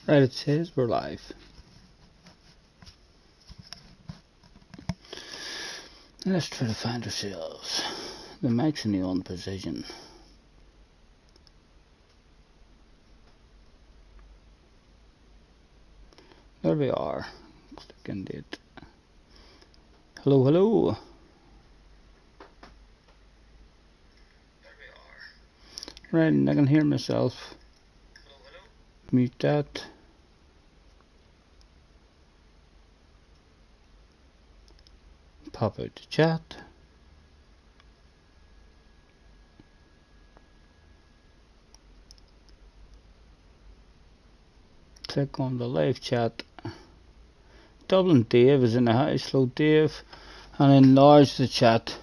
Right, it says we're live. Let's try to find ourselves. The mic's in the on position. There we are. Click indeed. Hello, hello. There we are. Right, and I can hear myself. Hello, hello. Mute that. Pop out the chat. Click on the live chat. Dublin Dave is in the house. Hello Dave. And enlarge the chat.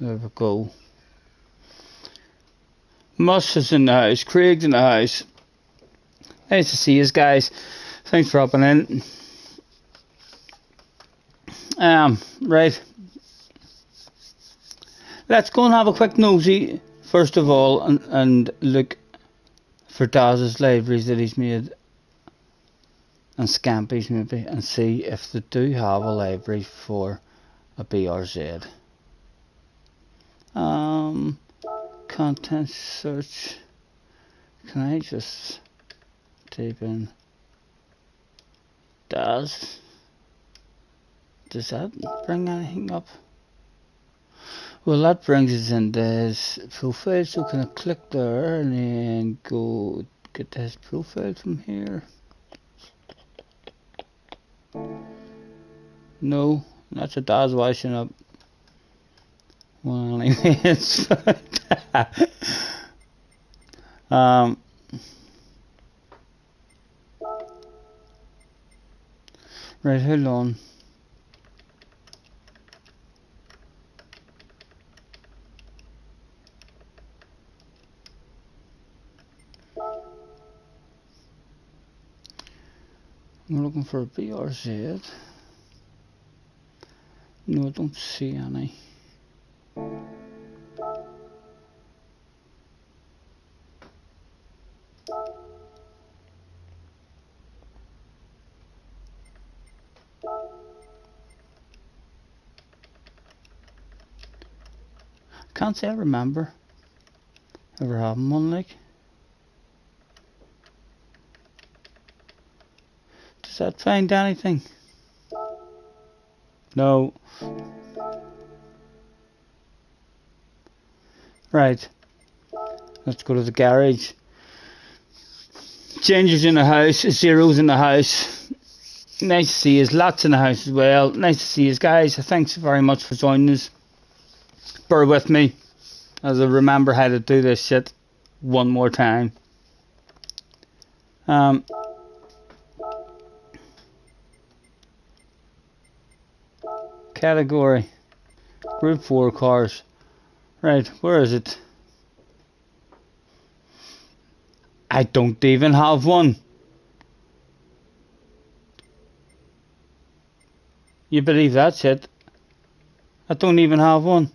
There we go. Mush is in the house. Craig's in the house. Nice to see you guys. Thanks for hopping in. Right. Let's go and have a quick nosy first of all and look for Daz's libraries that he's made and Scampy's maybe and see if they do have a library for a BRZ. Content search. Can I just type in Daz? Does that bring anything up? Well, that brings us into his profile, so can I click there and then go get his profile from here? No, that's a Daz washing up. Well, anyways. Right, hold on. I'm looking for a BRZ. No, I don't see any. Can't say I remember ever having one like. Does that find anything? No. Right. Let's go to the garage. Ginger's in the house. Zero's in the house. Nice to see you. Lots in the house as well. Nice to see you guys. Thanks very much for joining us. Bear with me as I remember how to do this shit one more time. Category Group 4 cars. Right, where is it? I don't even have one. You believe that shit? I don't even have one.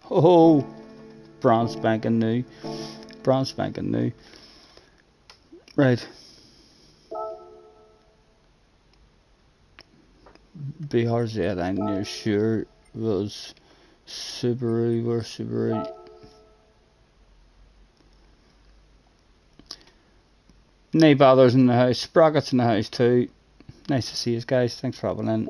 Oh, brand spanking new. Brand spanking new. Right. BRZ, I'm near sure was Subaru or Subaru. No bothers in the house. Sprockets in the house too. Nice to see you guys. Thanks for hopping in.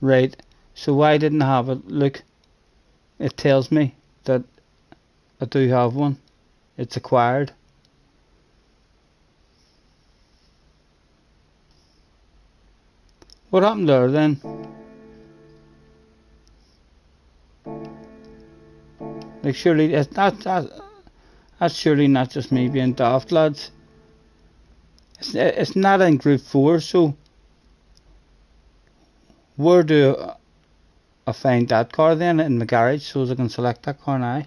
Right. So why I didn't have it? Look, it tells me that I do have one. It's acquired. What happened there then? Like surely that's surely not just me being daft, lads. It's not in Group 4, so where do I find that car then in the garage so as I can select that car now?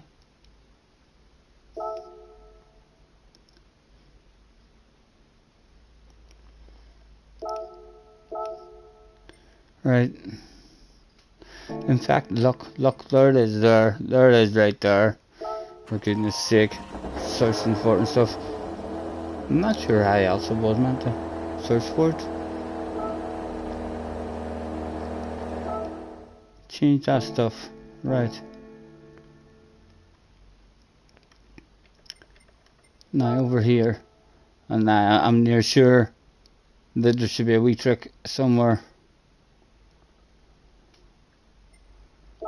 Right. In fact, look, there it is there. There it is right there. For goodness sake. Searching for it and stuff. I'm not sure how else I was meant to search for it. Change that stuff. Right. Now over here. And now I'm near sure that there should be a wee trick somewhere.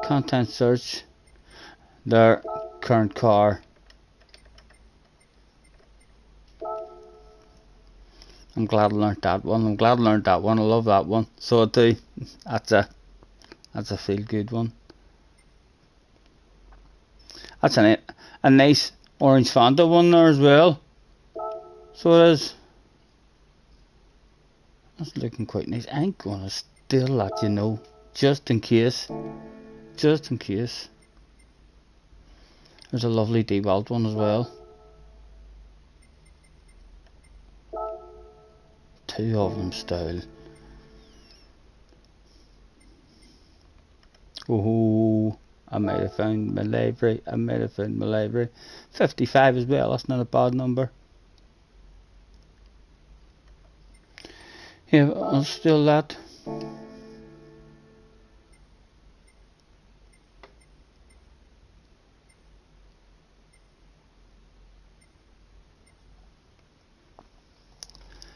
Content search. There. Current car. I'm glad I learnt that one. I love that one. So I do. That's a feel good one. That's a nice orange Fanta one there as well. So it is. That's looking quite nice. I ain't gonna steal that, you know, just in case. Just in case. There's a lovely DeWalt one as well. Two of them still. Oh, I might have found my library. 55 as well, that's not a bad number. Yeah, I'll steal that.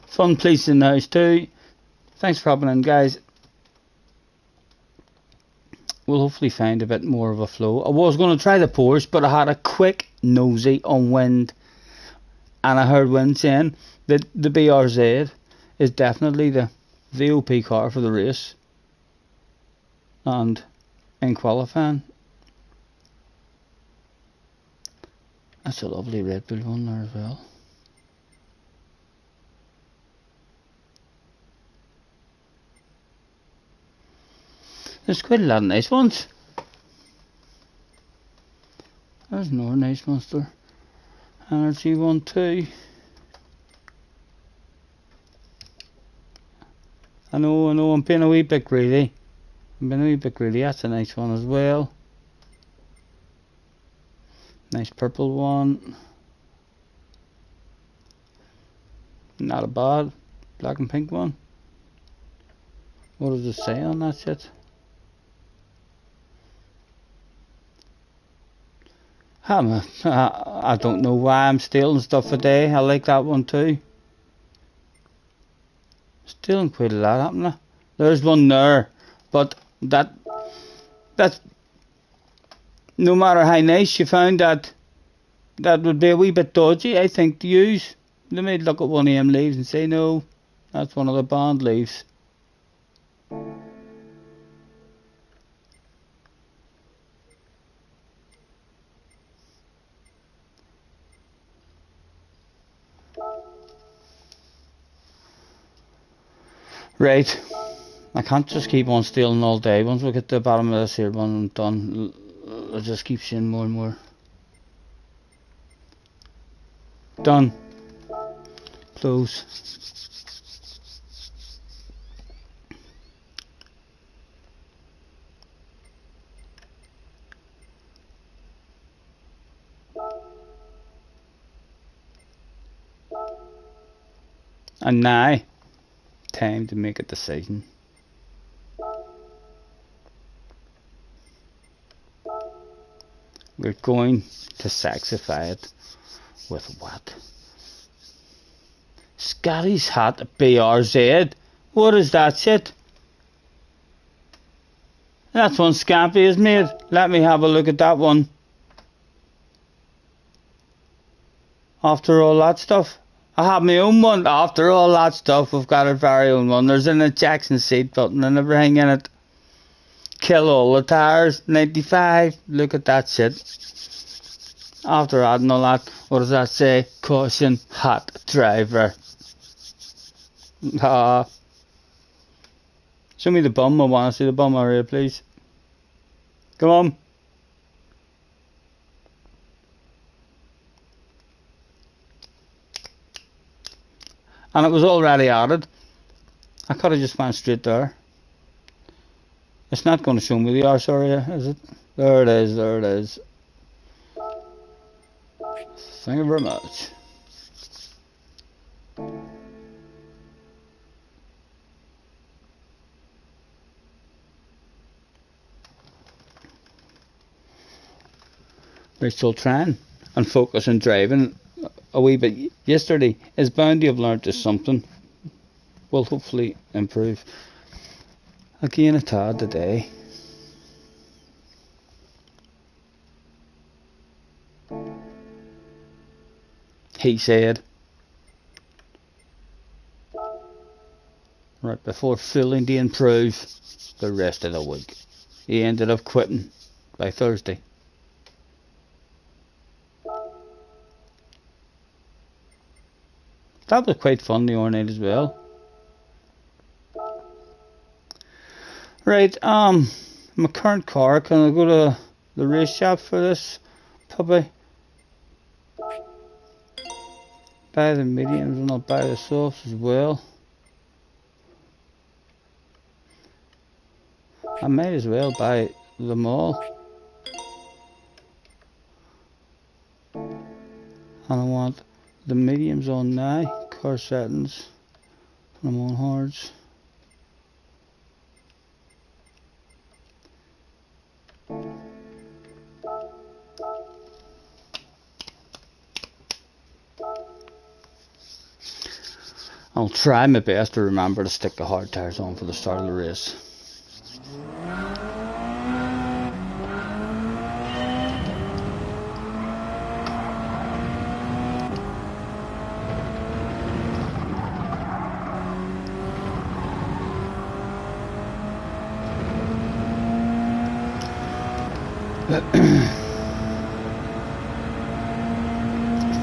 Fun place in the house too. Thanks for hopping in, guys. We'll hopefully find a bit more of a flow. I was going to try the Porsche, but I had a quick nosy on Wind, and I heard Wind saying that the BRZ is definitely the VOP car for the race, and in qualifying. That's a lovely Red Bull one there as well. There's quite a lot of nice ones. There's another nice Monster Energy one too. I know, I'm being a wee bit greedy. That's a nice one as well. Nice purple one. Not a bad black and pink one. What does it say on that shit? I don't know why I'm stealing stuff today. I like that one too. Stealing quite a lot, haven't I? There's one there, but that's no matter how nice you found that would be a wee bit dodgy, I think, to use. They might look at one of them leaves and say, no, that's one of the bond leaves. Right, I can't just keep on stealing all day. Once we get to the bottom of this here one and done, I'll just keep seeing more and more. Done. Close. And now, time to make a decision. We're going to sexify it with what? Scotty's Hat BRZ. What is that shit? That's one Scampy has made. Let me have a look at that one. After all that stuff. I have my own one. After all that stuff, we've got our very own one. There's an ejection seat button and everything in it. Kill all the tires. 95. Look at that shit. After adding all that, what does that say? Caution, hot driver. Show me the bum. I want to see the bum area, please. Come on. And it was already added. I could have just went straight there. It's not going to show me the arse area, is it? There it is, there it is. Thank you very much. We're still trying and focus on driving a wee bit. Yesterday is bound to have learnt us something. Will hopefully improve. Again a tad today. He said. Right before failing to improve the rest of the week. He ended up quitting by Thursday. That was quite fun the other night as well. Right, my current car, can I go to the race shop for this puppy? Buy the mediums and I'll buy the softs as well. I might as well buy them all. And I want the mediums on now, car settings, and I'm on hards. I'll try my best to remember to stick the hard tires on for the start of the race.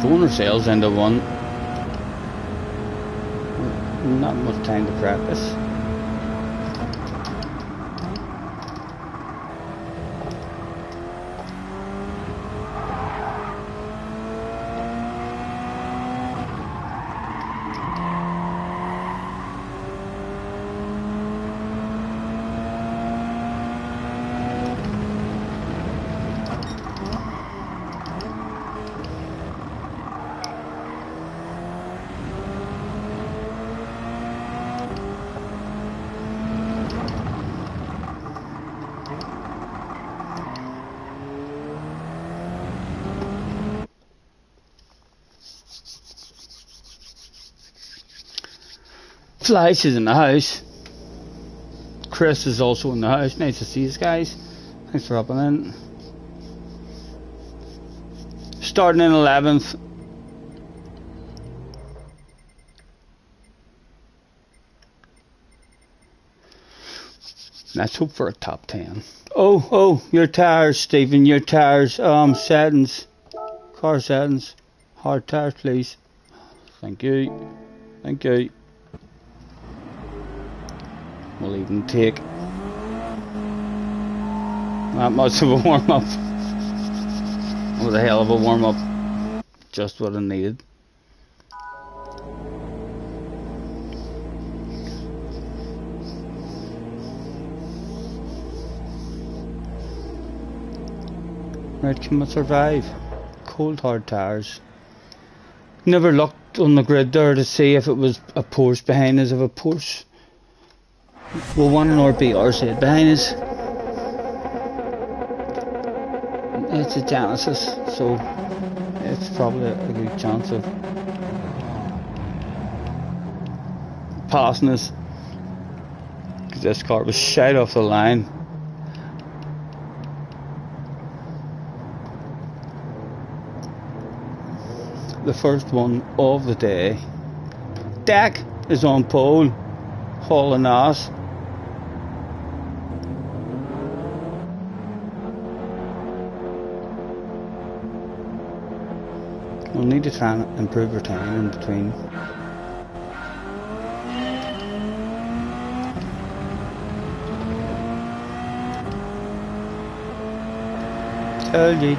Throwing ourselves into one. Not much time to practice. Flash is in the house. Chris is also in the house. Nice to see you guys. Thanks for hopping in. Starting in 11th. Let's hope for a top 10. Oh, your tires, Stephen. Your tires. Settings. Car settings. Hard tires, please. Thank you. Thank you. We'll even take not much of a warm-up. It was a hell of a warm-up. Just what I needed. Right, can we survive? Cold hard tires. Never looked on the grid there to see if it was a Porsche behind us. If a Porsche, well, one in RBR said behind us. It's a Genesis, so it's probably a good chance of passing us. Because this car was shite off the line. The first one of the day. Dak is on pole, hauling ass. We'll need to try and improve our time in between. Told you.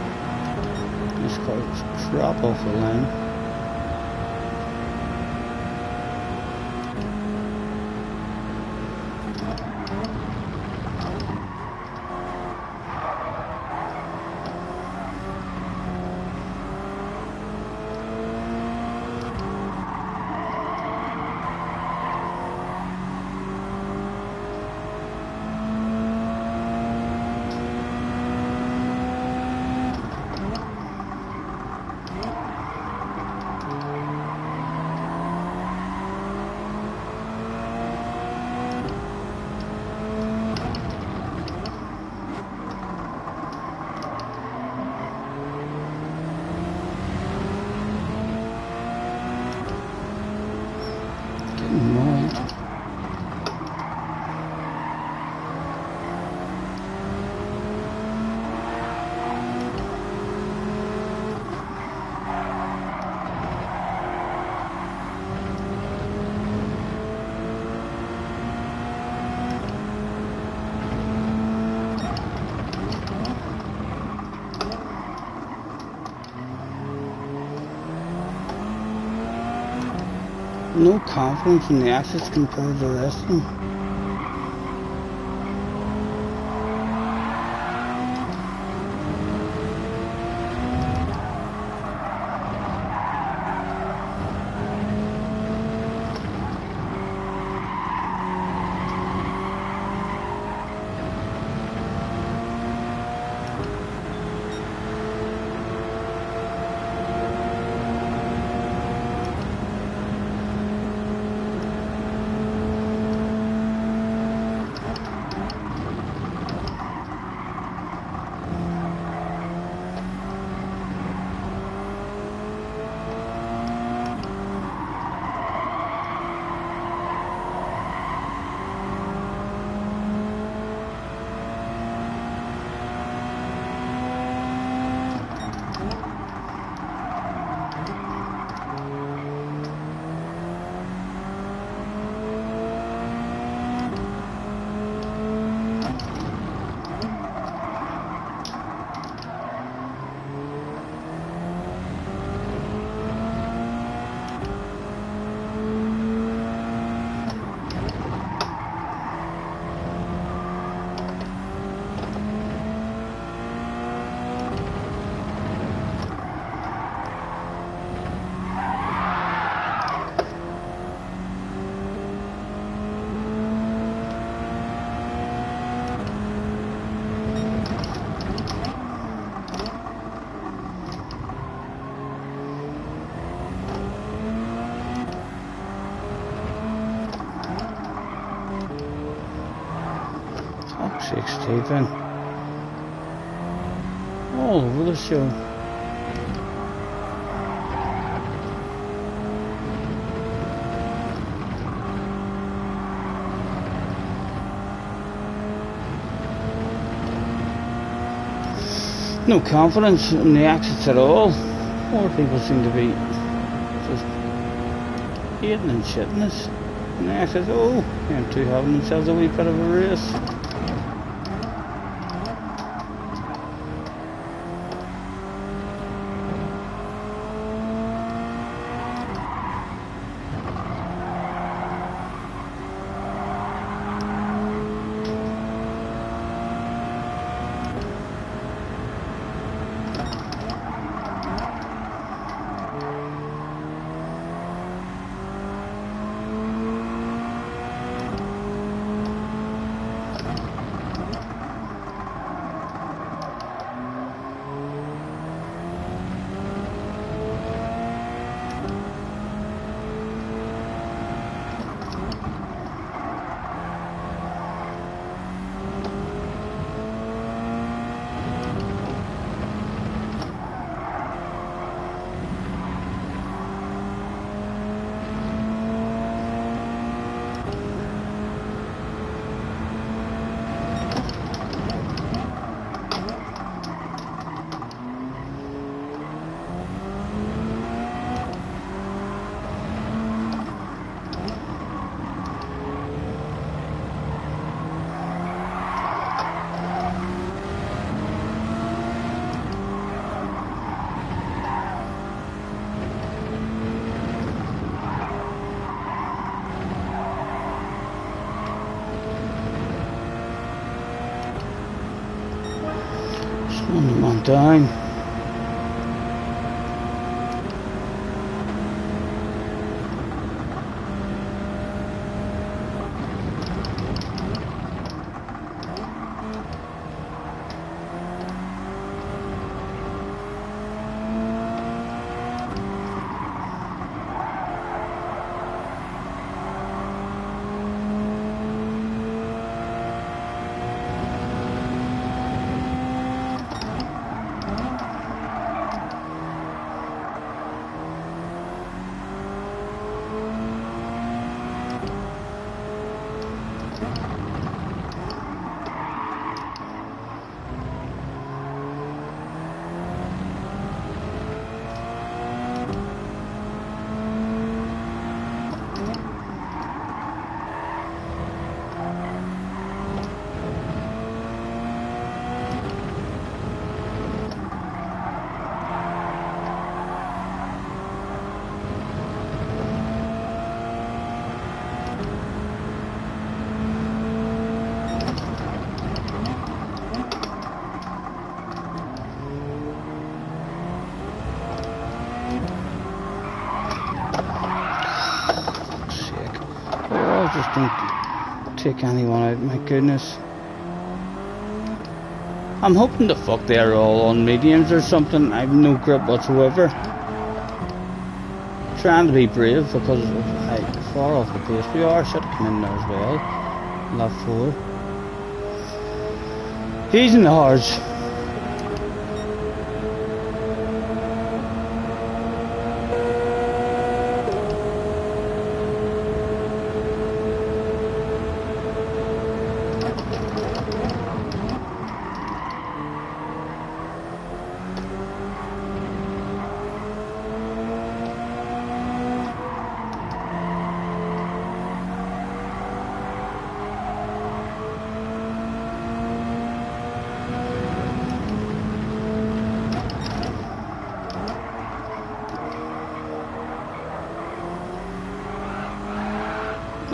This car is crap off the line. no confidence in the assets compared to the rest of them. Stephen, all over the show. No confidence in the exits at all. More people seem to be just hating and shitting us. And the exits, oh, them two having themselves a wee bit of a race. On time. take anyone out, my goodness. I'm hoping the fuck they're all on mediums or something. I have no grip whatsoever. Trying to be brave because of how far off the pace we are. Should have come in there as well. Lap 4. He's in the hards.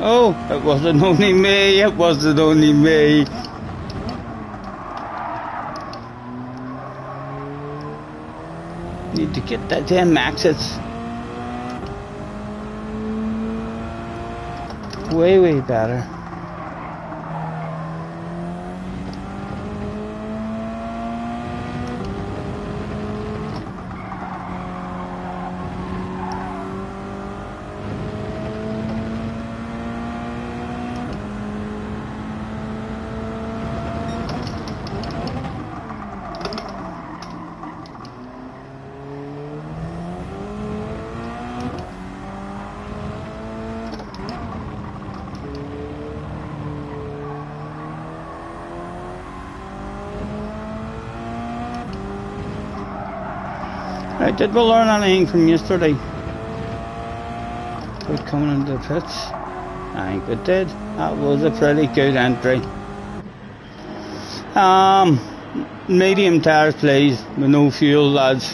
Oh, it wasn't only me, it wasn't only me. Need to get that damn exits. Way better. Right, did we learn anything from yesterday? About coming into the pits? I think we did. That was a pretty good entry. Medium tires please, with no fuel lads.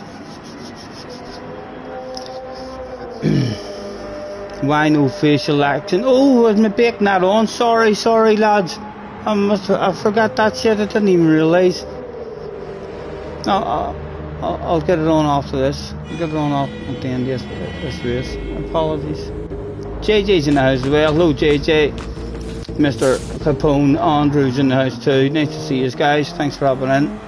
Why no facial action? Oh, was my bake not on? Sorry lads. I forgot that shit, I didn't even realise. I'll get it on after this. I'll get it on off at the end of this race. Apologies. JJ's in the house as well. Hello JJ. Mr. Capone Andrews in the house too. Nice to see you guys. Thanks for hopping in.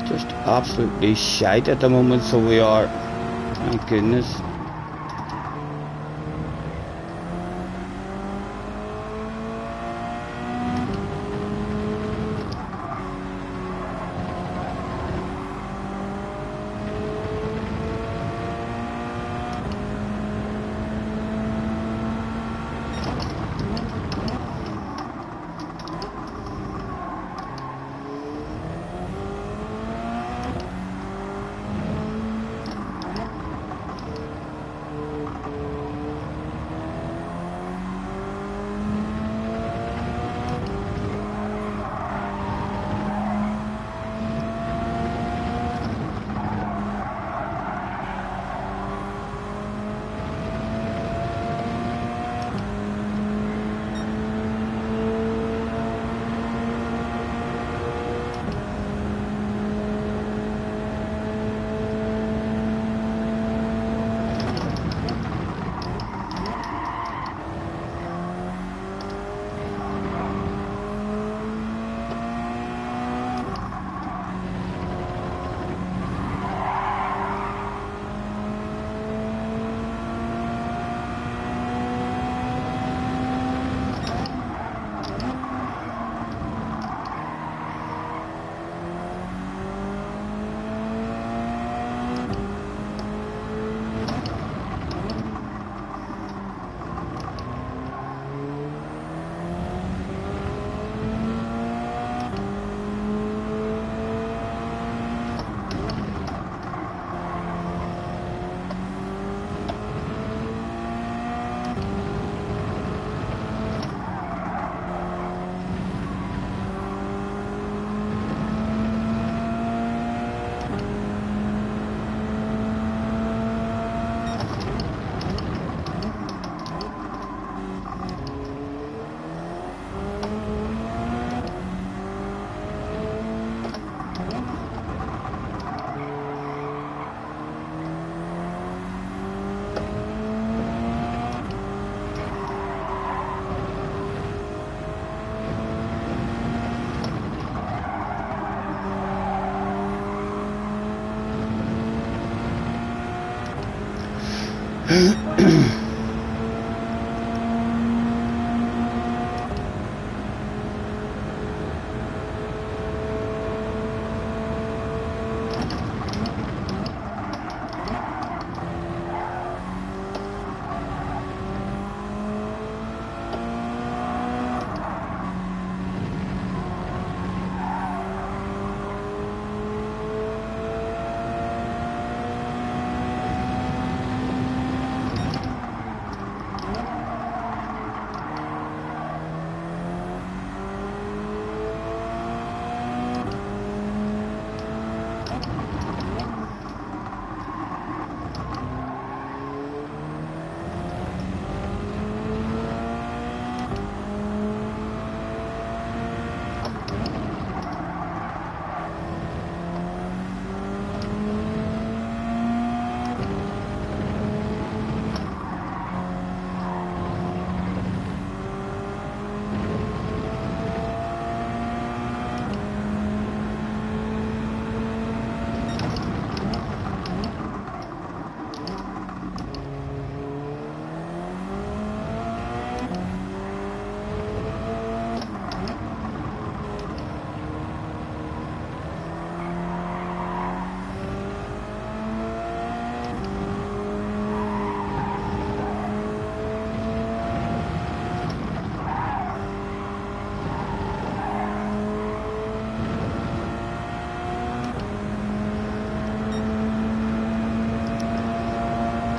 Just absolutely shite at the moment, so we are. Thank goodness.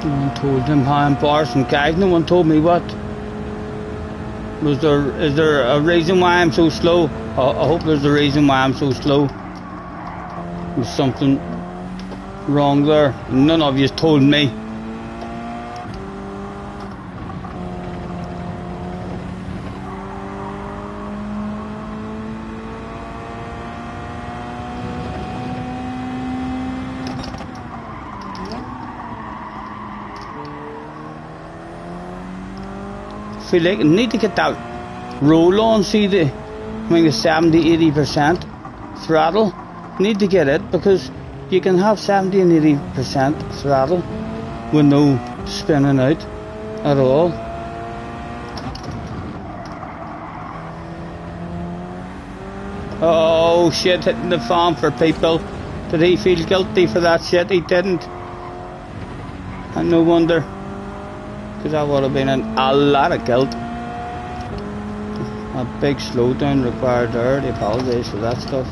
No one told him how embarrassed and guys, no one told me what. Is there a reason why I'm so slow? I hope there's a reason why I'm so slow. There's something wrong there. None of you told me. Feel like I need to get that roll on, see the 70-80% throttle. Need to get it because you can have 70 and 80% throttle with no spinning out at all. Oh shit, hitting the fan for people. Did he feel guilty for that shit? He didn't. And no wonder. Because that would have been a lot of guilt. A big slowdown required there. I apologise for that stuff.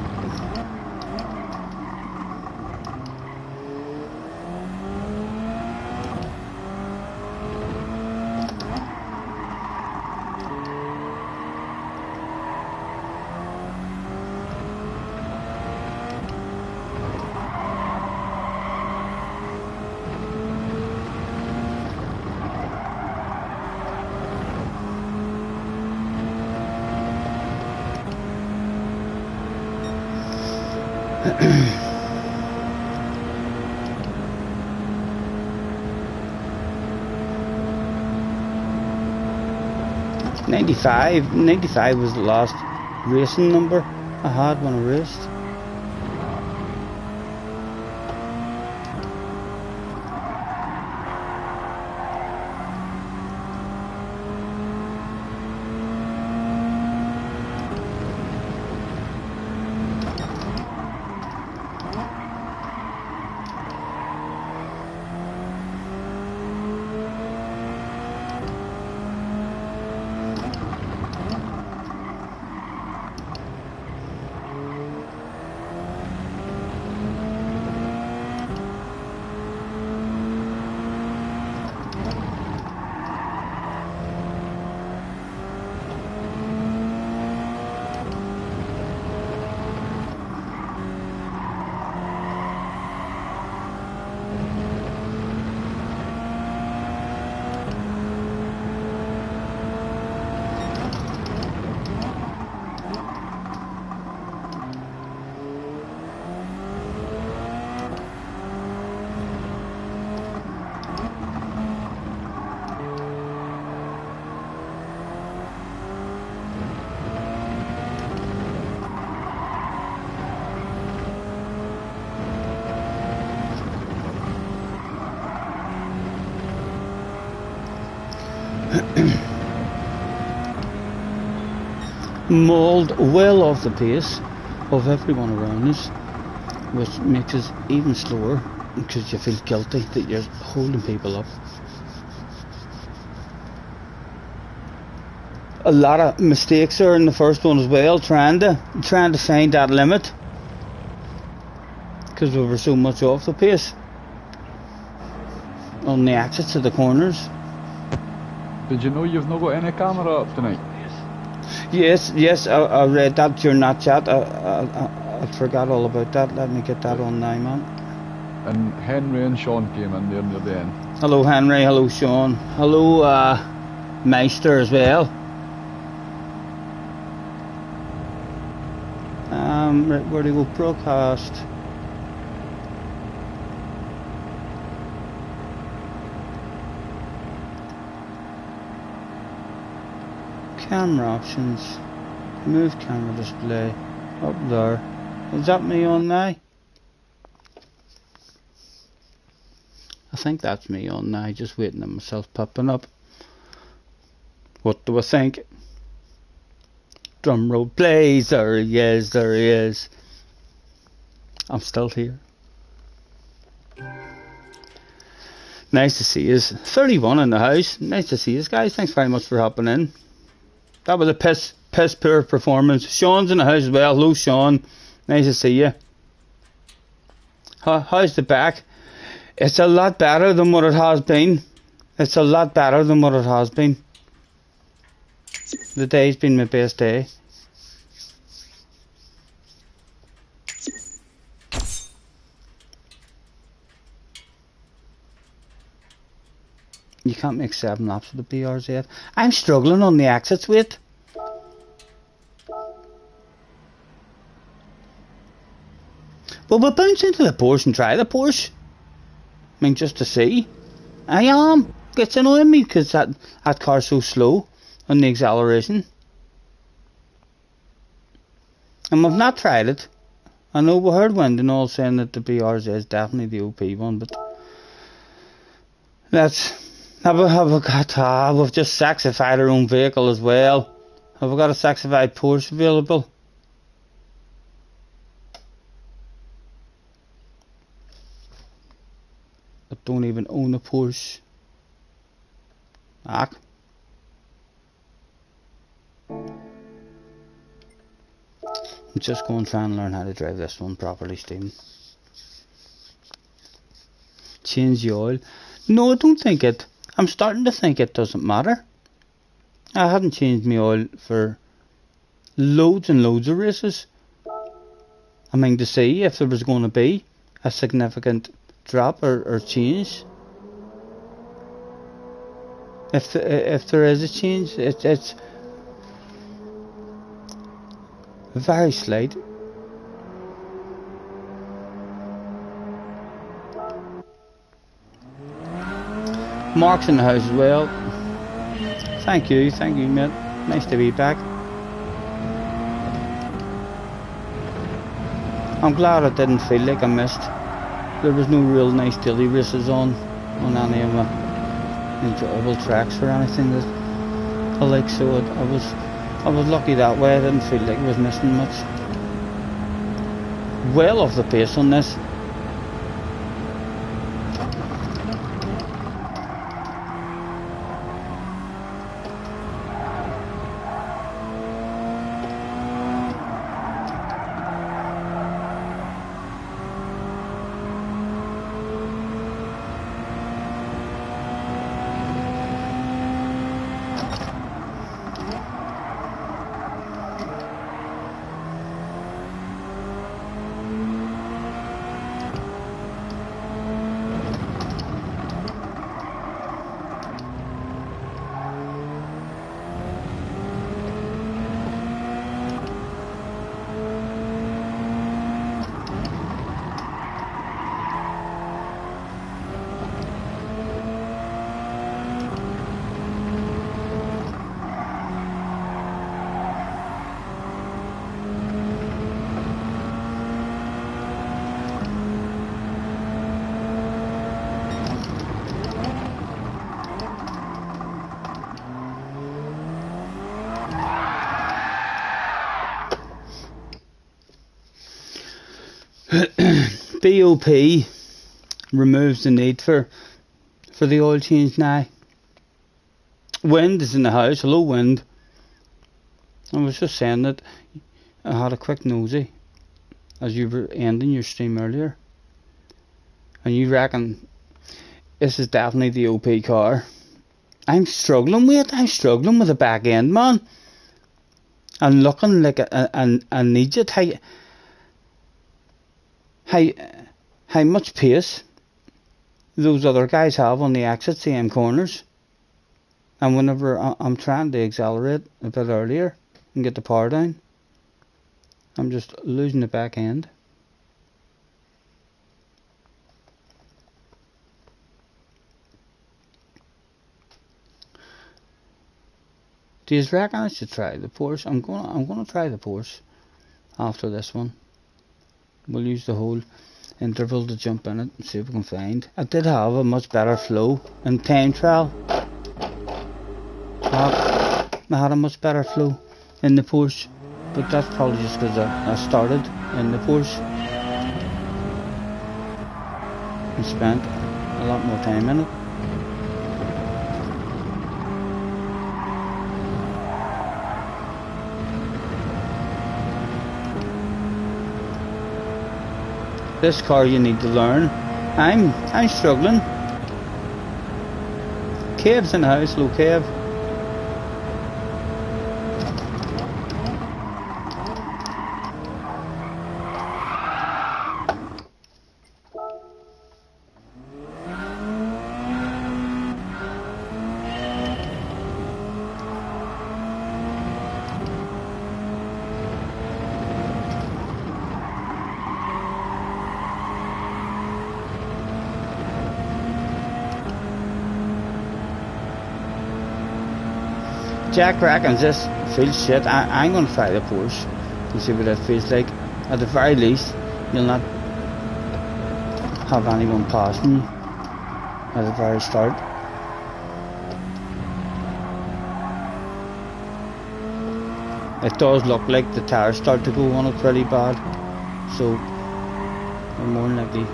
'95 was the last racing number I had when I raced. Mauled well off the pace of everyone around us, which makes us even slower because you feel guilty that you're holding people up. A lot of mistakes there in the first one as well, trying to find that limit because we were so much off the pace on the exits to the corners. Did you know you've not got any camera up tonight? Yes, I read that during that chat. I forgot all about that. Let me get that on now, man. And Henry and Sean came in there near the end. Hello Henry, hello Sean, hello Meister as well. Right, where do we go? Broadcast. Camera options. Move camera display. Up there. Is that me on now? I think that's me on now, just waiting on myself popping up. What do I think? Drum roll, please. There he is, there he is. I'm still here. Nice to see us. 31 in the house. Nice to see us, guys. Thanks very much for hopping in. That was a piss poor performance. Sean's in the house as well. Hello, Sean. Nice to see you. How's the back? It's a lot better than what it has been. It's a lot better than what it has been. The day's been my best day. You can't make 7 laps with the BRZ. I'm struggling on the exits, wait. Well, we'll bounce into the Porsche and try the Porsche. I mean, just to see. I am. It's annoying me because that car's so slow on the acceleration. And we've not tried it. I know we heard Wyndon all saying that the BRZ is definitely the OP one, but we've just saxified our own vehicle as well. Have we got a saxified Porsche available? I don't even own a Porsche. I'm just going to try and learn how to drive this one properly, Stephen. Change the oil. No, I don't think it. I'm starting to think it doesn't matter. I hadn't changed my oil for loads and loads of races. I mean, to see if there was going to be a significant drop or change. If there is a change, it's very slight. Mark's in the house as well. Thank you, mate. Nice to be back. I'm glad I didn't feel like I missed. There was no real nice daily races on any of my enjoyable tracks or anything that I like, so I was lucky that way. I didn't feel like I was missing much. Well off the pace on this. BOP removes the need for the oil change now. Wind is in the house. Hello, wind. I was just saying that I had a quick nosy as you were ending your stream earlier, and you reckon this is definitely the OP car. I'm struggling with it. I'm struggling with the back end, man. I'm looking like an idiot. How much pace those other guys have on the exits, the M corners. And whenever I'm trying to accelerate a bit earlier and get the power down, I'm just losing the back end. Do you reckon I should try the Porsche? I'm gonna try the Porsche after this one. We'll use the whole interval to jump in it and see if we can find. I did have a much better flow in time trial. I had a much better flow in the Porsche, but that's probably just because I started in the Porsche and spent a lot more time in it. This car you need to learn. I'm struggling. Cave's in the house, low Cave. Jack reckons this feels shit. I'm gonna try the Porsche and see what that feels like. At the very least, you'll not have anyone passing you at the very start. It does look like the tires start to go on it pretty bad, so we're more than likely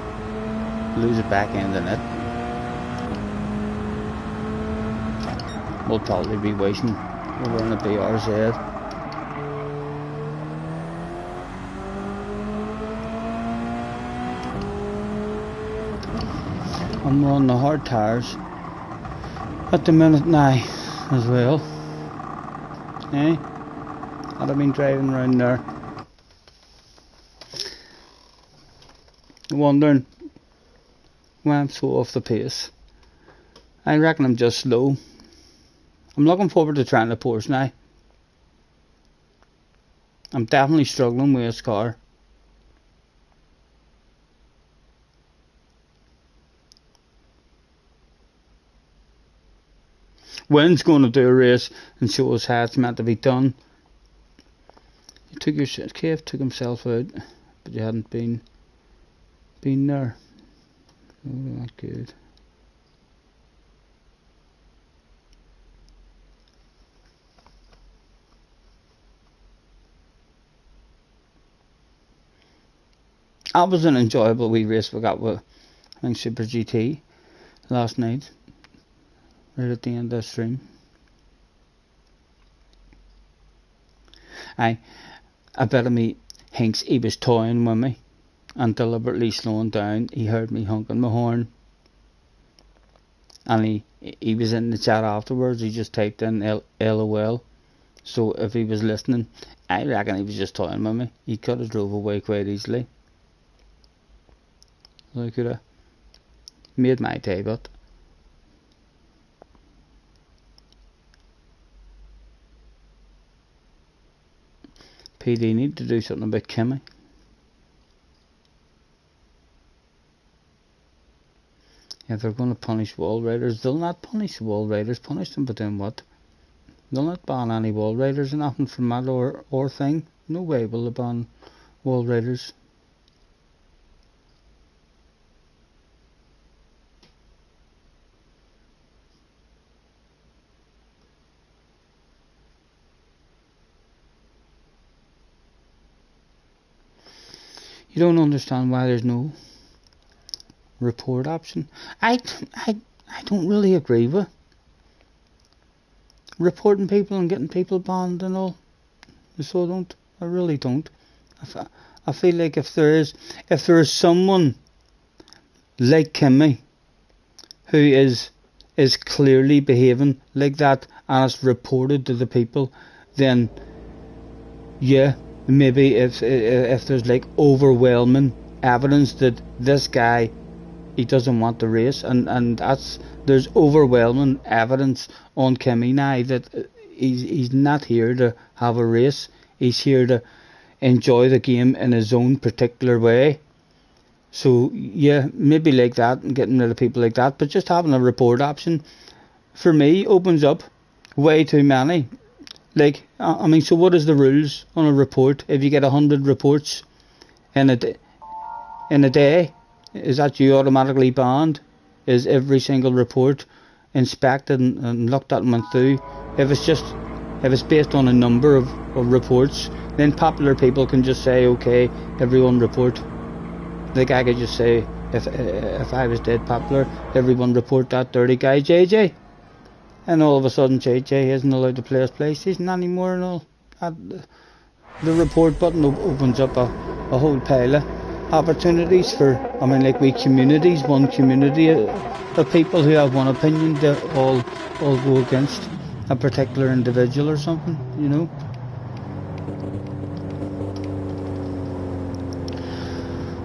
lose the back end in it. We'll probably be waiting over in the BRZ. I'm running the hard tires at the minute now as well. Eh? I'd have been driving around there wondering why I'm so off the pace. I reckon I'm just slow. I'm looking forward to trying the Porsche now. I'm definitely struggling with this car. Wind's going to do a race and show us how it's meant to be done. You took your shit, Cave took himself out, but you hadn't been there. Oh, not good. That was an enjoyable wee race we got with, I think, Super GT last night, right at the end of the stream. I bet of me thinks he was toying with me and deliberately slowing down. He heard me honking my horn, and he was in the chat afterwards. He just typed in LOL. So if he was listening, I reckon he was just toying with me. He could have drove away quite easily. So I could have made my day, but PD need to do something about Kimmy. If they're going to punish wall riders, they'll not punish wall riders. Punish them, but then what? They'll not ban any wall riders or nothing from that or thing. No way will they ban wall riders. You don't understand why there's no report option. I don't really agree with reporting people and getting people banned and all. So I don't. I really don't. I feel like if there is someone like Kimmy who is clearly behaving like that and it's reported to the people, then yeah, maybe if there's like overwhelming evidence that this guy, he doesn't want the race, and there's overwhelming evidence on Kimmy now that he's not here to have a race. He's here to enjoy the game in his own particular way. So yeah, maybe like that, and getting rid of people like that, but just having a report option for me opens up way too many. Like, I mean, so what is the rules on a report? If you get 100 reports in a day, is that you automatically banned? Is every single report inspected and looked at and went through? If it's based on a number of reports, then popular people can just say, okay, everyone report. Like I could just say, if I was dead popular, everyone report that dirty guy JJ. And all of a sudden JJ isn't allowed to play his PlayStation anymore and all. The report button opens up a whole pile of opportunities for, I mean, like we communities, one community of people who have one opinion, they all go against a particular individual or something, you know.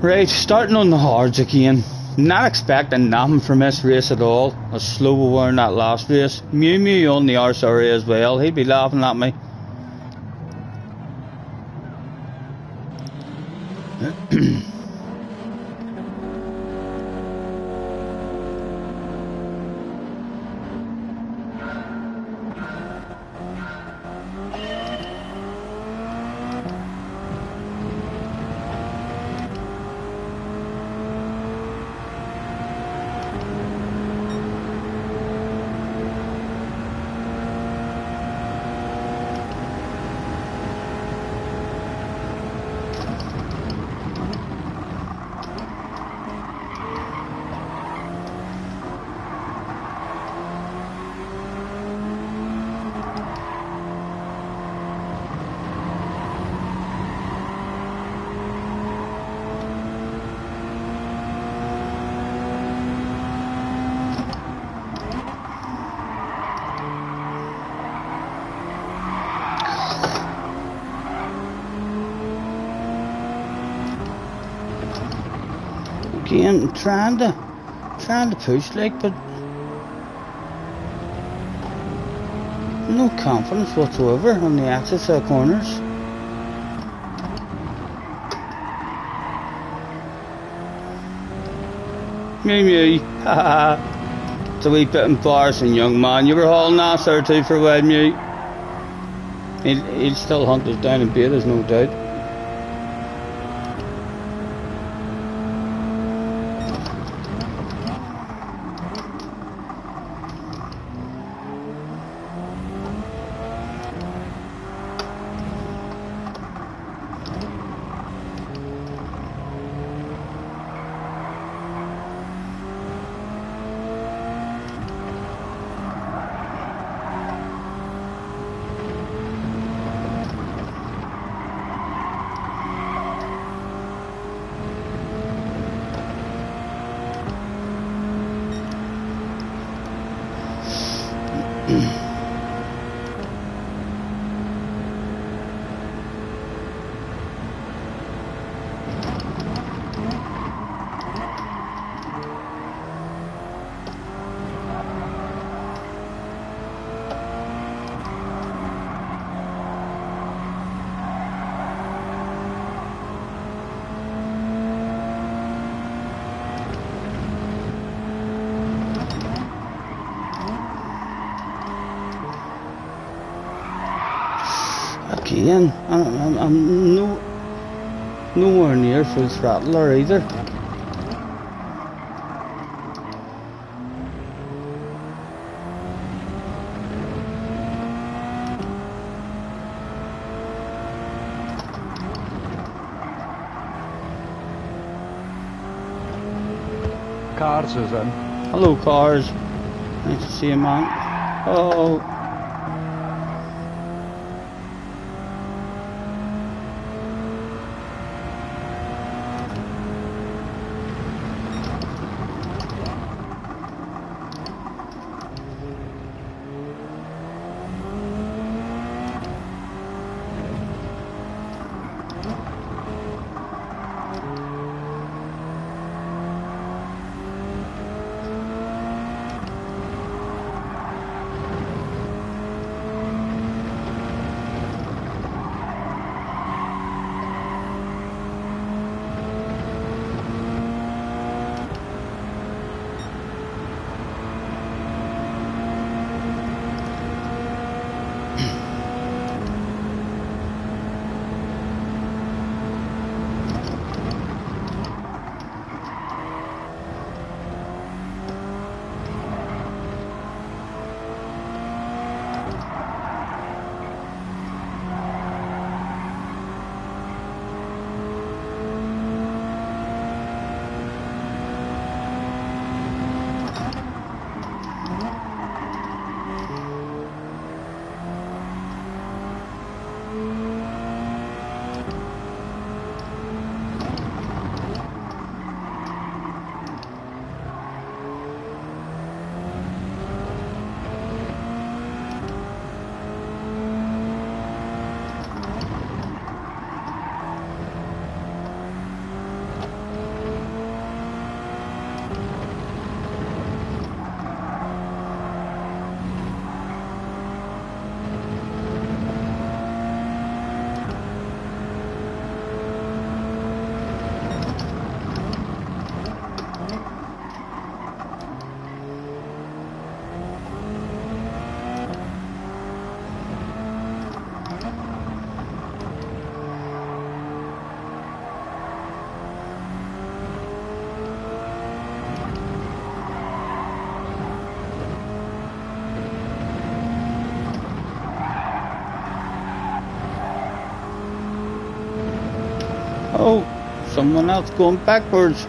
Right, starting on the hards again. Not expecting nothing from this race at all. A slow war in that last race. Mew Mew on the arse area as well. He'd be laughing at me. Again, trying to push, like, but no confidence whatsoever on the exits or corners. Mew, haha. It's a wee bit embarrassing, young man. You were hauling ass there too for a while, Mew. He'll still hunt us down and bait us, no doubt. Again, I'm nowhere near full throttle or either. Cars is in. Hello, cars. Nice to see you, man. Oh. Oh, someone else going backwards.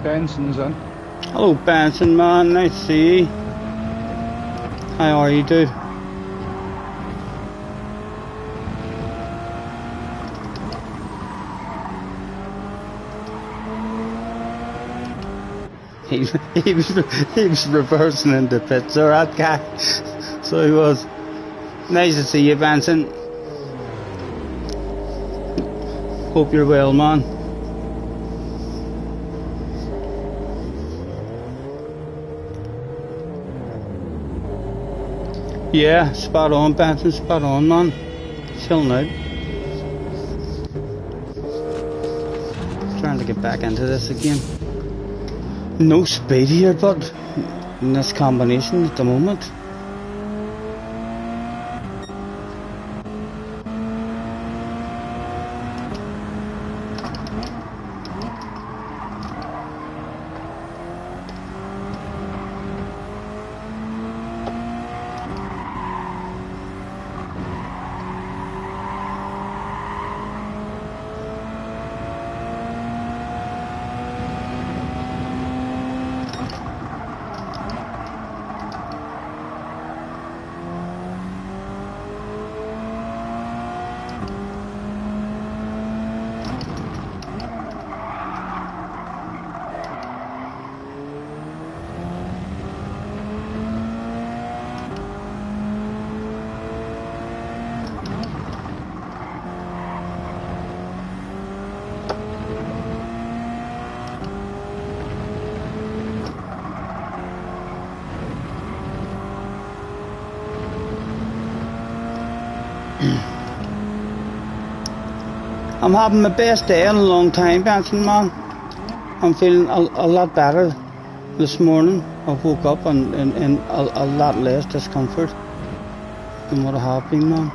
Benson's in. Hello, Benson, man. Nice to see you. How are you, dude? He was reversing into pits, or that guy. So he was. Nice to see you, Benson. Hope you're well, man. Yeah, spot on, Benson, spot on, man. Chilling out. Trying to get back into this again. No speed here, but in this combination at the moment. I'm having my best day in a long time, Benson, man. I'm feeling a lot better this morning. I woke up in a lot less discomfort than what I have been, man.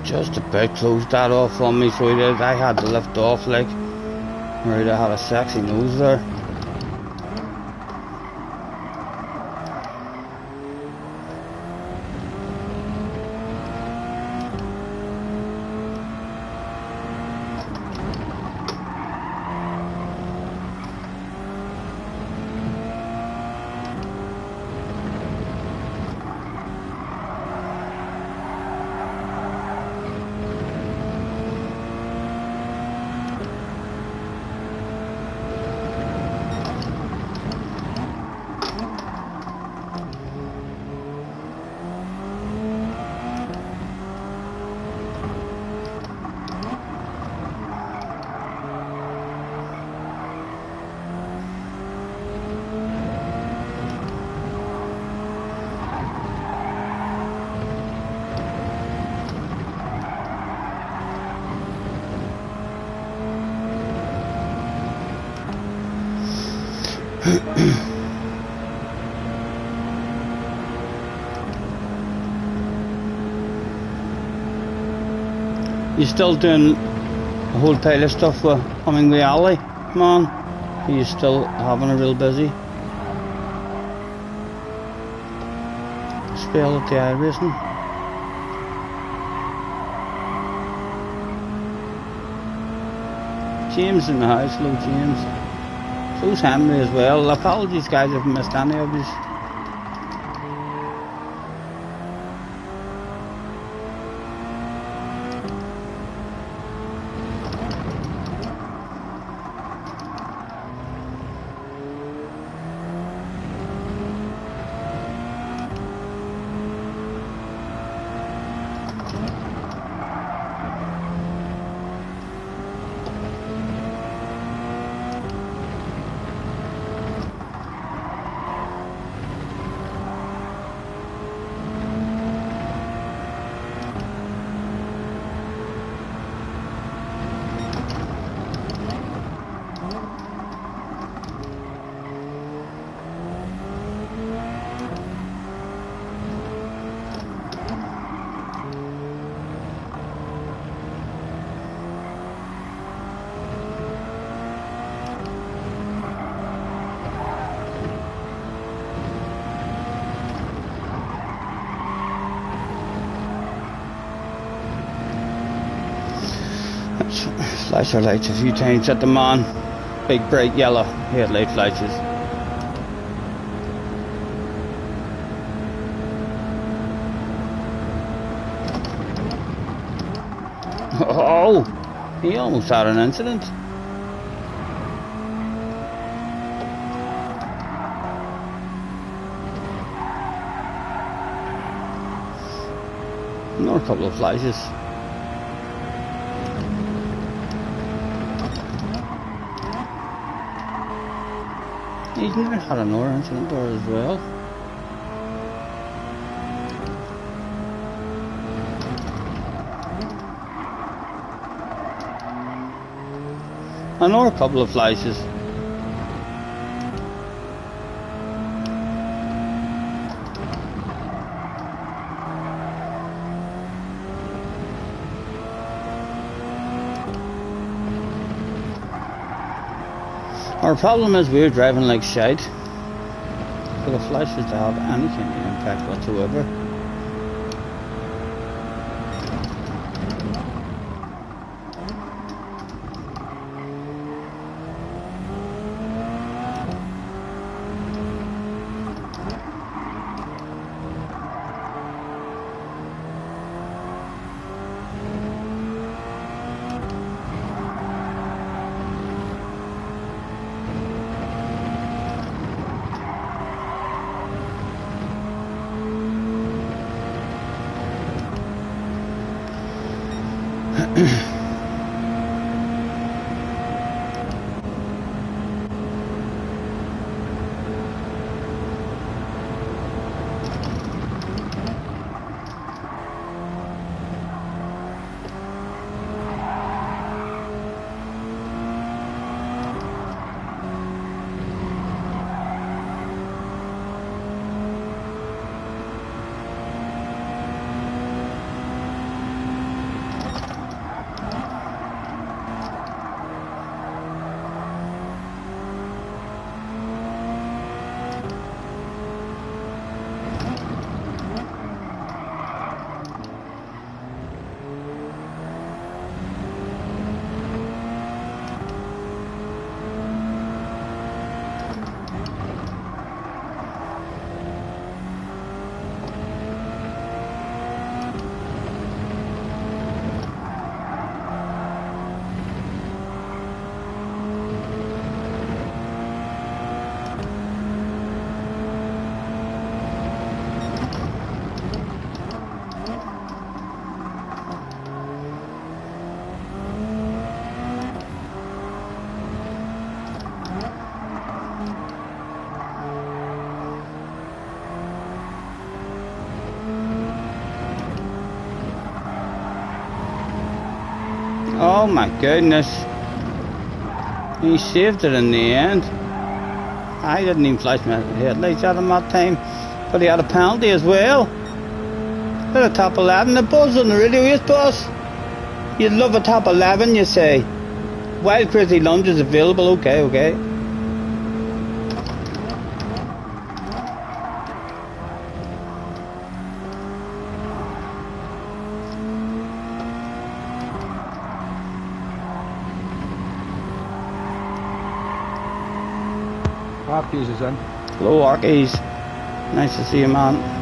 Just about closed that off on me, so I had to lift off like, right, I had a sexy nose there. You still doing a whole pile of stuff with Humming Alley, man? Are you still having a real busy spell at the iRacing? James in the house, hello James. So's Henry as well. Apologies guys if I missed any of you. Flash our lights a few times at the man. Big bright yellow headlight flashes. Oh, he almost had an incident. Another couple of flashes. He's never had another incident there as well. Another couple of flashes. Our problem is we're driving like shite. For the flashers to have any kind of impact whatsoever. Oh my goodness. He saved it in the end. I didn't even flash my headlights at him that time. But he had a penalty as well. At a top 11. The buzz on the radio is, boss. You'd love a top 11, you say. Wild Crazy Lunge is available. Okay. Arkies is in. Hello, Arkies. Nice to see you, man.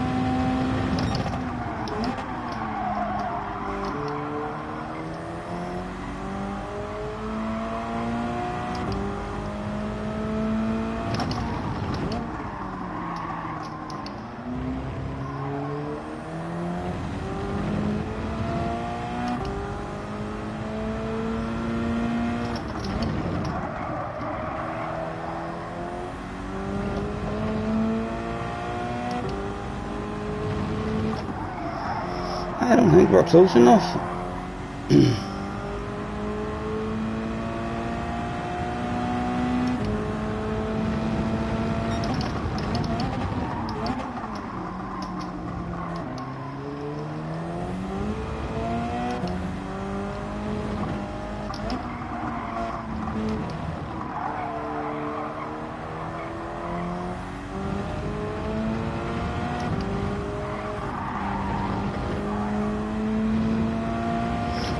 I don't think we're close enough.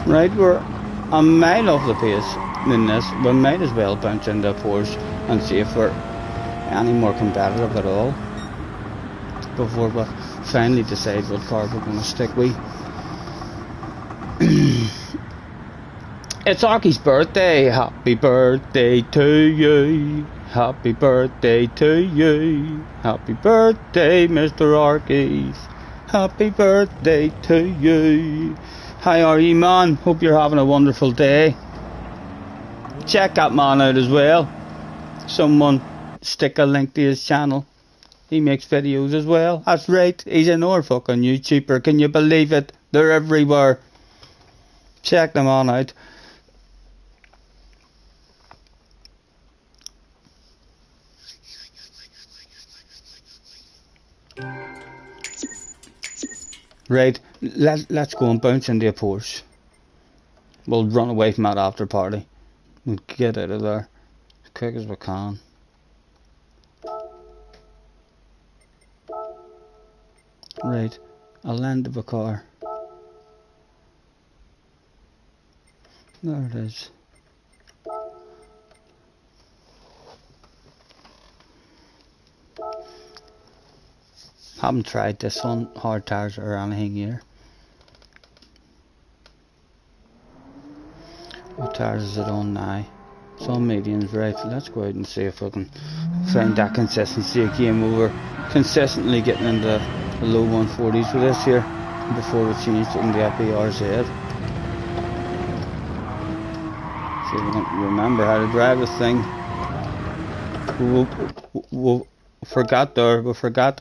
Right, we're a mile off the pace in this. We might as well bounce into a Porsche and see if we're any more competitive at all before we finally decide what car we're going to stick with. It's Arky's birthday. Happy birthday to you. Happy birthday to you. Happy birthday, Mr. Arky's. Happy birthday to you. How are you, man? Hope you're having a wonderful day. Check that man out as well. Someone stick a link to his channel. He makes videos as well. That's right, he's another fucking YouTuber. Can you believe it? They're everywhere. Check them on out. Right, let's go and bounce into a Porsche. We'll run away from that after party. We'll get out of there. quick as we can. Right, I'll land the car. There it is. Haven't tried this one, hard tires or anything here. What tires is it on now? It's on mediums, right? Let's go out and see if we can find that consistency again. We were consistently getting into the low 140s with this here before we changed it in the FERZ. See if we can remember how to drive this thing. We forgot there, we forgot.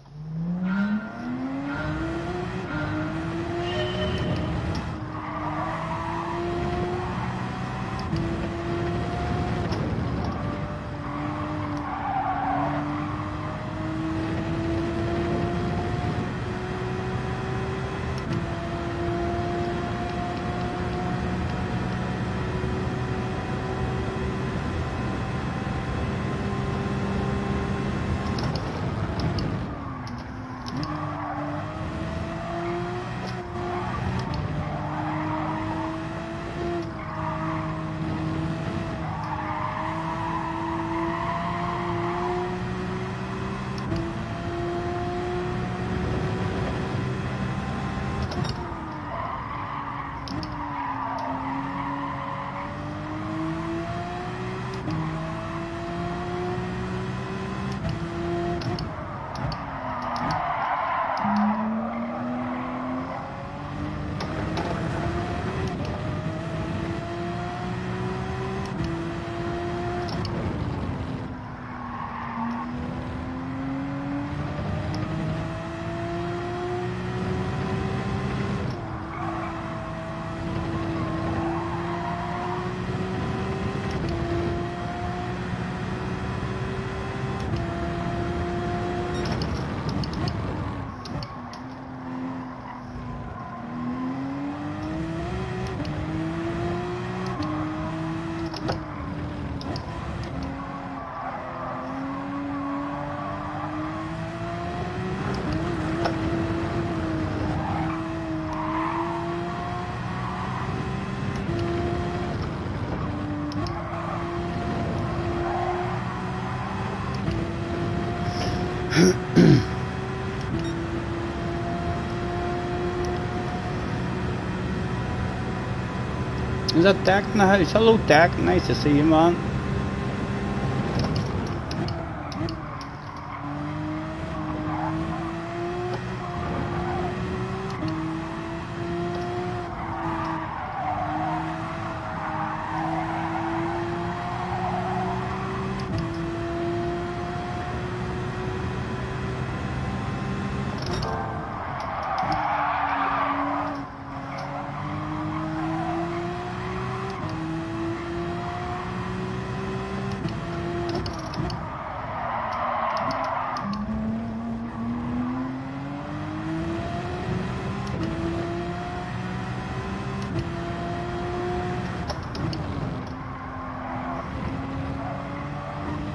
Is that Dak in the house? Hello Dak, nice to see you, man.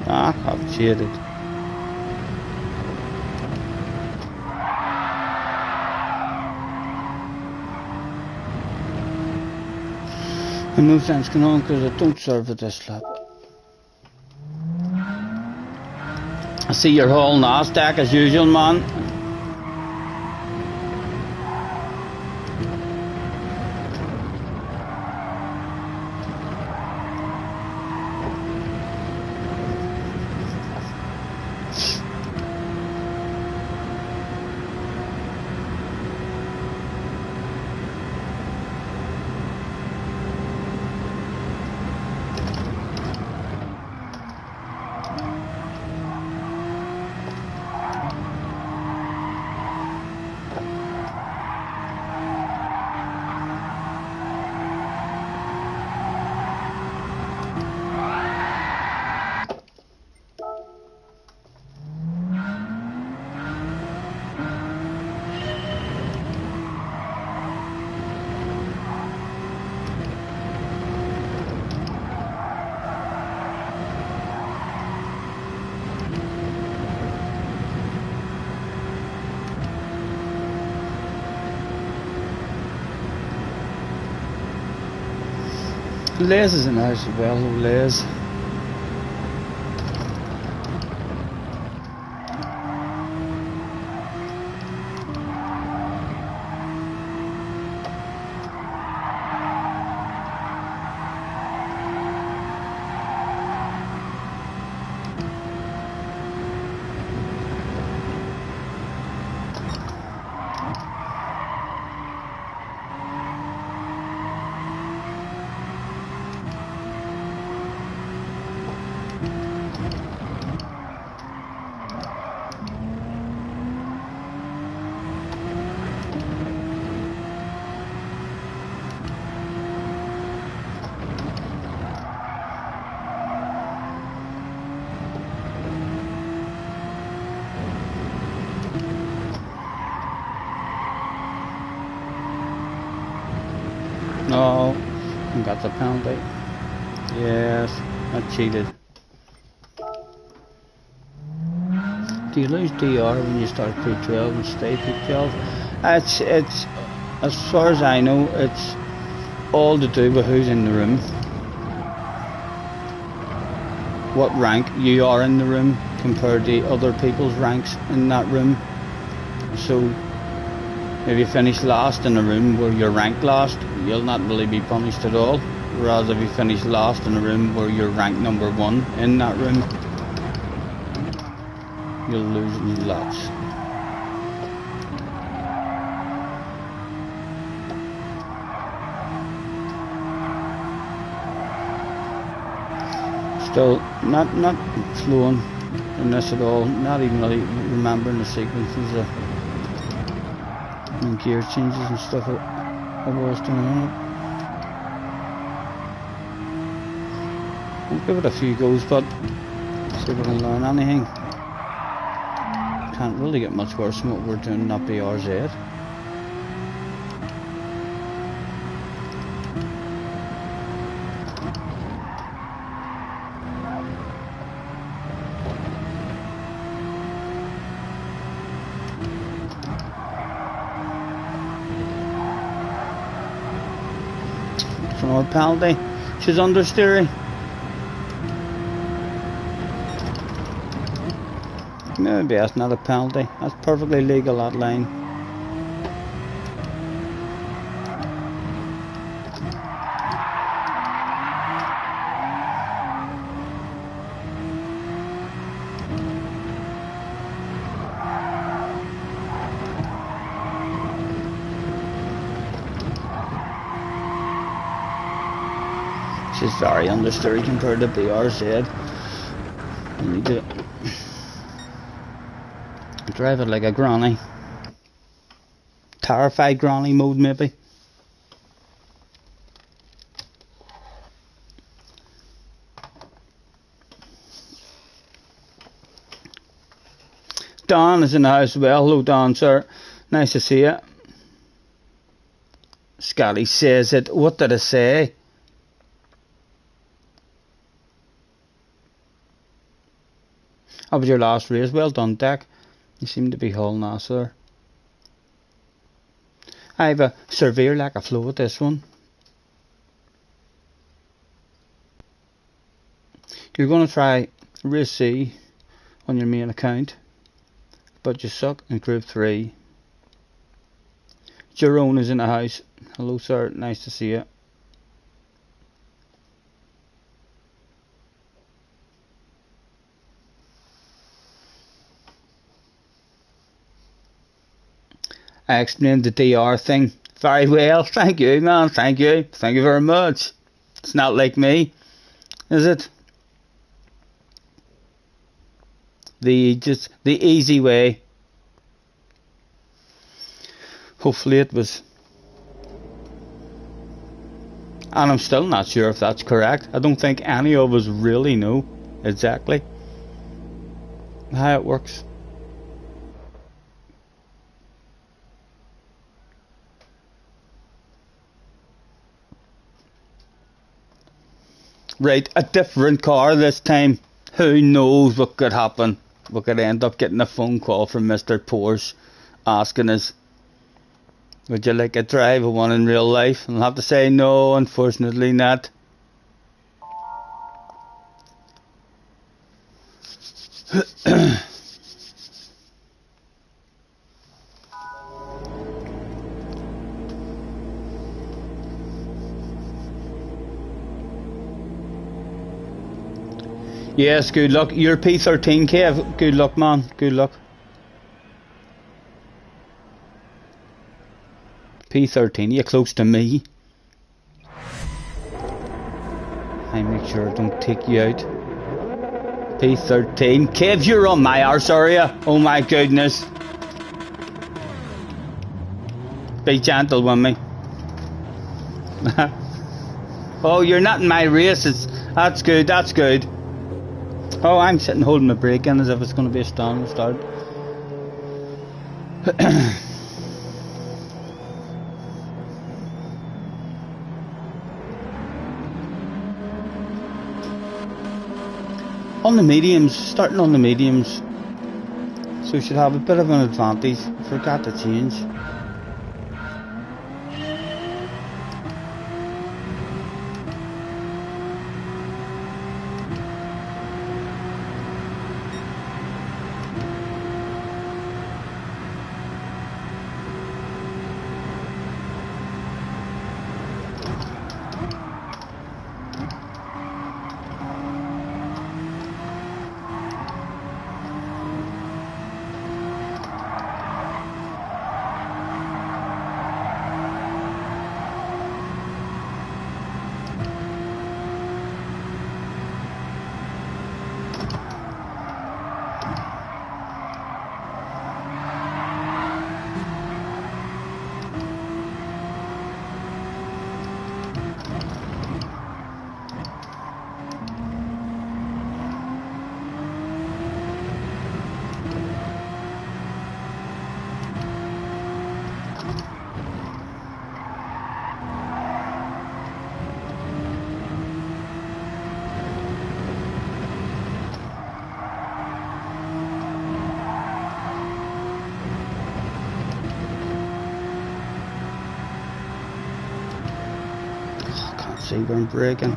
Ah, I've cheated. And no sense going on because I don't serve at this lap. I see you're hauling Nasdaq as usual, man. Les is in the house as well. Oh, Les. No, I got the penalty. Yes, I cheated. Do you lose DR when you start P12 and stay P12? It's as far as I know, it's all to do with who's in the room. What rank you are in the room compared to other people's ranks in that room. So if you finish last in a room where you're ranked last, you'll not really be punished at all. Whereas if you finish last in a room where you're ranked number 1 in that room, you'll lose lots. Still not flowing in this at all, not even really remembering the sequences of and gear changes and stuff I was doing on it. We'll give it a few goes, but see if we can learn anything. Can't really get much worse than what we're doing in that BRZ. For another penalty. She's understeering. Maybe that's not a penalty. That's perfectly legal, that line. She's very understeery compared to BRZ. You need to drive it like a granny. Terrified granny mode, maybe. Don is in the house as well. Hello, Don, sir. Nice to see you. Scotty says it. What did I say? How was your last race? Well done, Deck. You seem to be hauling ass there. I have a severe lack of flow with this one. You're going to try race C on your main account, but you suck in group 3. Jerome is in the house. Hello, sir. Nice to see you. I explained the DR thing very well. Thank you, man. Thank you. Thank you very much. It's not like me, is it? The easy way. Hopefully it was. And I'm still not sure if that's correct. I don't think any of us really know exactly how it works. Right, a different car this time. Who knows what could happen? We could end up getting a phone call from Mr. Porsche asking us, would you like a drive of one in real life? And I'll have to say no, unfortunately not. Yes, good luck. You're P13, Kev. Good luck, man. Good luck. P13, you're close to me. I make sure I don't take you out. P13. Kev, you're on my arse, are you? Oh my goodness. Be gentle with me. Oh, you're not in my races. That's good, that's good. Oh, I'm sitting holding my brake in as if it's going to be a standing start. On the mediums, starting on the mediums, so you should have a bit of an advantage. Forgot to change. See where I'm braking.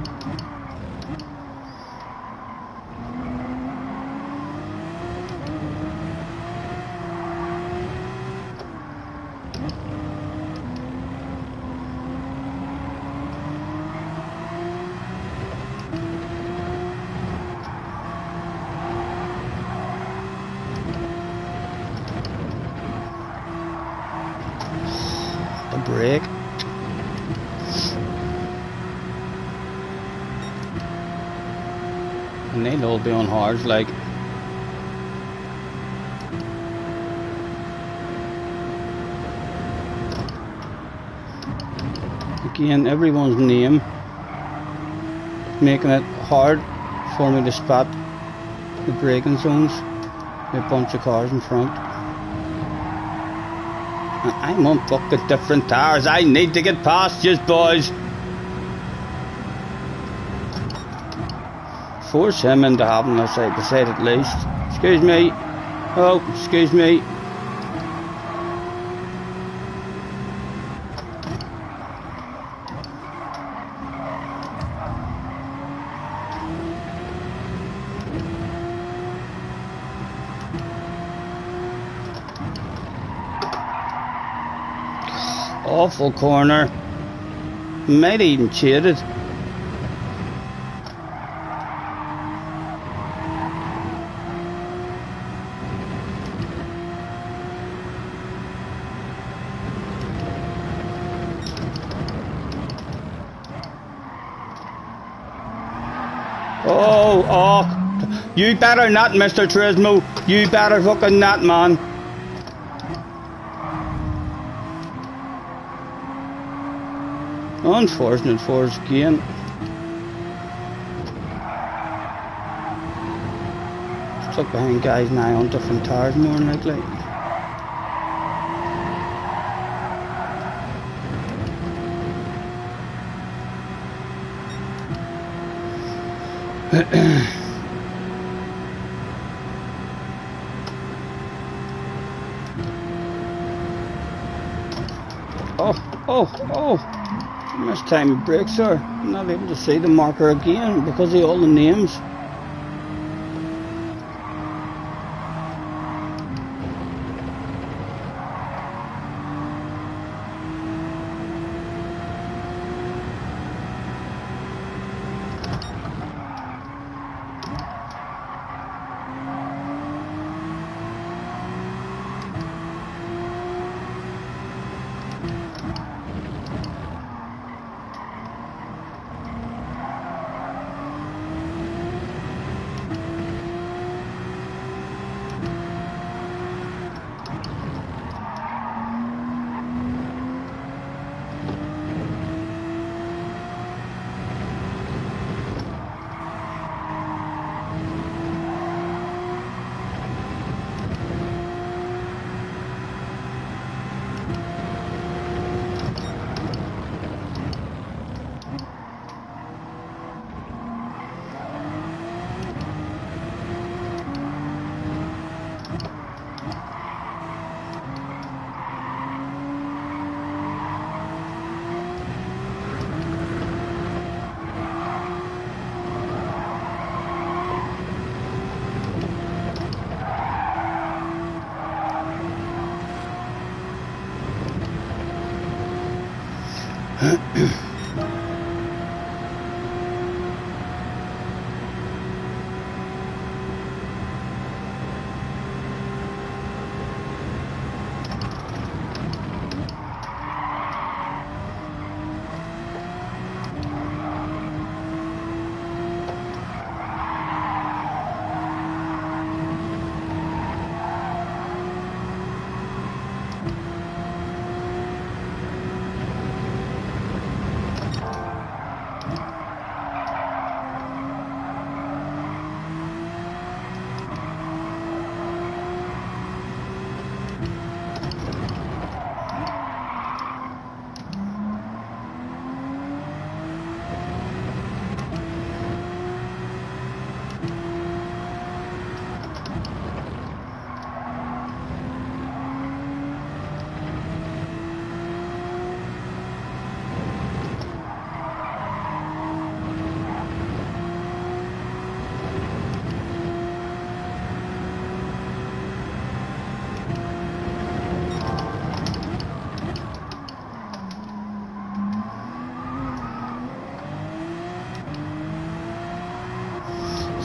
The brake. And they'll all be on hards, like. Again, everyone's name, making it hard for me to spot the braking zones. A bunch of cars in front. And I'm on fucking different tires. I need to get past you, boys. Force him into having us side to side at least. Excuse me. Oh, excuse me. Awful corner. Might even cheated. Oh, you better not, Mr. Turismo. You better fucking not, man. Unfortunate for us again. Stuck behind guys now on different tires more than likely. Oh. Missed time of break, sir. I'm not able to see the marker again because of all the names.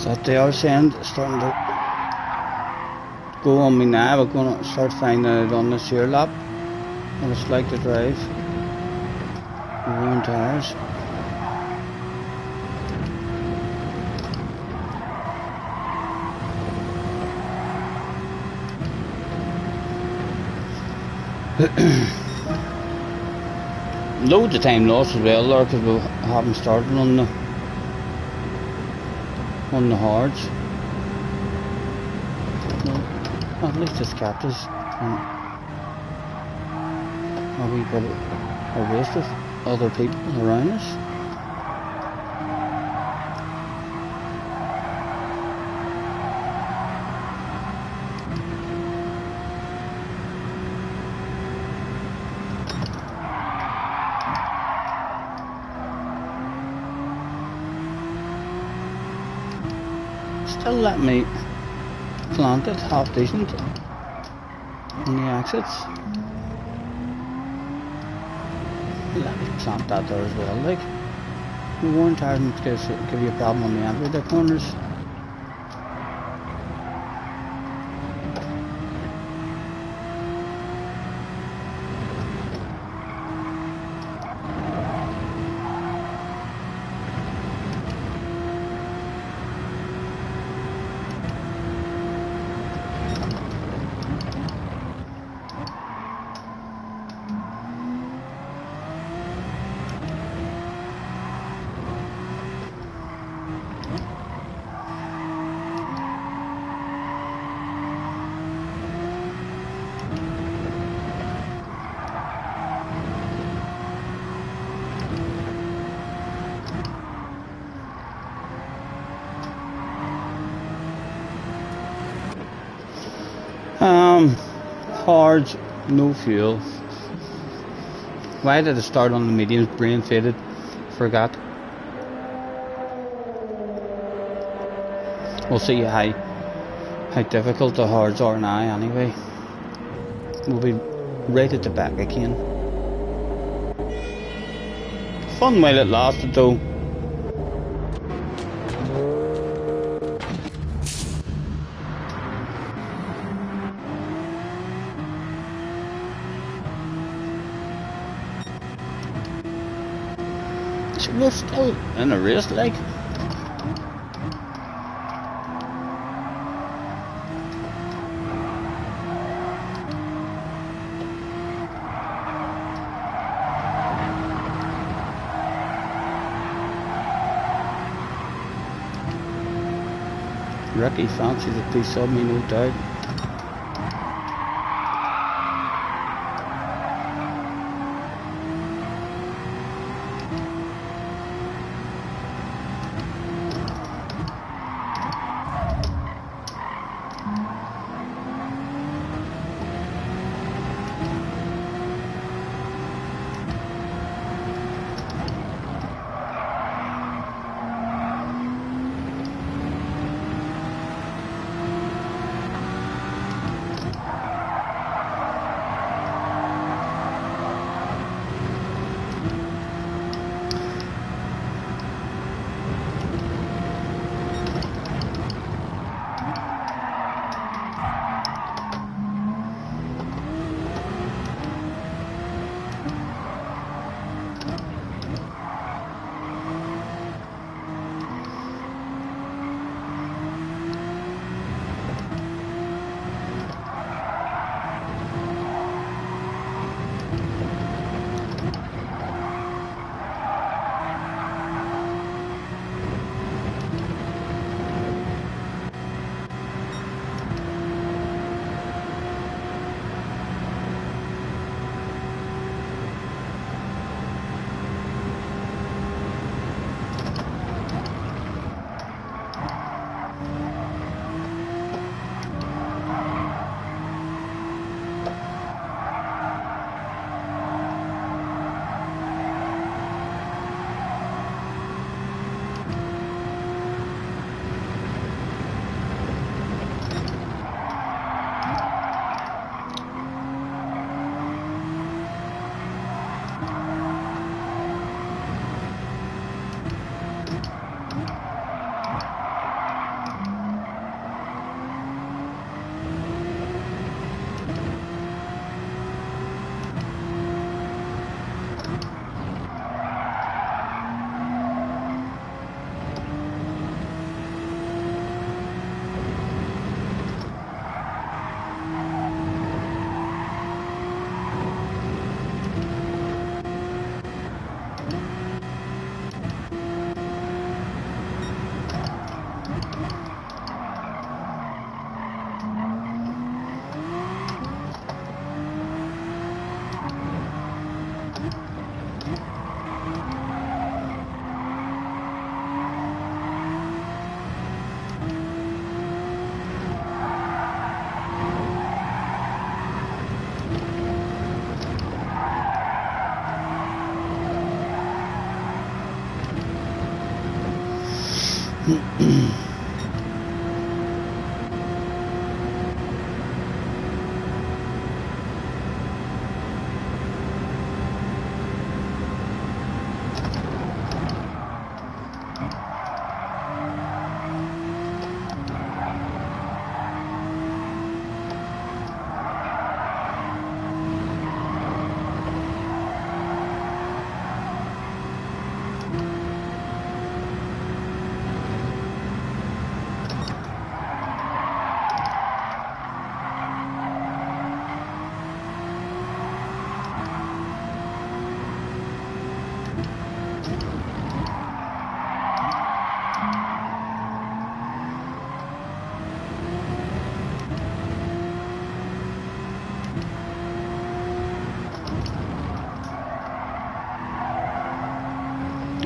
So they are saying starting to go on me now. We're going to start finding it on this here lap. What it's like to drive. Worn tires. Loads of time lost as well there because we haven't started on the hards. Well, at least it's kept us a wee bit of race with other people around us. Still let me plant it half decent on the exits. Let me plant that there as well, like. The worn tires might give you a problem on the end of the corners. Hard, no fuel. Why did it start on the mediums? Brain faded. Forgot. We'll see how difficult the hards are now anyway. We'll be right at the back again. Fun while it lasted though. We're still in a race, like. Ricky fancies a piece of me, no doubt.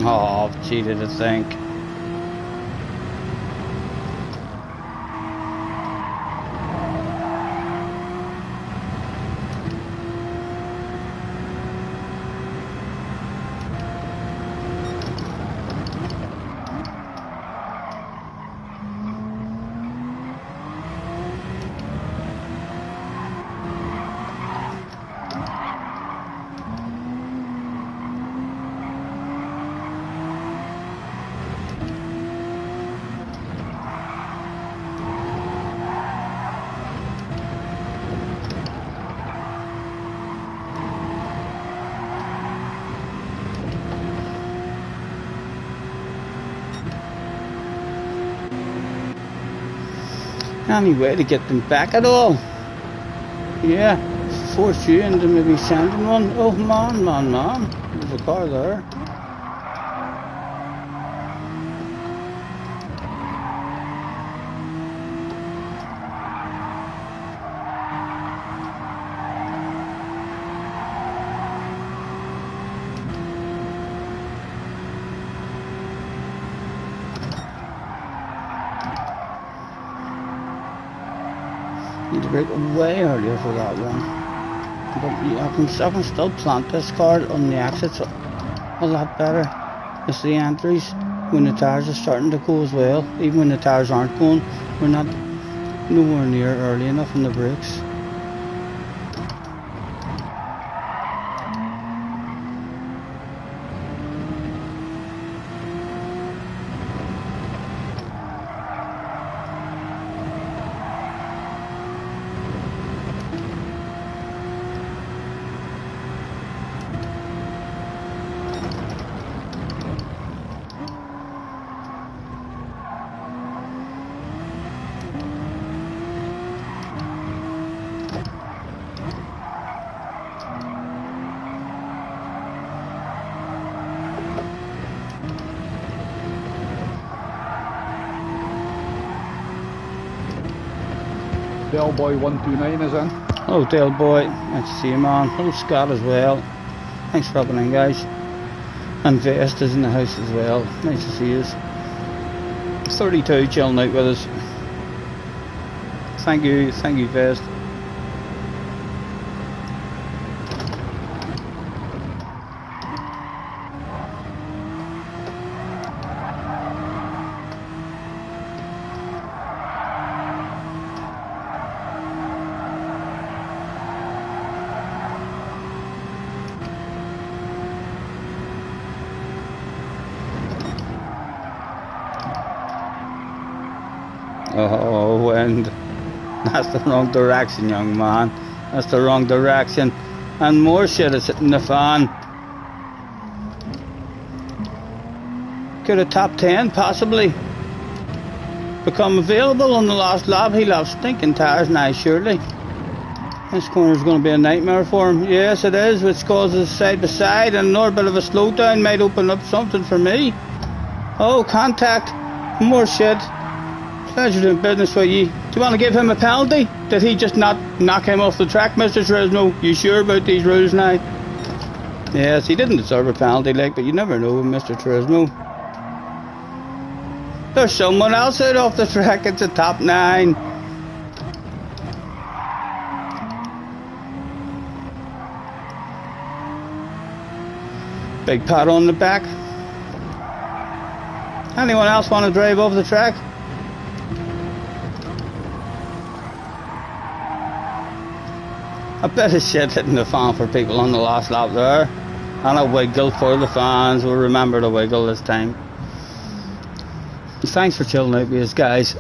Oh, I've cheated, I think. Any way to get them back at all? Yeah, force you into maybe sending one. Oh man, there's a car there. Need to brake way earlier for that one. But yeah, I can still plant this car on the exits a lot better. It's the entries when the tyres are starting to go as well. Even when the tyres aren't going, we're not nowhere near early enough in the brakes. Del Boy 129 is in. Hello Del Boy, nice to see you man. Hello Scott as well. Thanks for dropping in guys. And Vest is in the house as well. Nice to see you. 32 chilling out with us. Thank you Vest. Oh, wind. That's the wrong direction, young man. That's the wrong direction. And more shit is hitting the fan. Could a top 10 possibly become available on the last lap? He'll have stinking tyres now, surely. This corner's going to be a nightmare for him. Yes, it is, which causes side by side, and another bit of a slowdown might open up something for me. Oh, contact. More shit. Pleasure doing business with you. Do you want to give him a penalty? Did he just not knock him off the track, Mr. Tresno? You sure about these rules now? Yes, he didn't deserve a penalty, like, but you never know with Mr. Tresno. There's someone else out off the track. It's a top 9. Big pat on the back. Anyone else want to drive over the track? A bit of shit hitting the fan for people on the last lap there. And a wiggle for the fans. We'll remember the wiggle this time. Thanks for chilling out with us, guys.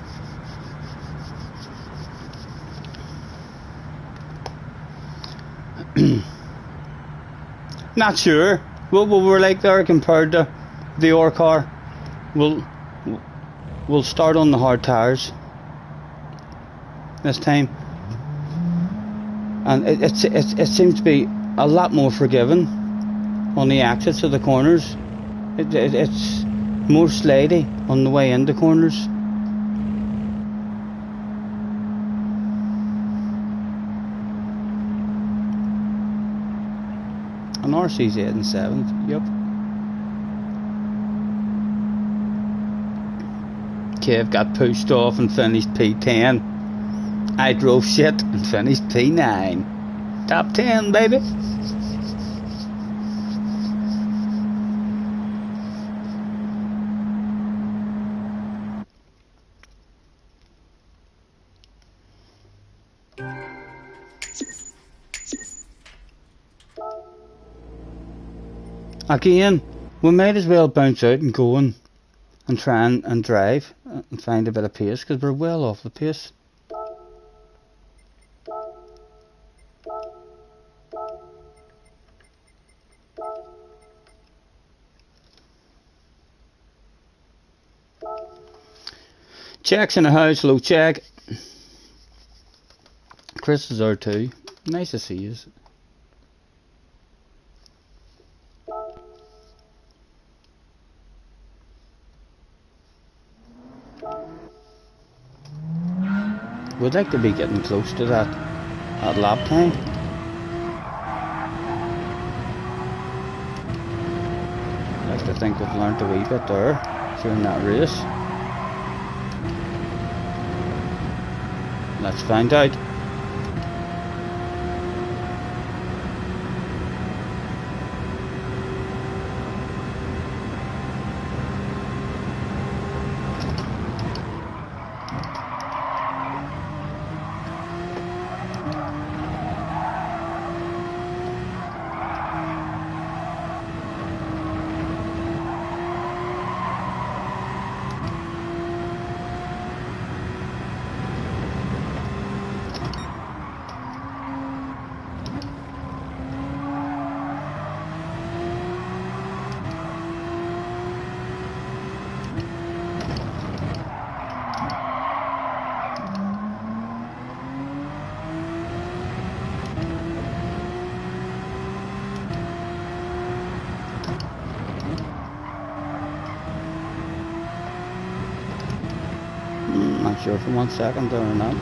Not sure what we're like there compared to the Or car. We'll start on the hard tires this time, and it seems to be a lot more forgiving on the exits of the corners. It's more slidey on the way into corners. An RC's 8 and 7th, yep. Kev got pushed off and finished P10. I drove shit and finished P9. Top 10, baby. Again, we might as well bounce out and go and try and drive and find a bit of pace, because we're well off the pace. Check's in the house, hello Check. Chris is there too. Nice to see you. We'd like to be getting close to that lap time. I'd like to think we've learnt a wee bit there during that race. Let's find out. Not sure for 1 second there or not.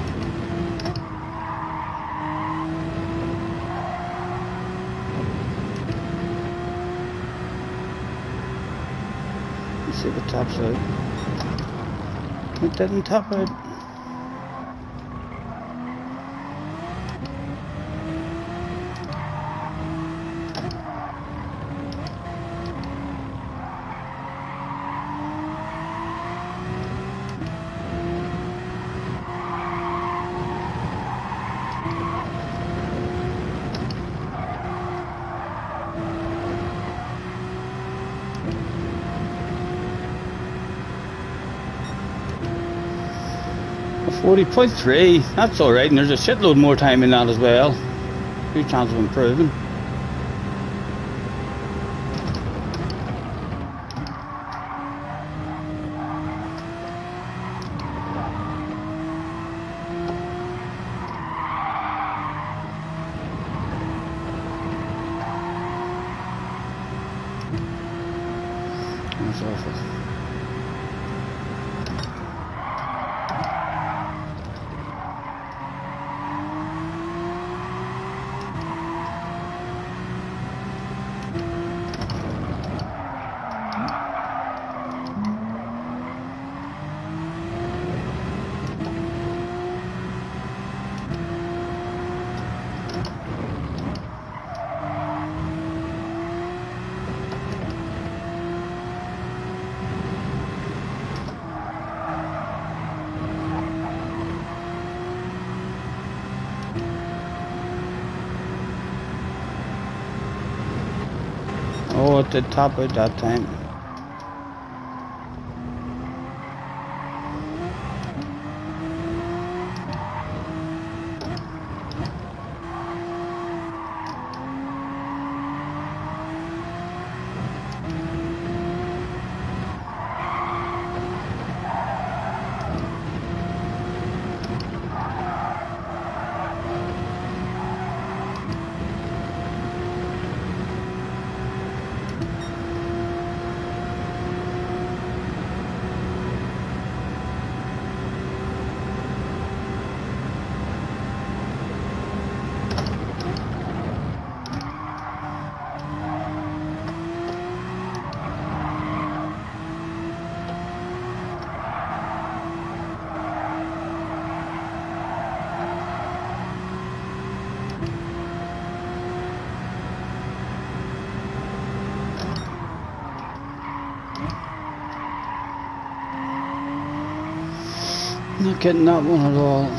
Let's see if it tops out. It didn't top out. A 40.3, that's alright, and there's a shitload more time in that as well. Good chance of improving. That's awful. it did top out that time. Not getting that one at all.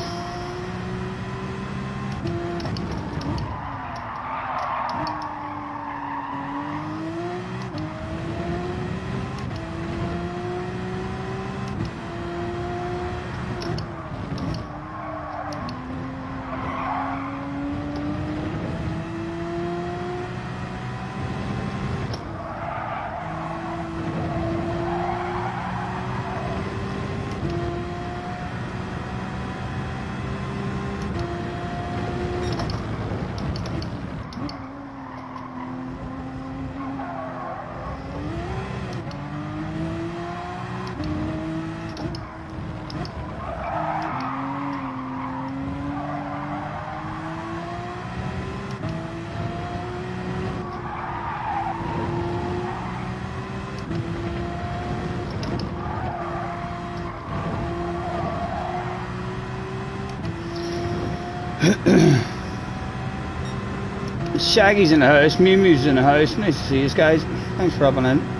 Shaggy's in the house, Mew Mew's in the house. Nice to see you guys. Thanks for hopping in.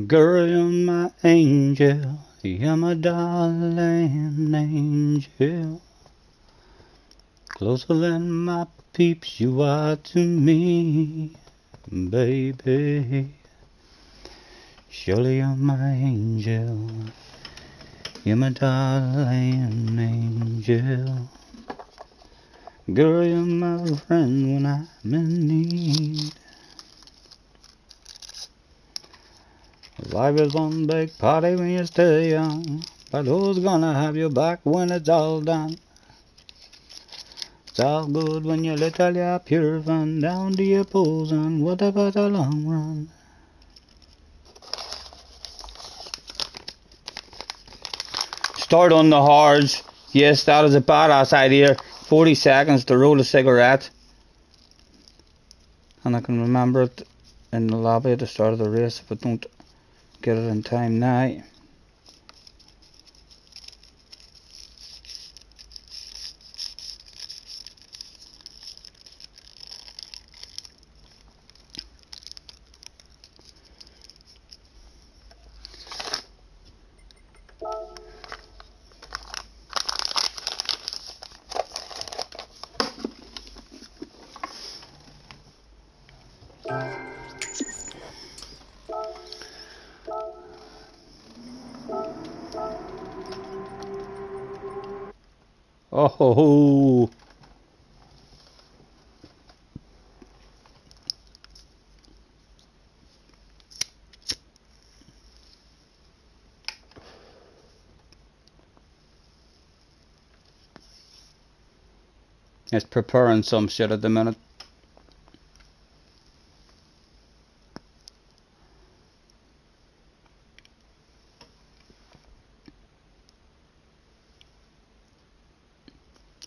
Girl, you're my angel, you're my darling angel. Closer than my peeps you are to me, baby. Surely you're my angel, you're my darling angel. Girl, you're my friend when I'm in need. Life is one big party when you're still young, but who's gonna have your back when it's all done? It's all good when you're little, you're pure fun, down to your pose and what about the long run? Start on the hards. Yes, that is a badass idea. 40 seconds to roll a cigarette. And I can remember it in the lobby at the start of the race if I don't get it in time now. Oh ho ho. It's preparing some shit at the minute.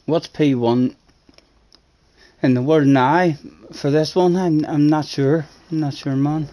What's P1 in the word now for this one? I'm not sure. I'm not sure, man.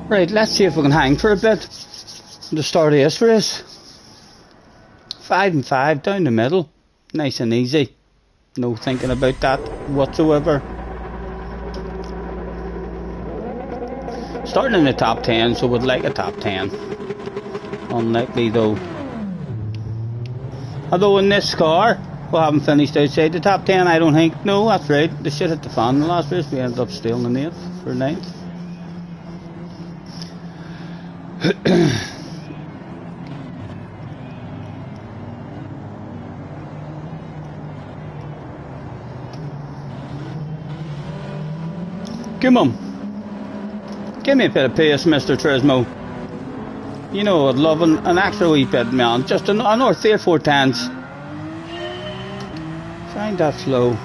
Right, let's see if we can hang for a bit. The start of this race. 5 and 5 down the middle. Nice and easy. No thinking about that whatsoever. Starting in the top 10, so would like a top 10. Unlikely though. Although in this car, we haven't finished outside the top 10, I don't think. No, that's right. The shit hit the fan in the last race. We ended up stealing the 8th for 9th. Come on. Give me a bit of pace, Mr. Turismo. You know I'd love an extra wee bit, man. Just another 3 or 4 tenths. Find that slow.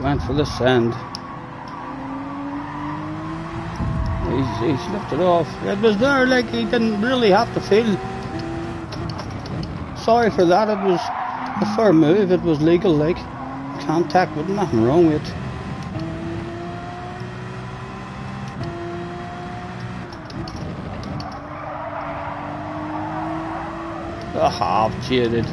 Went for the sand. He's lifted off. It was there, like he didn't really have to feel sorry for that. It was a fair move. It was legal, like contact, with nothing wrong with it. Aha, jaded.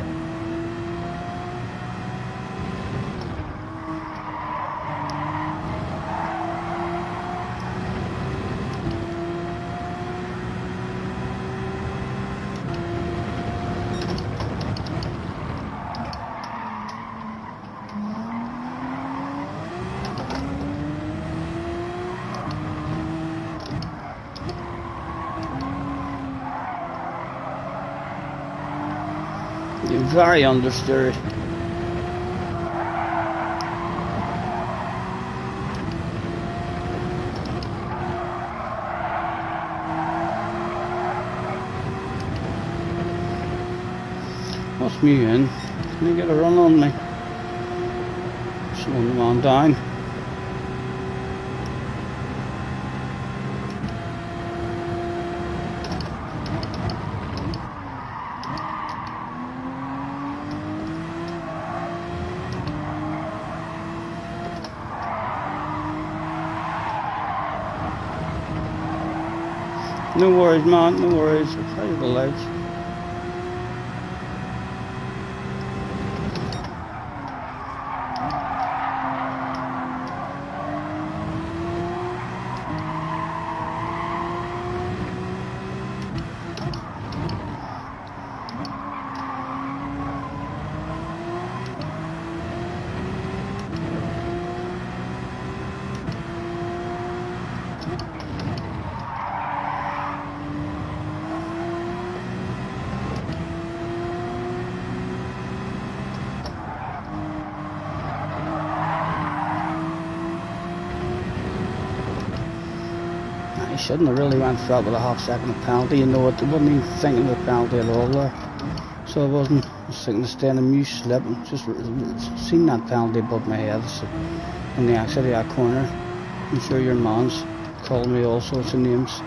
Very understeered. What's me in? Can you get a run on me? Slowing them on down. No worries, man, no worries. I'll try the lights. He shouldn't have really went for it with a half second of penalty. You know, I wasn't even thinking of the penalty at all there. So I wasn't. I was thinking of staying a mute slip. Just seen that penalty above my head. So on the exit of that corner, I'm sure your man's called me all sorts of names.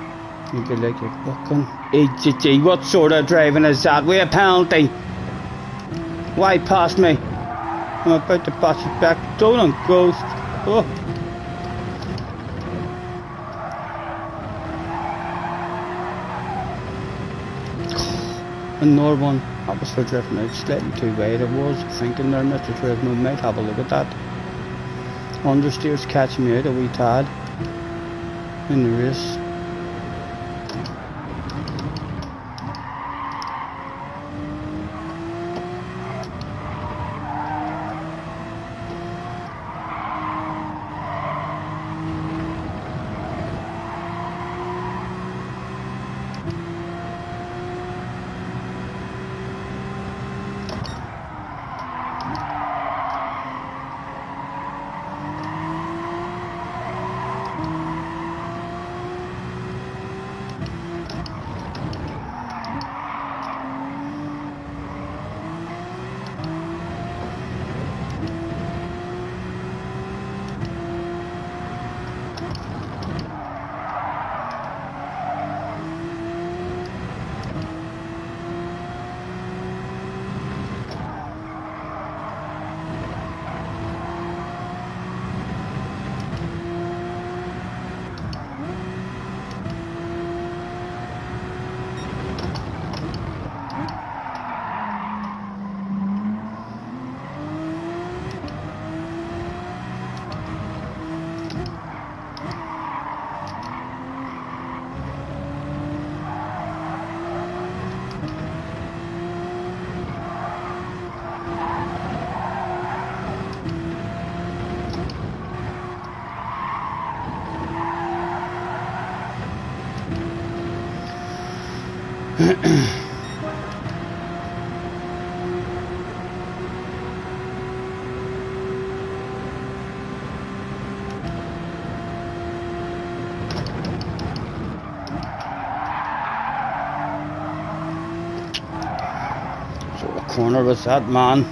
You'd be like, you're fucking HGG, what sort of driving is that? With a penalty? Why pass me? I'm about to pass it back. Don't go. Oh. Another one. That was for drifting out slightly too wide. I was thinking there, Mr. Turismo might have a look at that. Understeer's catching me out a wee tad in the race. Corner was that, man?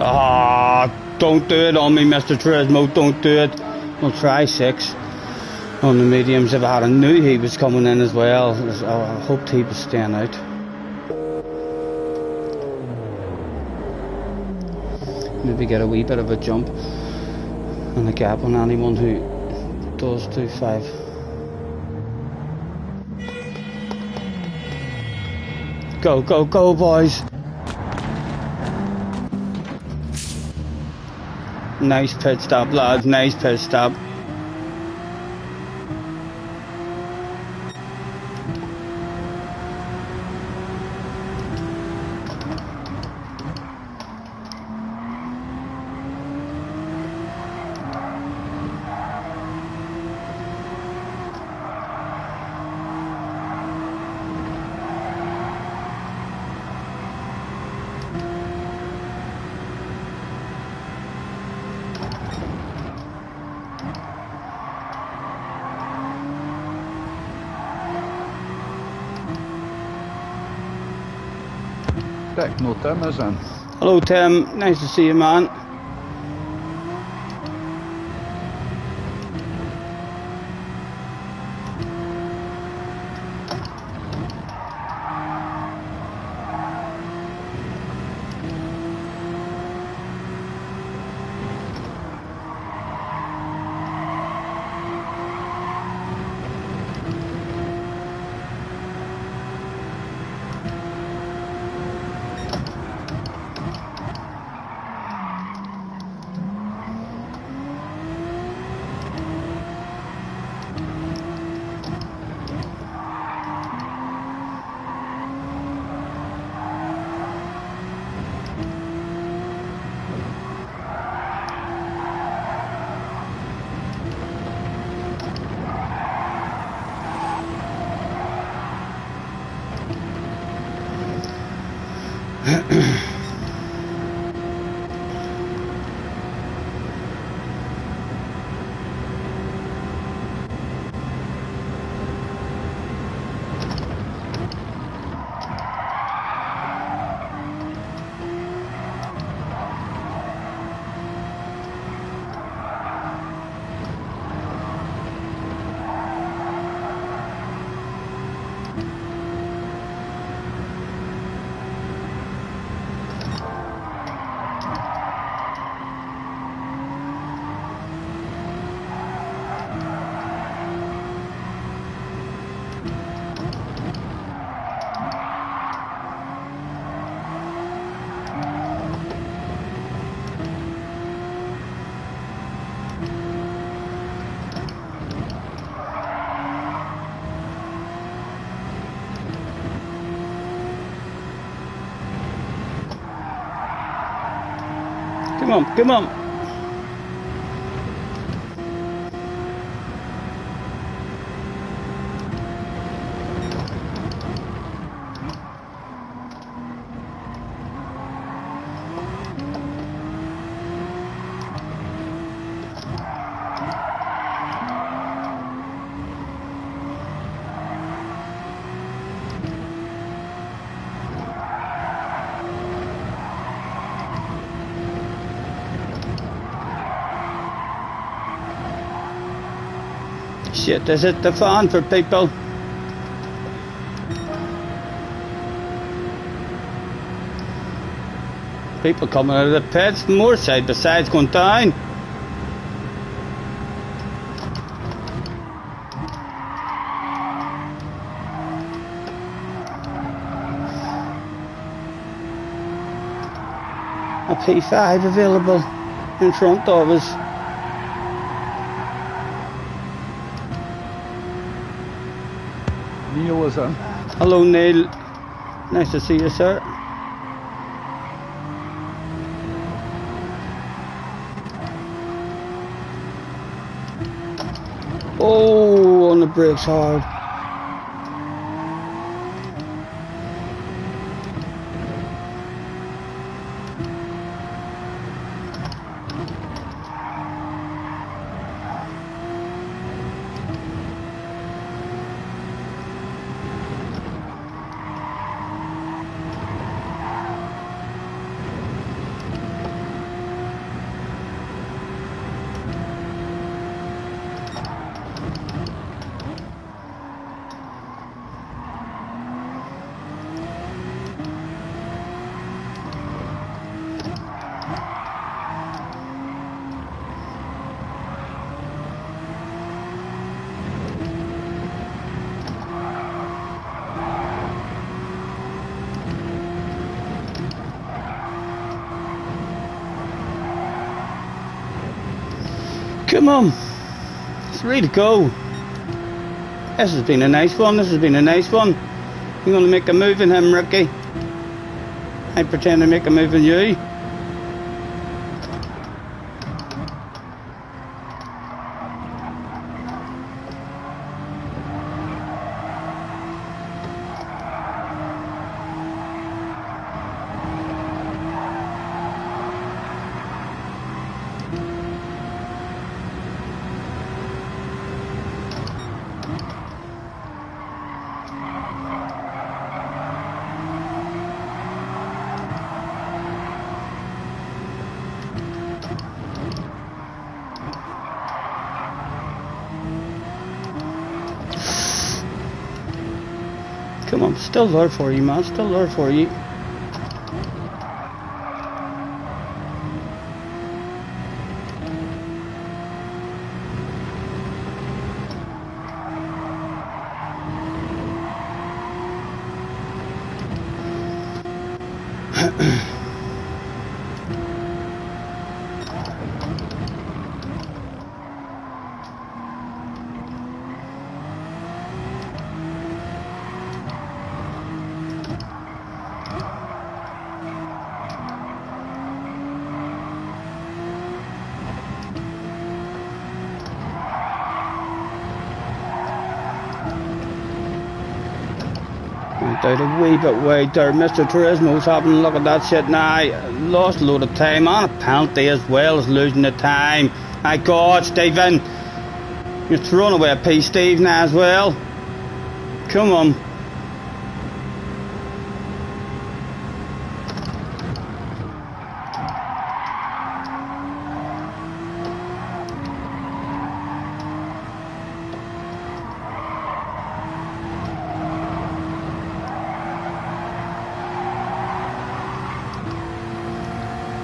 Ah, don't do it on me, Mr. Turismo, don't do it. We'll try 6 on the mediums. If I had, I knew he was coming in as well. I hoped he was staying out. Maybe get a wee bit of a jump and a gap on anyone who does do 5. Go, go, go, boys. Nice pit stop, lads. Nice pit stop. Dick, no Tim is in. Hello Tim, nice to see you, man. Come on, come on. Shit, is it the fan for people? People coming out of the pits, more side besides going down. A P5 available in front of us. Neil is in. Hello Neil, nice to see you, sir. Oh, on the brakes hard. Come on, it's ready to go. This has been a nice one, this has been a nice one. You're going to make a move in him, Ricky. I pretend to make a move in you. I'm still there for you, man. Still there for you. Out a wee bit wide there. Mr. Turismo's having a look at that shit now. Lost a load of time on a penalty as well as losing the time. My God, Stephen. You're throwing away a piece, Steve, now as well. Come on.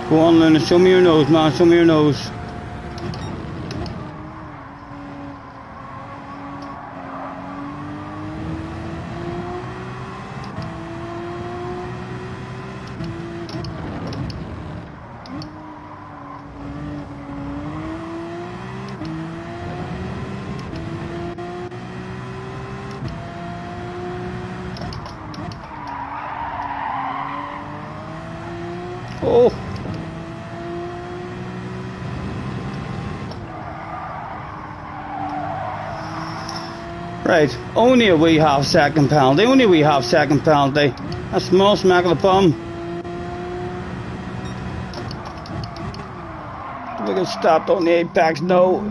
Go on, Luna, show me your nose, man, show me your nose. Oh! Right, only a wee half-second penalty, only a wee half-second penalty. A small smack of the bum. If we get stopped on the apex, no.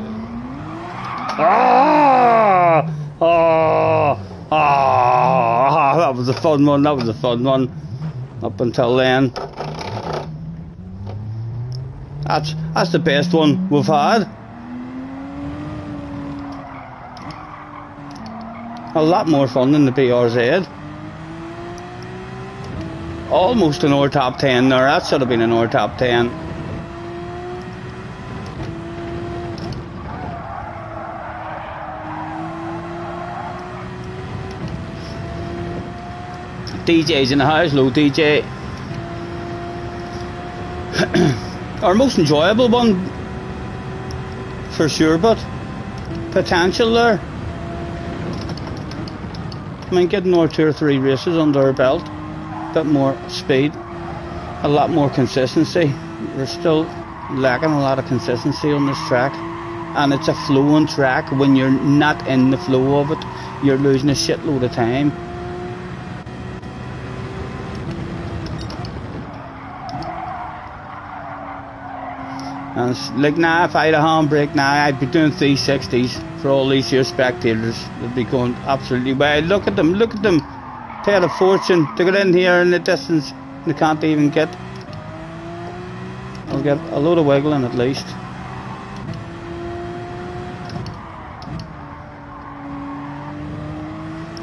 Ah! Ah! Ah! That was a fun one, that was a fun one. Up until then. That's the best one we've had. A lot more fun than the BRZ. Almost an our top 10 there. That should have been an our top 10. DJ's in the house. Low DJ. Our most enjoyable one for sure, but potential there. I mean, getting more 2 or 3 races under our belt, a bit more speed, a lot more consistency. We're still lacking a lot of consistency on this track, and it's a flowing track. When you're not in the flow of it, you're losing a shitload of time. And it's like now, if I had a handbrake now, I'd be doing 360s for all these here spectators. They'd be going absolutely wild. Look at them, pay a fortune to get in here in the distance. They can't even get. I'll get a load of wiggling at least.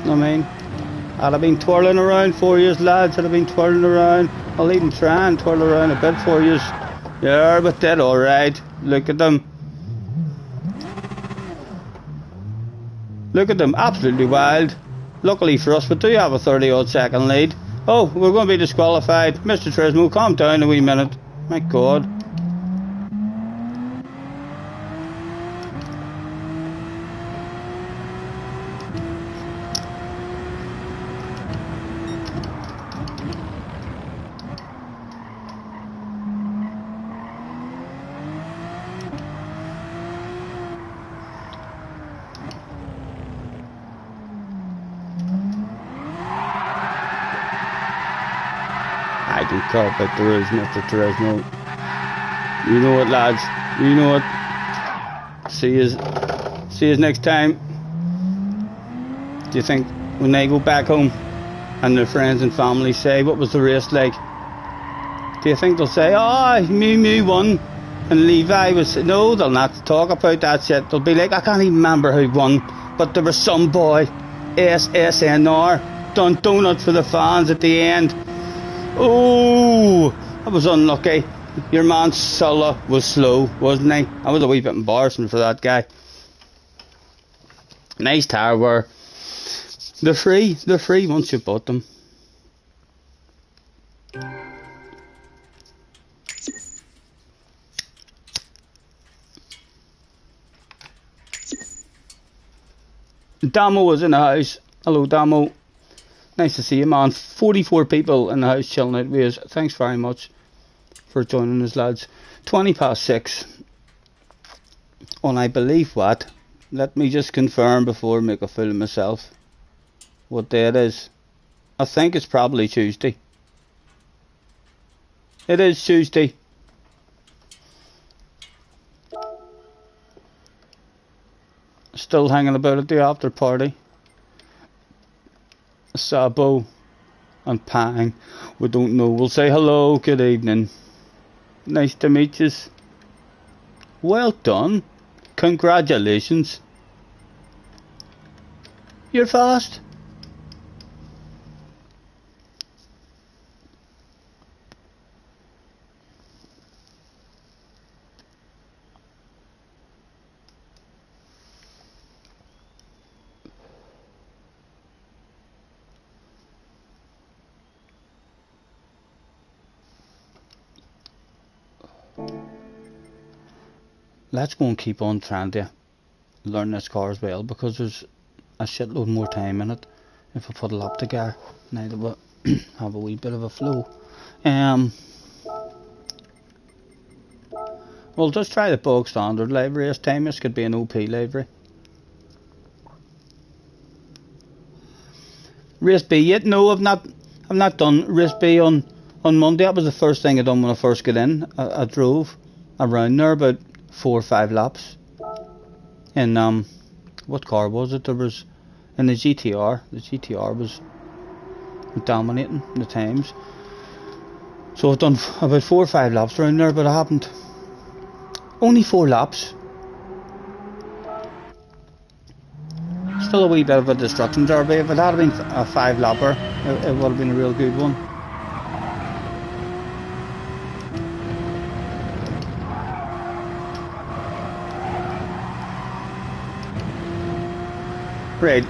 I mean, I'd have been twirling around 4 years, lads. I'd have been twirling around. I'll even try and twirl around a bit 4 years. Yeah, but they're alright. Look at them. Look at them, absolutely wild. Luckily for us, we do have a 30-odd second lead. Oh, we're going to be disqualified. Mr. Turismo, calm down a wee minute. My God. I don't care about the rules, Mr. Turismo. You know what, lads? You know what? See yous next time. Do you think when they go back home and their friends and family say, what was the race like? Do you think they'll say, oh, me won and Levi was... No, they'll not talk about that shit. They'll be like, I can't even remember who won, but there was some boy, SSNR, done donut for the fans at the end. Oh, that was unlucky. Your man Sulla was slow, wasn't he? I was a wee bit embarrassing for that guy. Nice tyre wear. They're free once you bought them. Damo was in the house. Hello, Damo. Nice to see you, man. 44 people in the house chilling out with us. Thanks very much for joining us, lads. 6:20 on, I believe, what? Let me just confirm before I make a fool of myself what day it is. I think it's probably Tuesday. It is Tuesday. Still hanging about at the after party. Sabo and Pang, we don't know. We'll say hello, good evening. Nice to meet you. Well done. Congratulations. You're fast. Let's go and keep on trying to learn this car as well, because there's a shitload more time in it. If I put a lap together, now that we have a wee bit of a flow. We'll just try the bog standard livery this time. This could be an OP livery. Race B yet? No, I've not done race B on Monday. That was the first thing I done when I first got in. I drove around there about 4 or 5 laps. And what car was it? There was in the GTR. The GTR was dominating the times. So I've done about 4 or 5 laps around there, but I haven't. Only 4 laps. Still a wee bit of a destruction derby. If it had been a 5 lapper, it would have been a real good one. Right,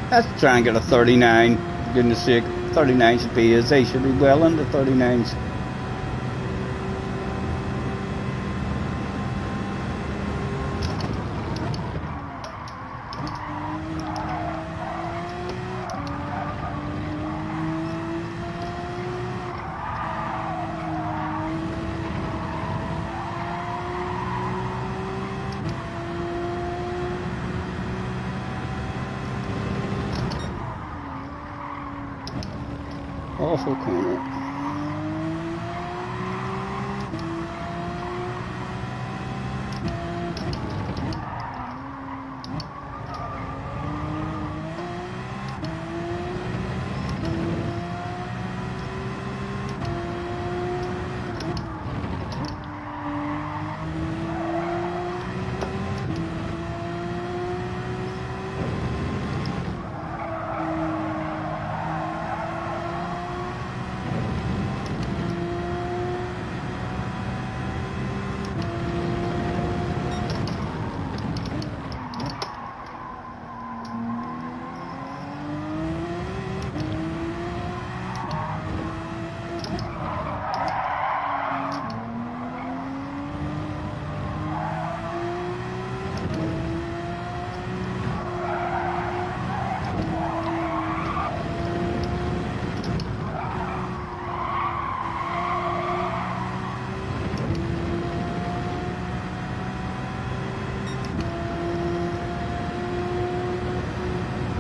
let's try and get a 39, for goodness sake. 39 should be easy, should be well into 39s. Awful corner.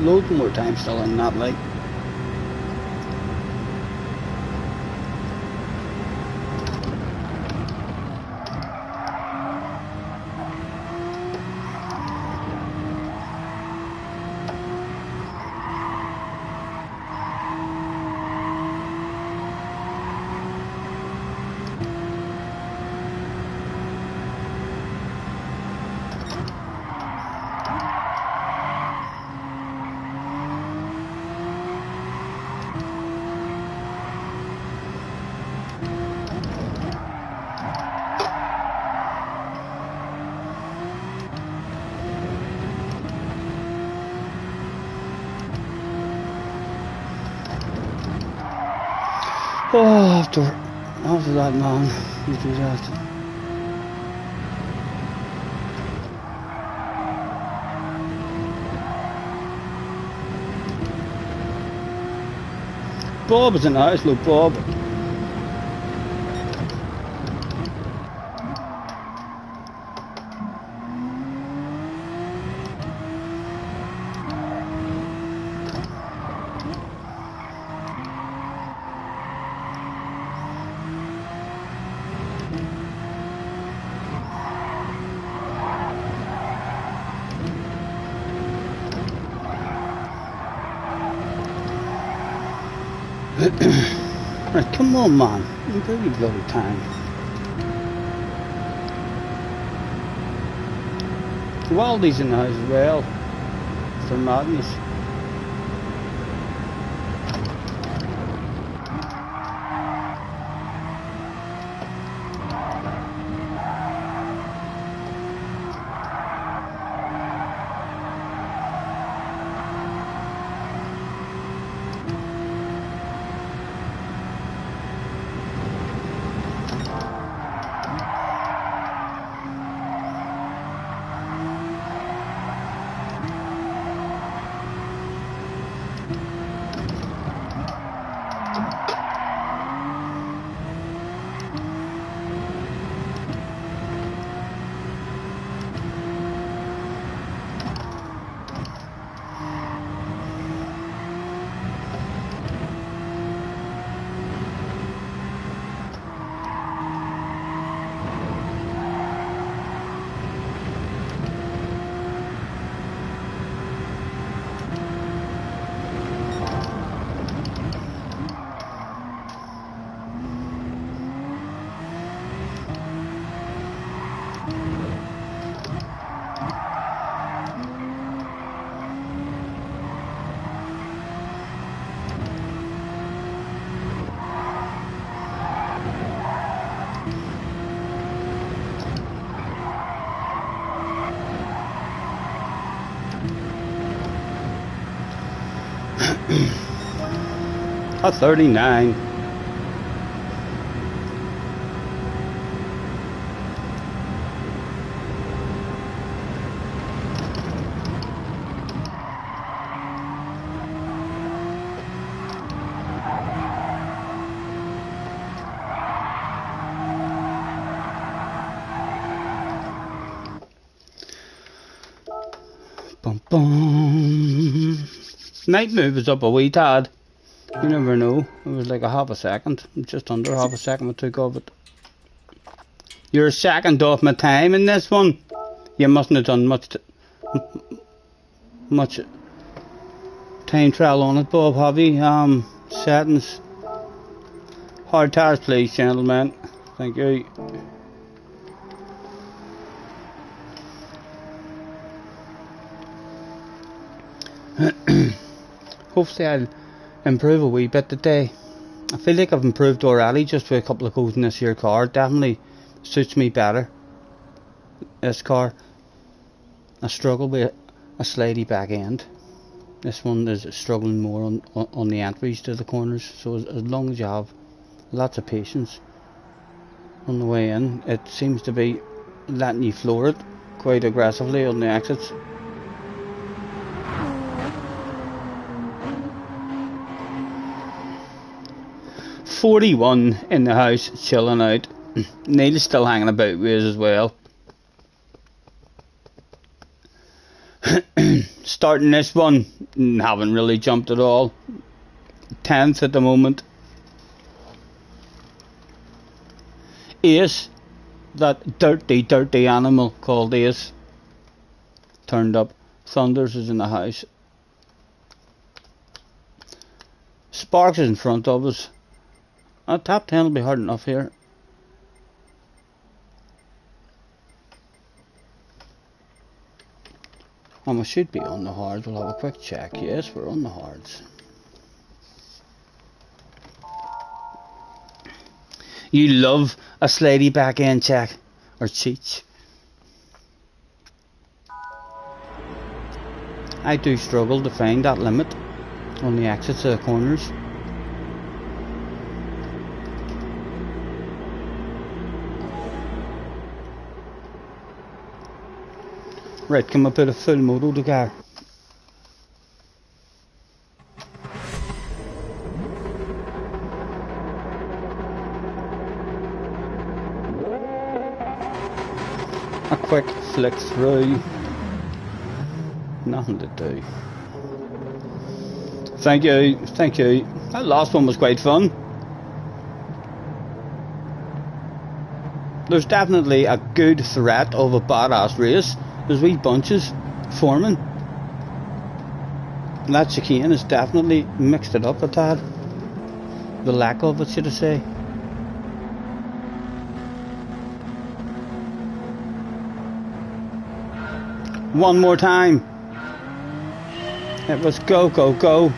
Loads more time still in that light. Oh, after that, man, you do that. Bob is in the house, look, Bob. Right, come on, man. Very bloody time. Waldy's in the house as well. For madness. A 39. Bum bum. Night move is up a wee tad. You never know. It was like a half a second. Just under half a second I took of it. You're a second off my time in this one. You mustn't have done much time trial on it, Bob, have you? Settings. Hard tires, please, gentlemen. Thank you. Hopefully I'll improve a wee bit today. I feel like I've improved already just with a couple of goes in this here car. Definitely suits me better. This car, I struggle with a slidey back end. This one is struggling more on the entries to the corners. So as long as you have lots of patience on the way in, it seems to be letting you floor it quite aggressively on the exits. .41 in the house, chilling out. Neil's still hanging about with us as well. Starting this one, haven't really jumped at all. 10th at the moment. Ace, that dirty animal called Ace, turned up. Thunders is in the house. Sparks is in front of us. Top 10 will be hard enough here. We should be on the hards. We'll have a quick check. Yes, we're on the hards. You love a slidey back end check or cheats. I do struggle to find that limit on the exits of the corners. Right, kan man put full mode of the car? A quick flick through. Nothing to do. Thank you, thank you. That last one was quite fun. There's definitely a good threat of a badass race. There's wee bunches forming. And that chicane has definitely mixed it up a tad. The lack of it, should I say. One more time. It was go, go, go.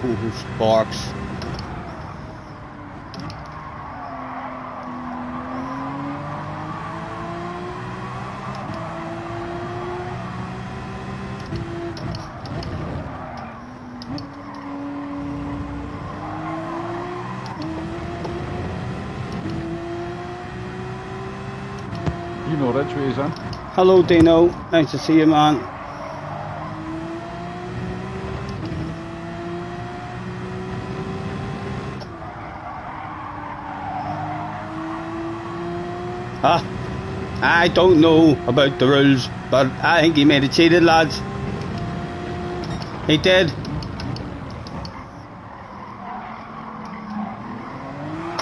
Ooh, sparks. You know Rich where he's in. Hello Dino, nice to see you, man. I don't know about the rules, but I think he made it cheated, lads. He did.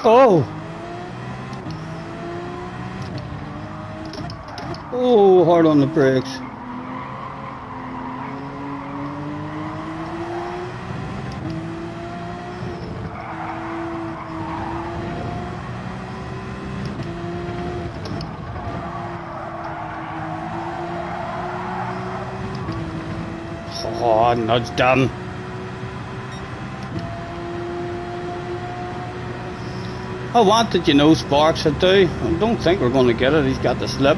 Oh! Oh, hard on the brakes. Oh, nudge done. I wanted, you know, Sparks, I do. I don't think we're going to get it. He's got the slip.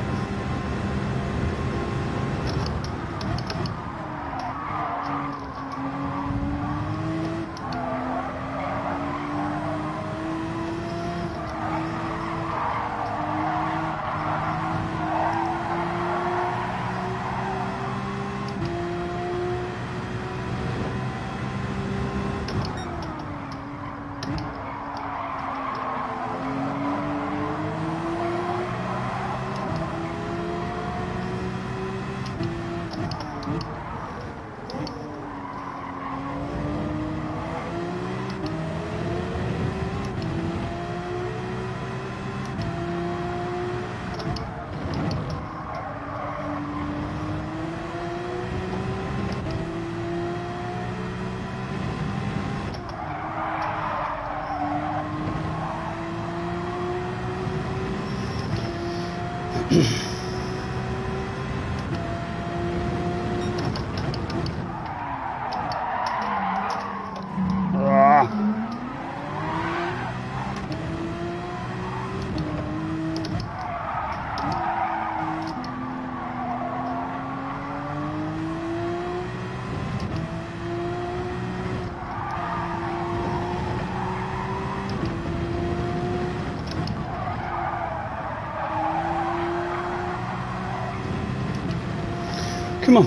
Come on.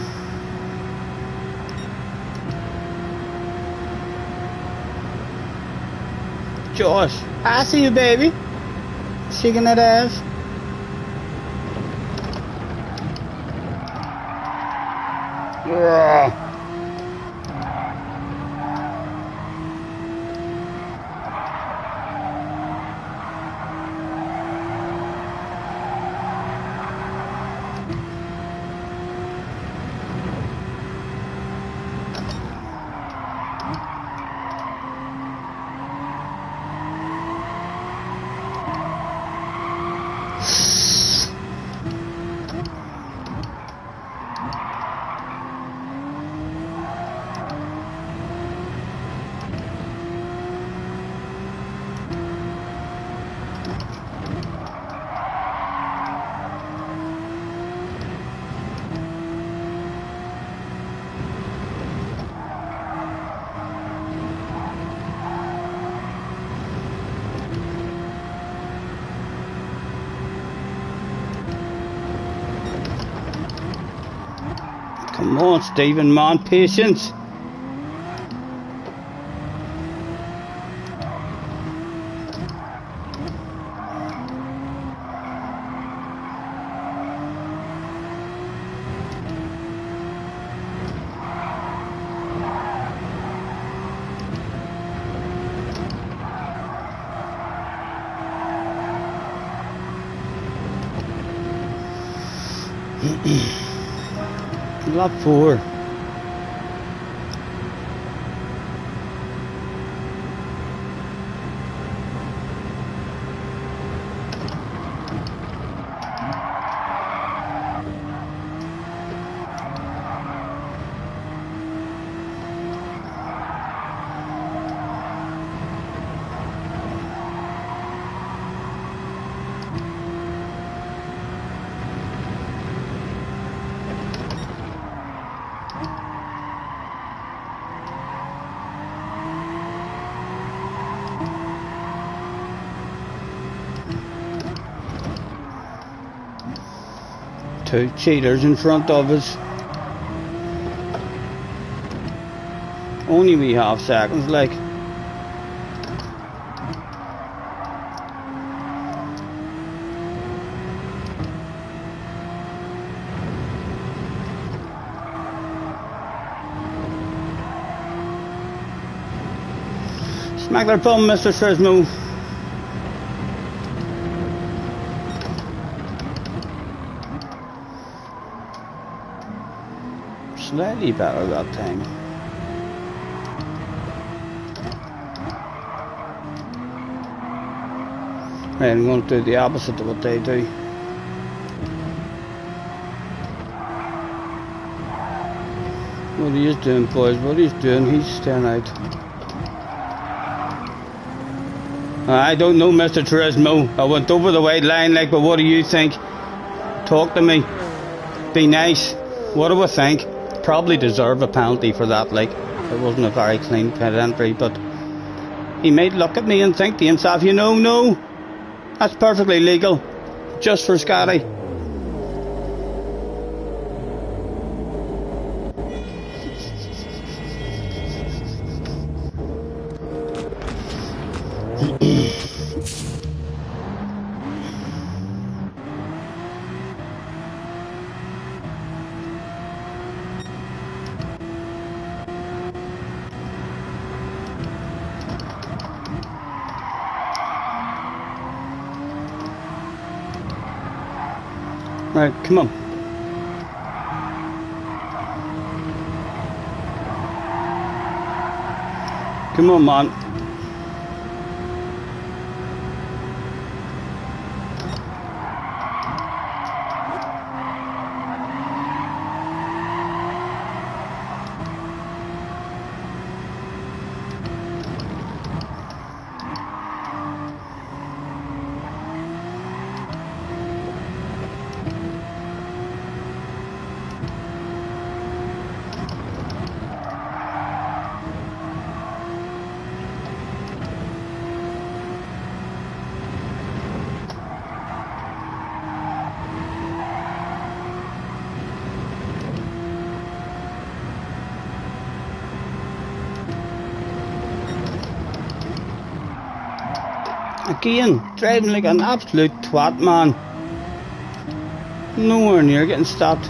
Josh, I see you, baby. Shaking that ass. Ugh. Come on, Stephen, man, patience. Lap 4. Two cheaters in front of us. Only we half seconds, like. Smack their bum, Mr. Sresmo. Slightly better that time. Right, I'm going to do the opposite of what they do. What he is doing, boys, what he's doing, he's staying out. I don't know, Mr. Turismo. I went over the white line, like, but what do you think? Talk to me. Be nice. What do I think? Probably deserve a penalty for that, like. It wasn't a very clean pit entry, but he might look at me and think to himself, you know, no, that's perfectly legal. Just for Scotty. Right, come on. Come on, man. Again, driving like an absolute twat, man. Nowhere near getting stopped.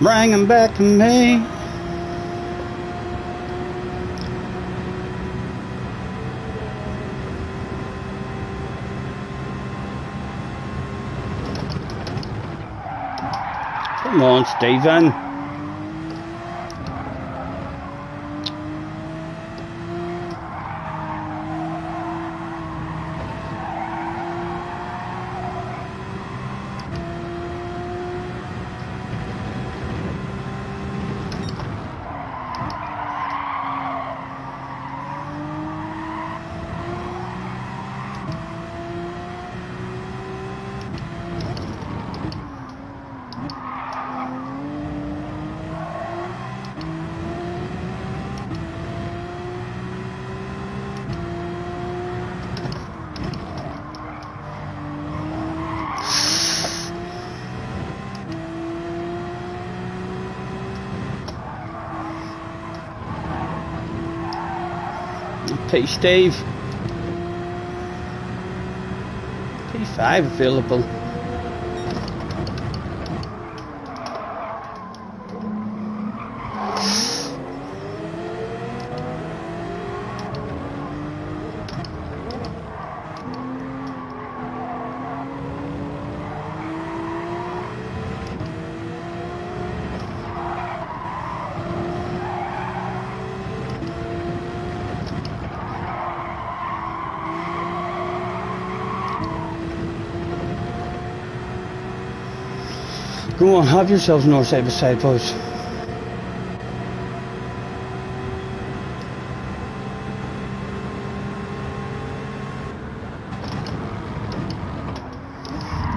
Bring 'em back to me. Come on, Stephen. P Steve. P5 available. Go on, have yourselves north side beside post.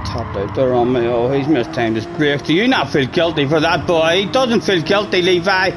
Tapped out there on me. Oh, he's mistimed his brakes. Do you not feel guilty for that, boy? He doesn't feel guilty, Levi.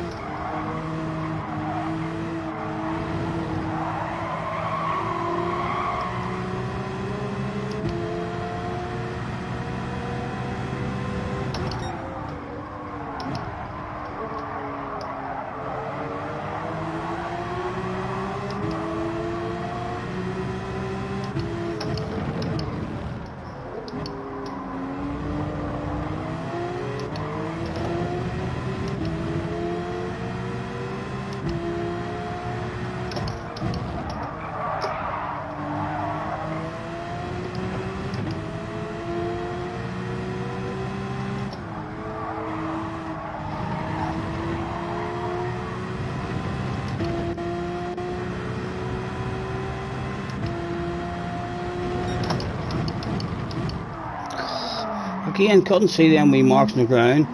Again, couldn't see them wee marks on the ground.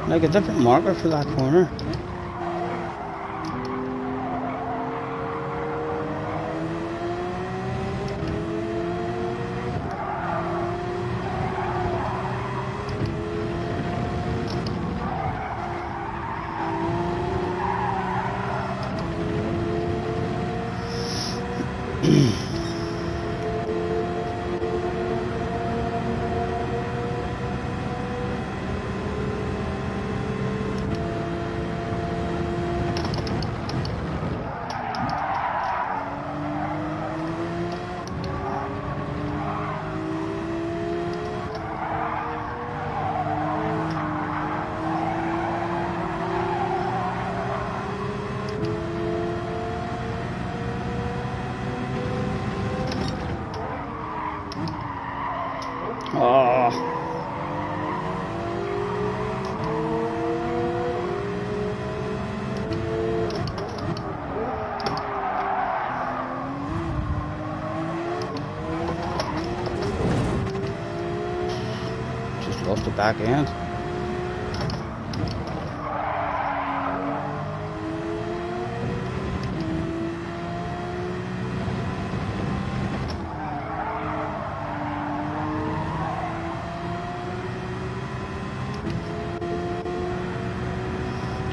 Like a different marker for that corner. Oh. Just lost the back end.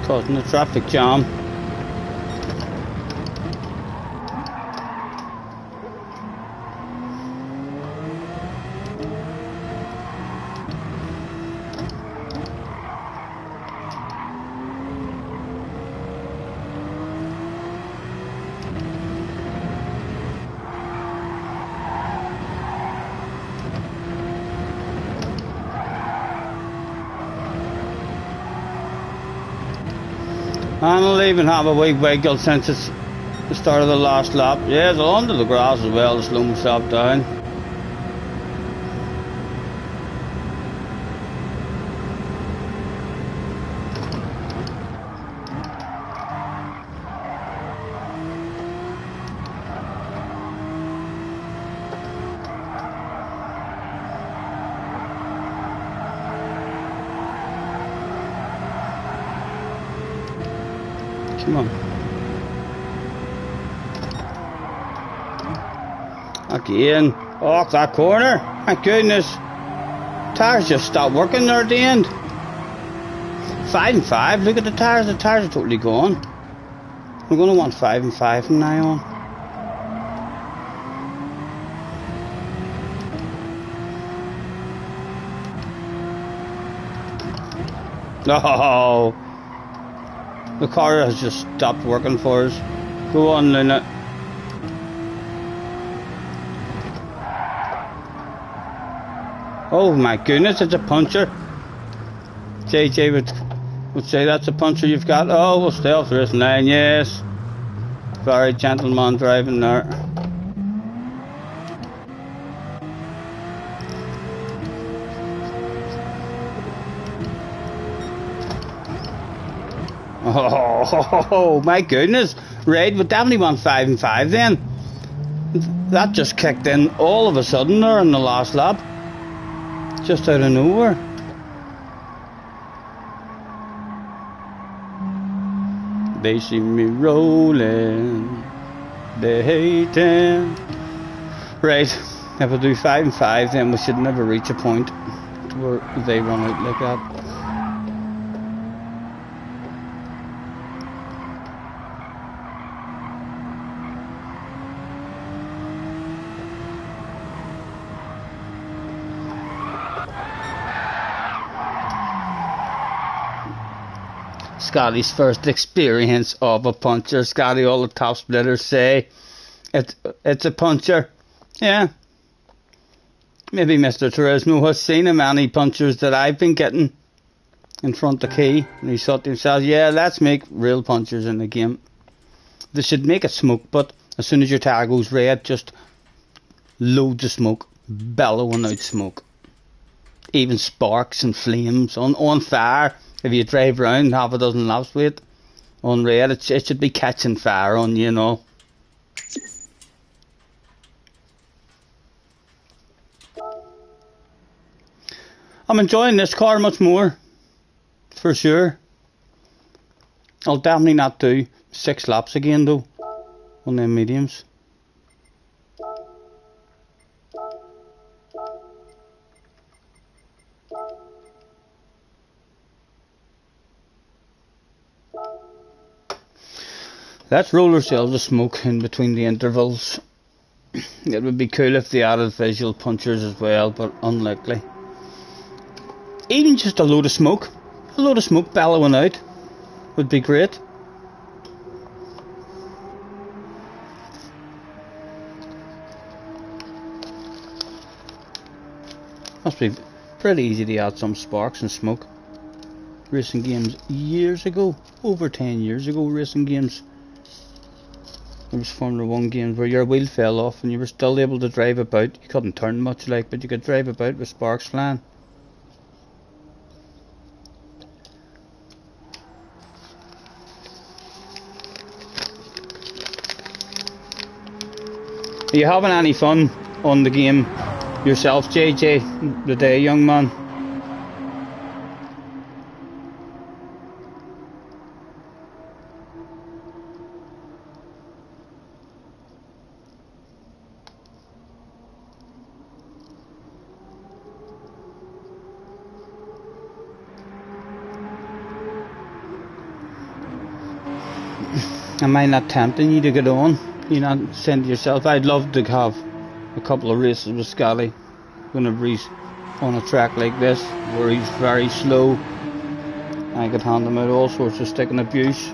Causing a traffic jam. And I'll even have a wee wiggle since it's the start of the last lap. Yeah, it's under the grass as well to slow myself down. Come on. Again. Oh, that corner. My goodness. Tires just stopped working there at the end. 5 and 5. Look at the tires. The tires are totally gone. We're going to want 5 and 5 from now on. Oh. The car has just stopped working for us. Go on, Luna. Oh my goodness, it's a puncher. JJ would say that's a puncher you've got. Oh, we'll stay off the racing line, yes. Very gentleman driving there. Oh my goodness, Raid would definitely want 5 and 5 then. That just kicked in all of a sudden there in the last lap. Just out of nowhere. They see me rolling, they hating. Right, if we do 5 and 5 then we should never reach a point where they run out like that. Scotty's first experience of a puncher. Scotty, all the top splitters say it's a puncher. Yeah. Maybe Mr. Turismo has seen how many punchers that I've been getting in front of the key. And he thought to himself, yeah, let's make real punchers in the game. They should make a smoke, but as soon as your tire goes red, just loads of smoke, bellowing out smoke. Even sparks and flames on fire. If you drive around half a dozen laps with it on red, it should be catching fire on, you know. I'm enjoying this car much more, for sure. I'll definitely not do 6 laps again though, on them mediums. Let's roll ourselves a smoke in between the intervals. It would be cool if they added visual punchers as well, but unlikely. Even just a load of smoke bellowing out would be great. Must be pretty easy to add some sparks and smoke. Racing games years ago, over 10 years ago, racing games. There was Formula 1 games where your wheel fell off and you were still able to drive about. You couldn't turn much like, but you could drive about with sparks flying. Are you having any fun on the game yourself, JJ, today, young man? Am I not tempting you to get on? You not saying to yourself, I'd love to have a couple of races with Scotty whenever he's on a track like this where he's very slow. I could hand him out all sorts of stick and abuse.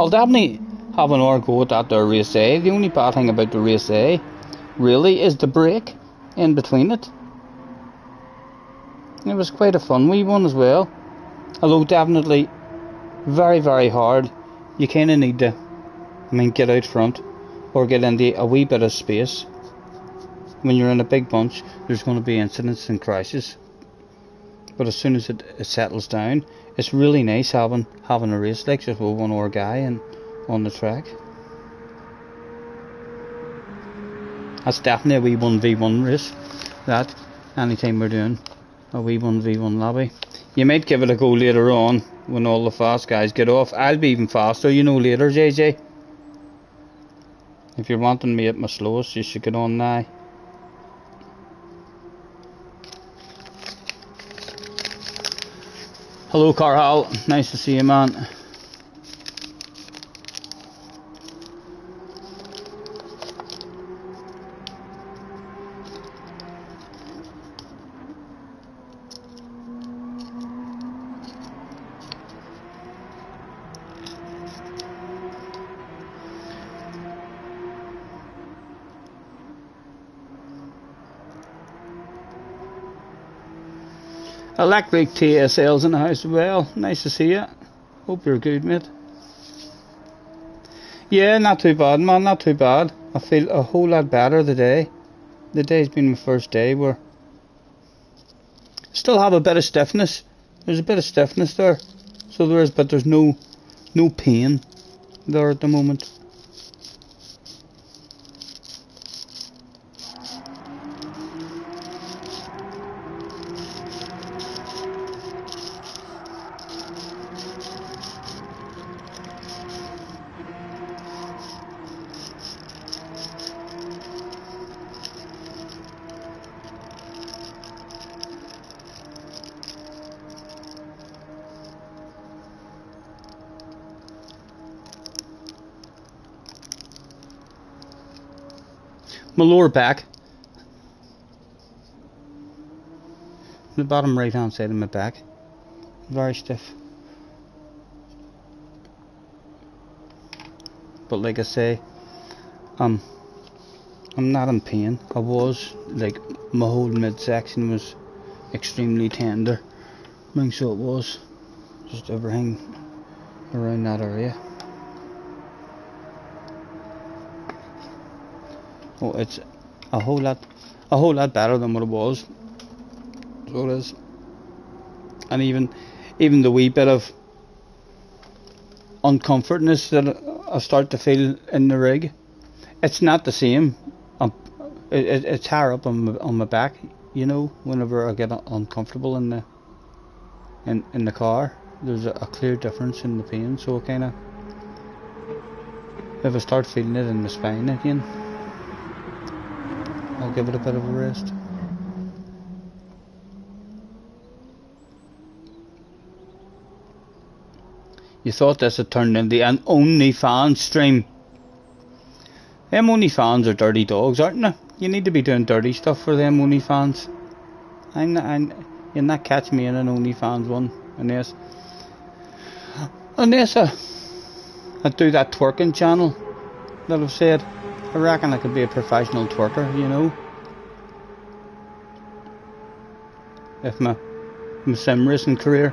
I'll definitely have another go at that there race A. The only bad thing about the race A really is the break in between it. It was quite a fun wee one as well. Although definitely very, very hard. You kind of need to, get out front or get into a wee bit of space. When you're in a big bunch, there's going to be incidents and crashes. But as soon as it settles down, it's really nice having a race like just with one more guy and on the track. That's definitely a wee 1v1 race. That anytime we're doing a wee 1v1 lobby. You might give it a go later on when all the fast guys get off. I'll be even faster, later, JJ. If you're wanting me at my slowest, you should get on now. Hello, Carhal. Nice to see you, man. Electric TSL's in the house as well. Nice to see you. Hope you're good, mate. Yeah, not too bad, man. Not too bad. I feel a whole lot better today. The day's been my first day where still have a bit of stiffness. There's a bit of stiffness there. So there is, but there's no pain there at the moment. My lower back, the bottom right hand side of my back, very stiff. But like I say, I'm not in pain. I was, like, my whole midsection was extremely tender. I think so it was. Just everything around that area. Oh, it's a whole lot better than what it was. So it is. And even the wee bit of uncomfortness that I start to feel in the rig, it's not the same. It's higher up on my back, whenever I get uncomfortable in the car. There's a clear difference in the pain, so kind of, if I start feeling it in my spine again, I'll give it a bit of a rest. You thought this had turned into an OnlyFans stream. Them OnlyFans are dirty dogs, aren't they? You need to be doing dirty stuff for them OnlyFans. You'll not catch me in an OnlyFans one, unless I do that twerking channel that I've said. I reckon I could be a professional twerker, if my sim racing career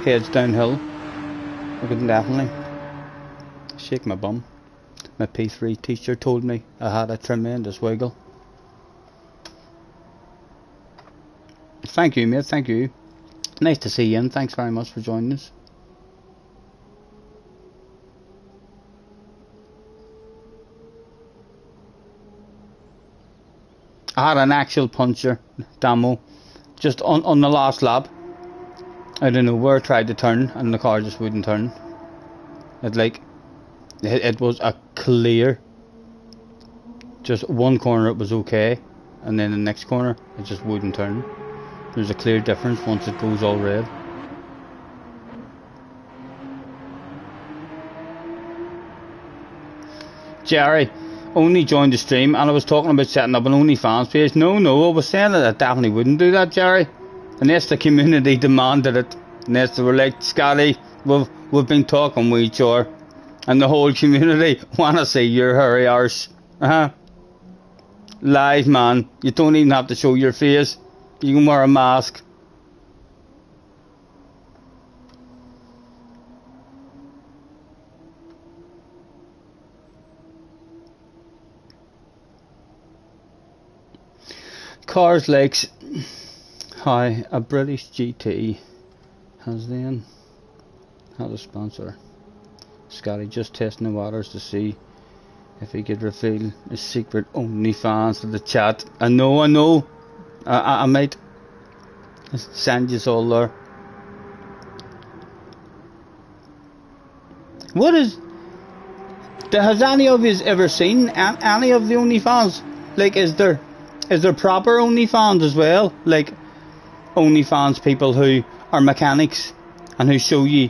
heads downhill. I could definitely shake my bum. My P3 teacher told me I had a tremendous wiggle. Thank you, mate, thank you. Nice to see you, and thanks very much for joining us. I had an actual puncher demo just on the last lap. I don't know where I tried to turn and the car just wouldn't turn. It was a clear, just one corner it was okay, and then the next corner it just wouldn't turn. There's a clear difference once it goes all red. Jerry only joined the stream and I was talking about setting up an OnlyFans page. No, I was saying that I definitely wouldn't do that, Jerry. Unless the community demanded it. Unless they were like, Scotty, we've been talking with each other and the whole community wanna see your hairy arse. Live, man. You don't even have to show your face. You can wear a mask. Cars Lakes. Hi, a British GT has then had a sponsor. Scotty just testing the waters to see if he could reveal his secret OnlyFans to the chat. I know. I might send you all there. What is... Has any of you ever seen any of the OnlyFans? Like, is there proper OnlyFans as well? Like, OnlyFans people who are mechanics and who show you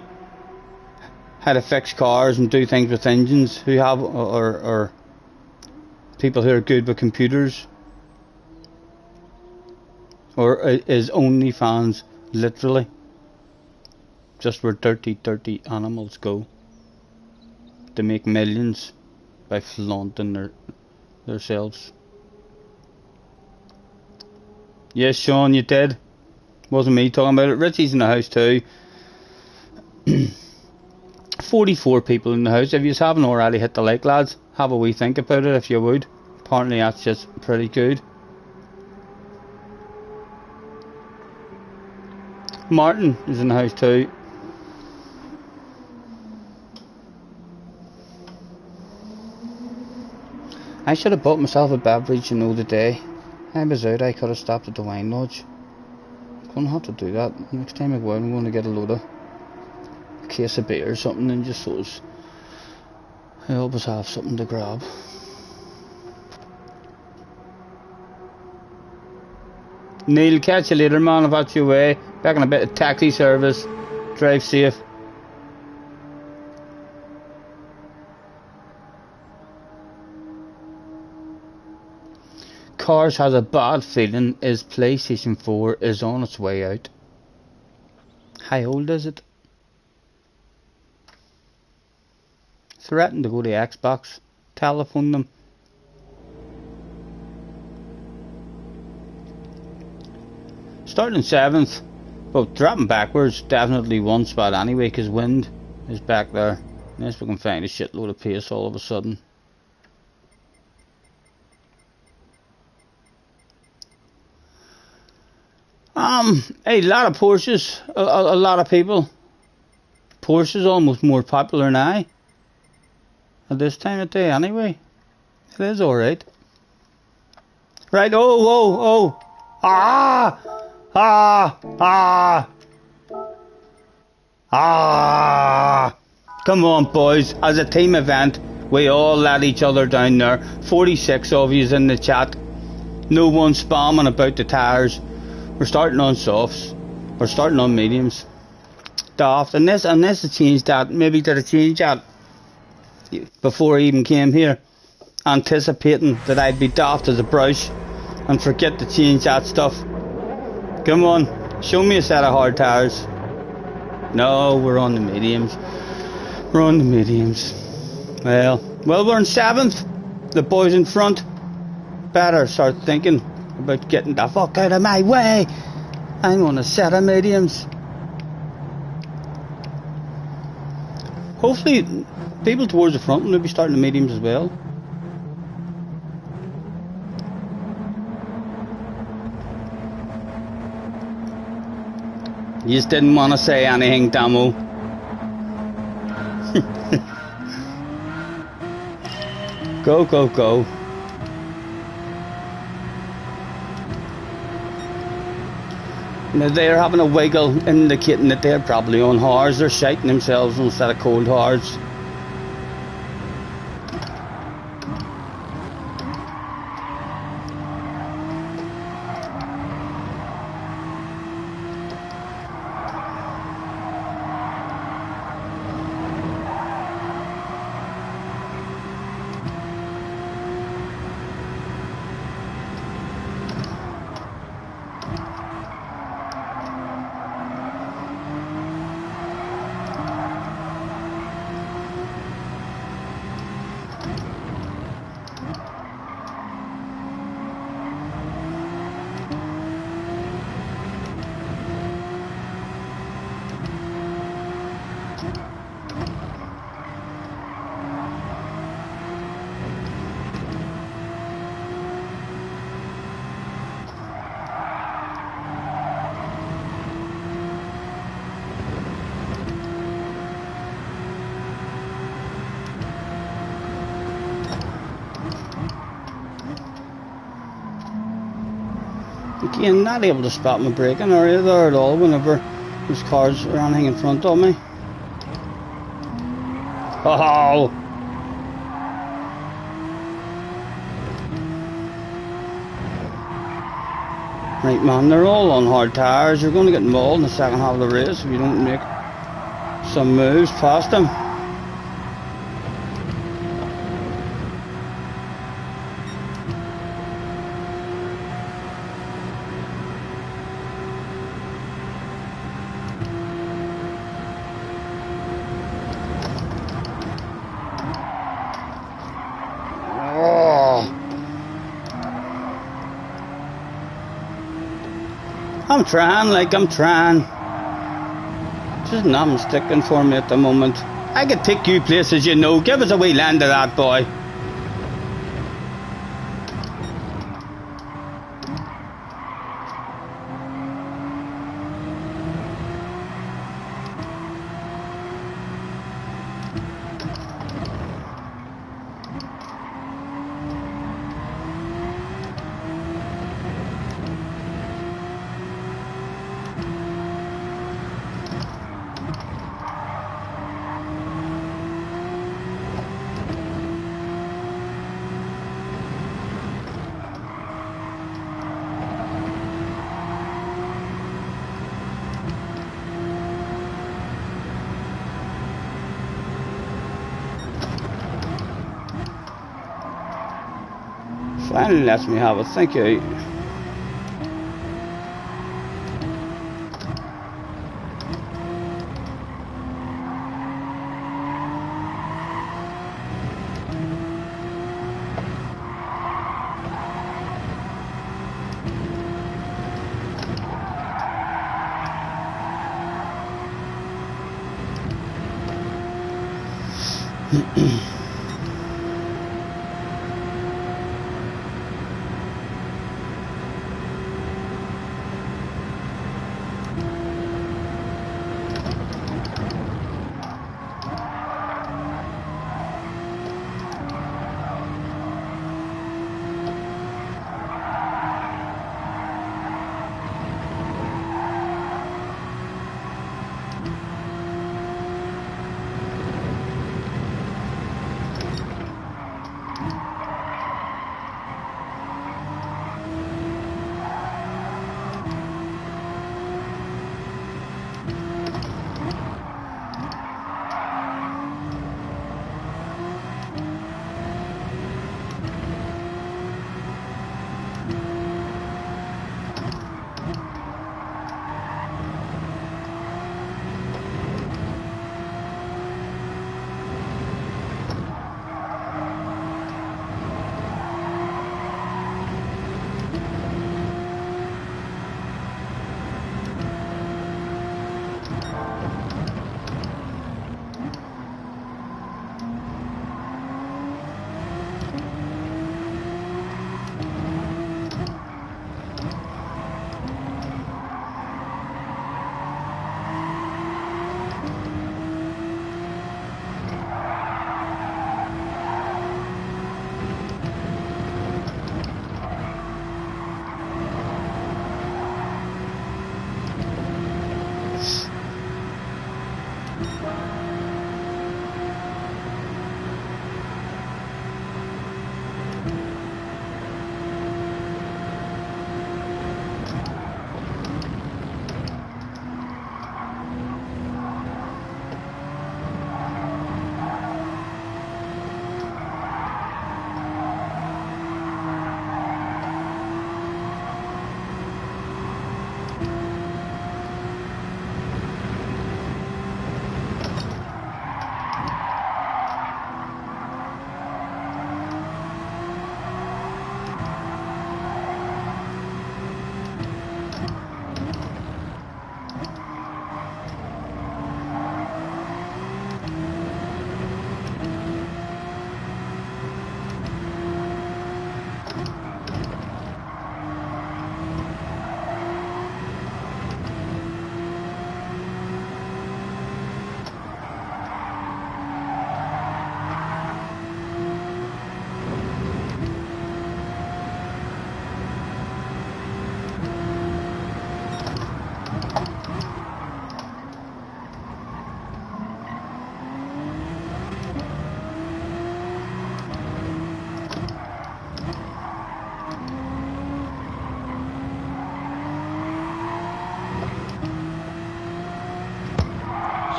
how to fix cars and do things with engines, who have, or people who are good with computers? Or is OnlyFans literally just where dirty animals go to make millions by flaunting themselves? Yes, Sean, you did. Wasn't me talking about it. Richie's in the house too. 44 people in the house. If you haven't already hit the like, lads, have a wee think about it if you would. Apparently that's just pretty good. Martin is in the house too. I should have bought myself a beverage, you know, today. I was out, I could have stopped at the wine lodge. I'm going to have to do that. Next time I go out, I'm going to get a case of beer or something, and just so I always have something to grab. Neil, catch you later, man, if that's your way. Back in a bit of taxi service. Drive safe. Cars has a bad feeling his PlayStation 4 is on its way out. How old is it? Threaten to go to Xbox. Telephone them. Starting 7th. Well, dropping backwards. Definitely one spot anyway, because wind is back there. Unless we can find a shitload of pace all of a sudden. A lot of Porsches, a lot of people. Porsche's almost more popular now. At this time of day, anyway. It is alright. Right, oh. Come on, boys. As a team event, we all let each other down there. 46 of you in the chat. No one spamming about the tires. We're starting on softs. We're starting on mediums. Daft. Unless I changed that. Maybe did I change that before I even came here? Anticipating that I'd be daft as a brush and forget to change that stuff. Come on. Show me a set of hard tires. No, we're on the mediums. We're on the mediums. Well, we're in 7th. The boys in front better start thinking about getting the fuck out of my way. I'm on a set of mediums. Hopefully people towards the front will be starting the mediums as well. You just didn't want to say anything, Damo. Go. Now they're having a wiggle, indicating that they're probably on hards. They're shiting themselves instead of cold hards. Again, not able to spot my braking area there at all whenever there's cars or anything in front of me. Oh! Right, man, they're all on hard tyres. You're going to get mauled in the second half of the race if you don't make some moves past them. I'm trying. Just nothing sticking for me at the moment. I could take you places, you know. Give us a wee land of that, boy. Finally lets me have it, thank you.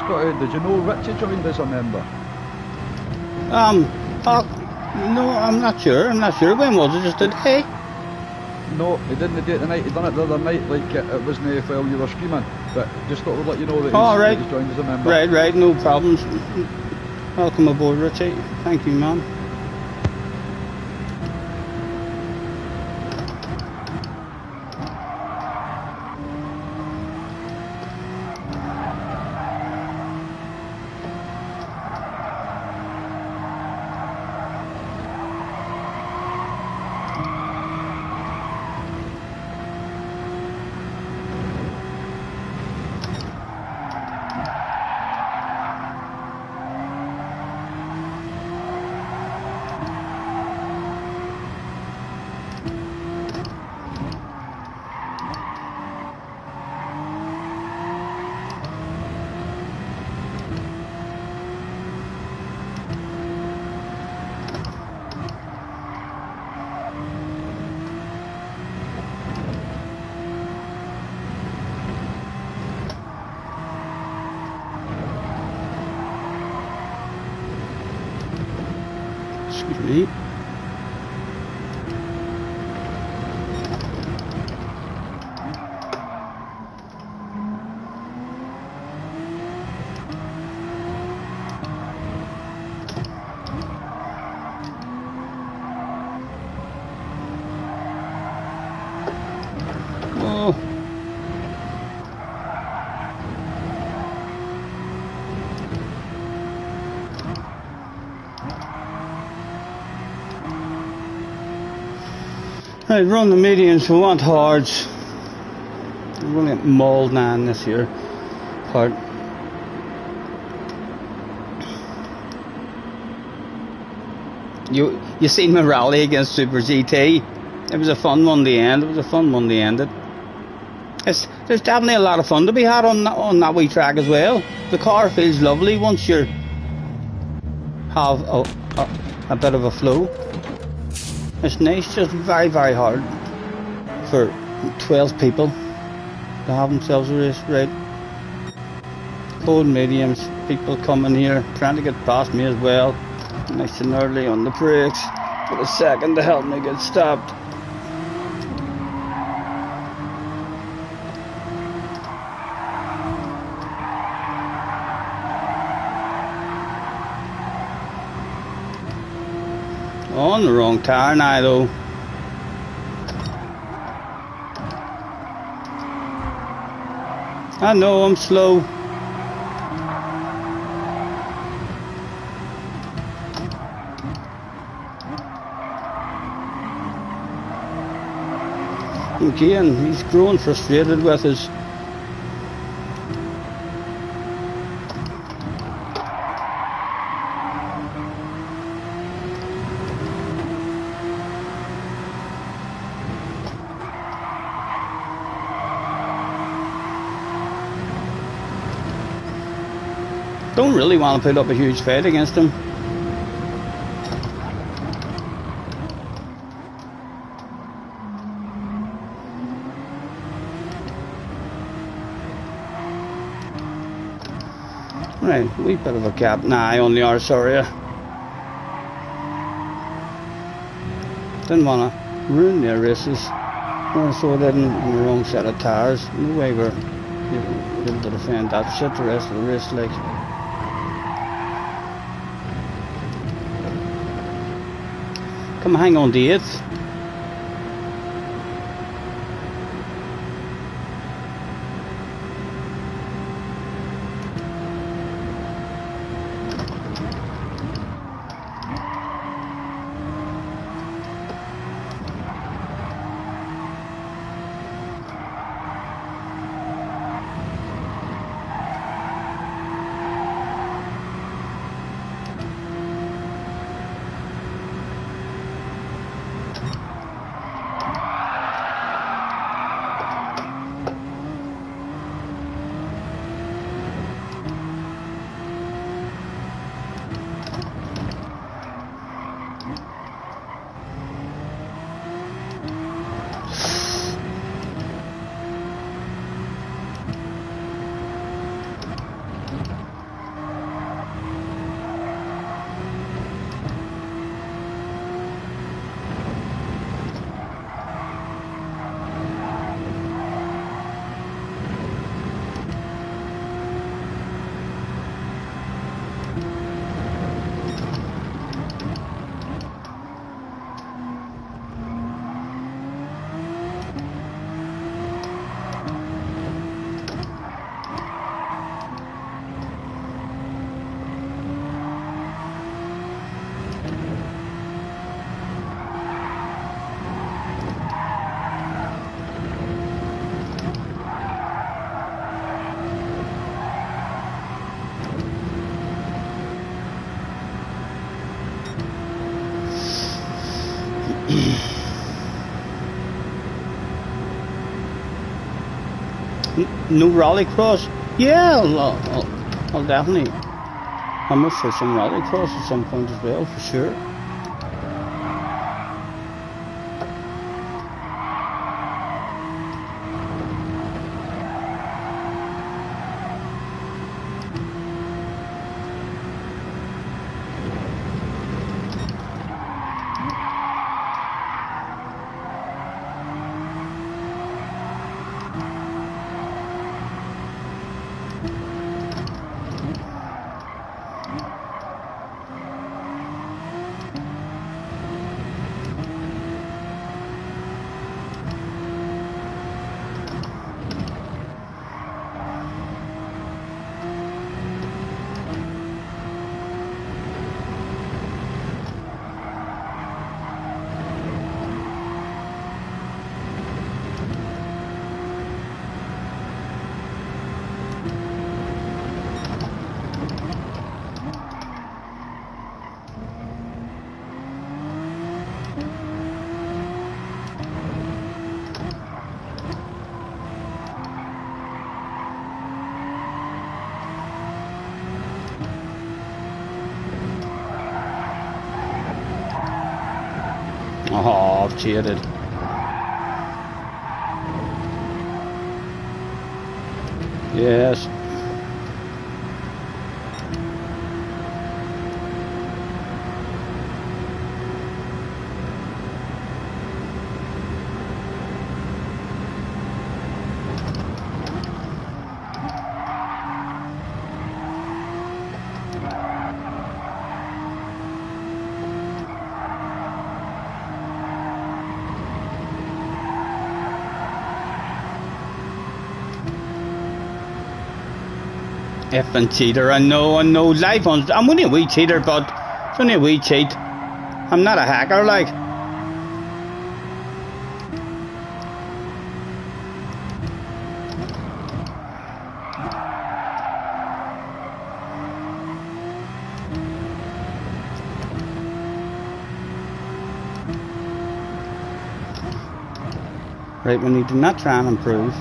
Scotty, did you know Richie joined as a member? Fuck. No, I'm not sure. When was it? Just today? No, he didn't do it tonight. He done it the other night, like it wasn't while you were screaming. But just thought we'd let you know that right. he's joined as a member. Right, no problems. Welcome aboard, Richie. Thank you, man. Excuse me. Oh. Right, run the mediums, we want hards. We're running at Mold 9 this year. Hard. You seen my rally against Super GT? It was a fun one to end. There's definitely a lot of fun to be had on that wee track as well. The car feels lovely once you have a bit of a flow. It's nice, just very, very hard for 12 people to have themselves a race right. Cold mediums, people coming here, trying to get past me as well. Nice and early on the brakes. Got a second to help me get stopped. On the wrong tire now though. I know I'm slow. Again, he's growing frustrated with us. Don't really want to put up a huge fight against him. Right, a wee bit of a gap now on the arse area. Didn't want to ruin their races, or so I didn't on the wrong set of tyres. No way we're able to defend that shit the rest of the race, like. Come hang on to it. No rallycross? Yeah, I'll definitely come up for some rallycross at some point as well, for sure. Oh, I've cheated. Yes. Effing cheater, I know, live on. I'm only a wee cheater, but it's only a wee cheat. I'm not a hacker, like. Right, we need to not try and improve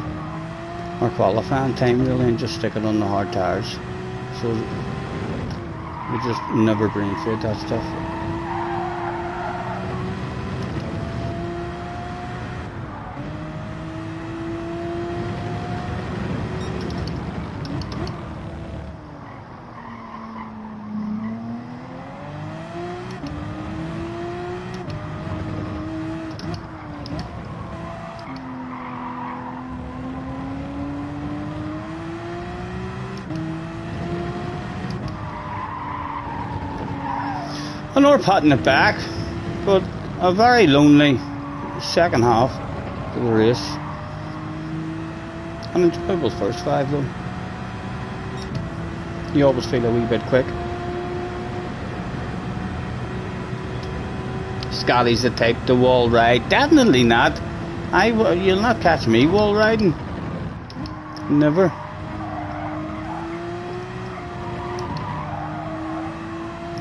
our qualifying time really and just stick it on the hard tires. So we just never brain feed that stuff. I know we're patting it back, but a very lonely second half of the race. An enjoyable first five though. You always feel a wee bit quick. Scotty's the type to wall ride. Definitely not. You'll not catch me wall riding. Never.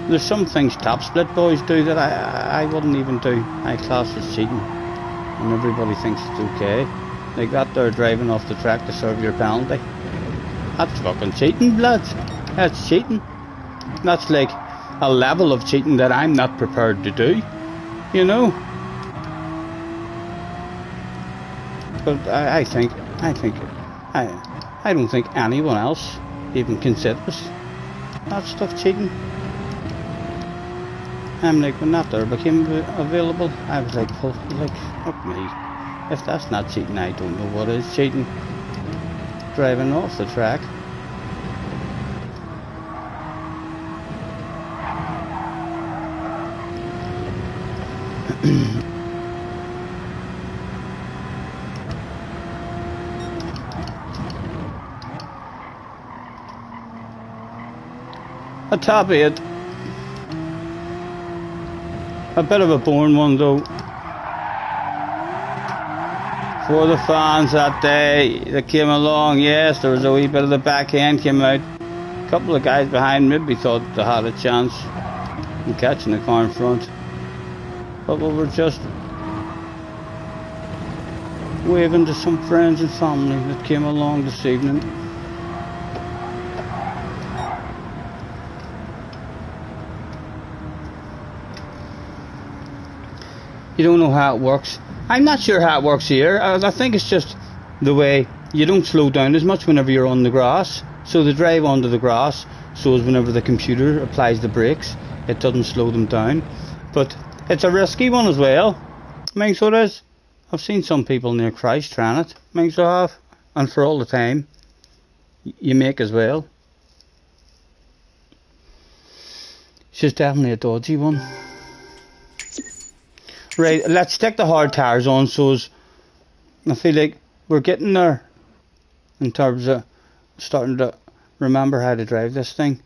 There's some things top split boys do that I wouldn't even do. I class as cheating, and everybody thinks it's okay. Like that they're driving off the track to serve your penalty. That's fucking cheating, lads. That's cheating. That's like a level of cheating that I'm not prepared to do, you know. But I don't think anyone else even considers that stuff cheating. I'm like, when that there became available, I was like, oh, fuck me. If that's not cheating, I don't know what is cheating. Driving off the track. A top 8. A bit of a boring one though. For the fans that day that came along, yes, there was a wee bit of the back end came out. A couple of guys behind maybe thought they had a chance in catching the car in front. But we were just waving to some friends and family that came along this evening. You don't know how it works. I'm not sure how it works here. I think it's just the way you don't slow down as much whenever you're on the grass. So they drive onto the grass, so as whenever the computer applies the brakes, it doesn't slow them down. But it's a risky one as well. I mean, so it is. I've seen some people near Christ trying it. I mean, so I have. And for all the time you make as well. It's just definitely a dodgy one. Right, let's stick the hard tires on, so as I feel like we're getting there in terms of starting to remember how to drive this thing.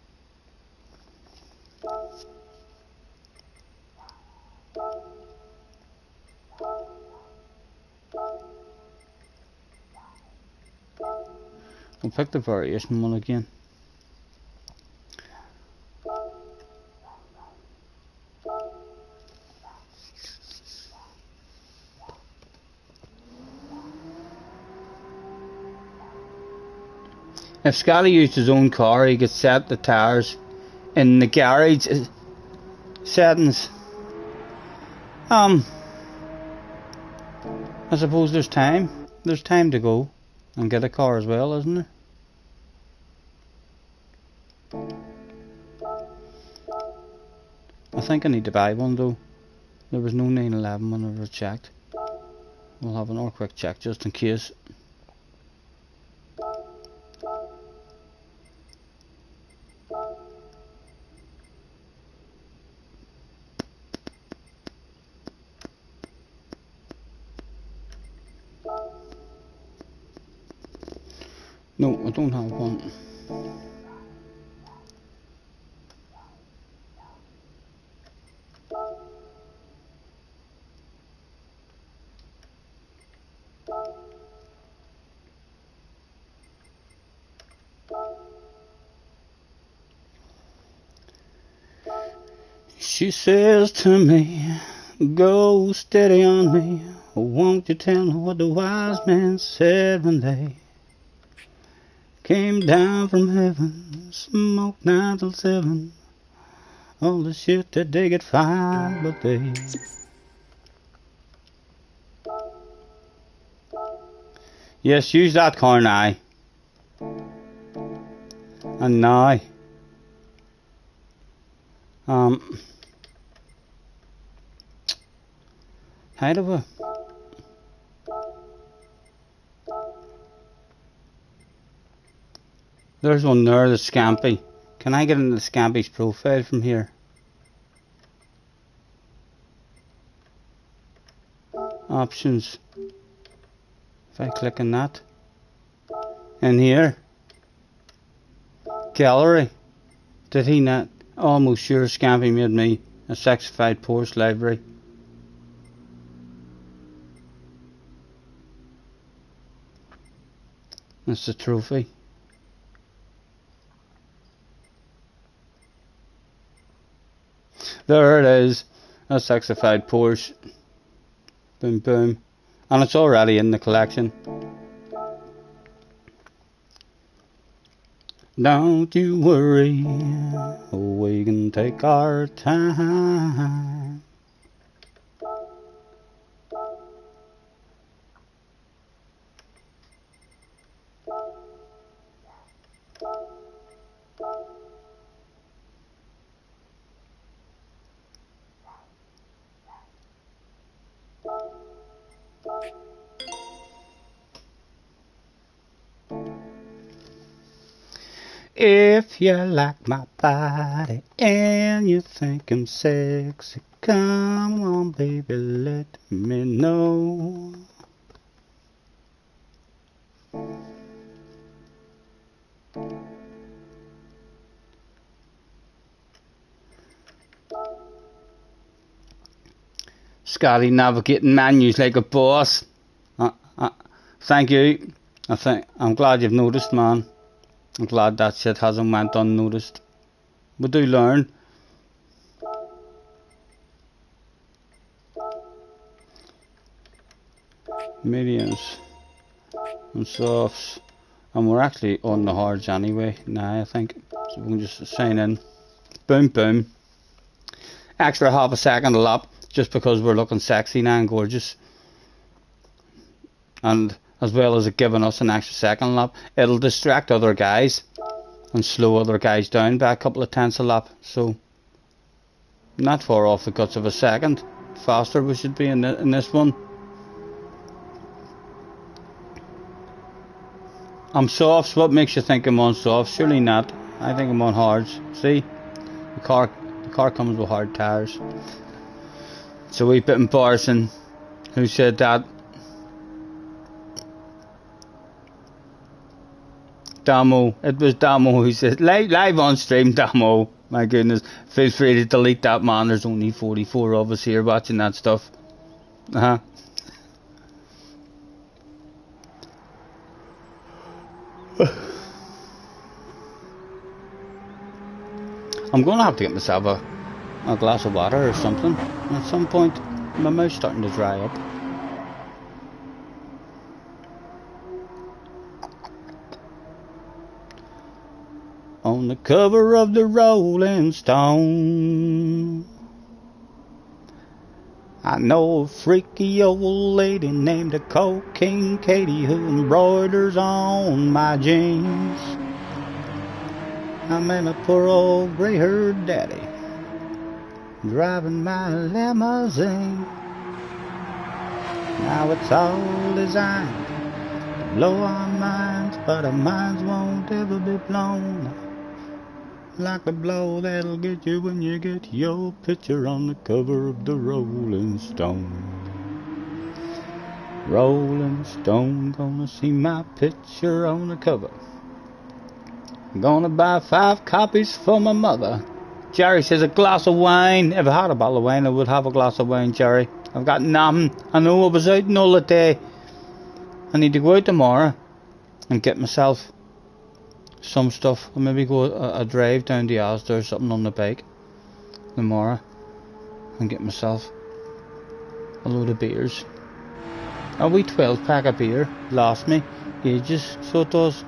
We'll pick the variation one again. If Scotty used his own car, he could set the tyres in the garage settings. I suppose there's time. There's time to go and get a car as well, isn't there? I think I need to buy one though. There was no 911 whenever I checked. We'll have another quick check just in case. No, I don't have one. She says to me, go steady on me. Won't you tell me what the wise men said when they came down from heaven, smoked 9 till 7. All the shit that they get fired, but they. Yes, use that car now. And now. How do we? There's one there, the Scampy. Can I get into the Scampy's profile from here? Options. If I click on that. In here. Gallery. Did he not? Almost sure Scampy made me a sexified Porsche library. That's the trophy. There it is. A sexified Porsche. Boom boom. And it's already in the collection. Don't you worry, we can take our time. If you like my body and you think I'm sexy, come on baby, let me know. Scotty navigating menus like a boss. Thank you. I'm glad you've noticed, man. I'm glad that shit hasn't went unnoticed. We do learn. mediums and softs, and we're actually on the hards anyway now, I think. So we can just sign in. Boom, boom. Extra half a second a lap, just because we're looking sexy now and gorgeous. And as well as it giving us an extra second lap, it'll distract other guys and slow other guys down by a couple of tenths a lap. So not far off the guts of a second faster we should be in this one. I'm softs. What makes you think I'm on softs? Surely not. I think I'm on hards. See, the car comes with hard tires. It's a wee bit embarrassing. Who said that? Damo. It was Damo who said live on stream. Damo. My goodness. Feel free to delete that, man. There's only 44 of us here watching that stuff. I'm going to have to get myself a glass of water or something. At some point, my mouth's starting to dry up. On the cover of the Rolling Stone, I know a freaky old lady named a Cocaine Katie who embroiders on my jeans. I'm in a poor old grey-haired daddy driving my limousine. Now it's all designed to blow our minds, but our minds won't ever be blown like the blow that'll get you when you get your picture on the cover of the Rolling Stone. Rolling Stone, gonna see my picture on the cover. I'm gonna buy 5 copies for my mother. Jerry says a glass of wine. If I had a bottle of wine, I would have a glass of wine, Jerry. I've got nothing. I know I was out and all the day. I need to go out tomorrow and get myself some stuff. I'll maybe go a drive down to Asda or something on the bike tomorrow and get myself a load of beers. A wee 12 pack of beer lasts me ages, so it does.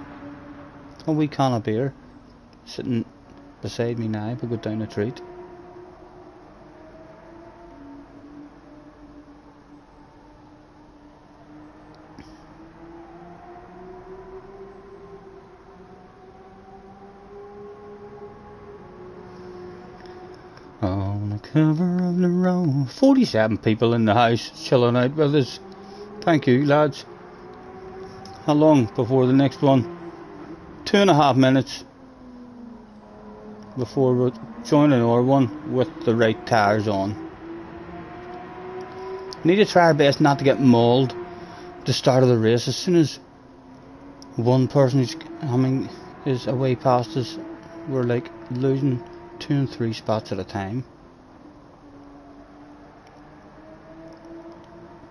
A wee can of beer sitting beside me now, if I go down a treat. On the cover of the road. 47 people in the house chilling out with us. Thank you, lads. How long before the next one? 2.5 minutes before we join another one with the right tyres on. Need to try our best not to get mauled at the start of the race. As soon as one person is away past us, we're like losing 2 and 3 spots at a time.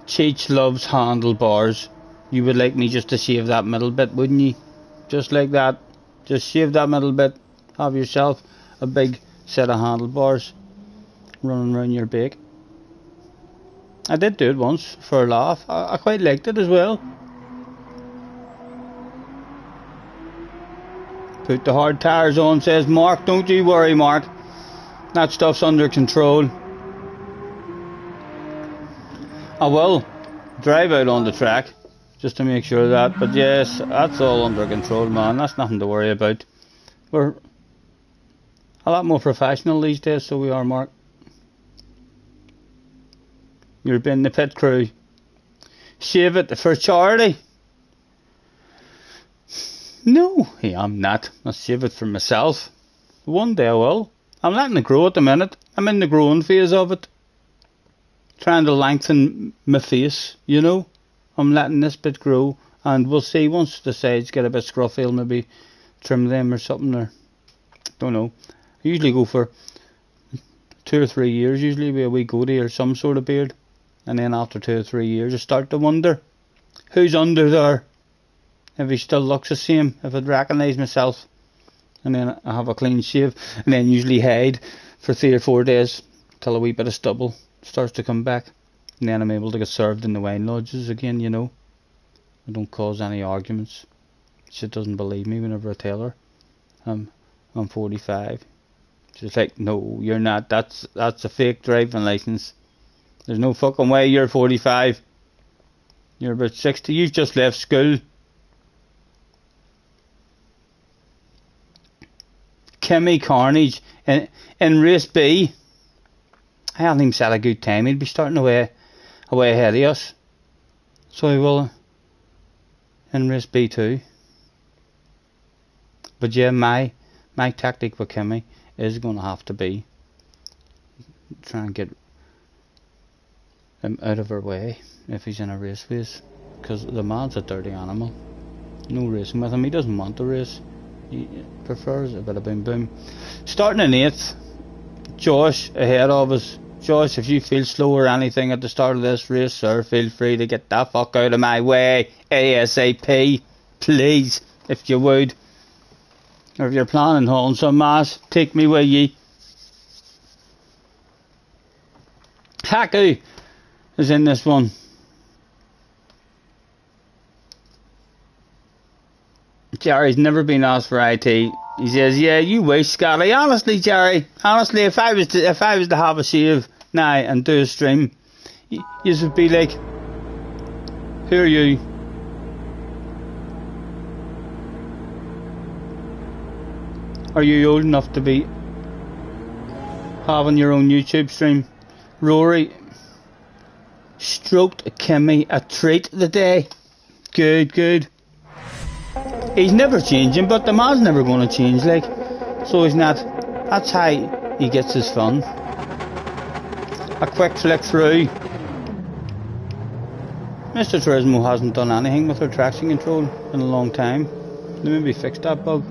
Cheech loves handlebars. You would like me just to shave that middle bit, wouldn't you? Just like that. Just shave that middle bit. Have yourself a big set of handlebars running around your bike. I did do it once for a laugh. I quite liked it as well. Put the hard tyres on, says Mark. Don't you worry, Mark. That stuff's under control. I will drive out on the track just to make sure of that. But yes, that's all under control, man. That's nothing to worry about. We're a lot more professional these days, so we are, Mark. You're in the pit crew. Shave it for charity. No, I'm not. I'll shave it for myself. One day I will. I'm letting it grow at the minute. I'm in the growing phase of it. Trying to lengthen my face, you know. I'm letting this bit grow, and we'll see once the sides get a bit scruffy, I'll maybe trim them or something, or don't know. I usually go for 2 or 3 years, usually with a wee goatee or some sort of beard, and then after 2 or 3 years I start to wonder who's under there, if he still looks the same, if I'd recognise myself, and then I have a clean shave, and then usually hide for 3 or 4 days till a wee bit of stubble starts to come back, and then I'm able to get served in the wine lodges again, you know. I don't cause any arguments. She doesn't believe me whenever I tell her I'm 45. She's like, no, you're not. That's a fake driving license. There's no fucking way you're 45. You're about 60. You've just left school. Kimmy Carnage in race B. I haven't even had a good time. He'll be starting away ahead of us. So he will in race B too. But yeah, my tactic with Kimmy is going to have to be try and get him out of her way if he's in a race, because the man's a dirty animal. No racing with him. He doesn't want to race. He prefers a bit of boom boom. Starting in 8th, Josh ahead of us. Josh, if you feel slow or anything at the start of this race, sir, feel free to get that fuck out of my way ASAP, please, if you would. Or if you're planning on some mass, take me with ye. Haku is in this one. Jerry's never been asked for IT. He says, "Yeah, you wish, Scotty." Honestly, Jerry. Honestly, if I was to have a save now and do a stream, you would be like, "Who are you?" Are you old enough to be having your own YouTube stream? Rory stroked Kimmy a treat today. Good, good. He's never changing, but the man's never going to change, like. So he's not. That's how he gets his fun. A quick flick through. Mr. Turismo hasn't done anything with her traction control in a long time. They maybe fixed that bug.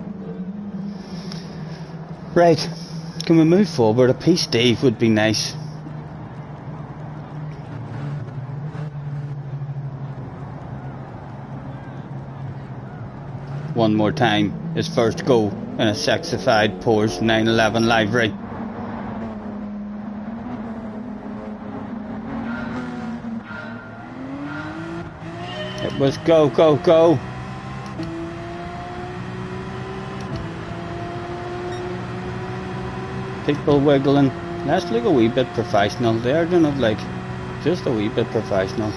Right, can we move forward? A P-Steve would be nice. One more time, his first go in a sexified Porsche 911 livery. It was go, go, go. People wiggling. Let's look a wee bit professional. They're doing it like just a wee bit professional.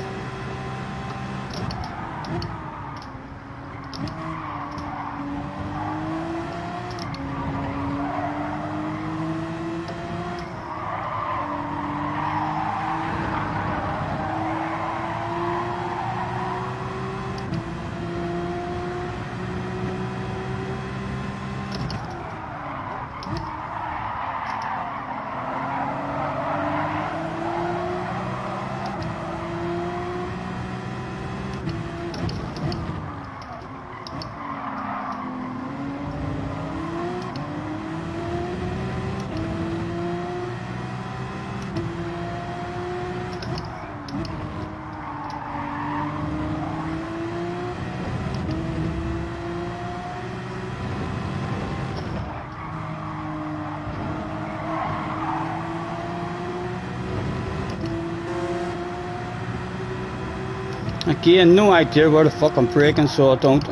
Again, no idea where the fuck I'm braking, so I don't.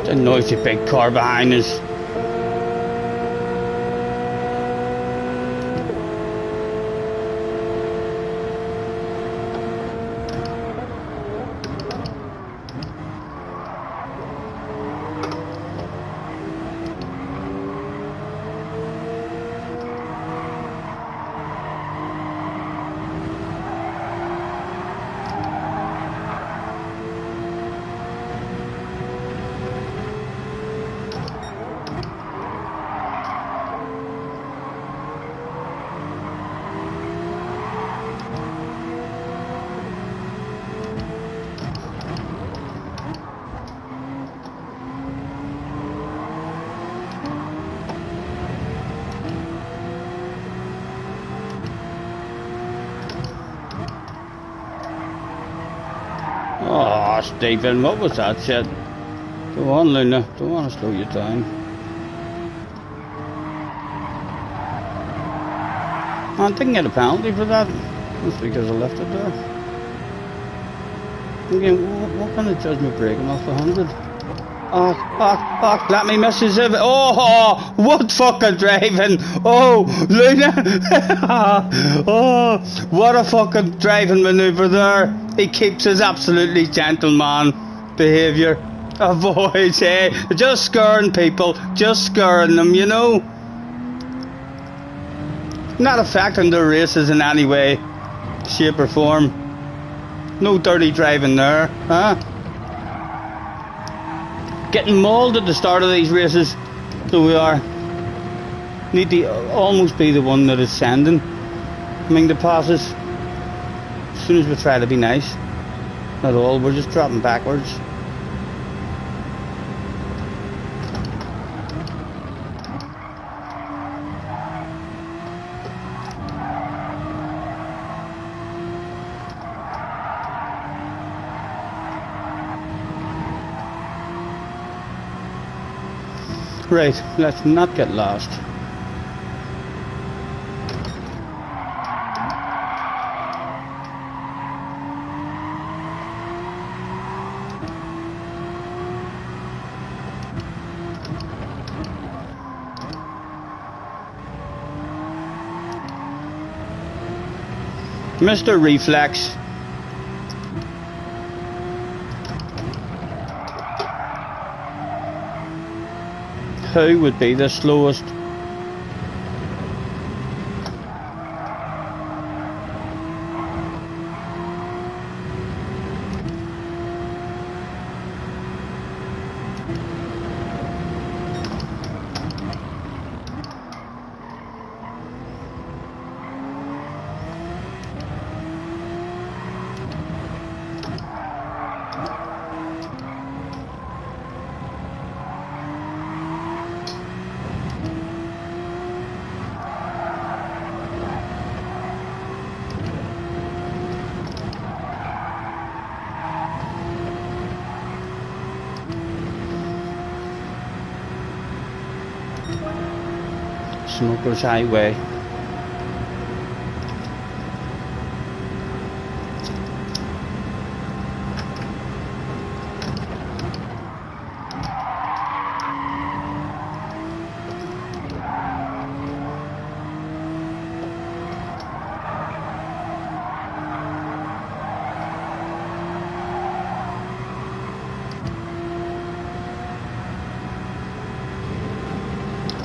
A noisy big car behind us. Stephen, what was that shit? Go on, Luna. Don't want to slow you down. I didn't get a penalty for that. That's because I left it there. Again, what kind of judgment breaking off 100? Let me miss his oh, what fucking driving! Oh, Luna! Oh, what a fucking driving manoeuvre there! He keeps his absolutely gentleman behaviour. Avoids, just scaring people, just scaring them, you know. Not affecting their races in any way, shape or form. No dirty driving there, huh? Getting mauled at the start of these races, so we are. Need to almost be the one that is sending. I mean, the passes, as soon as we try to be nice, not all, we're just dropping backwards. Right, let's not get lost. Mr. Reflex. Who would be the slowest? Smokers Highway.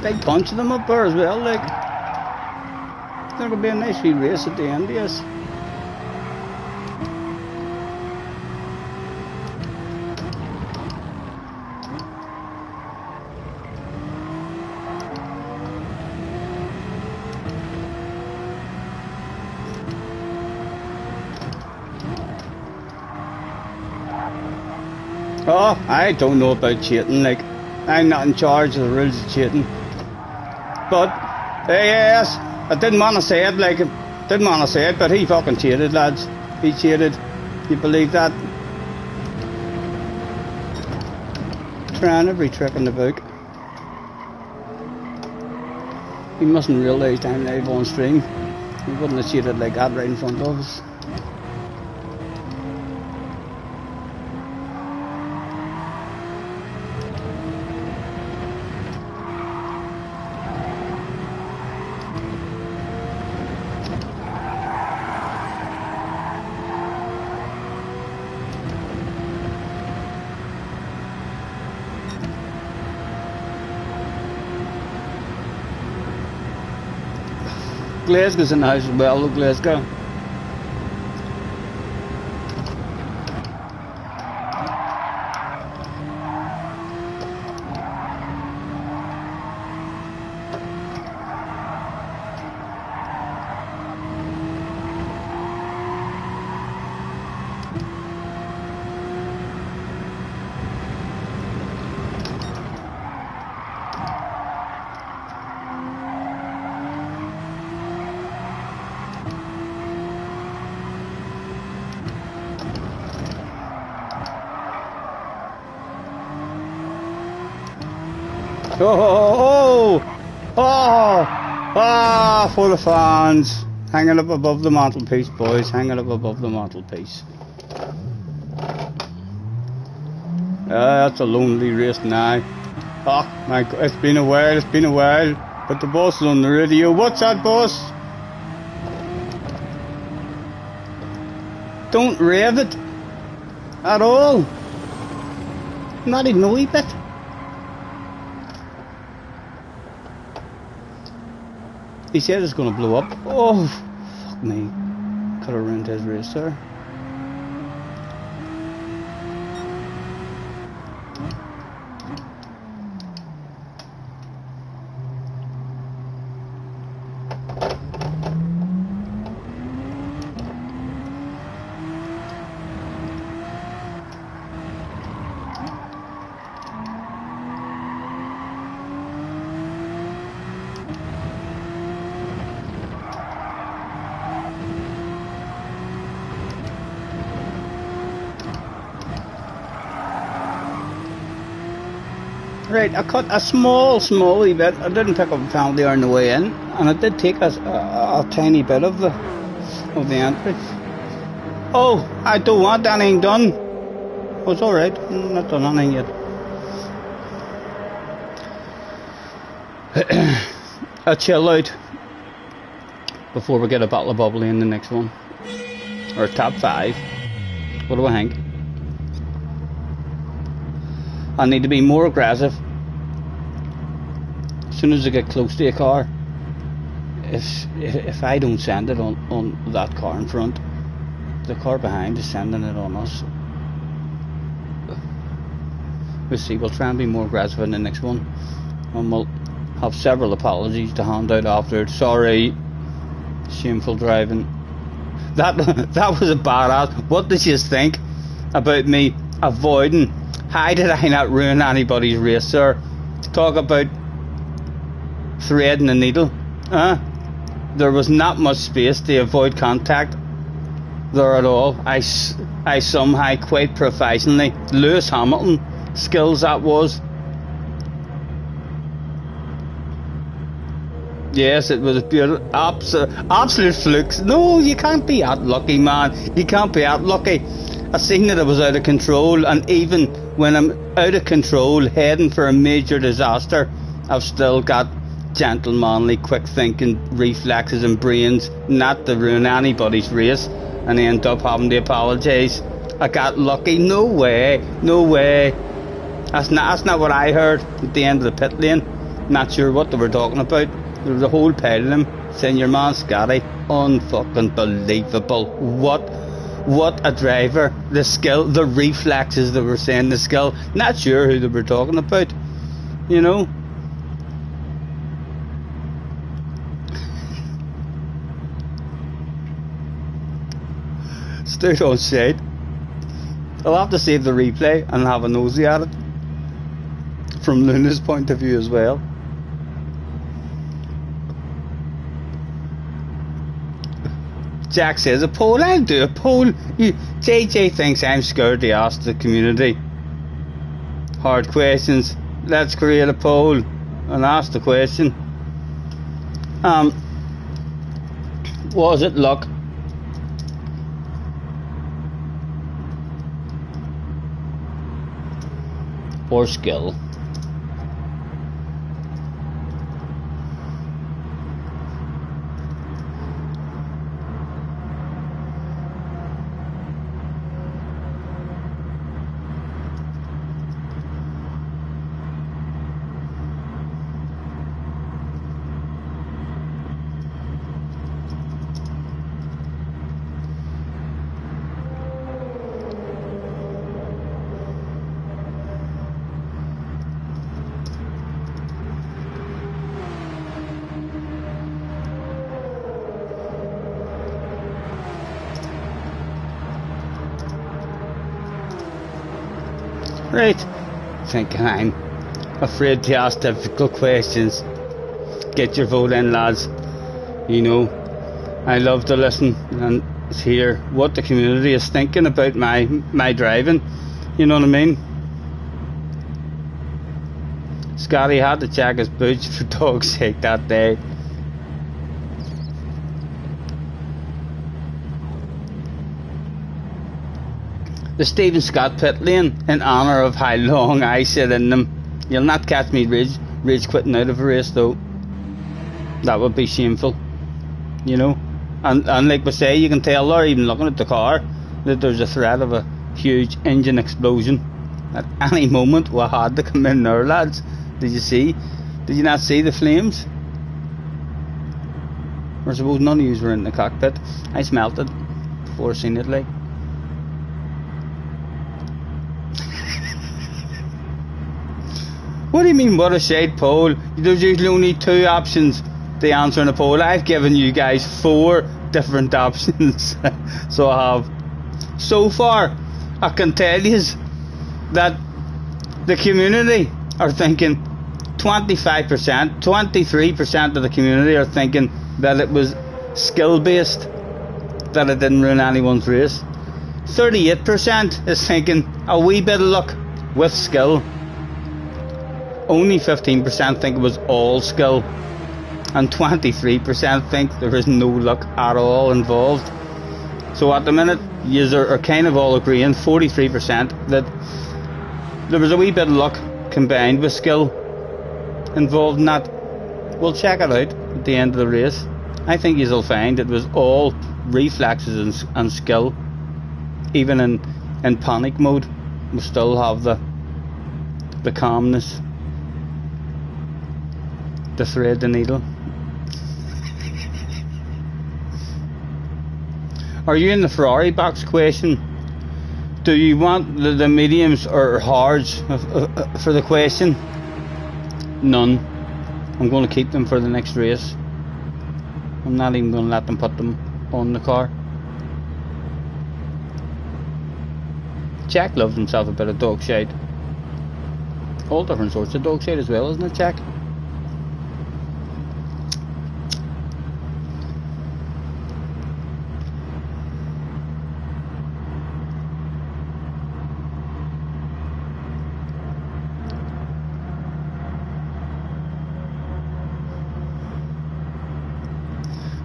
Big bunch of them up there as well, like. It's going to be a nice wee race at the end of this. Oh, I don't know about cheating, like, I'm not in charge of the rules of cheating. But, yes, I didn't want to say it, like, didn't want to say it, but he fucking cheated, lads. He cheated. You believe that? Trying every trick in the book. He mustn't realise I'm live on stream. He wouldn't have cheated like that right in front of us. Glasgow's in the house as well, look, Glasgow. Oh, oh, ah, for the fans. Hanging up above the mantelpiece, boys. Hanging up above the mantelpiece. That's a lonely race now. Oh my God, it's been a while, it's been a while. But the boss is on the radio. What's that, boss? Don't rave it at all. Not even a wee bit. He said it's going to blow up. Oh, fuck me. Could have ruined his race there. Right, I cut a small wee bit. I didn't pick up a penalty on the way in, and I did take a tiny bit of the entry. Oh, I don't want anything done. Oh, it's alright, I'm not done anything yet. I'll chill out before we get a bottle of bubbly in the next one. Or top 5. What do I think? I need to be more aggressive. As soon as I get close to a car, if I don't send it on that car in front, the car behind is sending it on us. We'll see, we'll try and be more aggressive in the next one. And we'll have several apologies to hand out after it. Sorry, shameful driving. That was a badass. What did you think about me avoiding? How did I not ruin anybody's race, sir? Talk about threading a needle. There was not much space to avoid contact there at all. I somehow, quite professionally, Lewis Hamilton skills that was. Yes, it was a beautiful, absolute fluke. No, you can't be that lucky, man. You can't be that lucky. I seen that it was out of control, and even when I'm out of control, heading for a major disaster, I've still got gentlemanly, quick thinking reflexes and brains not to ruin anybody's race and end up having to apologise. I got lucky. No way, no way. That's not what I heard at the end of the pit lane. Not sure what they were talking about. There was a whole pile of them saying your man Scotty, unfucking believable. What a driver. The skill, the reflexes they were saying, the skill. Not sure who they were talking about, you know. Stood on shade. I'll have to save the replay and have a nosy at it from Luna's point of view as well. Jack says a poll. I'll do a poll. JJ thinks I'm scared to ask the community hard questions. Let's create a poll and ask the question. Was it luck? Or skill? Right, thinking I'm afraid to ask difficult questions. Get your vote in, lads. You know, I love to listen and hear what the community is thinking about my driving. You know what I mean? Scotty had to check his boots for dog's sake that day. The Stephen Scott pit lane, in honour of how long I sit in them. You'll not catch me rage quitting out of a race though. That would be shameful, you know. And like we say, you can tell there, even looking at the car, that there's a threat of a huge engine explosion at any moment. We had to come in there, lads. Did you see? Did you not see the flames? Or I suppose none of you were in the cockpit. I smelt it before I seen it, like. What do you mean, what a shade poll? There's usually only 2 options to answer in a poll. I've given you guys 4 different options. So I have. So far, I can tell you that the community are thinking 25%, 23% of the community are thinking that it was skill based, that it didn't ruin anyone's race. 38% is thinking a wee bit of luck with skill. Only 15% think it was all skill, and 23% think there is no luck at all involved. So at the minute, you are kind of all agreeing, 43%, that there was a wee bit of luck combined with skill involved in that. We'll check it out at the end of the race. I think you'll find it was all reflexes and skill. Even in panic mode, we still have the calmness to thread the needle. Are you in the Ferrari box question? Do you want the mediums or hards for the question? None. I'm going to keep them for the next race. I'm not even going to let them put them on the car. Jack loves himself a bit of dog shade. All different sorts of dog shade as well, isn't it, Jack?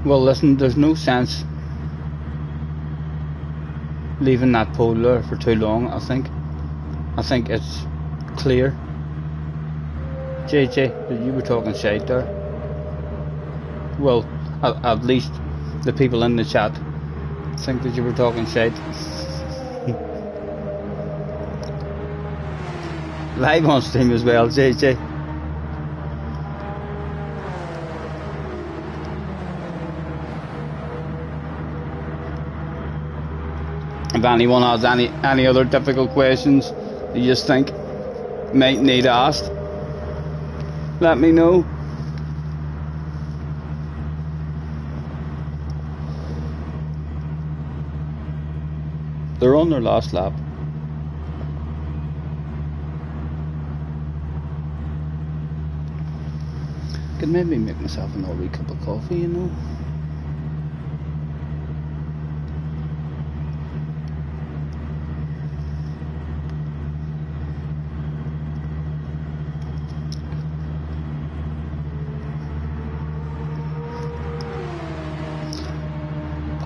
Well, listen, there's no sense leaving that pole there for too long. I think it's clear. JJ, you were talking shite there. Well, at least the people in the chat think that you were talking shite. Live on stream as well, JJ. If anyone has any other difficult questions you just think might need asked, let me know. They're on their last lap. Could maybe make myself an early cup of coffee, you know.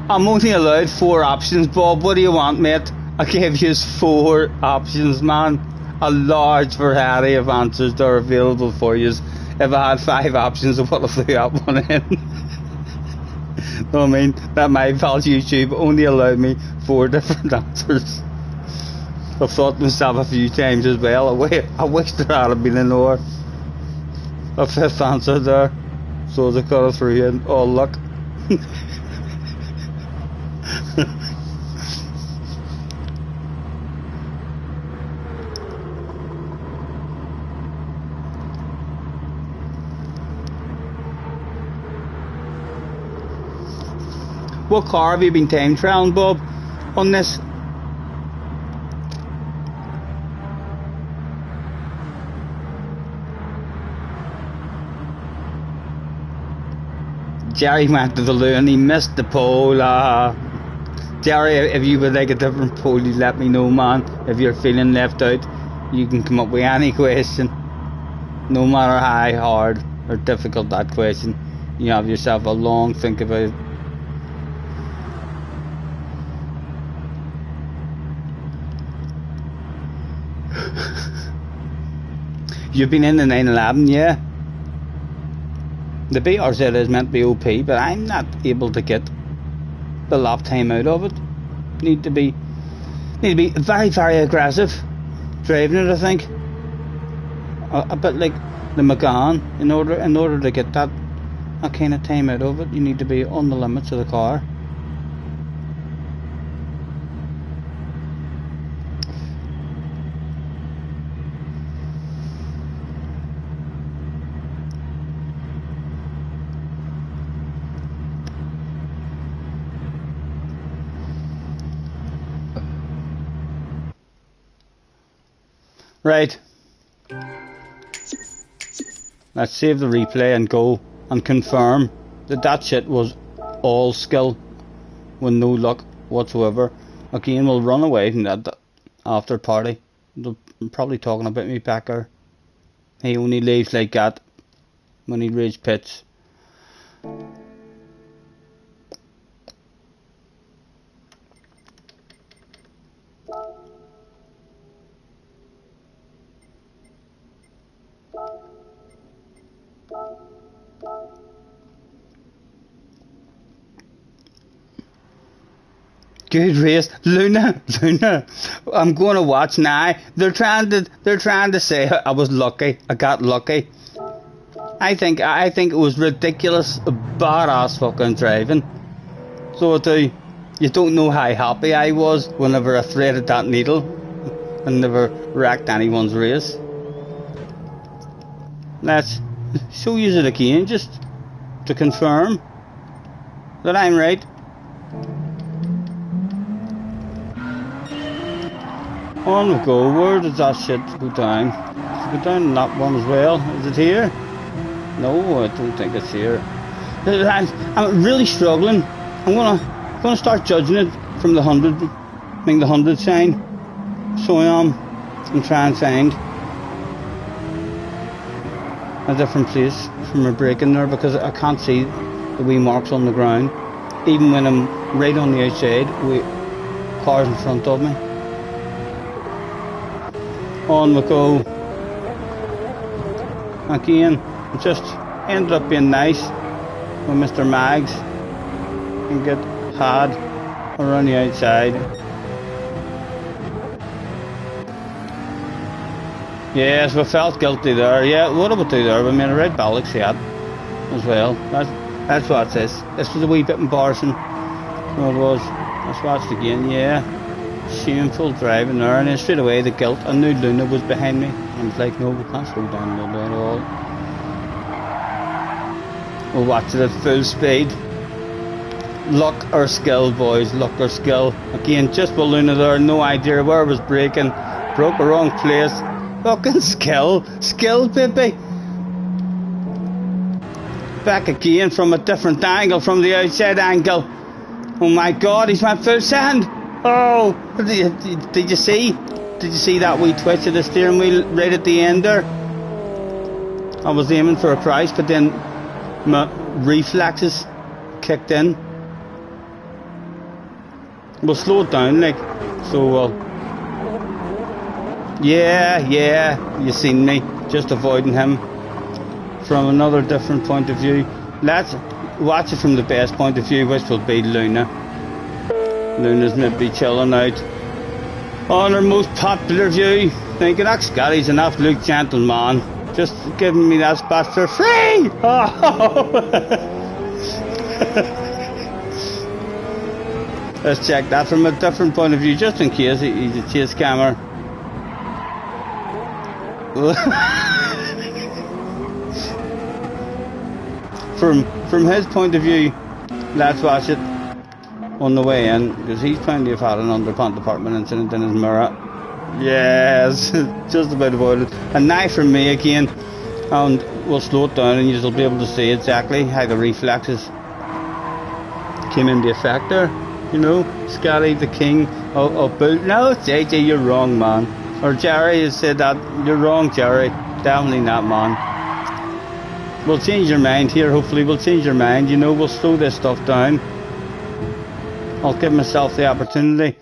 I'm only allowed 4 options, Bob. What do you want, mate? I gave you 4 options, man. A large variety of answers that are available for you. If I had 5 options, I would have threw that one in. I mean, that might value YouTube only allowed me 4 different answers. I've thought to myself a few times as well. I wish there had been a 5th answer there, so they could have threw in all luck. What car have you been time trialing, Bob, on this? Jerry went to the loo and he missed the pole. Jerry, if you would like a different pole, you let me know, man. If you're feeling left out, you can come up with any question. no matter how hard or difficult that question, you have yourself a long think about it. You've been in the 911, yeah? The BRZ is meant to be OP, but I'm not able to get the lap time out of it. Need to be very, very aggressive driving it, I think. A bit like the Megane. In order to get that kind of time out of it, you need to be on the limits of the car. Right. Let's save the replay and go and confirm that that shit was all skill with no luck whatsoever. Again, we'll run away from that after party. They're probably talking about me Packer. He only leaves like that when he rage pits. Good race, Luna. I'm going to watch now. They're trying to say I was lucky. I got lucky. I think it was ridiculous, badass fucking driving. So I do. You don't know how happy I was whenever I threaded that needle and never wrecked anyone's race. Let's show you it again, just to confirm that I'm right. On we go. Where does that shit go down? Does it go down in that one as well? Is it here? No, I don't think it's here. I'm really struggling. I'm gonna start judging it from the 100, the 100 sign. So I am, and try and find a different place for my braking there, because I can't see the wee marks on the ground, even when I'm right on the outside with cars in front of me. On we go. Again, it just ended up being nice when Mr. Mags can get had around the outside. Yes, we felt guilty there. Yeah, what did we do there? We made a red Ballox yet as well. That's what it is. This was a wee bit embarrassing. No, it was. Let's watch it again. Yeah. Shameful driving there, and then straight away the guilt. I knew Luna was behind me. I was like, no, we can't slow down a little bit at all. We'll watch it at full speed. Luck or skill, boys, luck or skill. Again, just with Luna there, no idea where I was braking. Broke the wrong place. Fucking skill, baby. Back again from a different angle, from the outside angle. Oh my god, he's went full send. Oh, did you see? Did you see that wee twitch of the steering wheel right at the end there? I was aiming for a crash, but then my reflexes kicked in. We'll slow it down, like, so well. Yeah, you seen me, just avoiding him from another different point of view. Let's watch it from the best point of view, which will be Luna. Luna's maybe chilling out on her most popular view, thinking, "Ah, Scotty's an absolute gentleman, just giving me that spot for free." Oh. Let's check that from a different point of view, just in case he's a chase scammer. From his point of view, let's watch it on the way in, because he's plenty of had an underpant department incident in his mirror. Yes, just about avoided. And now from me again, and we'll slow it down and you'll be able to see exactly how the reflexes came into effect there. You know, Scotty the king of boot. No, JJ, you're wrong, man. Or Jerry has said that. You're wrong, Jerry. Definitely not, man. We'll change your mind here, hopefully we'll change your mind, you know, we'll slow this stuff down. I'll give myself the opportunity.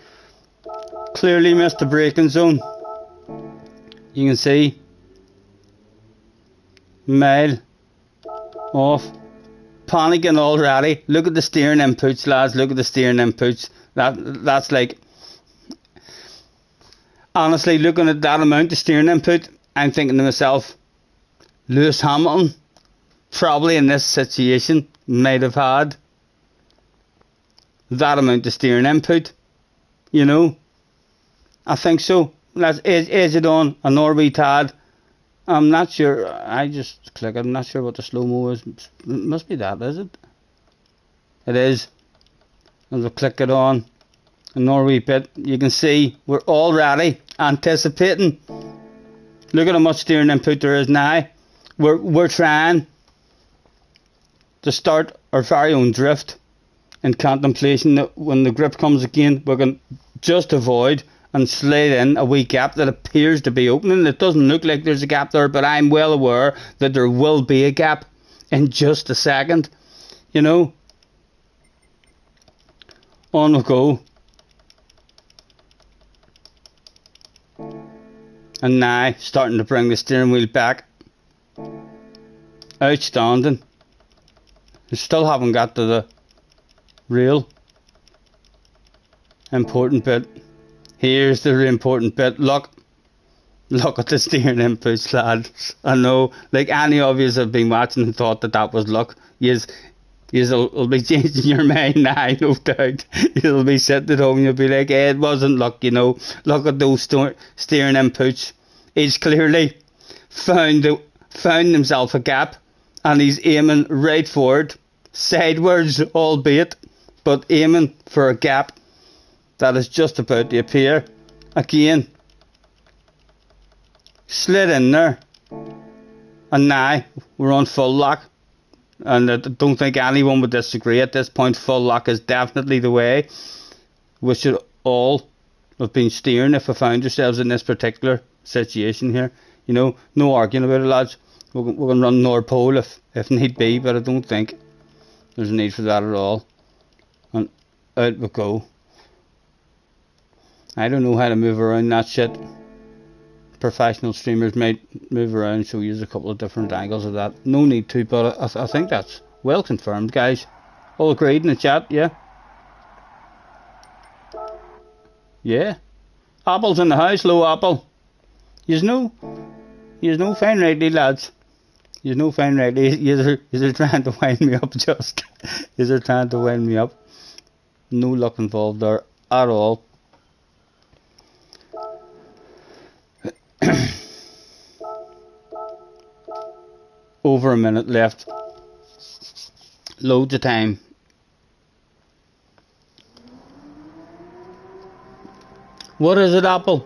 Clearly missed the braking zone. You can see. Mile. Off. Panicking already. Look at the steering inputs, lads, look at the steering inputs. That's like... Honestly, looking at that amount of steering input, I'm thinking to myself, Lewis Hamilton, probably in this situation, might have had that amount of steering input. You know, I think so. Let's edge it on a Norway tad. I'm not sure. I just click. I'm not sure what the slow-mo is. It must be that, is it? It is. And we'll click it on a Norway bit. You can see we're already anticipating. Look at how much steering input there is now. We're trying to start our very own drift in contemplation that when the grip comes again, we can just avoid and slide in a wee gap that appears to be opening. It doesn't look like there's a gap there, but I'm well aware that there will be a gap in just a second. You know? On we go. And now, starting to bring the steering wheel back. Outstanding. We still haven't got to the real important bit. Here's the important bit. Look at the steering inputs, lads. I know, like any of you have been watching and thought that was luck. You'll be changing your mind now, no doubt. You'll be sitting at home and you'll be like, hey, it wasn't luck, you know. Look at those steering inputs. He's clearly found himself a gap and he's aiming right forward, sideways albeit, but aiming for a gap that is just about to appear. Again, slid in there, and now we're on full lock. And I don't think anyone would disagree at this point. Full lock is definitely the way we should all have been steering if we found ourselves in this particular situation here. You know, no arguing about it, lads. We're going to run Nord Pole if need be, but I don't think there's a need for that at all. And out we go. I don't know how to move around that shit. Professional streamers might move around, so use a couple of different angles of that. No need to, but I think that's well confirmed, guys. All agreed in the chat, yeah? Yeah. Apple's in the house, low Apple. Yous know fine rightly, lads. Yous know fine rightly. You're trying to wind me up, just. You're trying to wind me up. No luck involved there at all. Over a minute left. Loads of time. What is it, Apple?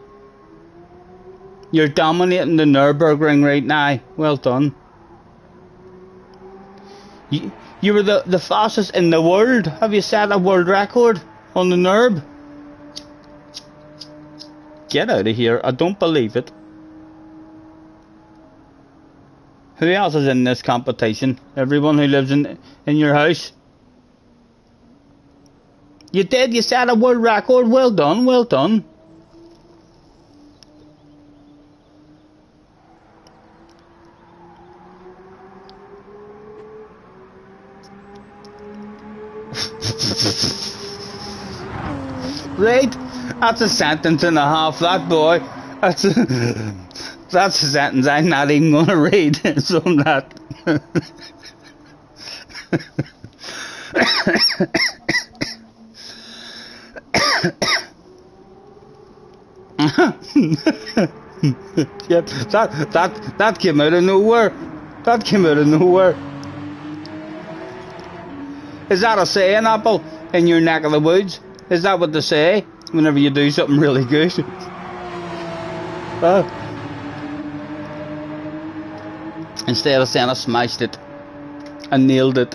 You're dominating the Nürburgring right now. Well done. You were the fastest in the world. Have you set a world record on the Nürb? Get out of here. I don't believe it. Who else is in this competition? Everyone who lives in your house? You did, you set a world record. Well done, well done. Right? That's a sentence and a half, that boy. That's a sentence I'm not even going to read, so I'm not. Yep, that came out of nowhere. That came out of nowhere. Is that a saying, Apple, in your neck of the woods? Is that what they say whenever you do something really good? Instead of saying I smashed it, I nailed it.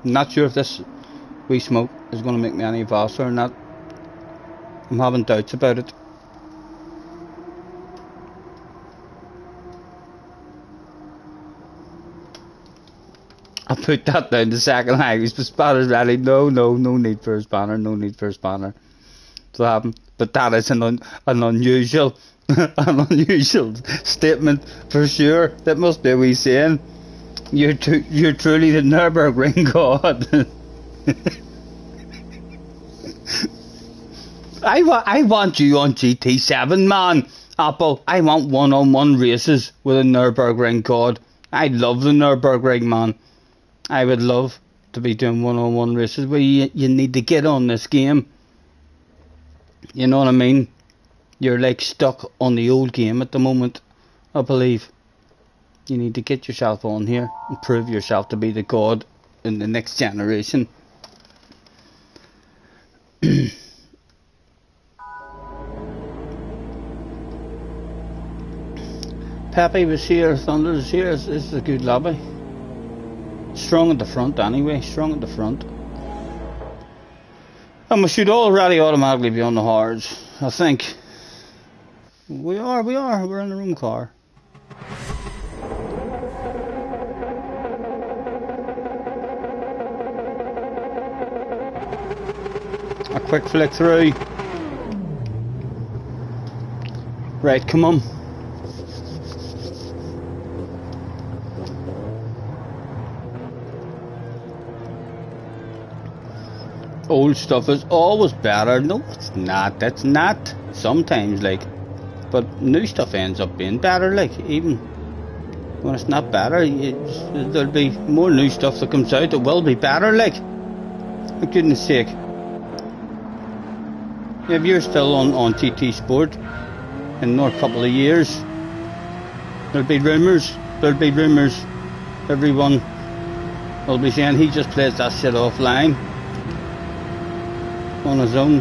I'm not sure if this wee smoke is going to make me any faster or not. I'm having doubts about it. I put that down the second highways, but spanner's ready. No need for a spanner, no need for a spanner. So I haven't. But that is an unusual, an unusual statement for sure. That must be a wee saying. You're truly the Nürburgring god. I want you on GT7, man. Apple, I want one-on-one races with a Nürburgring god. I love the Nürburgring, man. I would love to be doing one-on-one races where you need to get on this game. You know what I mean? You're like stuck on the old game at the moment, I believe. You need to get yourself on here and prove yourself to be the god in the next generation. Pepe was here, Thunder was here. This is a good lobby. Strong at the front anyway, strong at the front. And we should already automatically be on the hards, I think. We're in the room car. A quick flick through. Right, come on. Old stuff is always better. No, it's not. That's not. Sometimes, like, but new stuff ends up being better. Like, even when it's not better, there'll be more new stuff that comes out that will be better. Like, for goodness sake. If you're still on TT Sport in another couple of years, there'll be rumours. There'll be rumours. Everyone will be saying he just plays that shit offline. On his own.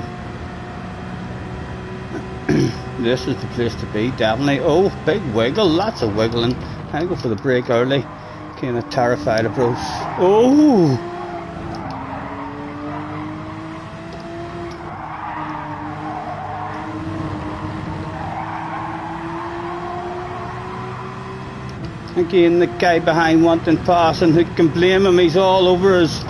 This is the place to be, definitely. Oh, big wiggle, lots of wiggling. I go for the break early. Kind of terrified approach. Oh! Again, the guy behind wanting passing, who can blame him? He's all over us.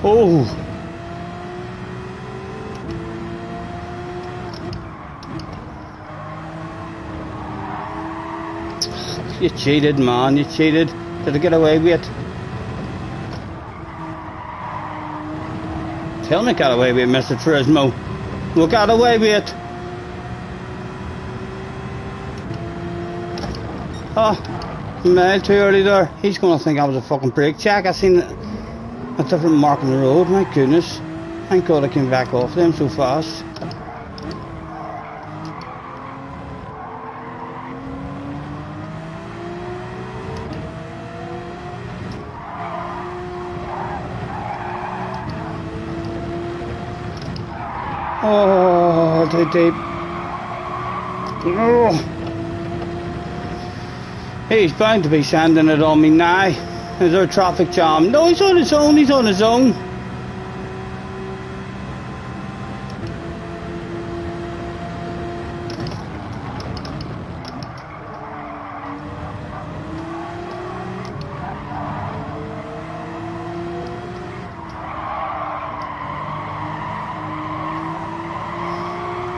Oh! You cheated, man, you cheated. Did I get away with it? Tell me got away with it, Mr. Turismo. We got away with it. Oh, a mile too early there. He's going to think I was a fucking brake check. I seen a different mark on the road, my goodness. Thank God I came back off them so fast. Oh, too deep. Oh. He's bound to be sending it on me now. Is there a traffic jam? No, he's on his own, he's on his own.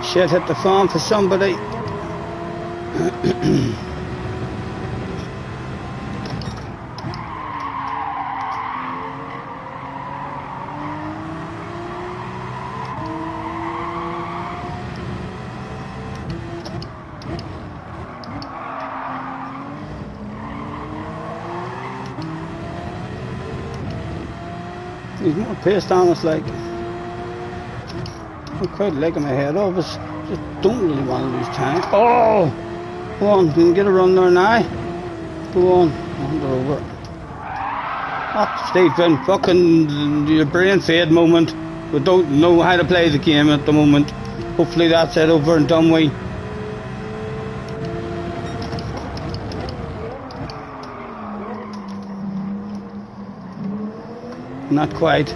Shit hit the farm for somebody. He's more pissed on us, like. I'm quite licking my head off us. Just don't really want to lose time. Oh! Go on, you can get a run there now. Go on, under over. Oh, Stephen, fucking your brain fade moment. We don't know how to play the game at the moment. Hopefully that's it, over and done with. Not quite.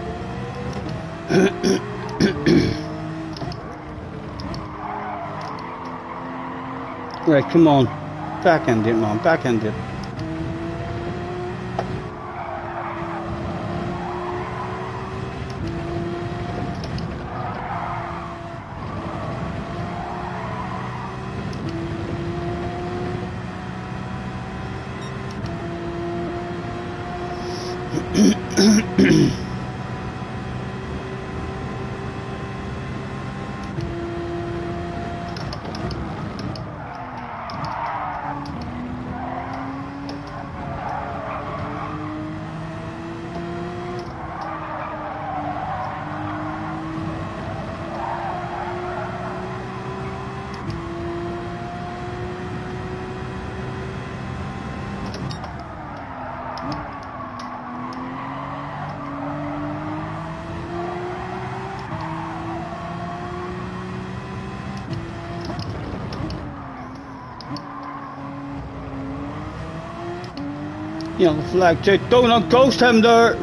Right, come on. Back end it, man. Back end it. Yellow flag too. Don't ghost him there.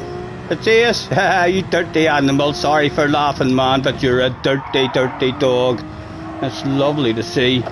It's Ace. You dirty animal. Sorry for laughing, man, but you're a dirty, dirty dog. That's lovely to see.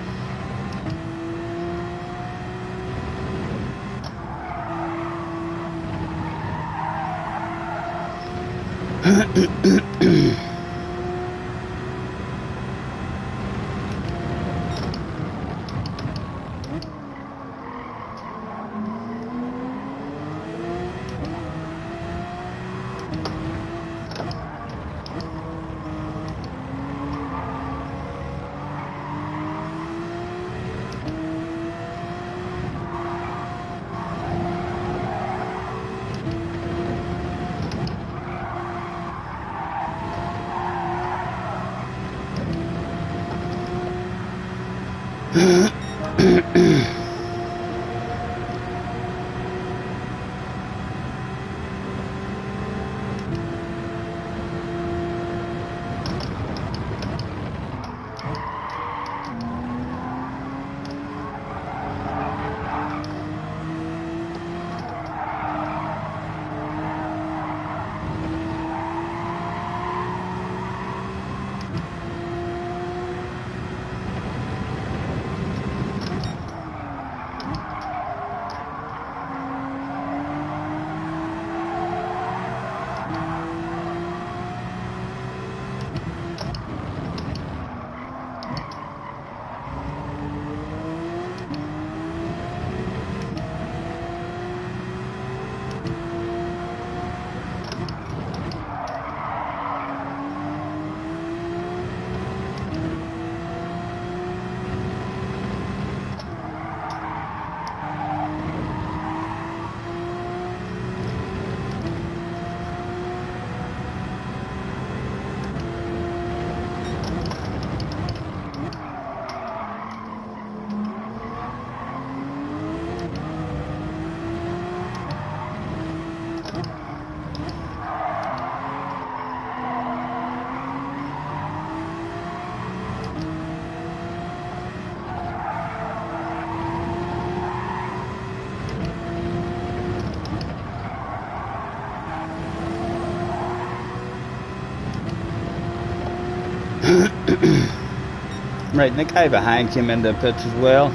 Right, the guy behind came into the pits as well.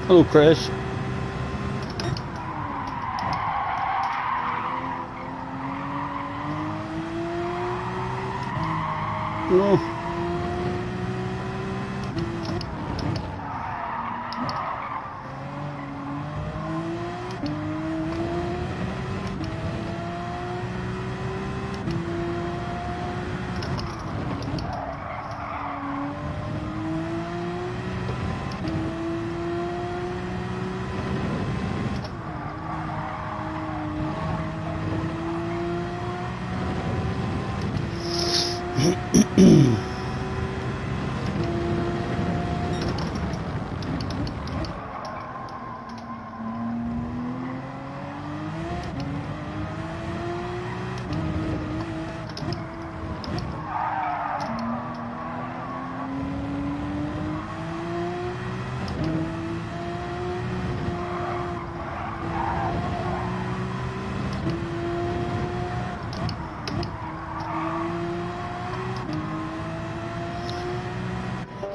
Hello, Chris. No.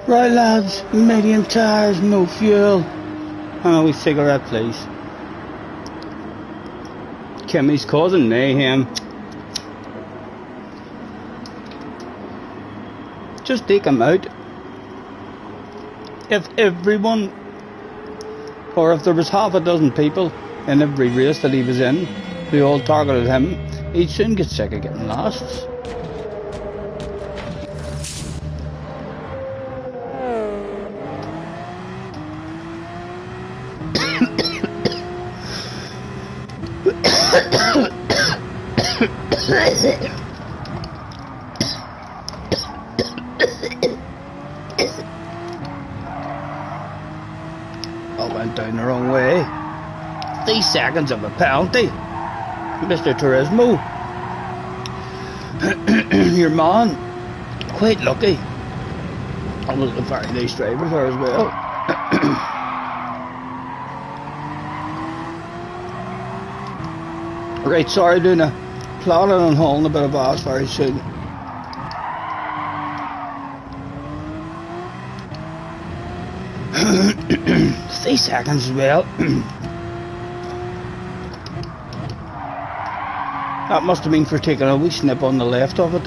Right lads, medium tires, no fuel. And a wee cigarette please. Kimmy's causing mayhem. Just take him out. If everyone, or if there was half a dozen people in every race that he was in, who all targeted him, he'd soon get sick of getting last. I went down the wrong way. 3 seconds of a penalty. Mr. Turismo. Your man, quite lucky. I was a very nice driver there as well. Right, sorry, doing a planning on hauling a bit of ass very soon. Three seconds as well. That must have been for taking a wee snip on the left of it.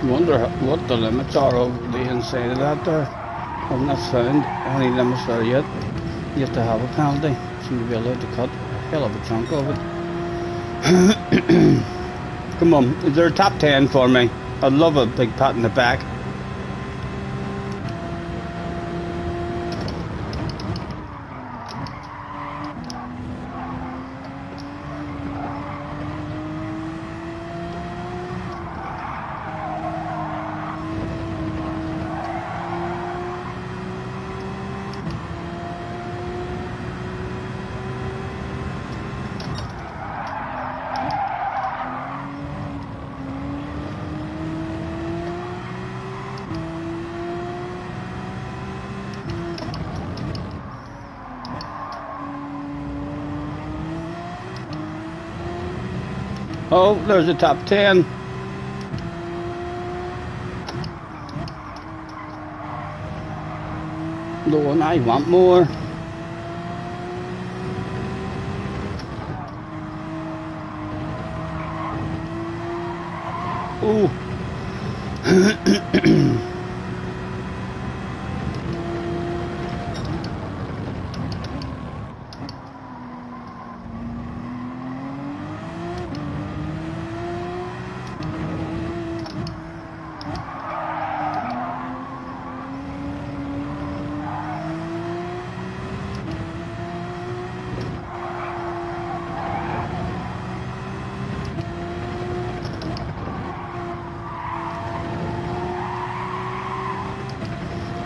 Wonder what the limits are over the inside of that there. I've not found any limits there yet. You have to have a penalty, so you'll be allowed to cut a hell of a chunk of it. Come on, is there a top 10 for me? I'd love a big pat in the back. Oh, there's the top 10. No, and I want more. Ooh.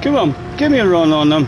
Come on, give me a run on them.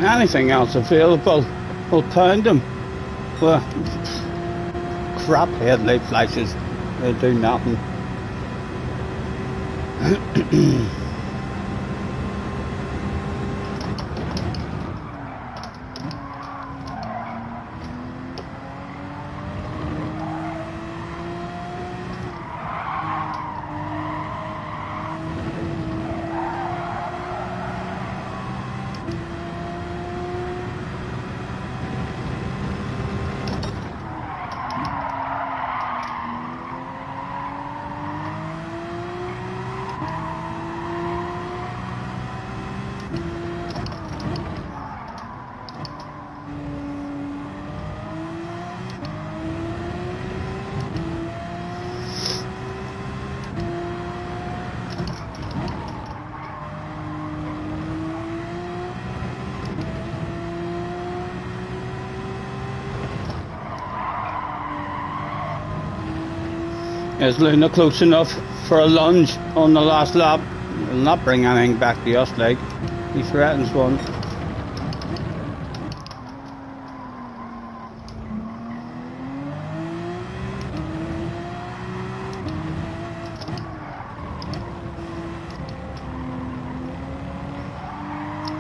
Anything else available, we'll pound them. Well, crap headlight flashes, they do nothing. Is Luna close enough for a lunge on the last lap? Will not bring anything back to us, like he threatens one.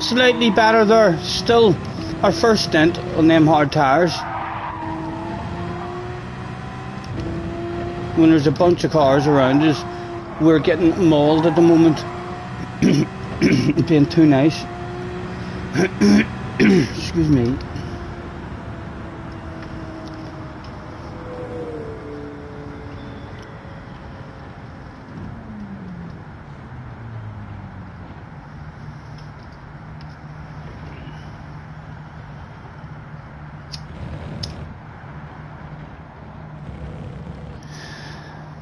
Slightly better there, still our first stint on them hard tyres. When there's a bunch of cars around us, we're getting mauled at the moment. Being too nice. Excuse me.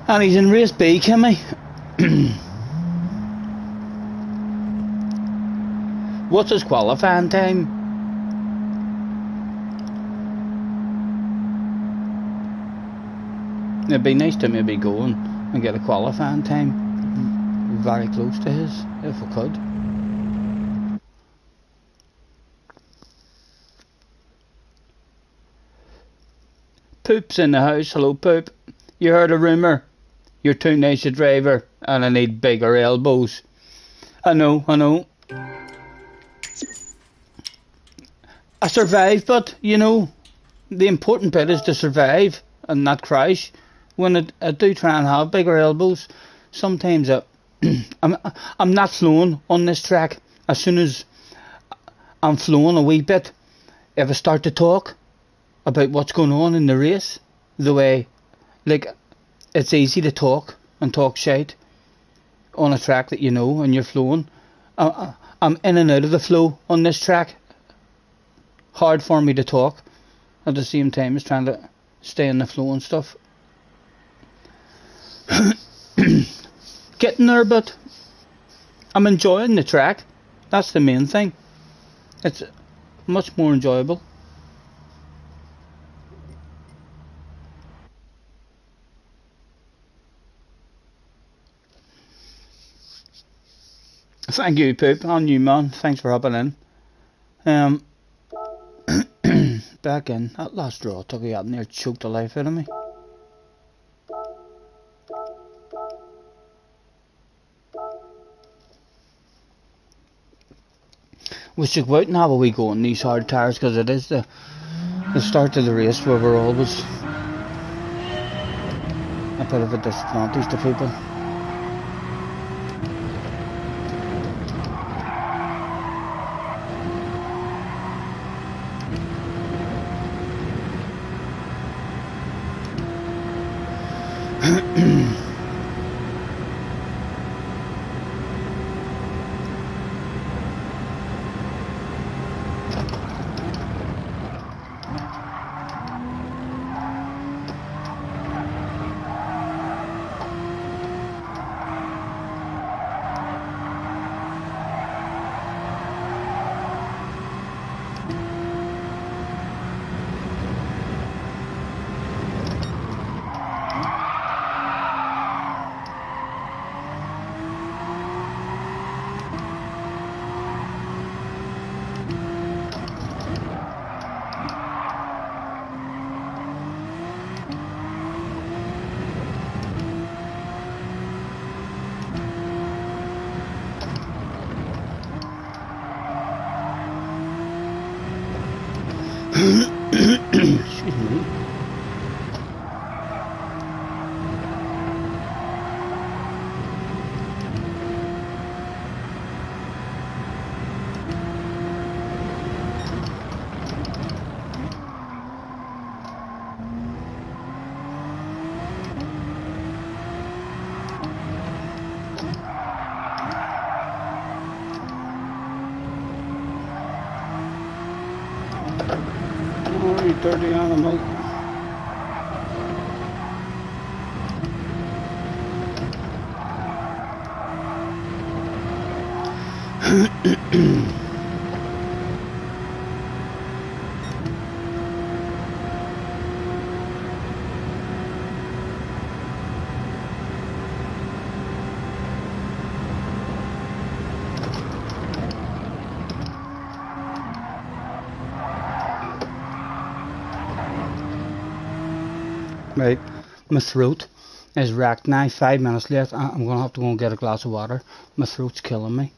And he's in race B, Kimmy. What's his qualifying time? It'd be nice to maybe go and get a qualifying time very close to his, if we could. Poop's in the house. Hello, Poop. You heard a rumour? You're too nice a driver, and I need bigger elbows. I know. I survived, but, you know, the important bit is to survive and not crash. When I do try and have bigger elbows, sometimes I'm not flowing on this track. As soon as I'm flowing a wee bit, if I start to talk about what's going on in the race, the way, like, it's easy to talk and talk shite on a track that you know and you're flowing. I'm in and out of the flow on this track. Hard for me to talk at the same time as trying to stay in the flow and stuff. Getting there, but I'm enjoying the track. That's the main thing. It's much more enjoyable. Thank you, Poop. I'm new, man. Thanks for hopping in. Back in. That last draw took it out and near choked the life out of me. We should go out and have a wee go on these hard tyres, because it is the start of the race where we're always a bit of a disadvantage to people. Excuse me. Oh, you dirty animal. Right, my throat is racked now. 5 minutes left. I'm gonna have to go and get a glass of water. My throat's killing me.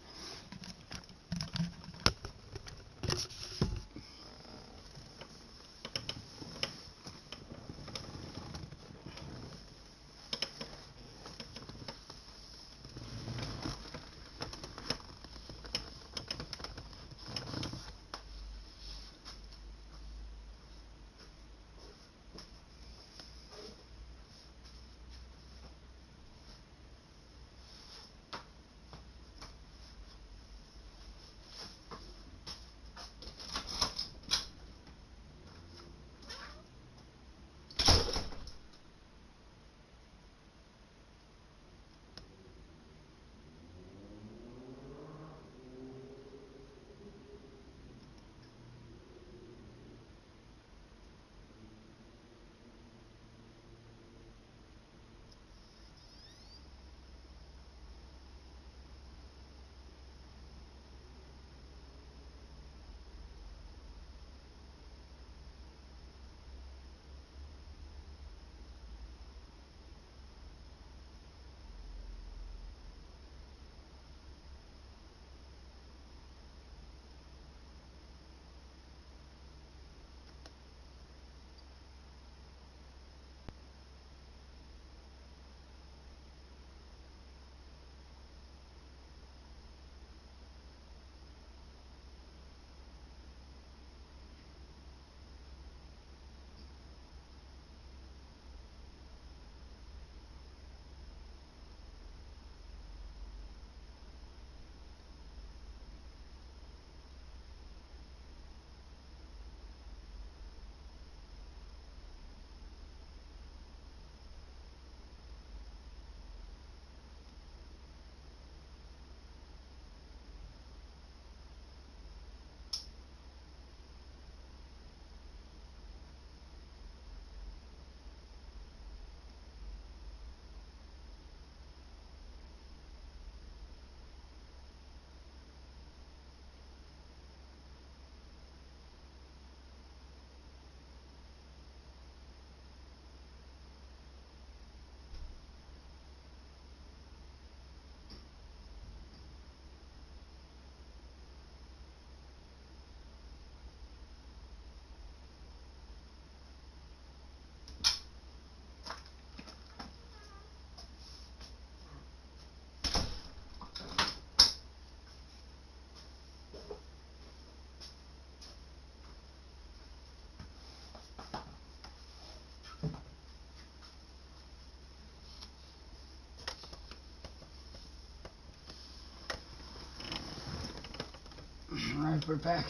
Right, we're back.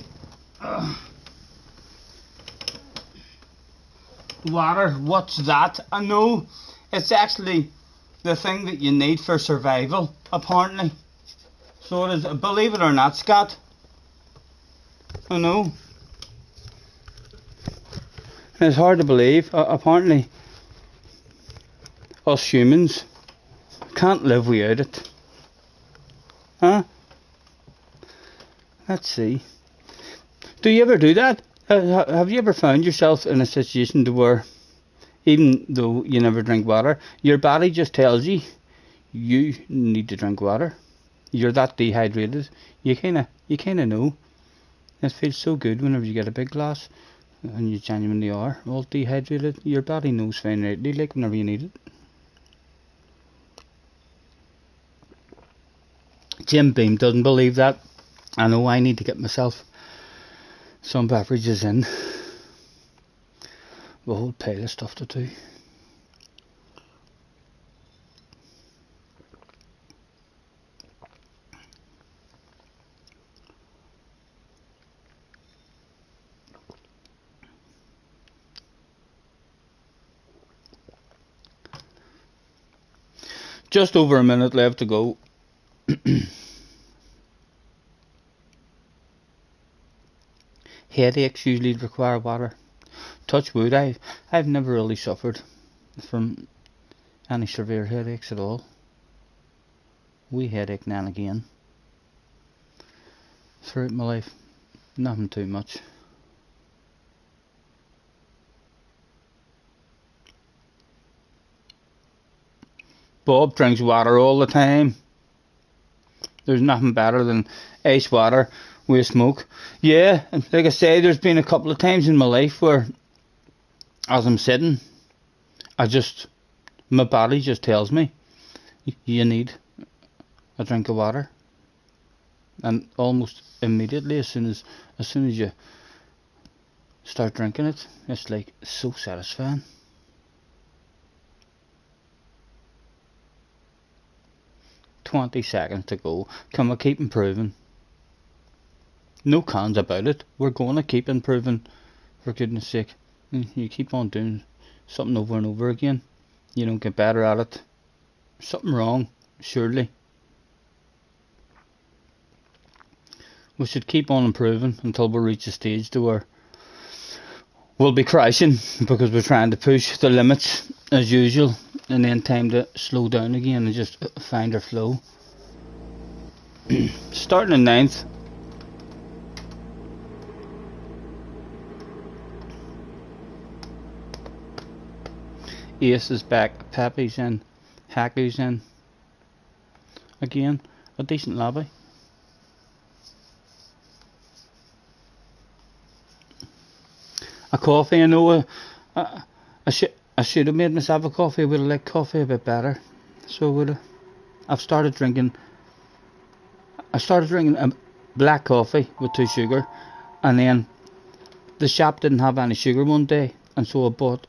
Water, what's that? I know it's actually the thing that you need for survival, apparently. So it is, believe it or not, Scott. I know. It's hard to believe. Apparently, us humans can't live without it. Huh? Let's see. Do you ever do that? Have you ever found yourself in a situation to where, even though you never drink water, your body just tells you you need to drink water? You're that dehydrated. You kinda know. It feels so good whenever you get a big glass, and you genuinely are all dehydrated. Your body knows fine rightly, like whenever you need it. Jim Beam doesn't believe that. I know I need to get myself some beverages in. A whole pile of stuff to do. Just over a minute left to go. Headaches usually require water. Touch wood, I've never really suffered from any severe headaches at all. Wee headache now and again. Throughout my life, nothing too much. Bob drinks water all the time. There's nothing better than ice water with smoke. Yeah, and like I say, there's been a couple of times in my life where, as I'm sitting, my body just tells me, you need a drink of water. And almost immediately, as soon as you start drinking it, it's like so satisfying. "20 seconds to go. Can we keep improving?" No cons about it. We're going to keep improving, for goodness sake. You keep on doing something over and over again, you don't get better at it. Something wrong, surely. We should keep on improving until we reach a stage to where we'll be crashing because we're trying to push the limits as usual, and then time to slow down again and just find our flow. Starting in 9th. Ace is back, Pepe's in, Haku's in. Again, a decent lobby. A coffee, I know. I should have made myself a coffee. I would have liked coffee a bit better. So I would have. I started drinking a black coffee with 2 sugar, and then the shop didn't have any sugar one day, and so I bought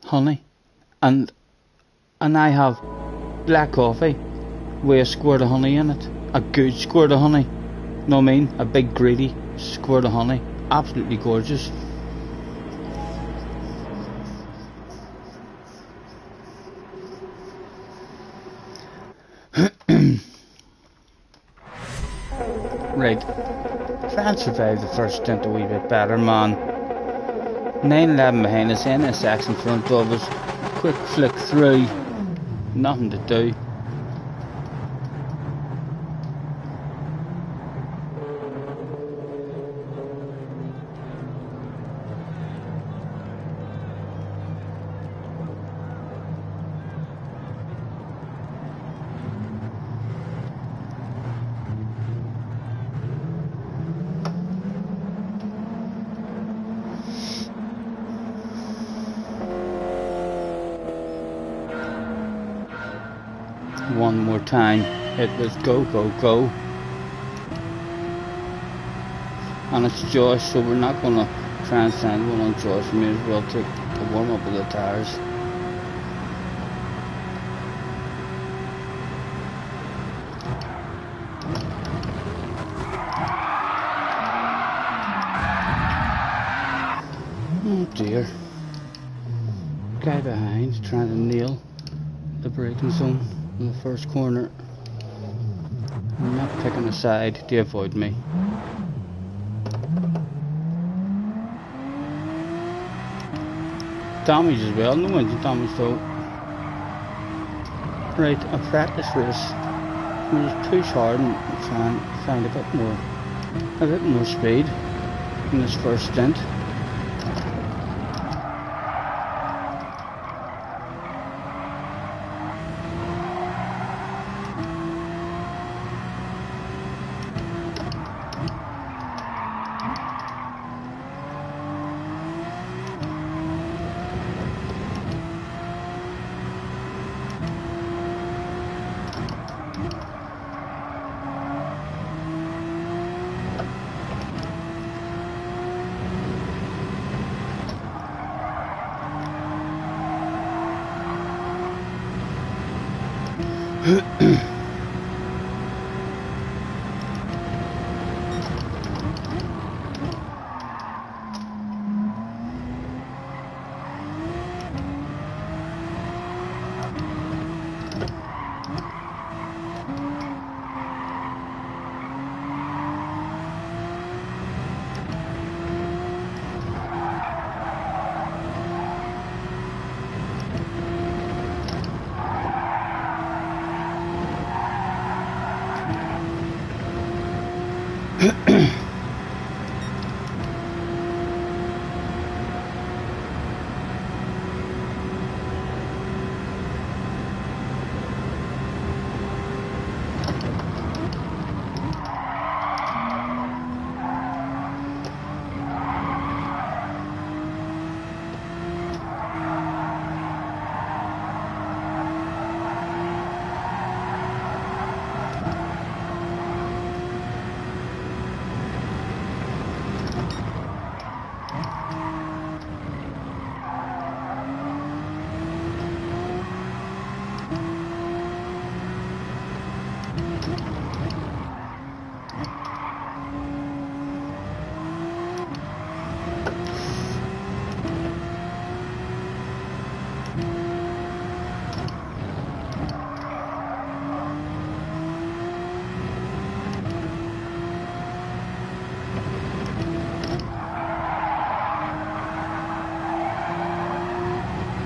honey, and I have black coffee with a squirt of honey in it, a good squirt of honey. Know what I mean? A big greedy squirt of honey, absolutely gorgeous. Right, try and survive the first stint a wee bit better, man. 911 behind us, NSX in front of us. Quick flick through, nothing to do. One more time, it was go, go, go. And it's Josh, so we're not going to try and send one on Josh. We may as well take a warm up of the tyres. dear. Guy behind trying to nail the braking zone in the first corner. I'm not picking a side to avoid me. Damage as well, no engine damage though. Right, a practice race. We'll just push hard and try and find a bit more speed in this first stint.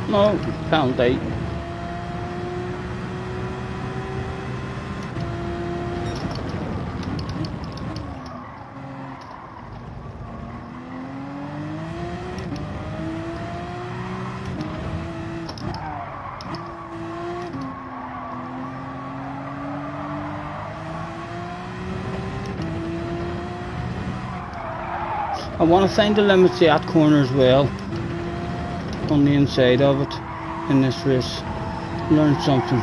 No, penalty. I want to find the limits of that corner as well, on the inside of it, in this race. Learn something.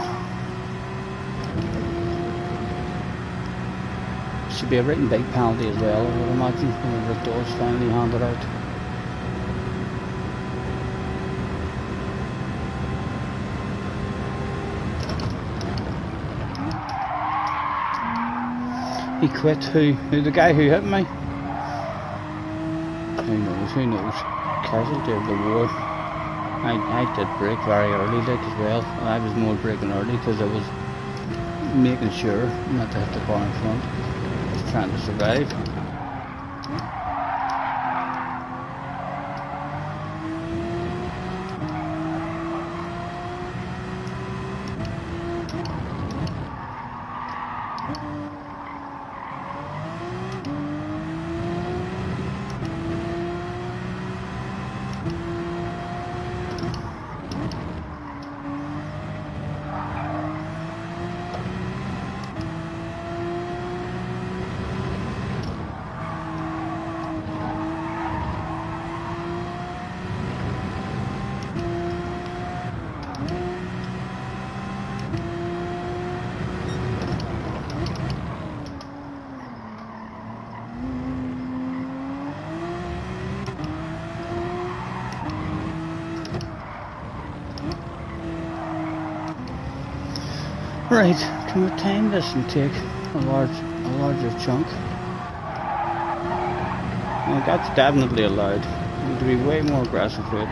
Should be a written big penalty as well, I would imagine, whenever it does finally hand it out. He quit. Who? The guy who hit me? Who knows? Casualty of the war. I did brake very early like as well. I was more braking early because I was making sure not to hit the car in front. Just trying to survive. Right, can we time this and take a larger chunk? Well, that's definitely allowed. Need to be way more aggressive with it.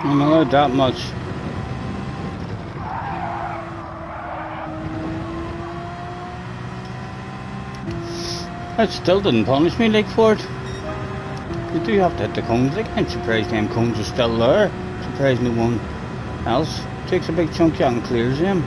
I'm not allowed that much. That still didn't punish me, like, for it. You do have to hit the cones, like, I'm surprised them cones are still there. Surprised no one else takes a big chunk out and clears them.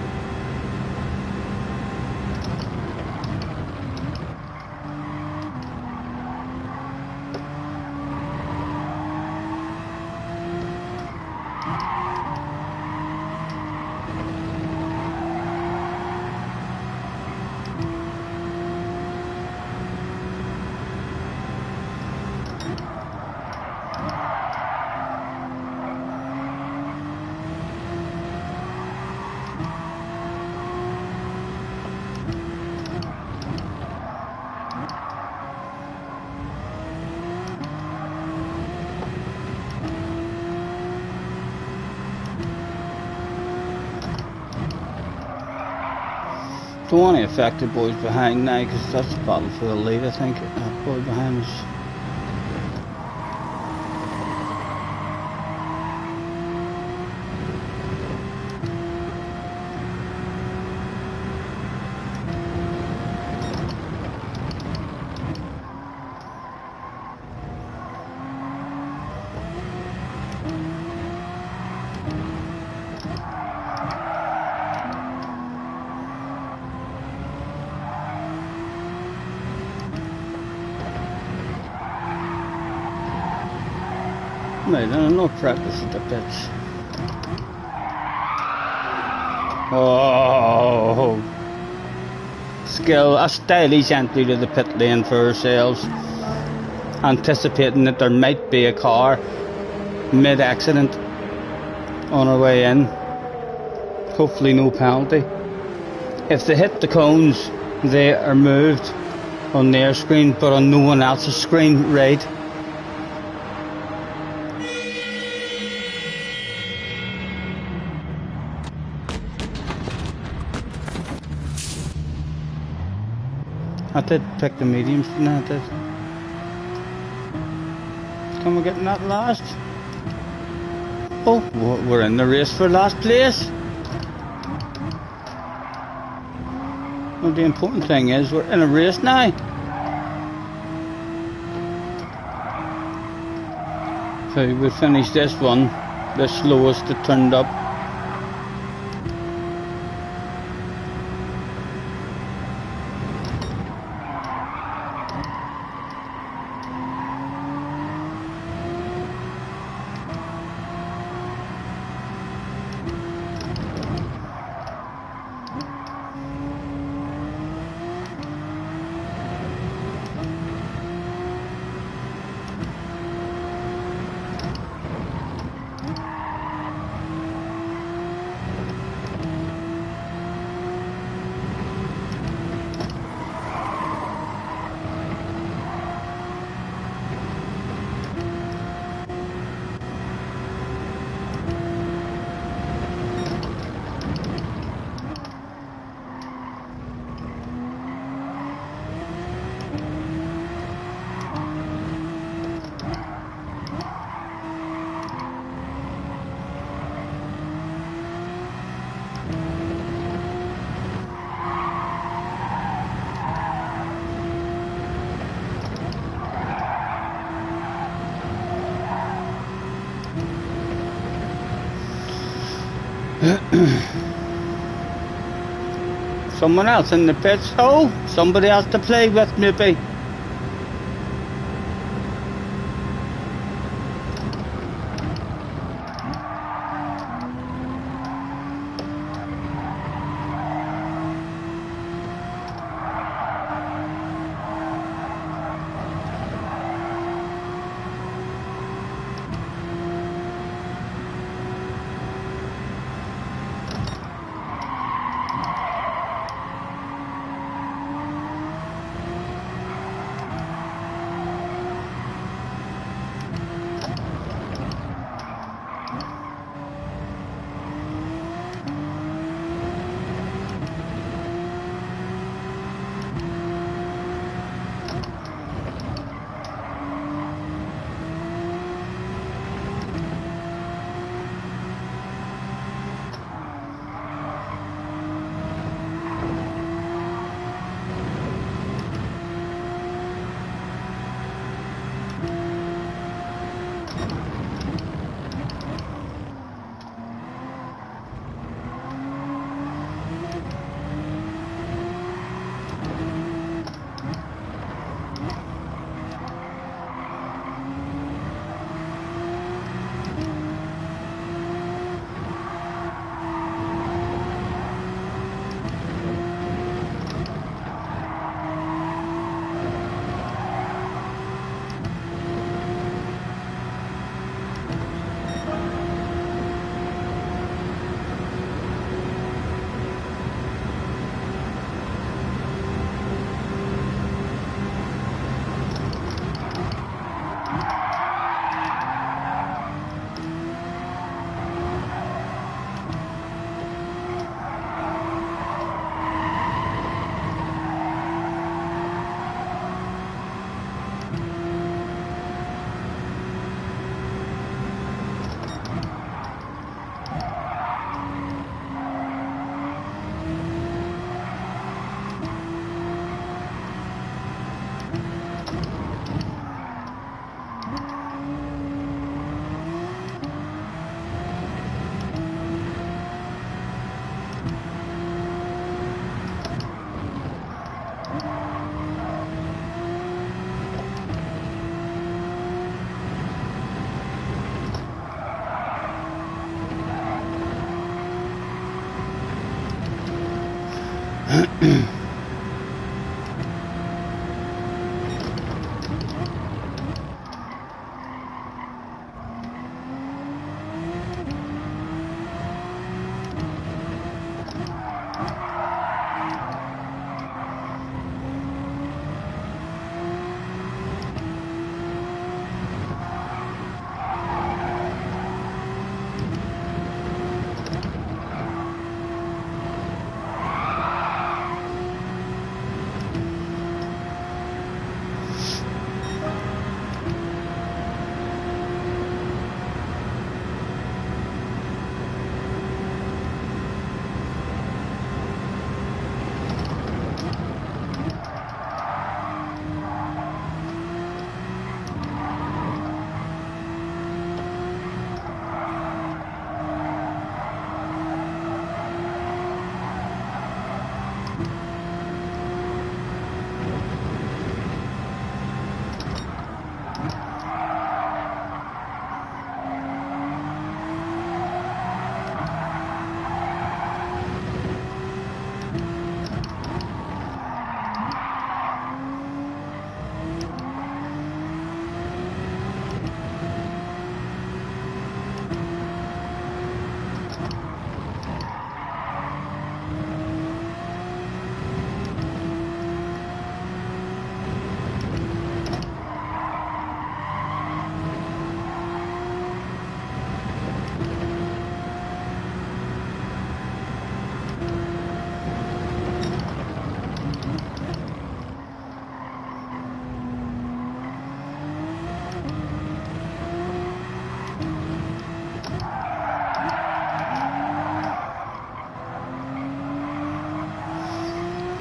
Don't want to affect the boys behind now, because that's the battle for the lead, I think. That boy behind us. Mate, I'm not practice at the pits. Oh, skill, a stylish entry to the pit lane for ourselves, anticipating that there might be a car mid-accident on our way in. Hopefully no penalty. If they hit the cones, they are moved on their screen, but on no one else's screen, right? I did pick the mediums, didn't I? Can we get in that last? Oh, we're in the race for last place. Well, the important thing is we're in a race now. So we finish this one, the slowest it turned up. Someone else in the pits. Oh, somebody has to play with maybe.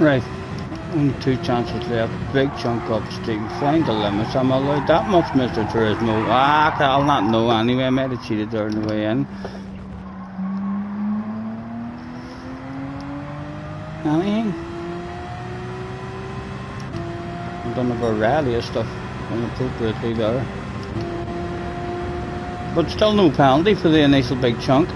Right, only 2 chances left. Big chunk upstream. Find the limits. I'm allowed that much, Mr. Turismo. I'll not know anyway. I might have cheated there on the way in. Anything? I've done a variety of stuff inappropriately there. But still no penalty for the initial big chunk.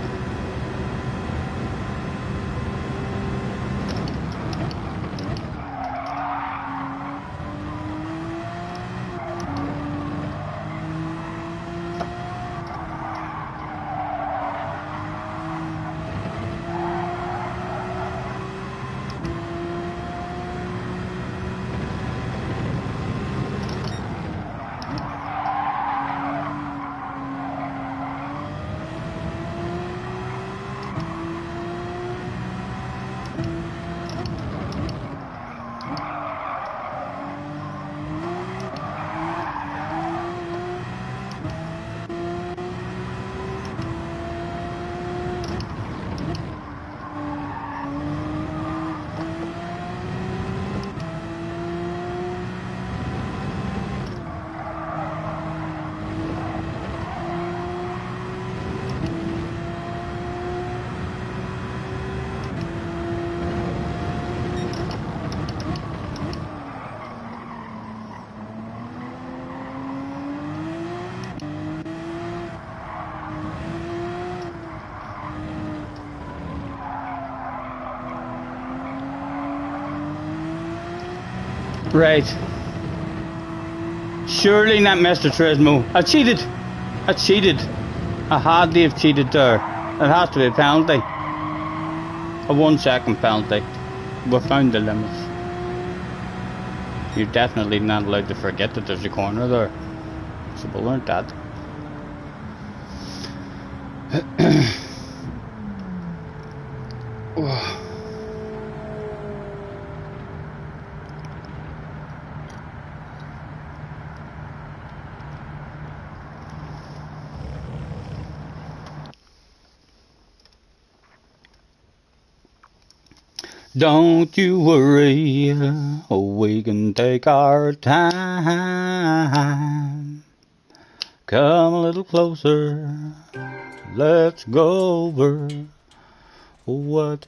Right. Surely not Mr. Turismo. I cheated. I cheated. I hardly have cheated there. It has to be a penalty. A 1 second penalty. We found the limits. You're definitely not allowed to forget that there's a corner there. So we learned that. Don't you worry, we can take our time. Come a little closer, let's go over what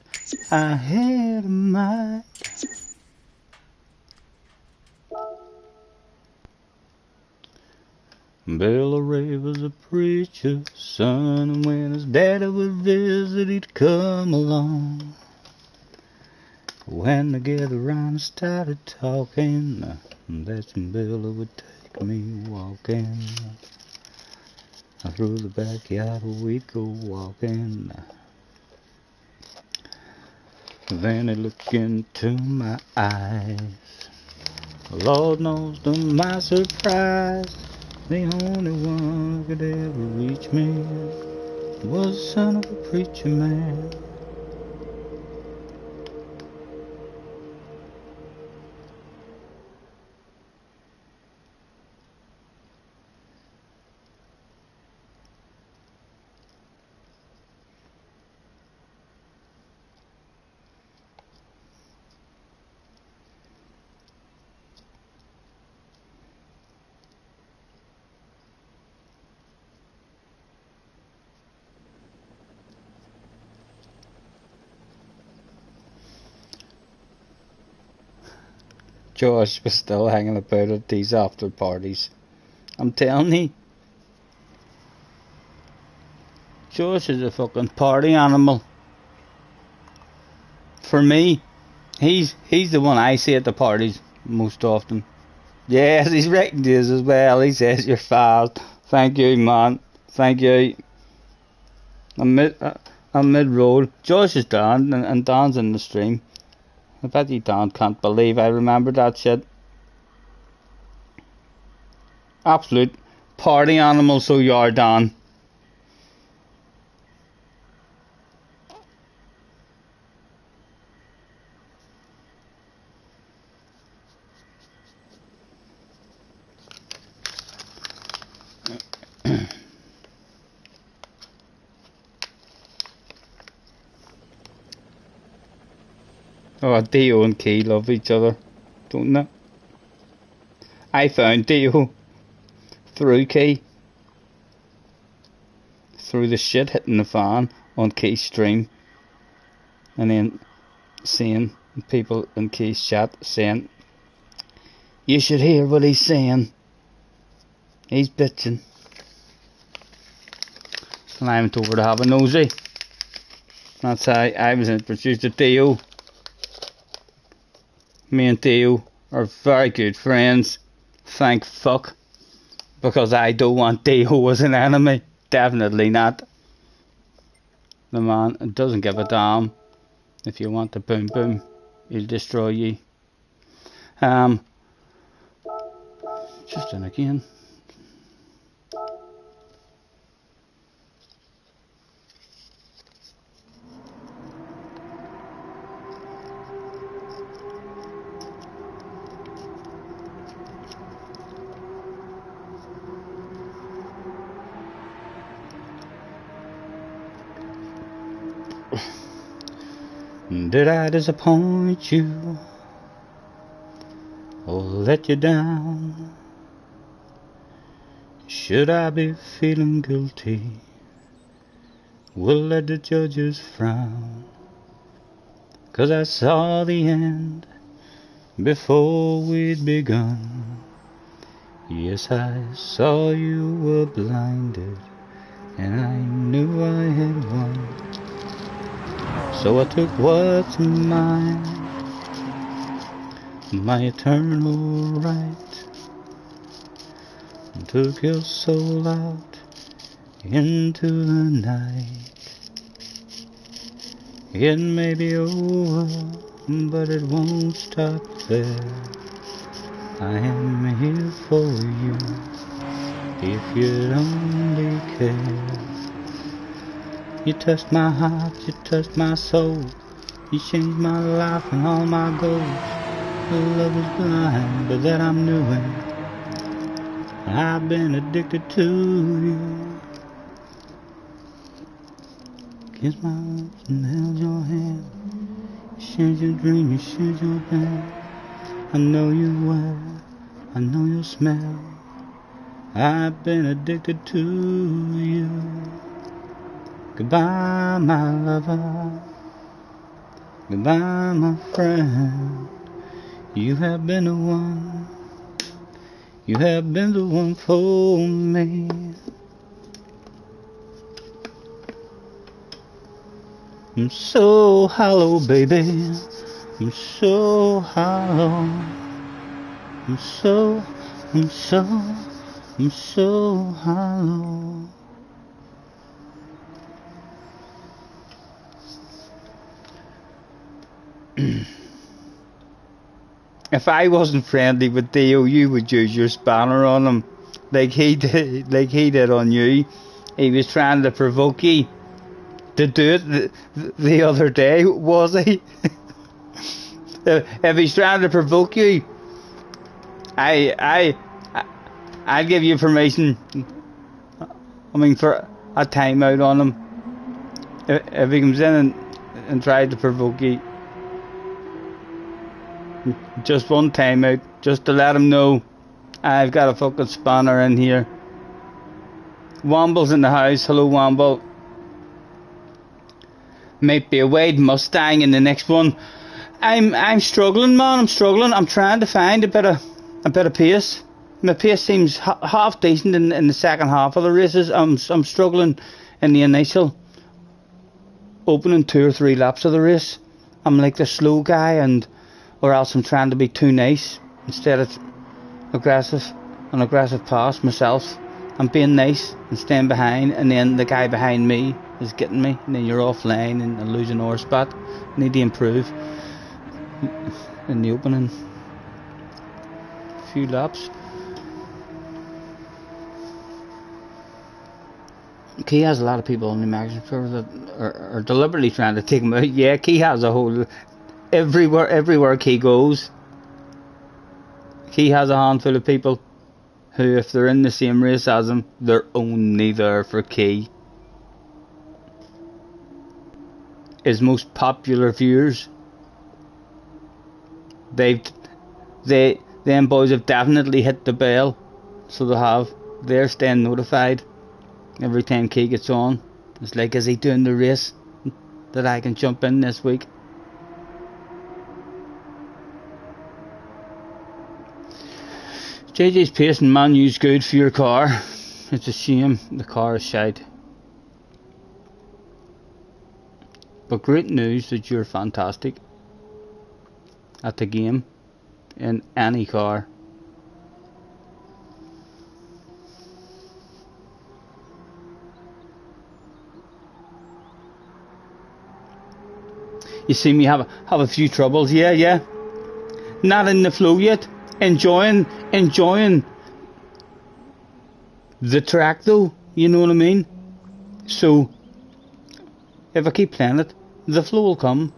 I had in mind. Bill Ray was a preacher's son, and when his daddy would visit, he'd come along. When they gathered around and started talking, that's when Billy would take me walking. Through the backyard we'd go walking. Then he'd look into my eyes. Lord knows to my surprise, the only one who could ever reach me was the son of a preacher man. Josh was still hanging about at these after parties. I'm telling you. Josh is a fucking party animal. For me, he's the one I see at the parties most often. Yes, he's writing to us as well. He says you're fast. Thank you, man. Thank you. I'm mid-roll. Josh is down and Dan's in the stream. I bet you Dan can't believe I remember that shit. Absolute party animal, so you are, Dan. Oh, Dio and Key love each other, don't they? I found Dio through Key. Through the shit hitting the fan on Key's stream. And then seeing people in Key's chat saying, you should hear what he's saying. He's bitching. And I went over to have a nosy. That's how I was introduced to Theo. Me and Theo are very good friends. Thank fuck. Because I don't want Theo as an enemy. Definitely not. The man doesn't give a damn. If you want to boom boom, he'll destroy you. Just in again. Did I disappoint you or let you down? Should I be feeling guilty? Will let the judges frown? 'Cause I saw the end before we'd begun. Yes, I saw you were blinded, and I knew I had won. So I took what's mine, my eternal right, and took your soul out into the night. It may be over, but it won't stop there. I am here for you, if you'd only care. You touched my heart, you touched my soul. You changed my life and all my goals. Love is blind, but that I'm doing. I've been addicted to you. Kissed my lips and held your hand. You shared your dream, you shared your band. I know you well, I know your smell. I've been addicted to you. Goodbye, my lover. Goodbye, my friend. You have been the one. You have been the one for me. I'm so hollow, baby. I'm so hollow. I'm so hollow. If I wasn't friendly with Theo, you would use your spanner on him, like he did on you. He was trying to provoke you to do it the other day, was he? If he's trying to provoke you, I'll give you permission. I mean, for a timeout on him. If he comes in and tries to provoke you. Just one time out, just to let him know I've got a fucking spanner in here. Womble's in the house. Hello, Womble. Might be a Wade Mustang in the next one. I'm struggling, man. I'm struggling. I'm trying to find a bit of pace. My pace seems half decent in the second half of the races. I'm struggling in the initial opening 2 or 3 laps of the race. I'm like the slow guy, or else I'm trying to be too nice instead of aggressive pass myself. I'm being nice and staying behind, and then the guy behind me is getting me, and then you're offline and losing our spot. Need to improve in the opening few laps. Key has a lot of people on the magazine server that are deliberately trying to take him out. Yeah, Key has a whole everywhere Key goes. Key has a handful of people who, if they're in the same race as him, they're only there for Key. His most popular viewers. Them boys have definitely hit the bell, so they're staying notified every time Key gets on. It's like, is he doing the race that I can jump in this week? JJ's pace and manu's good for your car. It's a shame the car is shite. But great news that you're fantastic at the game in any car. You see me have a few troubles, yeah. Not in the flow yet. Enjoying the track though, you know what I mean? So if I keep playing it, the flow will come.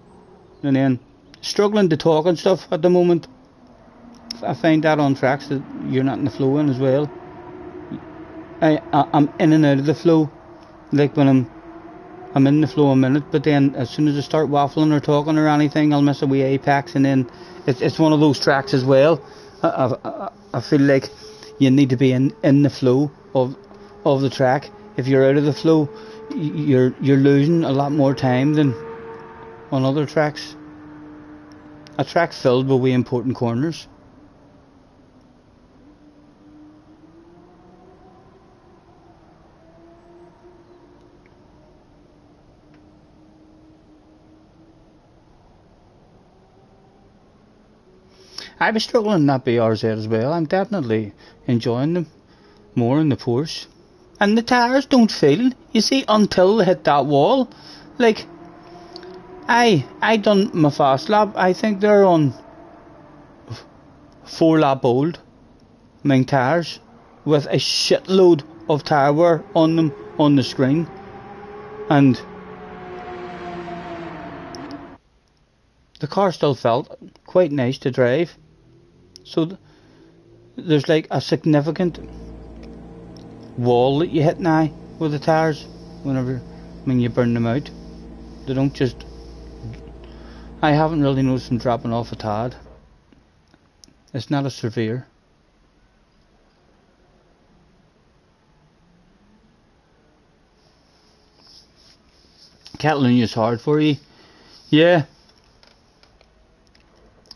And then struggling to talk and stuff at the moment, I find that on tracks that you're not in the flow in as well. I'm in and out of the flow, like when I'm in the flow a minute, but then as soon as I start waffling or talking or anything, I'll miss a wee apex, and then it's one of those tracks as well. I feel like you need to be in the flow of the track. If you're out of the flow, you're losing a lot more time than on other tracks. A track filled with wee important corners. I was struggling in that BRZ as well. I'm definitely enjoying them more in the Porsche. And the tyres don't feel, you see, until they hit that wall. Like, I done my fast lap. I think they're on 4 lap old main tyres with a shitload of tyre wear on them on the screen. And the car still felt quite nice to drive. So there's like a significant wall that you hit now with the tyres when you burn them out. They don't just... I haven't really noticed them dropping off a tad. It's not as severe. Catalonia's hard for you. Yeah.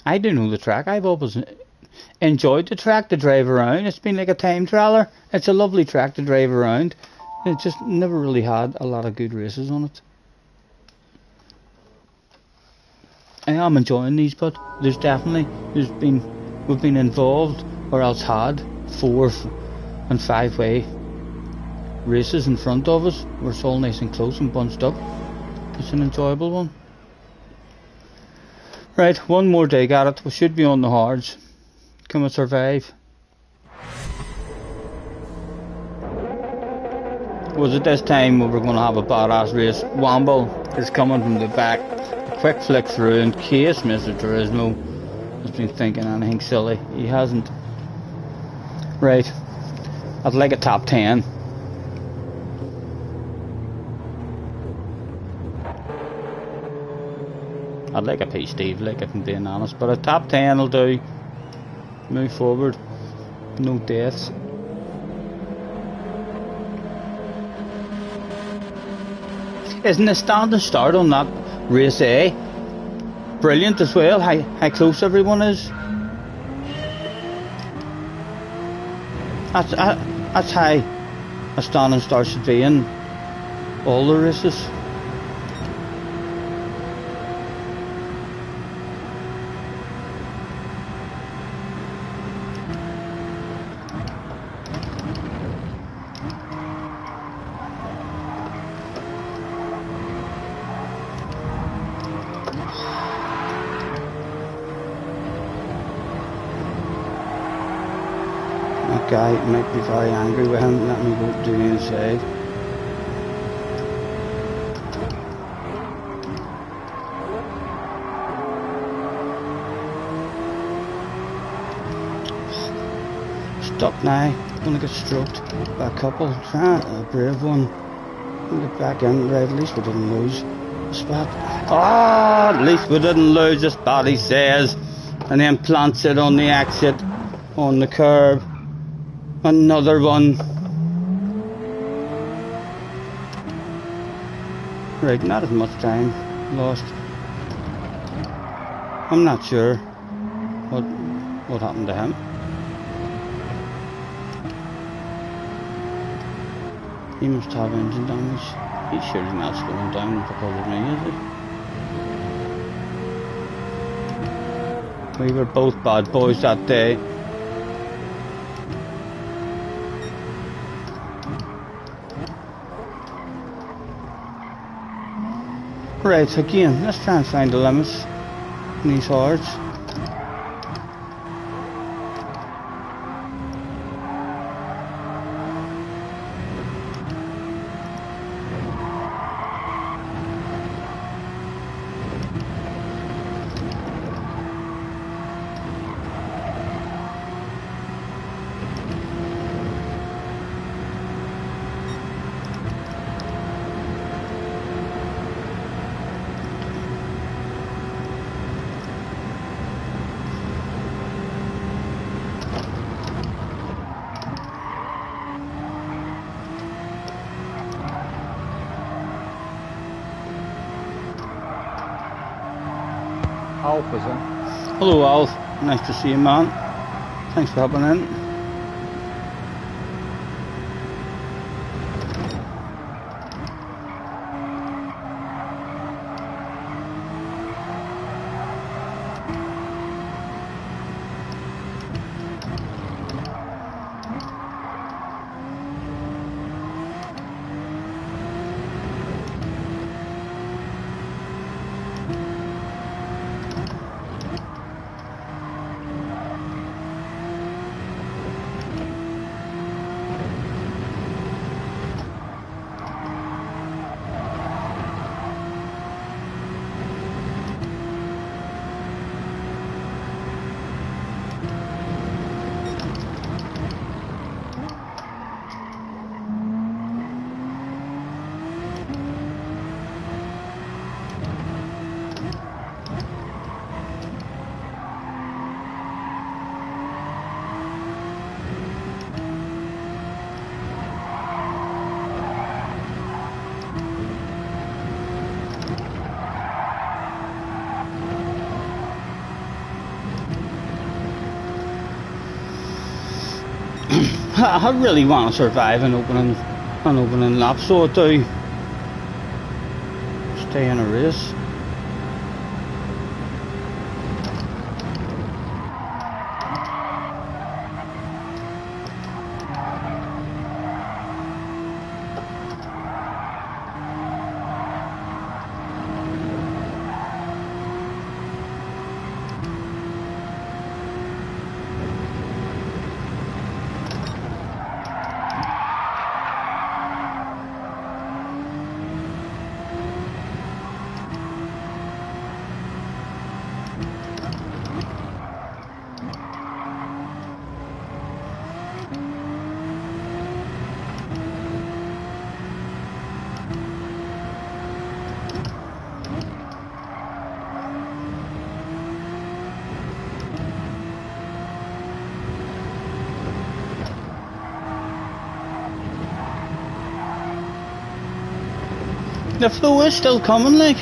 I do know the track. I've always enjoyed the track to drive around. It's been like a time trialer. It's a lovely track to drive around. It just never really had a lot of good races on it. I am enjoying these, but we've been involved, or else had 4 and 5 way races in front of us where it's all nice and close and bunched up. It's an enjoyable one. Right, one more dig at it. We should be on the hards. Can we survive? Was it this time we were going to have a badass race? Wamble is coming from the back. A quick flick through in case Mr. Turismo has been thinking anything silly. He hasn't. Right, I'd like a top 10. I'd like a P. Steve, like, if I'm being honest, but a top 10 will do. Move forward. No deaths. Isn't the standing start on that race A brilliant as well? How close everyone is. That's how a standing start should be in all the races. Guy might be very angry with him. Let me go to the inside. Stuck now. Gonna get stroked by a couple. A brave one. Get back in. Right, at least we didn't lose the spot. Oh, at least we didn't lose the spot, he says. And then plants it on the exit, on the curb. Another one. Right, not as much time lost. I'm not sure what happened to him. He must have engine damage. He's surely not slowing down because of me, is he? We were both bad boys that day. Right, again, let's try and find the limits in these hards. Alf is in. Hello Alf, nice to see you, man. Thanks for hopping in. I really want to survive an opening lap, so I do. Stay in a race. The flow is still coming, like.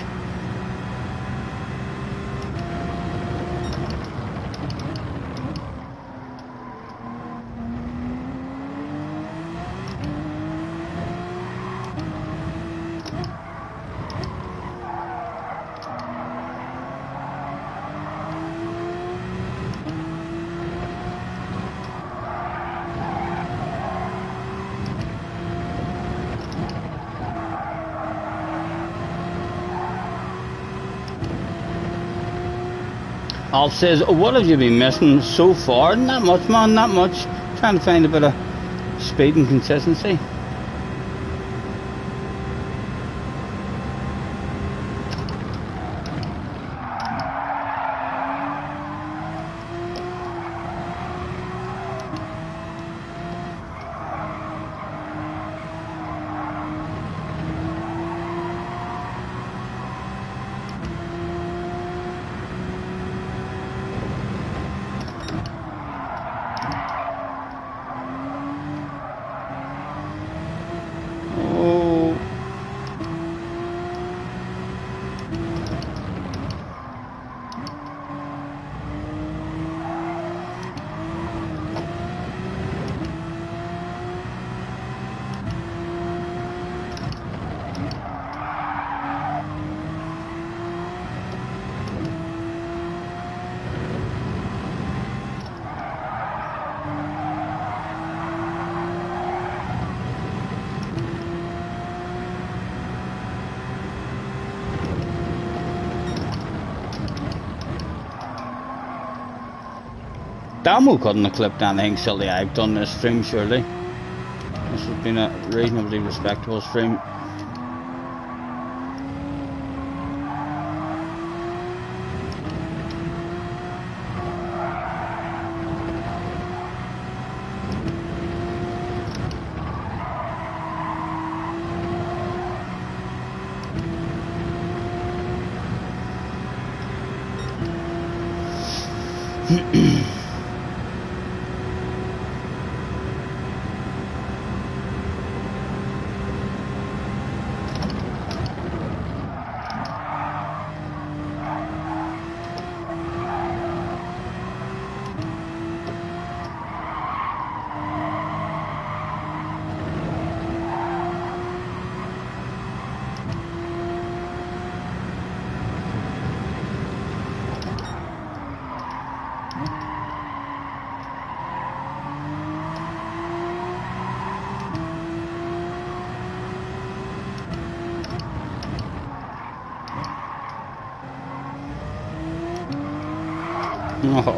Alf says, what have you been missing so far? Not much, man, not much. Trying to find a bit of speed and consistency. Camo couldn't have clipped anything silly I've done this stream, surely. This has been a reasonably respectable stream.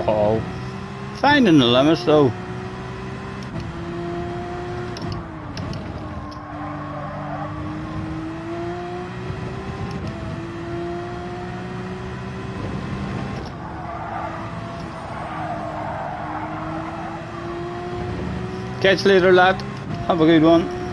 Oh, finding the limits though. Catch you later, lad. Have a good one.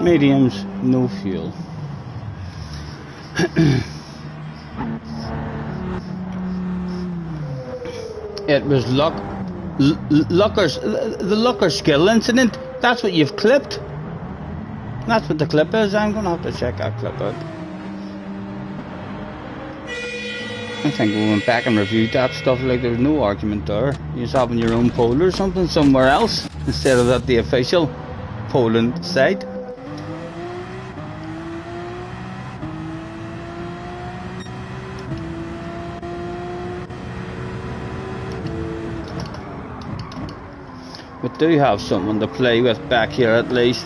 Mediums, no fuel. It was the Lucker skill incident. That's what you've clipped. That's what the clip is. I'm gonna have to check that clip out. I think we went back and reviewed that stuff. Like there was no argument there. You're just having your own poll or something somewhere else instead of at the official Poland site. We do have someone to play with back here at least.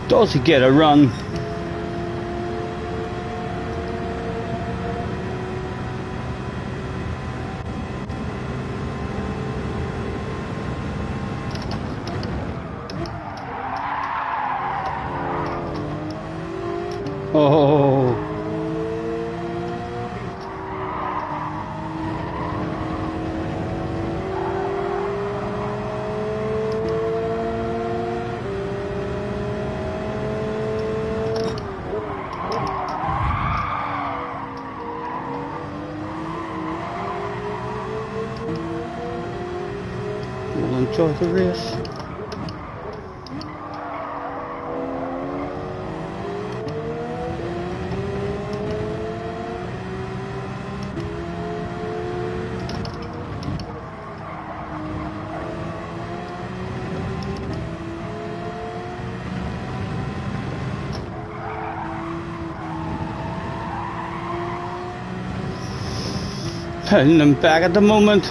Does he get a run? Oh. We'll enjoy the race. pulling them back at the moment.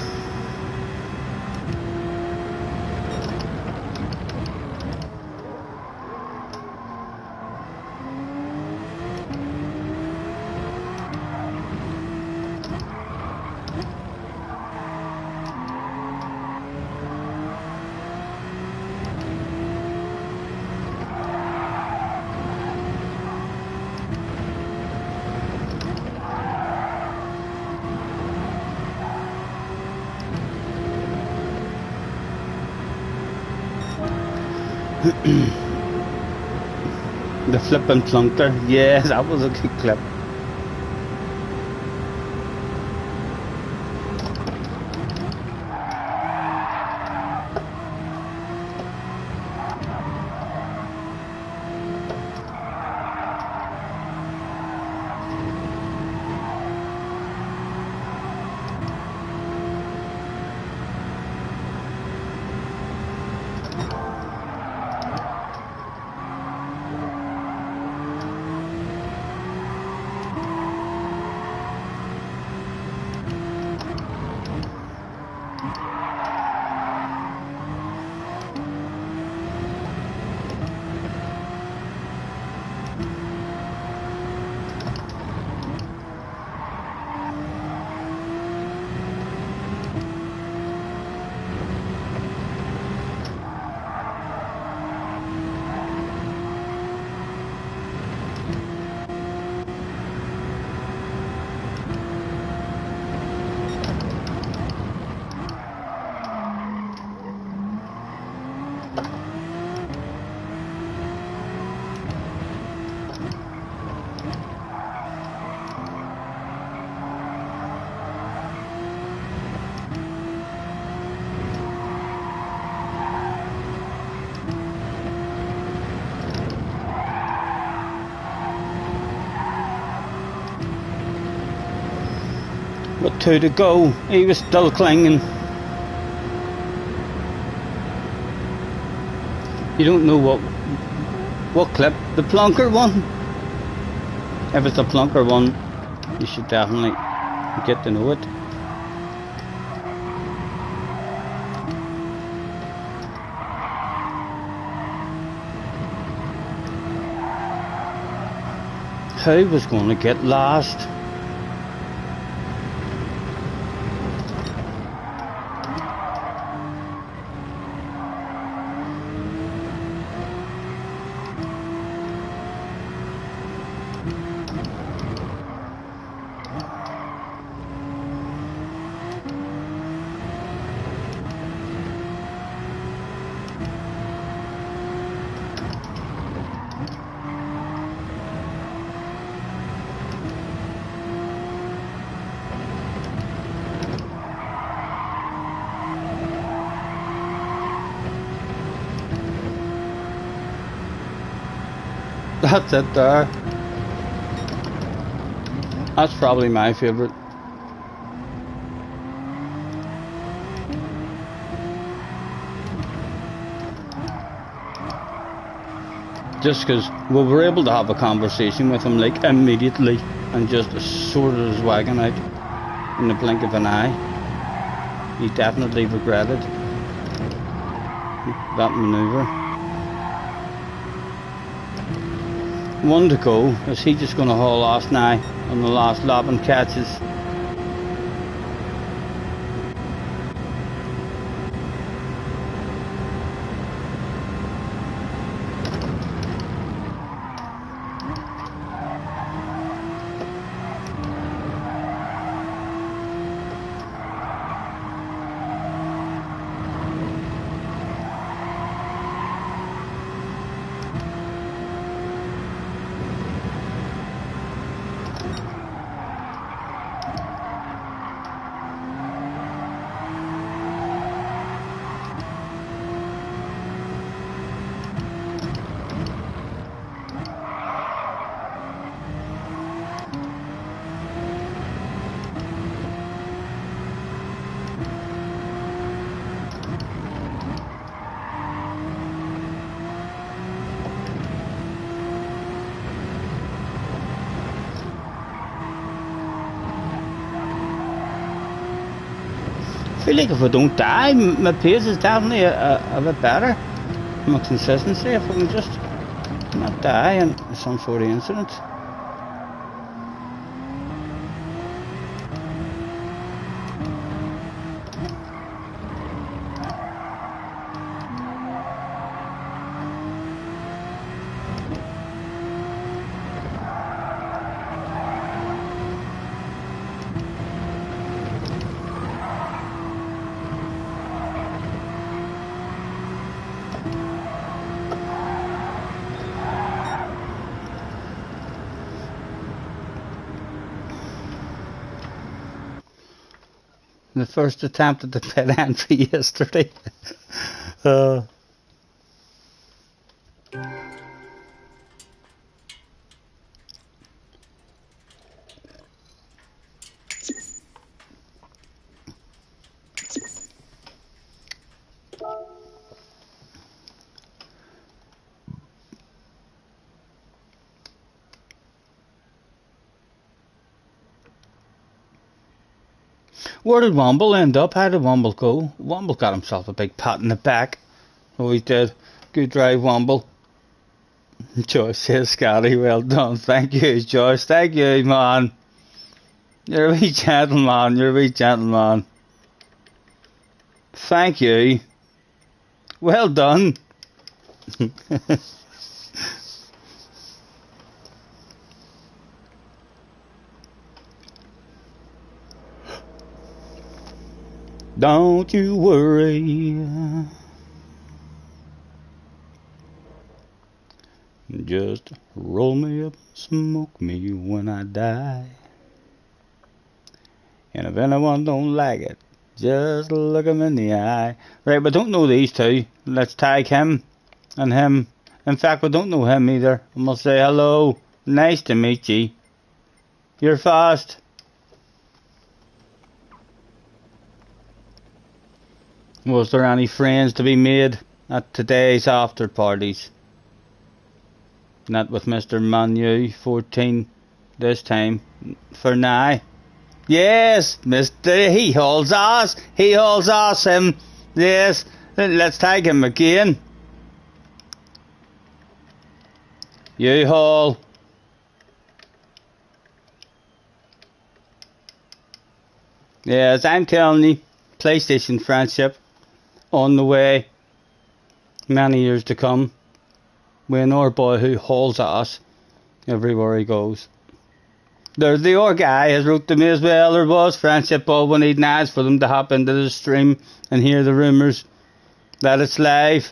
The flipping plunker, yeah, that was a good clip. With 2 to go, he was still clinging. You don't know what clip, the plunker one. If it's a plunker one, you should definitely get to know it. Who was going to get last? That's it there. That's probably my favourite. Just because we were able to have a conversation with him like immediately and just sorted his wagon out in the blink of an eye. He definitely regretted that manoeuvre. 1 to go. Is he just going to haul off now on the last lap and catches? feel like if I don't die, my pace is definitely a bit better. My consistency, if I can just not die in some sort of incident. The first attempt at the pit entry yesterday. Where did Womble end up? How did Womble go? Womble got himself a big pat in the back. Oh, he did. Good drive, Womble. Joyce says, Scotty, well done. Thank you, Joyce. Thank you, man. You're a wee gentleman. You're a wee gentleman. Thank you. Well done. Don't you worry. Just roll me up, smoke me when I die. And if anyone don't like it, just look 'em in the eye. Right, we don't know these two. Let's tag him and him. In fact, we don't know him either. And we'll say hello. Nice to meet you. You're fast. Was there any friends to be made at today's after parties? Not with Mr. Manu 14 this time. For now. Yes, Mr. He hauls ass. He hauls ass him. Yes, let's tag him again. You haul. Yes, I'm telling you, PlayStation friendship on the way. Many years to come. We know our boy who hauls ass everywhere he goes. There's the other guy has wrote to me as well. There was friendship, but we need nights for them to hop into the stream and hear the rumours that it's live.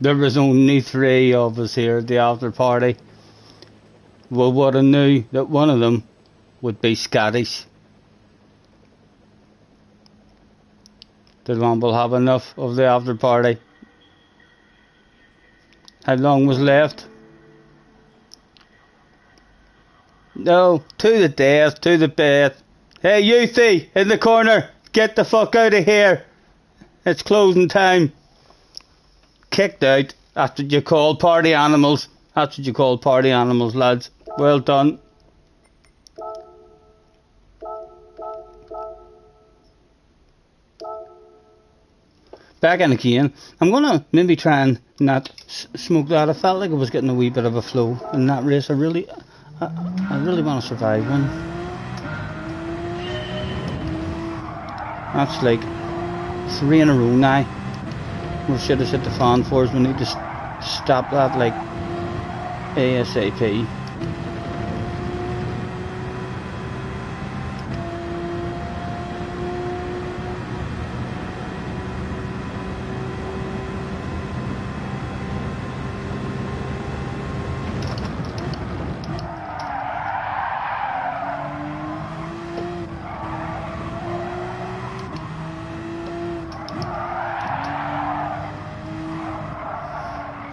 There was only 3 of us here at the after party. Well, what I knew that one of them would be Scottish. Did Womble have enough of the after party? How long was left? No, to the death, to the bed. Hey, Youthy, in the corner, get the fuck out of here. It's closing time. Kicked out. That's what you call party animals. That's what you call party animals, lads. Well done. Back in again. I'm gonna maybe try and not smoke that. I felt like I was getting a wee bit of a flow in that race. I really want to survive one. That's like 3 in a row now. We should have set the fan for us. We need to stop that like ASAP.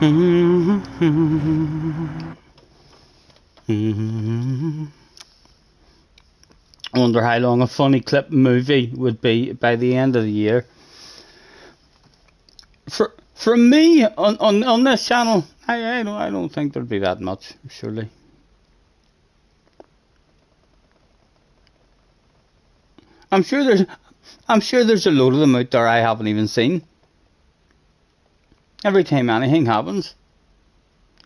I wonder how long a funny clip movie would be by the end of the year. From me on this channel, I don't think there'd be that much, surely. I'm sure there's a load of them out there I haven't even seen. Every time anything happens,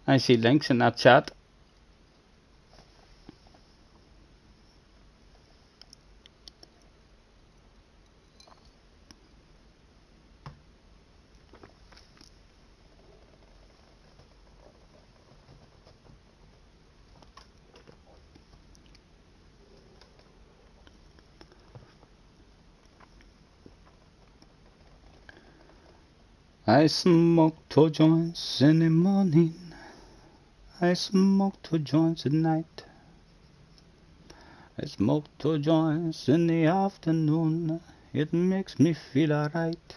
I see links in that chat. I smoke 2 joints in the morning. I smoke 2 joints at night. I smoke 2 joints in the afternoon. It makes me feel alright.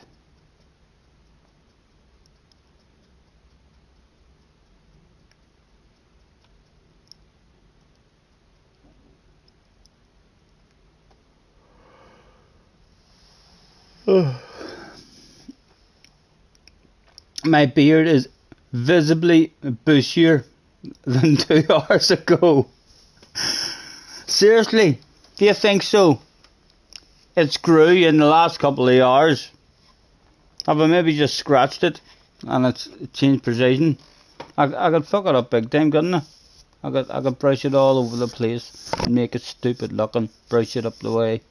My beard is visibly bushier than 2 hours ago. Seriously, do you think so? It's grew in the last couple of hours. Have I maybe just scratched it and it's changed position? I could fuck it up big time, couldn't I? I could brush it all over the place and make it stupid looking. Brush it up the way.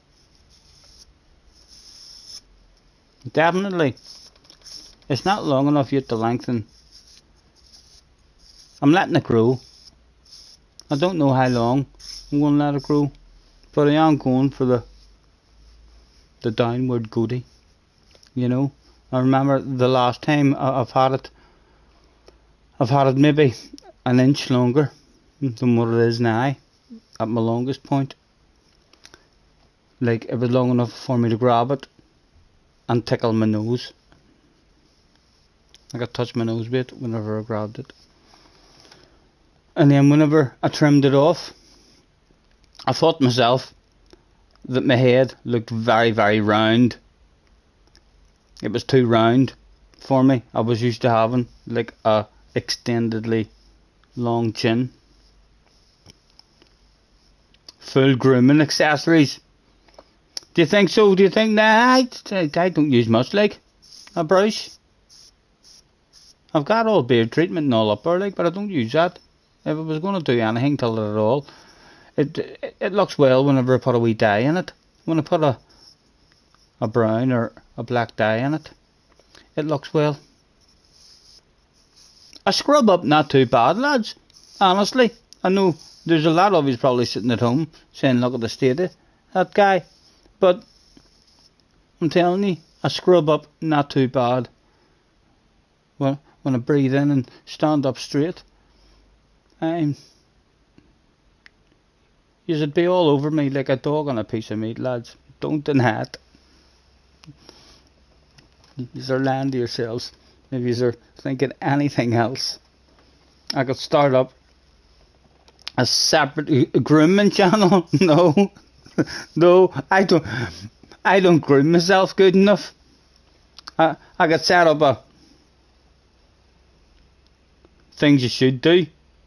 Definitely. It's not long enough yet to lengthen. I'm letting it grow. I don't know how long I'm going to let it grow, but I am going for the downward goatee. You know, I remember the last time I've had it maybe an inch longer than what it is now at my longest point. Like it was long enough for me to grab it and tickle my nose. I could touch my nose with it whenever I grabbed it. And then whenever I trimmed it off, I thought to myself that my head looked very, very round. It was too round for me. I was used to having like a extendedly long chin. Full grooming accessories. Do you think so? Do you think that? I don't use much like a brush. I've got all beard treatment and all up there, like, but I don't use that. If I was going to do anything to it at all, it looks well whenever I put a wee dye in it. When I put a brown or a black dye in it, it looks well. A scrub up not too bad, lads. Honestly, I know there's a lot of you probably sitting at home saying, look at the state of that guy. But I'm telling you, a scrub up not too bad. Well, when I breathe in and stand up straight, you'd be all over me like a dog on a piece of meat, lads. Don't deny it. You're lying to yourselves if you're thinking anything else. I could start up a separate grooming channel. No, no, I don't groom myself good enough. I could set up a things you should do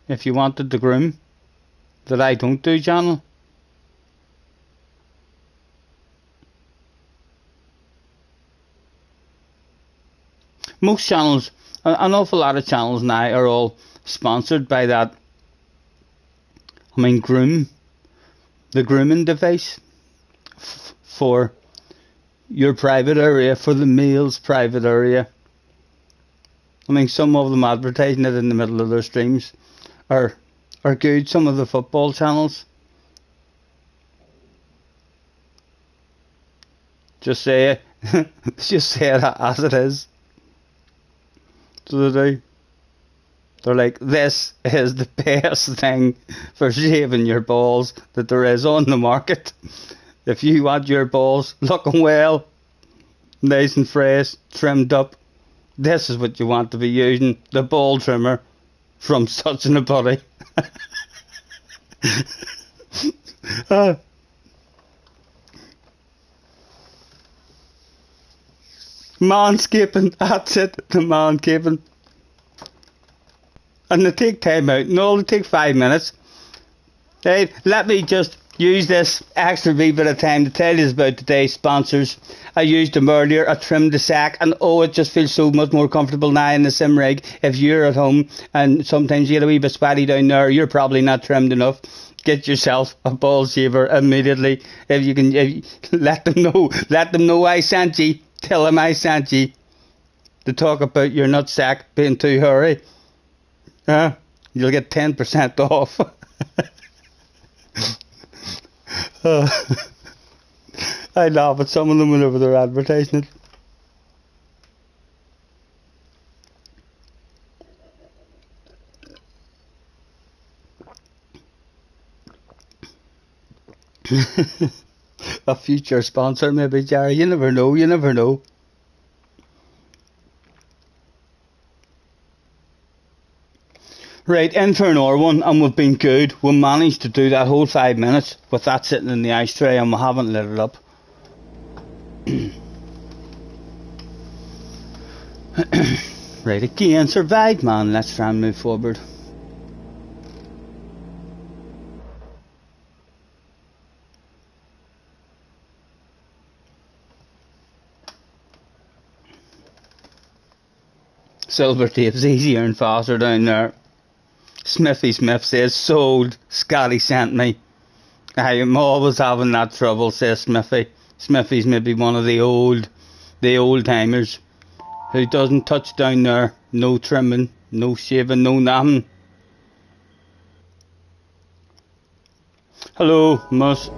if you wanted to groom that I don't do channel. Most channels, an awful lot of channels now are all sponsored by that. I mean, the grooming device for your private area, for the male's private area. I mean, some of them advertising it in the middle of their streams are good. Some of the football channels just say it, just say it as it is. So they do. They're like, this is the best thing for shaving your balls that there is on the market. If you want your balls looking well, nice and fresh, trimmed up, this is what you want to be using, the ball trimmer from such and a buddy. Manscaping, that's it, the manscaping. And they take time out, no, they take 5 minutes. Right, let me just use this extra wee bit of time to tell you about today's sponsors. I used them earlier, I trimmed the sack, and oh, it just feels so much more comfortable now in the sim rig. If you're at home and sometimes you get a wee bit sweaty down there, you're probably not trimmed enough. Get yourself a ball shaver immediately. If you can, let them know I sent you. Tell them I sent you. To talk about your nutsack being too hairy. You'll get 10% off. I laugh at some of them whenever they're advertising it. A future sponsor maybe, Jerry. You never know, you never know. Right, in for an hour one, and we've been good. We managed to do that whole 5 minutes with that sitting in the ice tray, and we haven't lit it up. Right, again, survived, man. Let's try and move forward. Silver tape's easier and faster down there. Smithy Smith says, sold. Scotty sent me. I am always having that trouble, says Smithy. Smithy's maybe one of the old timers who doesn't touch down there. No trimming, no shaving, no nothing. Hello, Mus.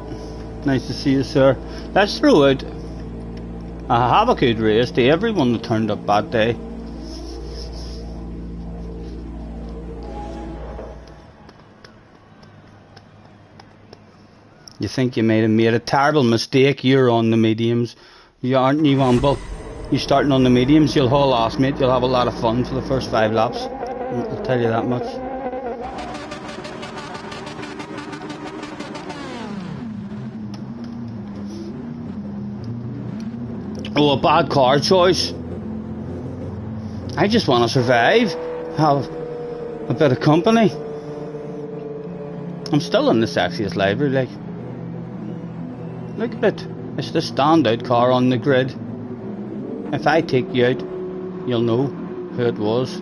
Nice to see you, sir. Let's throw out a have a good race to everyone that turned up that day. You think you may have made a terrible mistake. You're on the mediums. You aren't, you humble. You're starting on the mediums. You'll haul ass, mate. You'll have a lot of fun for the first 5 laps. I'll tell you that much. Oh, a bad car choice. I just want to survive. Have a bit of company. I'm still in the sexiest library, like. Look at it. It's the standout car on the grid. If I take you out, you'll know who it was.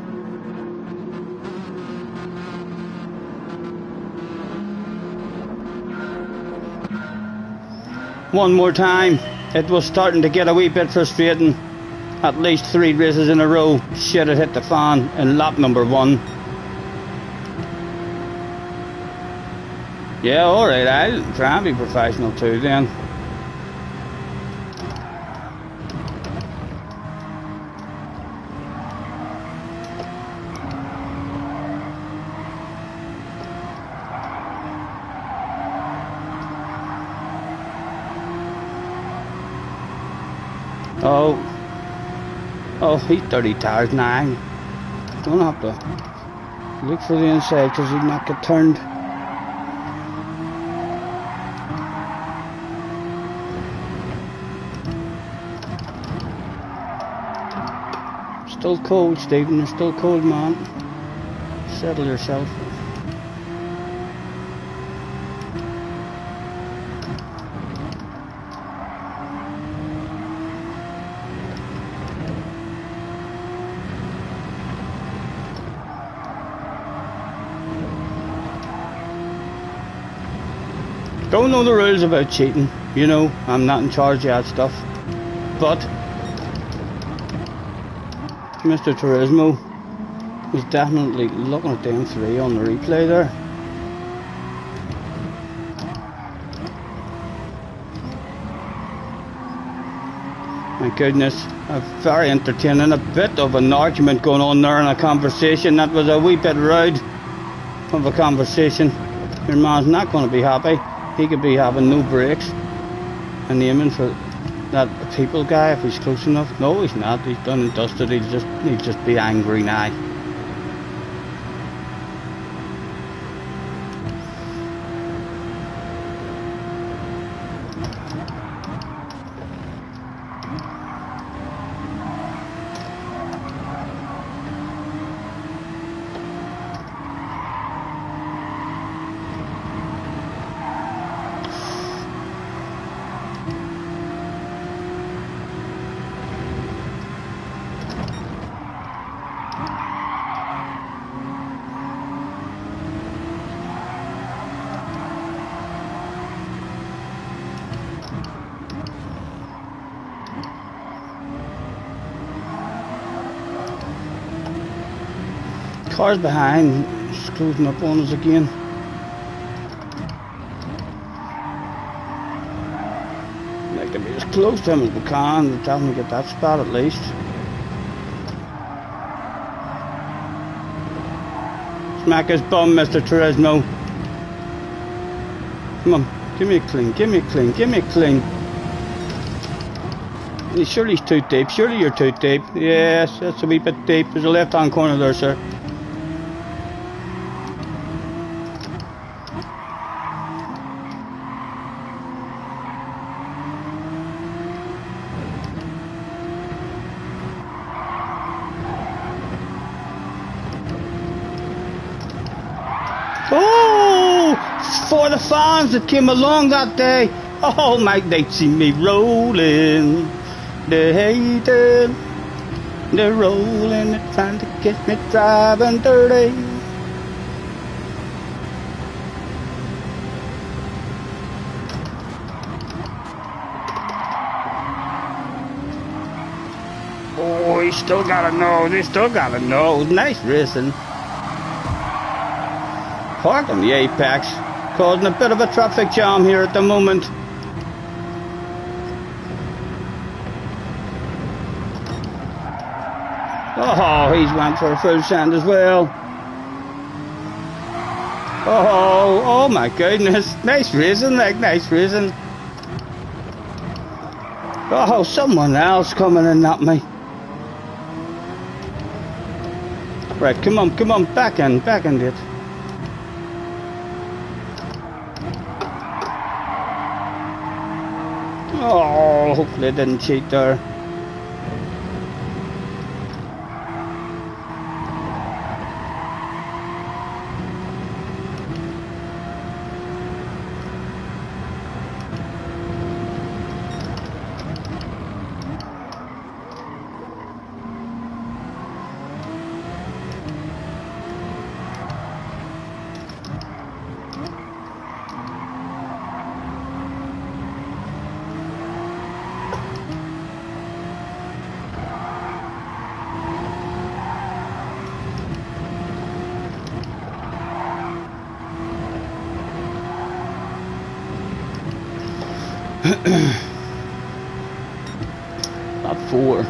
One more time. It was starting to get a wee bit frustrating. At least 3 races in a row. Shit, it hit the fan in lap number 1. Yeah, alright, I'll try and be professional too then. Oh, he's dirty tires now. Gonna have to look for the inside because he'd not get turned. Still cold, Stephen. You're still cold, man. Settle yourself. Don't know the rules about cheating. You know, I'm not in charge of that stuff. But Mr. Turismo was definitely looking at the M3 on the replay there. My goodness, a very entertaining, a bit of an argument going on there in a conversation. That was a wee bit rude of a conversation. Your man's not going to be happy. He could be having no brakes and aiming for that people guy if he's close enough. No, he's not. He's done and dusted. He'll just be angry now. Car's behind, it's closing up on us again. Like to be as close to him as we can, we're trying to get that spot at least. Smack his bum, Mr. Turismo. Come on, give me a clean, give me a clean, give me a clean. Surely he's too deep, surely you're too deep. Yes, that's a wee bit deep. There's a left hand corner there, sir. Oh, for the fans that came along that day. Oh, they'd see me rolling. They're hating. They're rolling. They're trying to get me driving dirty. Oh, he still got a nose. He still got a nose. Nice racing. Parked on the apex, causing a bit of a traffic jam here at the moment. Oh, he's went for a full send as well. Oh my goodness. Nice racing, like nice racing. Oh, someone else coming in at me. Right, come on, back in it. Oh, hopefully I didn't cheat there. About 4.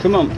Come on.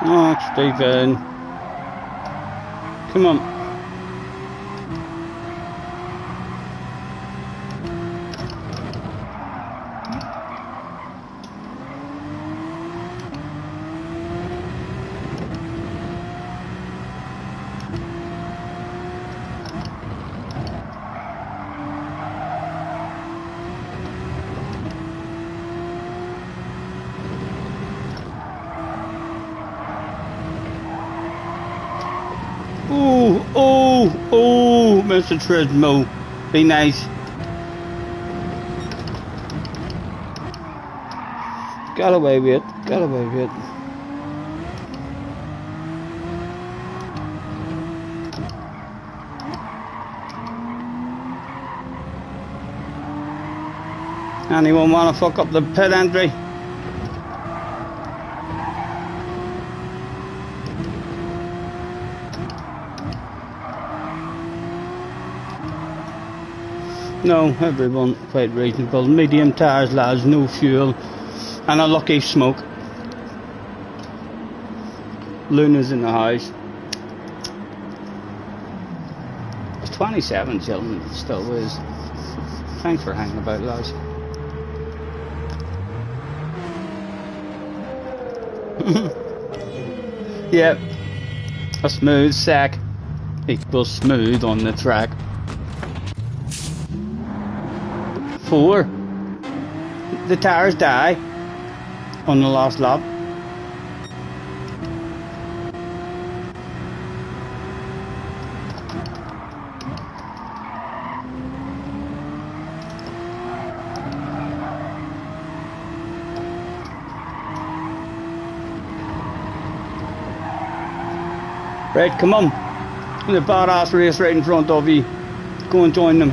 Oh, Stephen. Come on. Mr. Trismo. Be nice. Got away with it. Got away with it. Anyone want to fuck up the pit entry? No, everyone quite reasonable. Medium tyres, lads, no fuel, and a lucky smoke. Luna's in the house. It's 27 children, still is. Thanks for hanging about, lads. Yep, a smooth sack equals smooth on the track. 4. The tires die on the last lap. Right, come on. The badass race right in front of you. Go and join them.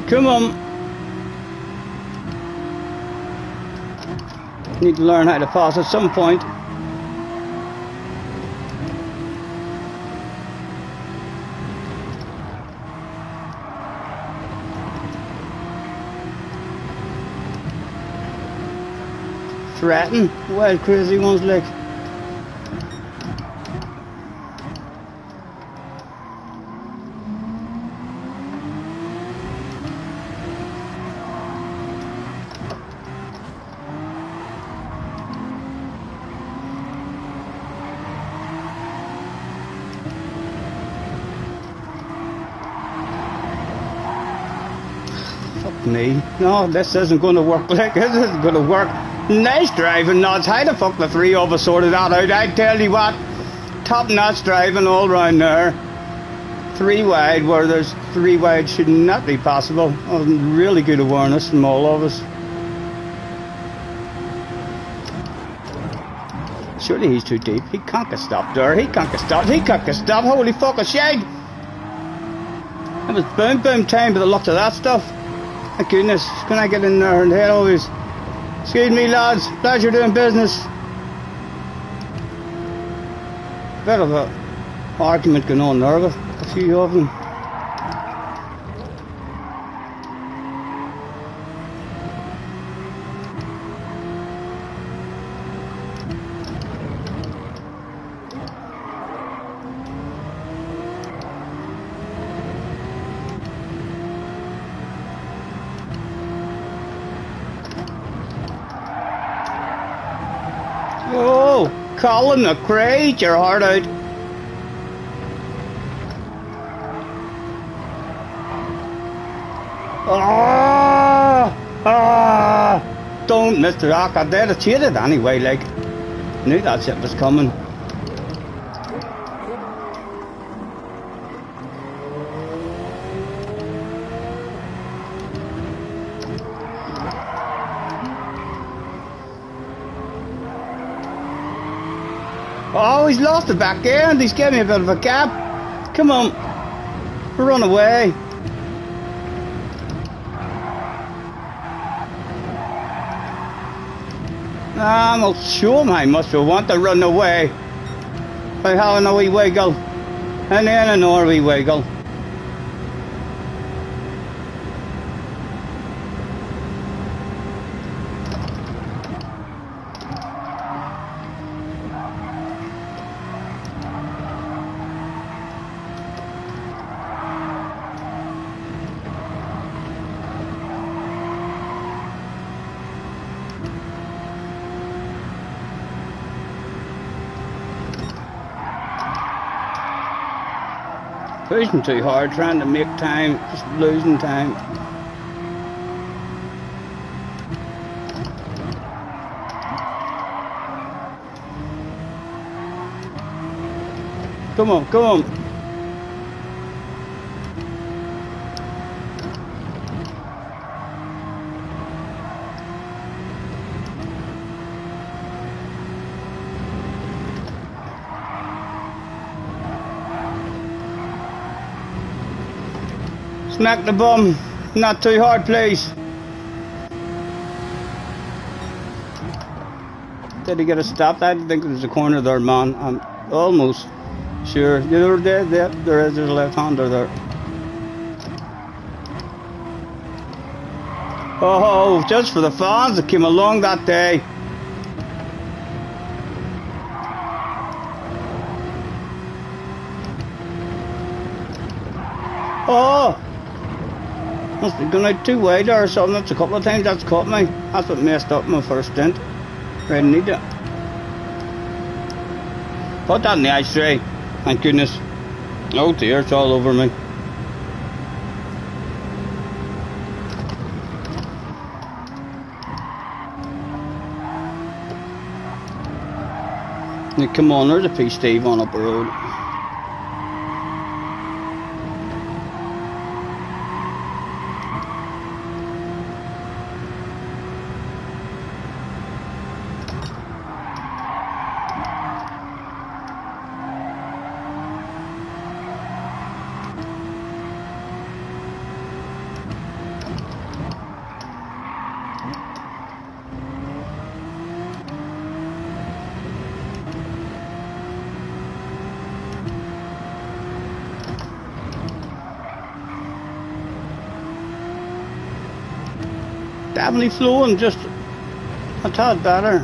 Come on. Need to learn how to pass at some point. Threaten wild crazy ones like. Fuck me. No, this isn't going to work like this isn't going to work. Nice driving, Nods. How the fuck the three of us sorted that out? I tell you what, top notch driving all round there. 3 wide where there's 3 wide should not be possible. Oh, really good awareness from all of us. Surely he's too deep. He can't get stopped there. He can't get stopped. He can't get stopped. Holy fuck a shag. It was boom boom time by the look of that stuff. My goodness, can I get in there and head always? Excuse me, lads. Pleasure doing business. Bit of a argument going on there with a few of them. Oh, Colin McRae, your heart out. Don't, Mr. Rock, I'd have cheated anyway, like. Knew that shit was coming. Oh, he's lost the back end. He's giving me a bit of a gap. Come on. Run away. I'll show him how much I want to run away by having a wee wiggle. And then another wee wiggle. Pushing too hard, trying to make time, just losing time. Come on, come on. Smack the bum. Not too hard, please. Did he get a stop? I think there's a corner there, man. I'm almost sure. You're there, there is. There's a left-hander there. Oh, just for the fans that came along that day. Oh! Must be going out too wide or something. That's a couple of times that's caught me. That's what messed up my first stint. I didn't need it. Put that in the ice tray. Thank goodness. Oh dear, it's all over me. Now, come on, there's a piece Steve on up the road. Definitely flowing, just a tad better.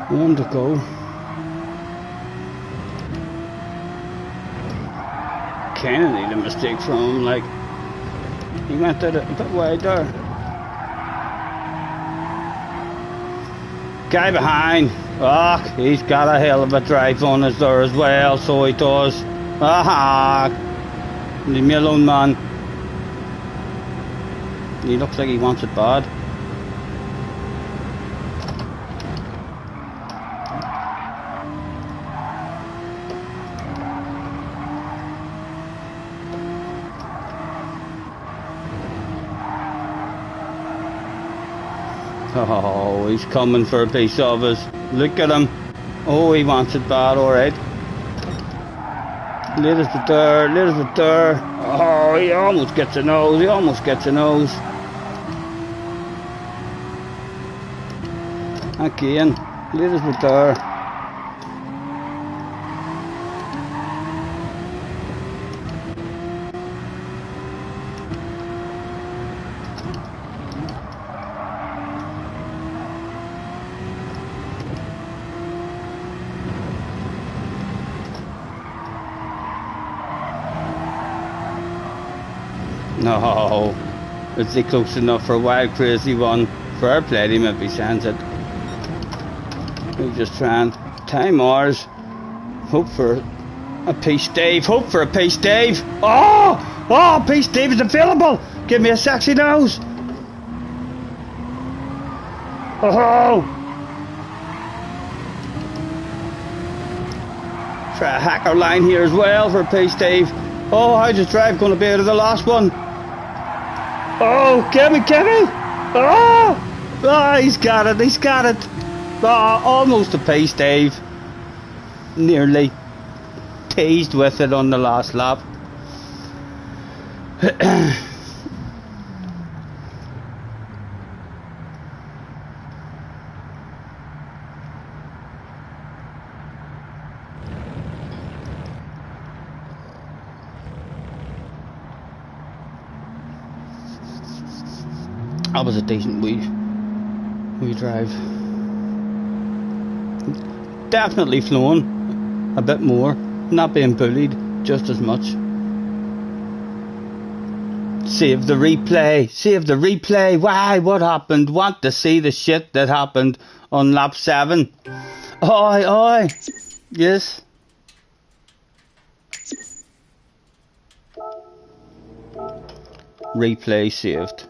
One to go. Kind of need a mistake from him, like he went out a bit wide there. Guy behind, he's got a hell of a drive on us there as well, so he does. Aha! Leave me alone, man. He looks like he wants it bad. Oh, he's coming for a piece of us. Look at him. Oh, he wants it bad, alright. Little bit there, little bit there. Oh, he almost gets a nose, he almost gets a nose. Again, little bit there. No, is he close enough for a wild crazy one? Fair play to him if he sends it. We're just trying time ours. Hope for a piece, Dave. Hope for a piece, Dave. Oh, piece Dave is available. Give me a sexy nose. Oh. Try a hacker line here as well for a piece, Dave. Oh, how's his drive going to be out of the last one? Oh, get me! Oh, he's got it. Oh, almost a piece, Dave. Nearly teased with it on the last lap. That was a decent wee We drive. Definitely flowing a bit more, not being bullied just as much. Save the replay, save the replay. Why? What happened? Want to see the shit that happened on lap 7? Oi, oi. Yes. Replay saved.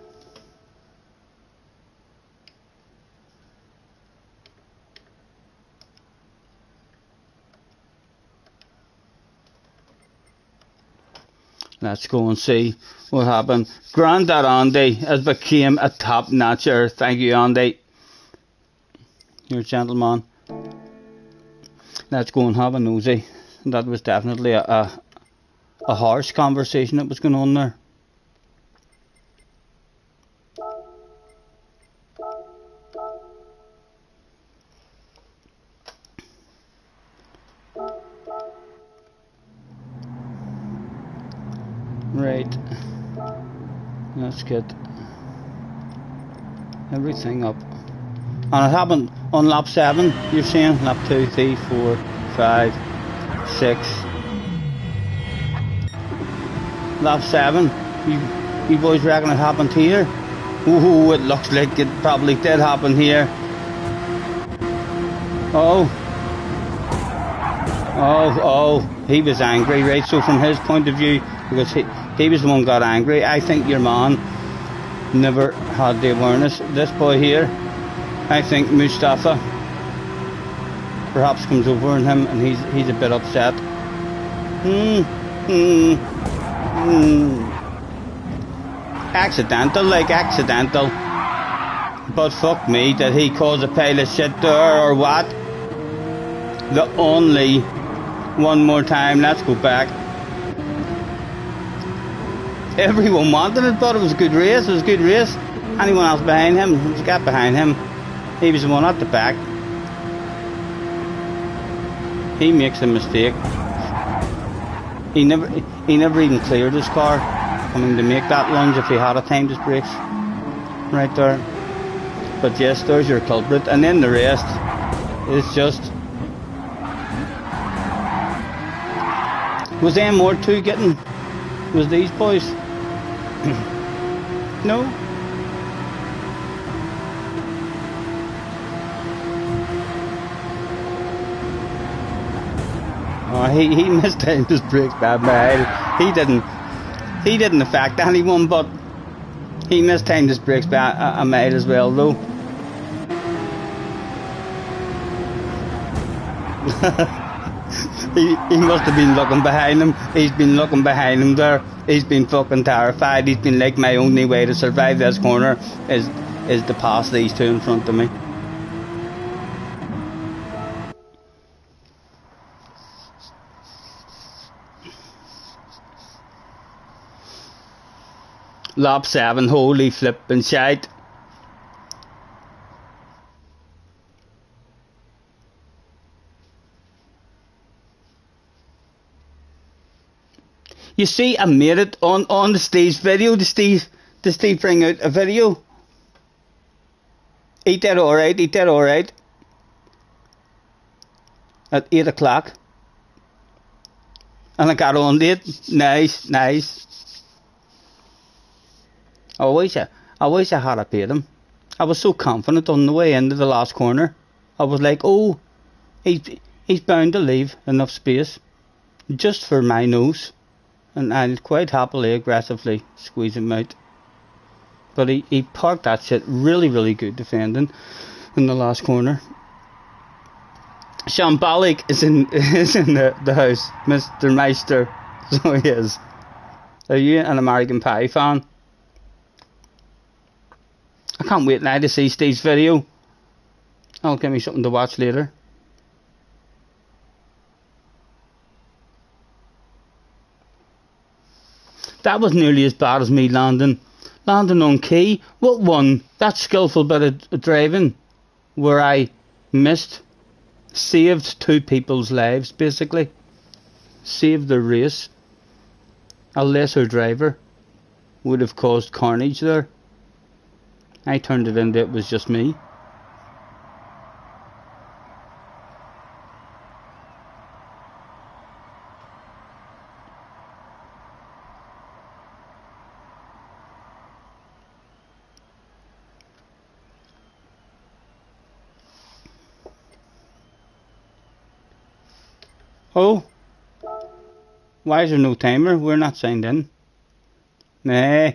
Let's go and see what happened. Grandad Andy has became a top notcher. Thank you, Andy. You're a gentleman. Let's go and have a nosy. That was definitely a harsh conversation that was going on there. Right, let's get everything up. And it happened on lap 7, you're saying? Lap 2, 3, 4, 5, 6. Lap 7, you boys reckon it happened here? Ooh, it looks like it probably did happen here. Oh, he was angry, right? So from his point of view, because he was the one who got angry, I think your man never had the awareness. This boy here, I think Mustafa perhaps comes over on him and he's a bit upset. Accidental, like accidental. But fuck me, did he cause a pile of shit there or what? The only one more time, let's go back. Everyone wanted it, but it was a good race, it was a good race. Anyone else behind him, there was a gap behind him. He was the one at the back. He makes a mistake. He never even cleared his car coming to make that lunge if he had a timed his brakes. Right there. But yes, there's your culprit. And then the rest is just... Was M2 getting... Was these boys? No? Oh, he mistimed his brakes bad. He didn't affect anyone, but he mistimed his brakes by a mile as well, though. he must have been looking behind him. He's been looking behind him there. He's been fucking terrified. He's been like, my only way to survive this corner is to pass these two in front of me. Lap 7, holy flippin' shite. You see, I made it on the Steve's video. Did Steve bring out a video? He did alright. At 8 o'clock. And I got on it. Nice. I wish I had paid him. I was so confident on the way into the last corner. I was like, oh, he's bound to leave enough space just for my nose. And I'll quite happily, aggressively squeeze him out. But he parked that shit really good defending in the last corner. Shambalik is in the house, Mr. Meister. So he is. Are you an American Pie fan? I can't wait now to see Steve's video. That'll give me something to watch later. That was nearly as bad as me landing on key. What one? That skillful bit of driving where I saved two people's lives, basically. Saved the race. A lesser driver would have caused carnage there. I turned it into it was just me. Oh, why is there no timer? We're not signed in. Nah.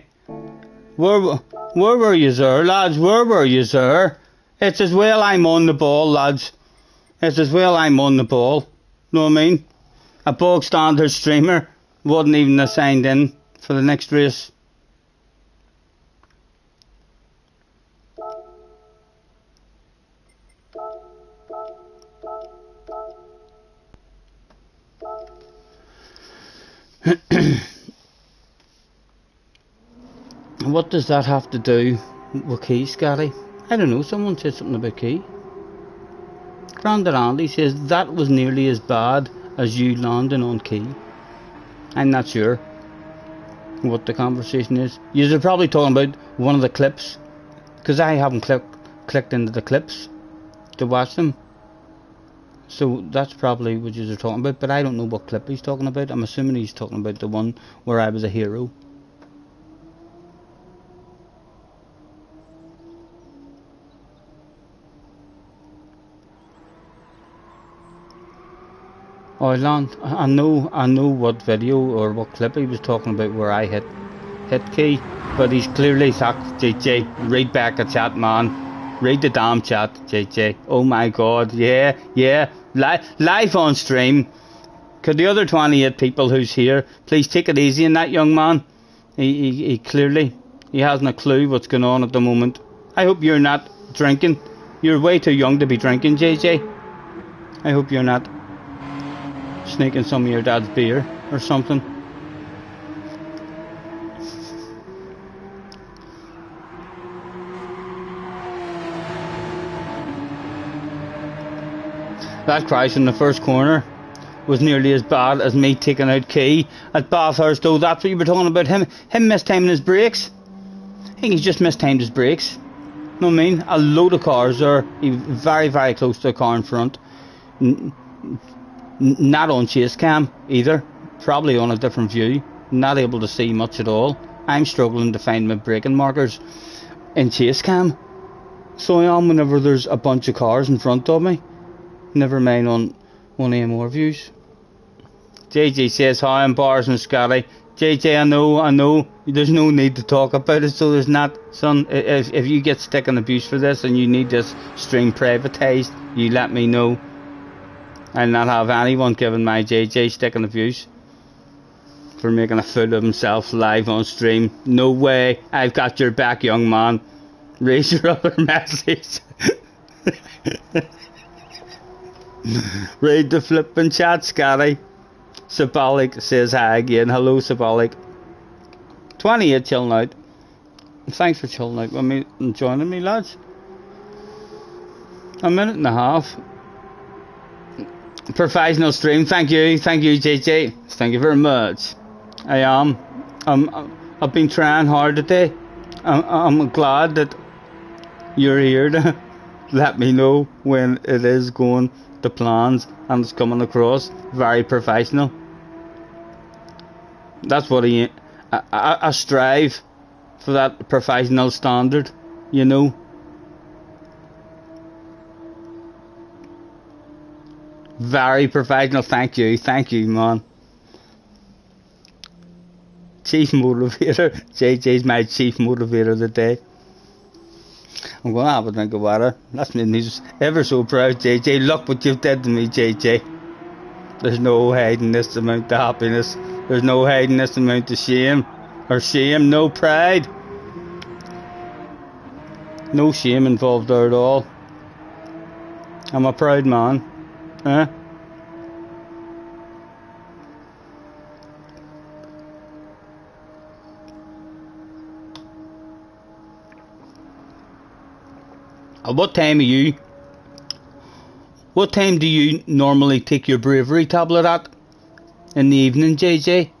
Where were you, sir, lads? Where were you, sir? It's as well I'm on the ball, lads. It's as well I'm on the ball. Know what I mean? A bog standard streamer wasn't even assigned in for the next race. What does that have to do with Key, Scotty? I don't know, someone said something about Key. Grandad Andy says that was nearly as bad as you landing on Key. I'm not sure what the conversation is. You're probably talking about one of the clips, because I haven't clicked into the clips to watch them. So that's probably what you're talking about, but I don't know what clip he's talking about. I'm assuming he's talking about the one where I was a hero. Oh, I know what video or what clip he was talking about where I hit Key, but he's clearly thought, JJ, read back the chat, man. Read the damn chat, JJ. Oh my god, yeah, live on stream. Could the other 28 people who's here please take it easy on that young man? He clearly, he hasn't a clue what's going on at the moment. I hope you're not drinking. You're way too young to be drinking, JJ. I hope you're not sneaking some of your dad's beer or something. That crash in the first corner was nearly as bad as me taking out Key at Bathurst, though. That's what you were talking about. Him mistiming his brakes. I think he's just mistimed his brakes. Know what I mean? A load of cars there. He was very, very close to the car in front. Not on chase cam either. Probably on a different view. Not able to see much at all. I'm struggling to find my braking markers in chase cam. So I am whenever there's a bunch of cars in front of me. Never mind on AMR views. JJ says hi, I'm bars and Scotty. JJ, I know. There's no need to talk about it, so there's not, son. If you get stick and abuse for this and you need this stream privatised, you let me know. I'll not have anyone giving my JJ stick and abuse for making a fool of himself live on stream. No way. I've got your back, young man. Raise your other message. Read the flipping chat, Scotty. Symbolic says hi again. Hello, Symbolic. 28 chilling out. Thanks for chilling out with me and joining me, lads. A minute and a half. Professional stream. Thank you, JJ. Thank you very much. I am. I've been trying hard today. I'm glad that you're here to let me know when it is going to plans and it's coming across very professional. That's what I strive for, that professional standard, you know. Very professional. Thank you, man. Chief motivator. JJ's my chief motivator of the day. I'm going to have a drink of water. That's me. He's ever so proud, JJ. Look what you've done to me, JJ. There's no hiding this amount of happiness. There's no hiding this amount of shame. Or shame, no pride. No shame involved there at all. I'm a proud man. Huh? What time do you normally take your bravery tablet at? In the evening, JJ?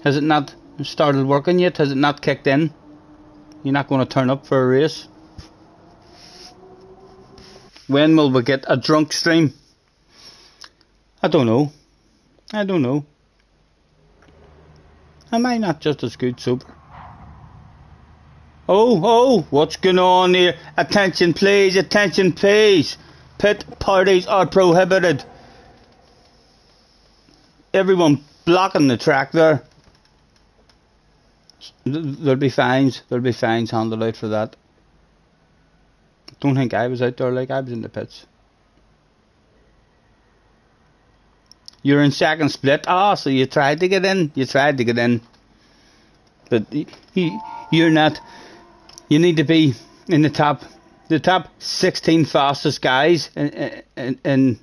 Has it not started working yet? Has it not kicked in? You're not going to turn up for a race? When will we get a drunk stream? I don't know. Am I not just as good sober? Oh, what's going on here? Attention please. Pit parties are prohibited. everyone blocking the track there. There'll be fines. There'll be fines handed out for that. Don't think I was out there, like I was in the pits. You're in second split. Ah, so you tried to get in. You tried to get in, but you're not. You need to be in the top 16 fastest guys in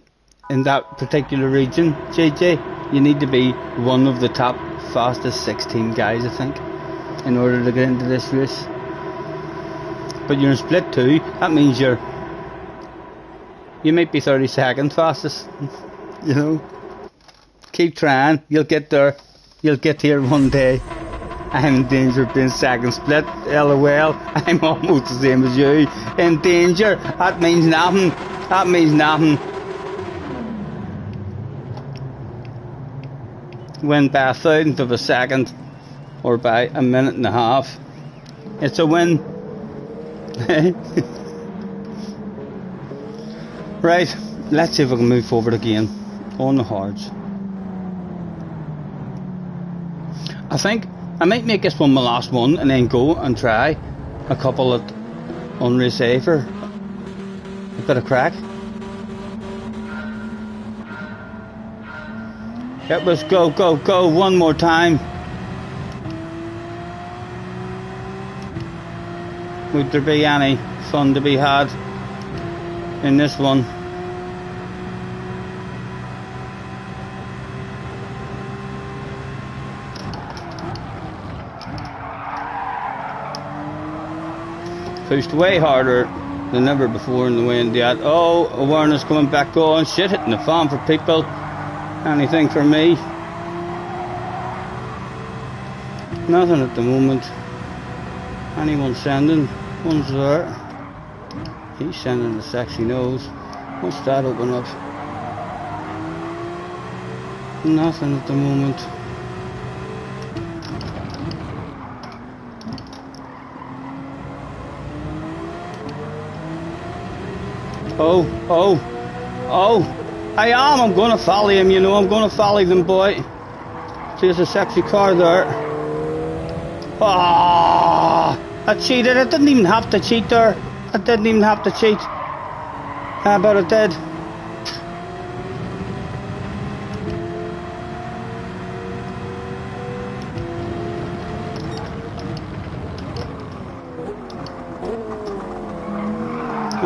that particular region, JJ. You need to be one of the top fastest 16 guys, I think, in order to get into this race. But you're in split 2. That means you might be 32nd fastest. You know. Keep trying. You'll get there. You'll get here one day. I'm in danger of being second split. LOL. I'm almost the same as you. In danger. That means nothing. That means nothing. Win by 1,000th of a second. Or by a minute and a half. It's a win. Right. Let's see if we can move forward again. On the hards. I think I might make this one my last one and then go and try a couple at Unrace A for a bit of crack. It was go, go, go one more time. Would there be any fun to be had in this one? Pushed way harder than ever before in the wind yet. Oh, awareness coming back on. Shit, hitting the fan for people. Anything for me? Nothing at the moment. Anyone sending? One's there. He's sending the sexy nose. What's that open up? Nothing at the moment. Oh, oh, oh, I am, I'm gonna follow him, you know, I'm gonna follow them, boy. See, there's a sexy car there. Ah, I cheated, I didn't even have to cheat there. I didn't even have to cheat. But I did.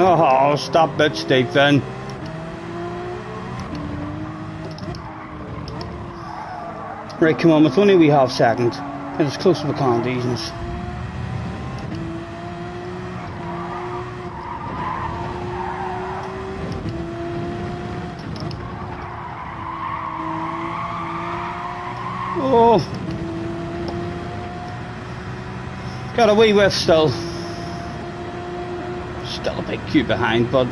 Oh, stop it, Stephen. Right, come on, it's only we half second. Get as close as we can to easiness. Oh. Got a wee whiff still. Still a big queue behind, but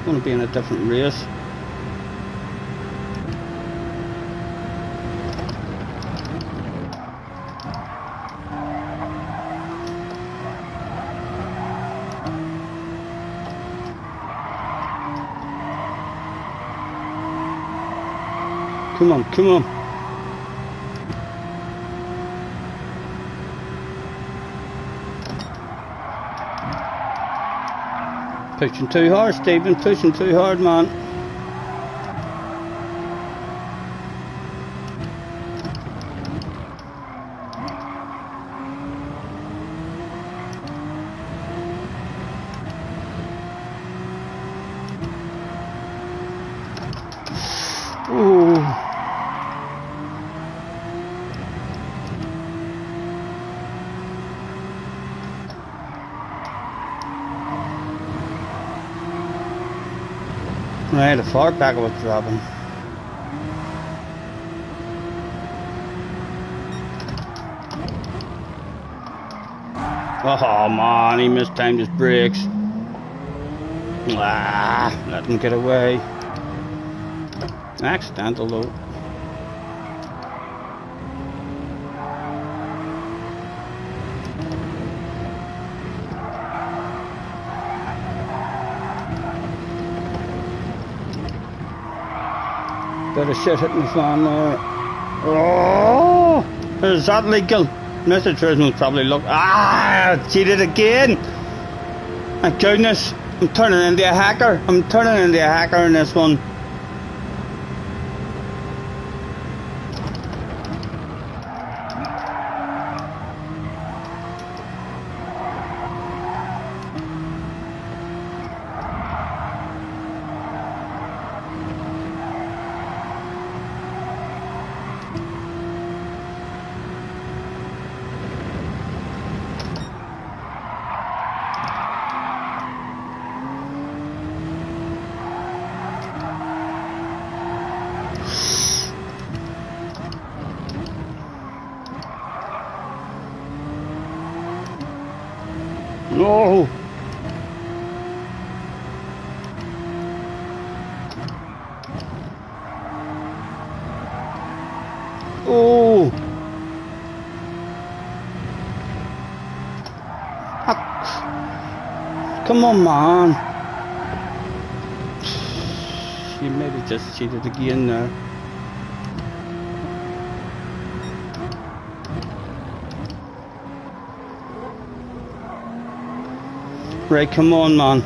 going to be in a different race. Come on, come on. Pushing too hard, Stephen, pushing too hard, man. Ooh. Right, a far back was dropping. Oh man, he mistimed his brakes. Ah, let him get away. Accidental though. Bit of shit hitting the fan there. Oh! Is that legal? Mr. Turismo's probably look. Ah! Cheated again! My goodness! I'm turning into a hacker! I'm turning into a hacker in this one. No! Oh! Come on, man! You maybe just cheated again there. Right, come on, man.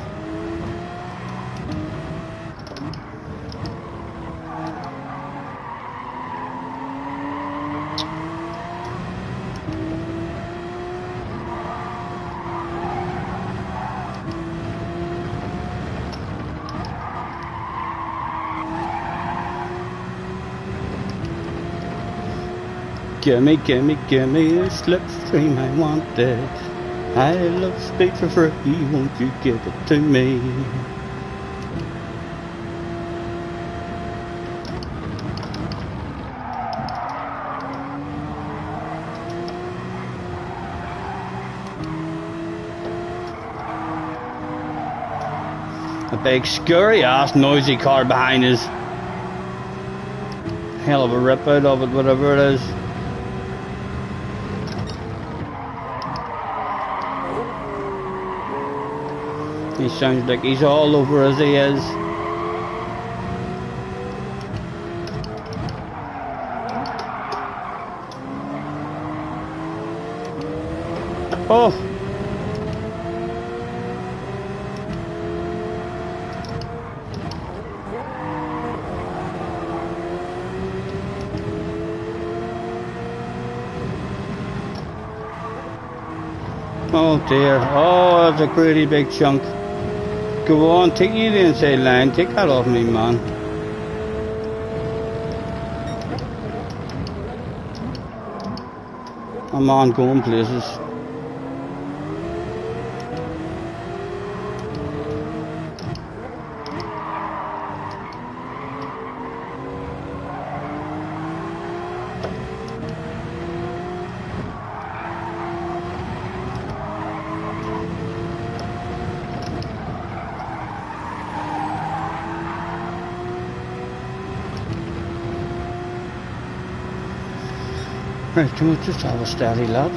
Gimme, gimme, gimme a slipstream, I want it. I love speed for free, won't you give it to me? A big scurry ass noisy car behind us. Hell of a rip out of it, whatever it is. He sounds like he's all over as he is. Oh! Oh dear. Oh, that's a pretty big chunk. Go on, take you the inside line. Take that off me, man. I'm on going places. Right, we'll just have a steady lap.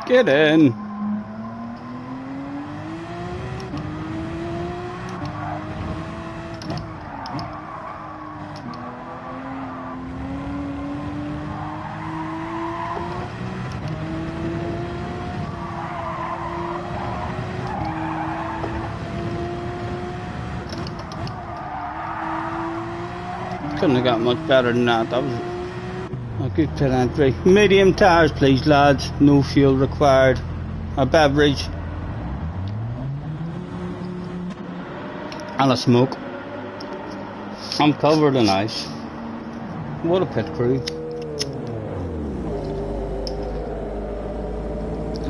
Get in. couldn't have got much better than that. That was a good pit entry. Medium tyres please lads, no fuel required. A beverage. And a smoke. I'm covered in ice. What a pit crew.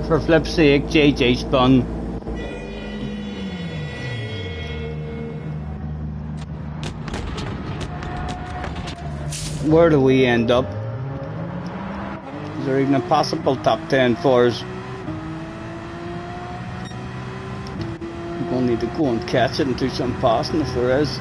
For flip's sake, JJ spun. Where do we end up? Is there even a possible top 10 for us? We're going to need to go and catch it and do some passing if there is.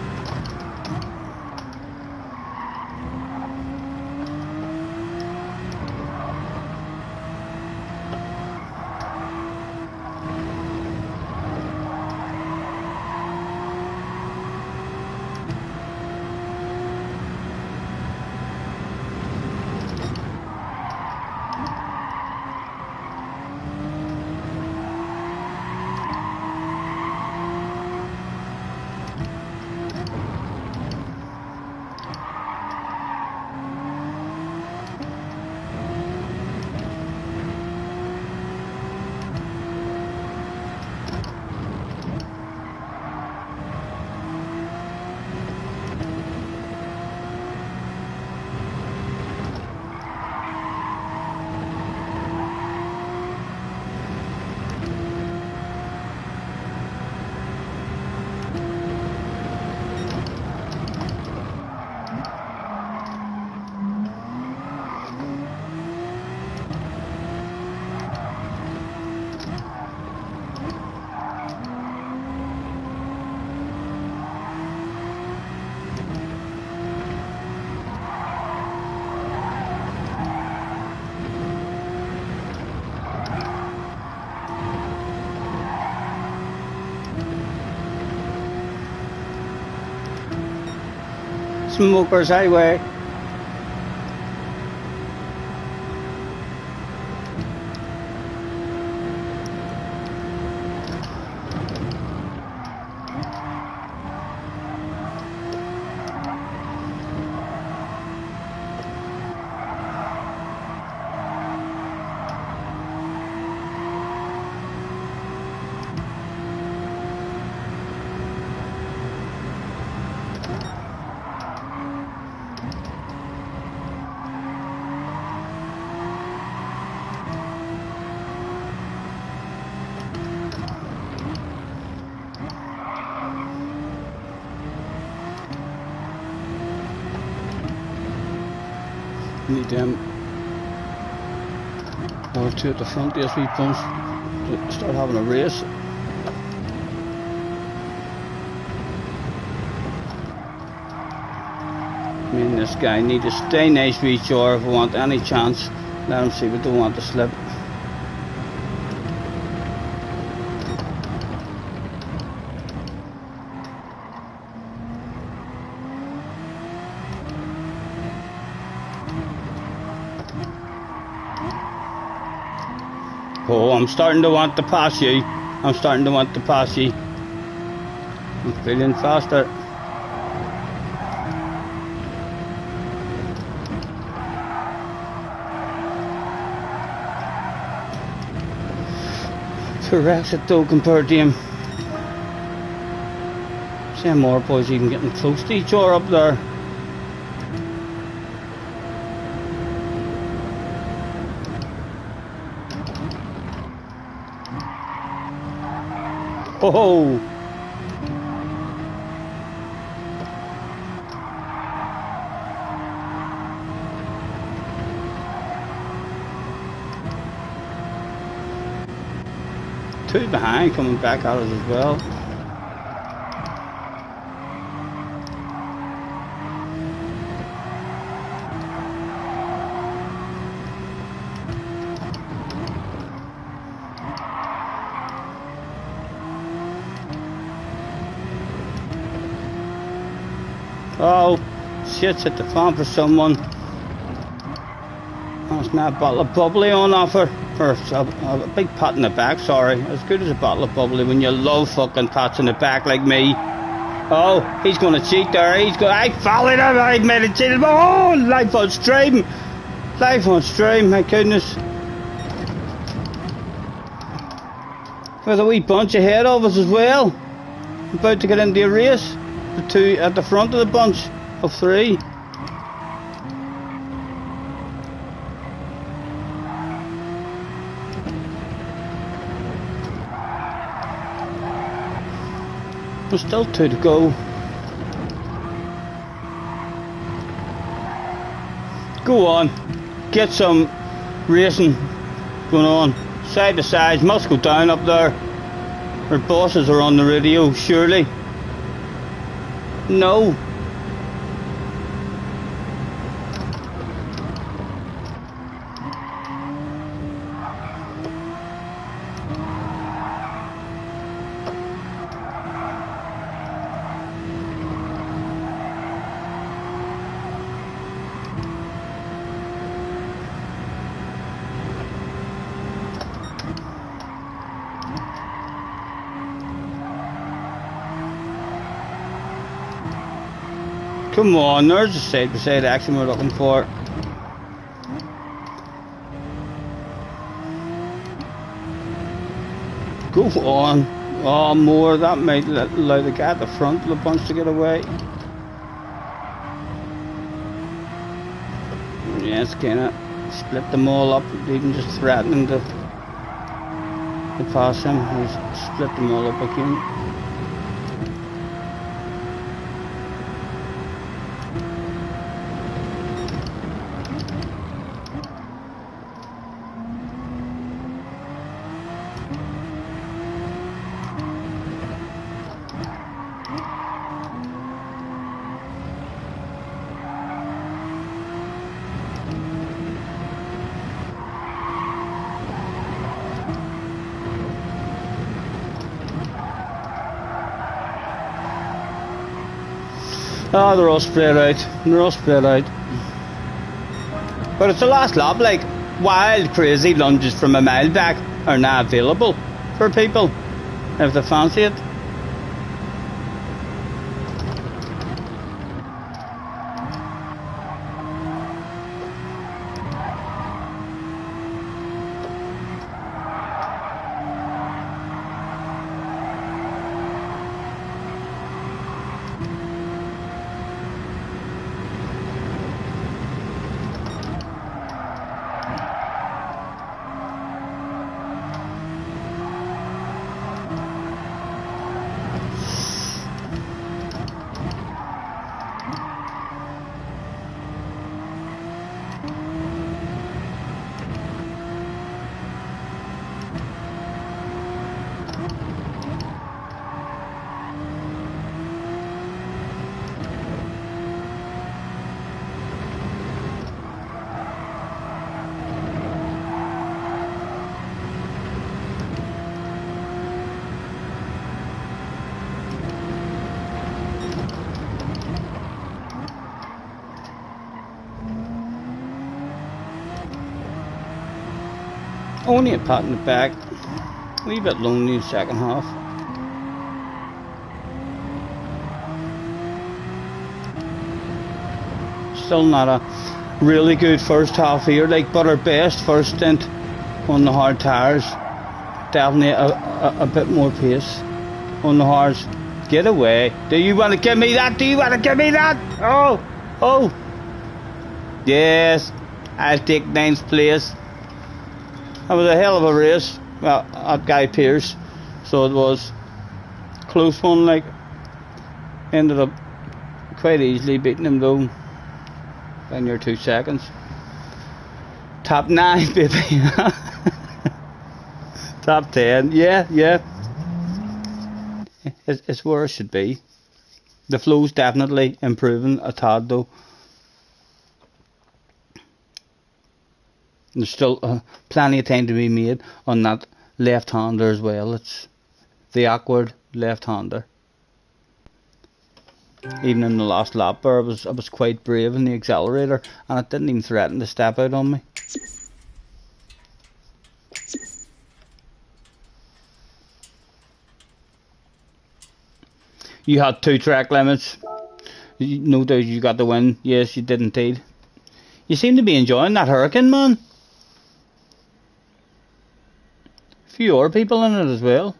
Smokers Highway. Need them or two at the front, these wee pumps to start having a race. Me and this guy need to stay nice with each other if we want any chance. Let him see we don't want to slip. Oh, I'm starting to want to pass you. I'm starting to want to pass you. I'm feeling faster. Correct it though compared to him. See more boys even getting close to each other up there. Oh! Two behind coming back at us as well. Oh, shit's hit the fan for someone. That's not a bottle of bubbly on offer. Or a big pat in the back, sorry. As good as a bottle of bubbly when you love fucking pats in the back like me. Oh, he's going to cheat there. I followed him. I made a cheat. Oh, life on stream. Life on stream, my goodness. There's a wee bunch ahead of us as well. About to get into a race. The two at the front of the bunch of three. There's still two to go. Go on. Get some racing going on. Side to side. Must go down up there. Our bosses are on the radio, surely. No. Come on, there's the side-by-side action we're looking for. Go on. Oh, more. That might allow the guy at the front of the bunch to get away. Yes, kinda split them all up, even just threatening to pass him. He's split them all up again. Oh, they're all spread out. They're all spread out. But it's the last lap, like, wild, crazy lunges from a mile back are now available for people if they fancy it. Only a pat in the back. A wee bit lonely in the second half. Still not a really good first half here, like, but our best first stint on the hard tyres. Definitely a bit more pace on the hards. Get away. Do you want to give me that? Do you want to give me that? Oh, oh. Yes, I'll take 9th place. That was a hell of a race at Guy Pearce, so it was close one, like, ended up quite easily beating him though by near 2 seconds. Top 9, baby. Top 10, yeah. It's where it should be. The flow's definitely improving a tad though. There's still plenty of time to be made on that left-hander as well. It's the awkward left-hander. Even in the last lap there, I was quite brave in the accelerator, and it didn't even threaten to step out on me. You had 2 track limits. No doubt you got the win. Yes, you did indeed. You seem to be enjoying that hurricane, man. A few other people in it as well.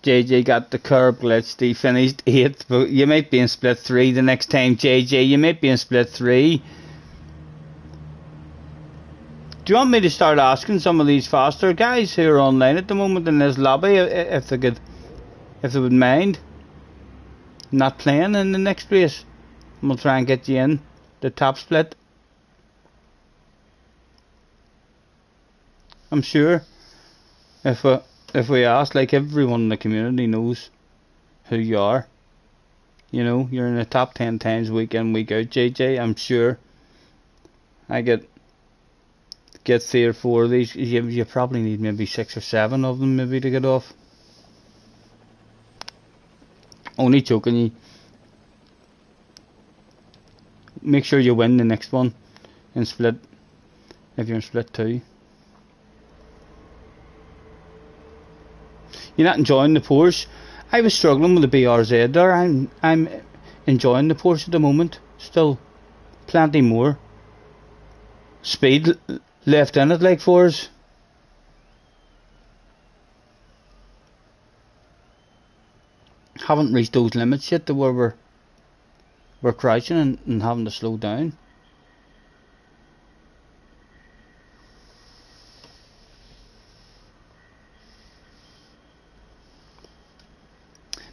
JJ got the curb glitched. He finished 8th, but you might be in split 3 the next time, JJ. You might be in split 3. Do you want me to start asking some of these faster guys who are online at the moment in this lobby if they would mind not playing in the next race? And we'll try and get you in the top split. I'm sure if we ask, like, everyone in the community knows who you are. You know, you're in the top 10 times week in, week out, JJ. I'm sure. I get 3 or 4 of these. You probably need maybe 6 or 7 of them maybe to get off. Only joking you. Make sure you win the next one in split, if you're in split 2. You're not enjoying the Porsche. I was struggling with the BRZ there. I'm enjoying the Porsche at the moment. Still plenty more speed left in it, like, for us. Haven't reached those limits yet to where we're crouching and having to slow down.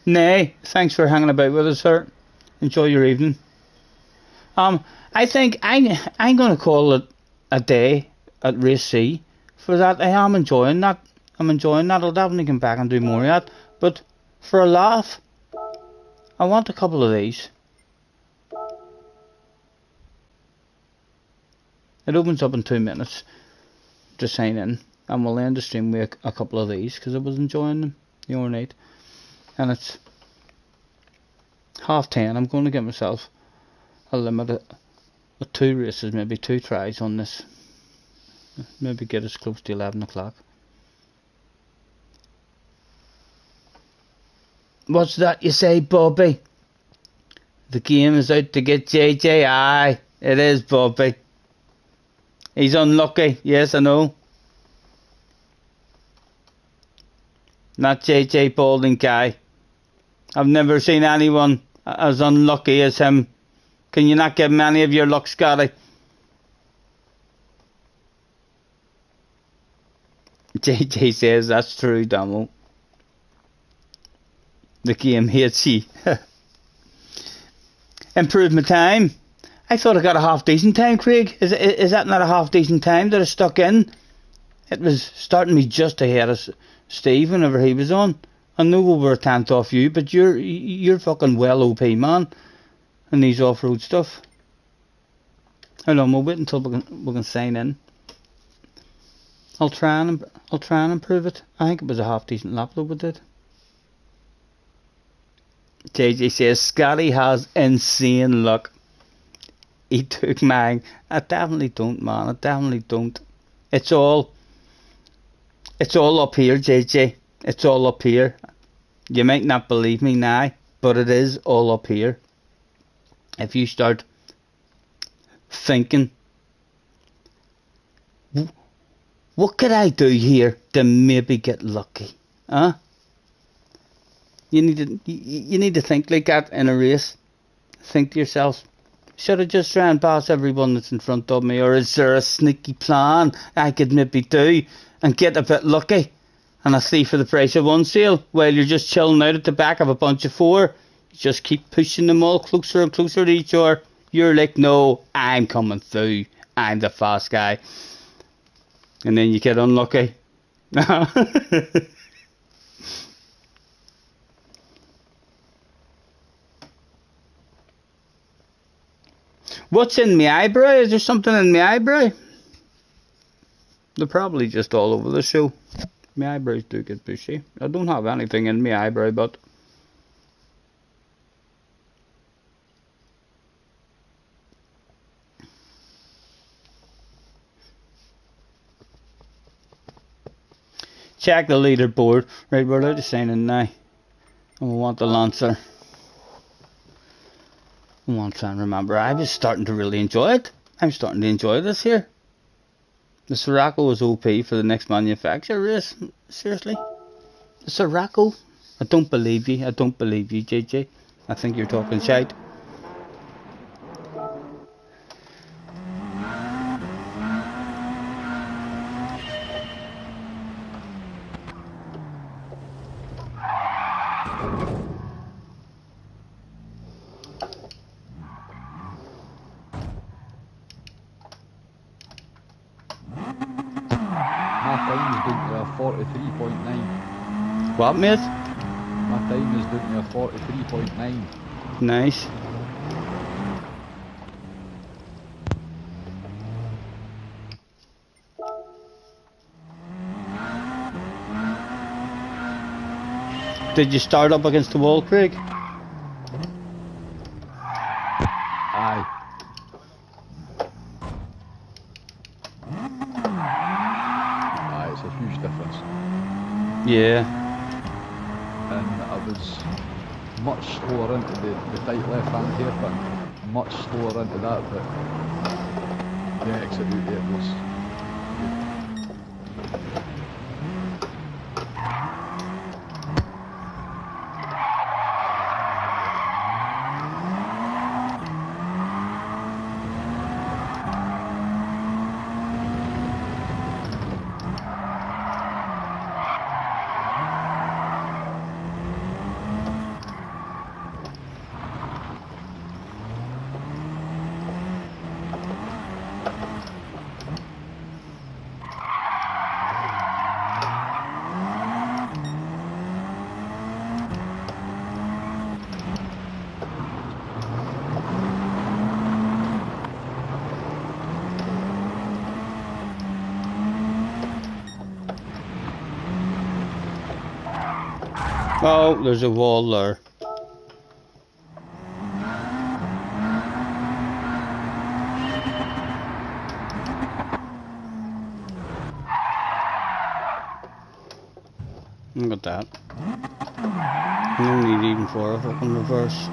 Nay, thanks for hanging about with us, sir. Enjoy your evening. I think I'm gonna call it a day at race C for that. I am enjoying that. I'm enjoying that. I'll definitely come back and do more of that. But for a laugh, I want a couple of these. It opens up in 2 minutes to sign in, and we'll end the stream with a couple of these because I was enjoying them the other night. And it's 10:30. I'm going to get myself a limit of 2 races, maybe 2 tries on this. Maybe get as close to 11 o'clock. What's that you say, Bobby? The game is out to get JJ. Aye, it is, Bobby. He's unlucky. Yes, I know. Not JJ Balding guy. I've never seen anyone as unlucky as him. Can you not give him any of your luck, Scotty? JJ says that's true, Damo. The game hates you. Improved my time. I thought I got a half decent time, Craig. Is that not a half decent time that I stuck in? It was starting me just ahead of Steve whenever he was on. I know we were a tenth off you, but you're fucking well OP, man, in these off-road stuff. Hold on, we'll wait until we can sign in. I'll try and improve it. I think it was a half decent lap though we did. JJ says Scotty has insane luck. He took mine. I definitely don't, man. I definitely don't. It's all up here, JJ. It's all up here. You might not believe me now, but it is all up here. If you start thinking, what could I do here to maybe get lucky? Huh? You need to think like that in a race. Think to yourself, should I just try and pass everyone that's in front of me, or is there a sneaky plan I could maybe do and get a bit lucky and a thief for the price of one sale while you're just chilling out at the back of a bunch of 4? You just keep pushing them all closer and closer to each other. You're like, no, I'm coming through. I'm the fast guy. And then you get unlucky. What's in my eyebrow? Is there something in my eyebrow? They're probably just all over the show. My eyebrows do get bushy. I don't have anything in my eyebrow, but check the leaderboard. Right, we're allowed to sign in now. And we want the Lancer. I want to try and remember. I was starting to really enjoy it. I'm starting to enjoy this here. The Sirocco was OP for the next manufacturer race. Seriously? The Sirocco? I don't believe you. I don't believe you, JJ. I think you're talking shite. Time is down to a 43.9. What, mate? My time is down to a 43.9. Nice. Did you start up against the wall, Craig? Aye. Aye, it's a huge difference. Yeah. And I was much slower into the tight left hand hairpin, much slower into that, but the exit route there was good. Oh, there's a wall there. Look at that. No need even for a fucking reverse.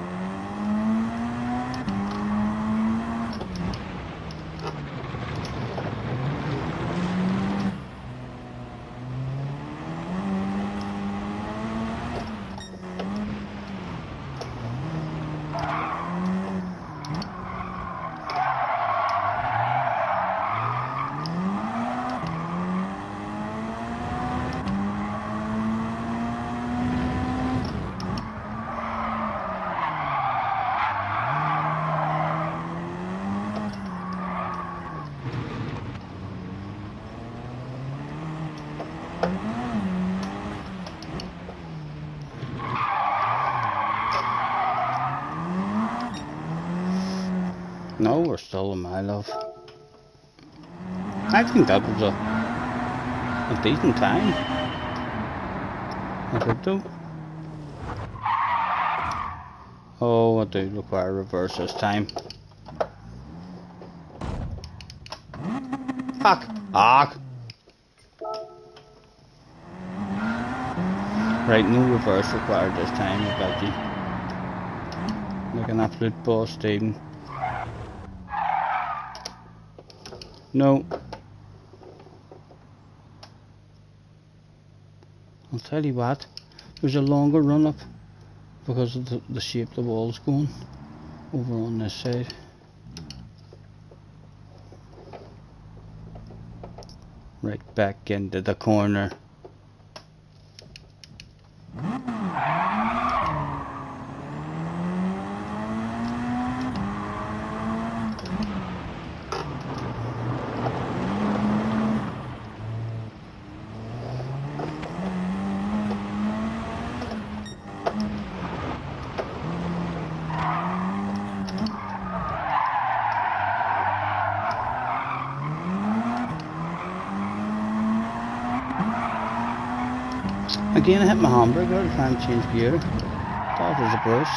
No, we're still a mile off. I think that was a decent time. I hope so. Oh, I do require reverse this time. Fuck! Fuck! Right, no reverse required this time, I bet you. Like an absolute boss, Stephen. No. I'll tell you what, there's a longer run up because of the shape the wall's going over on this side. Right back into the corner. Again, I hit my hamburger to try and change gear. That was a brush.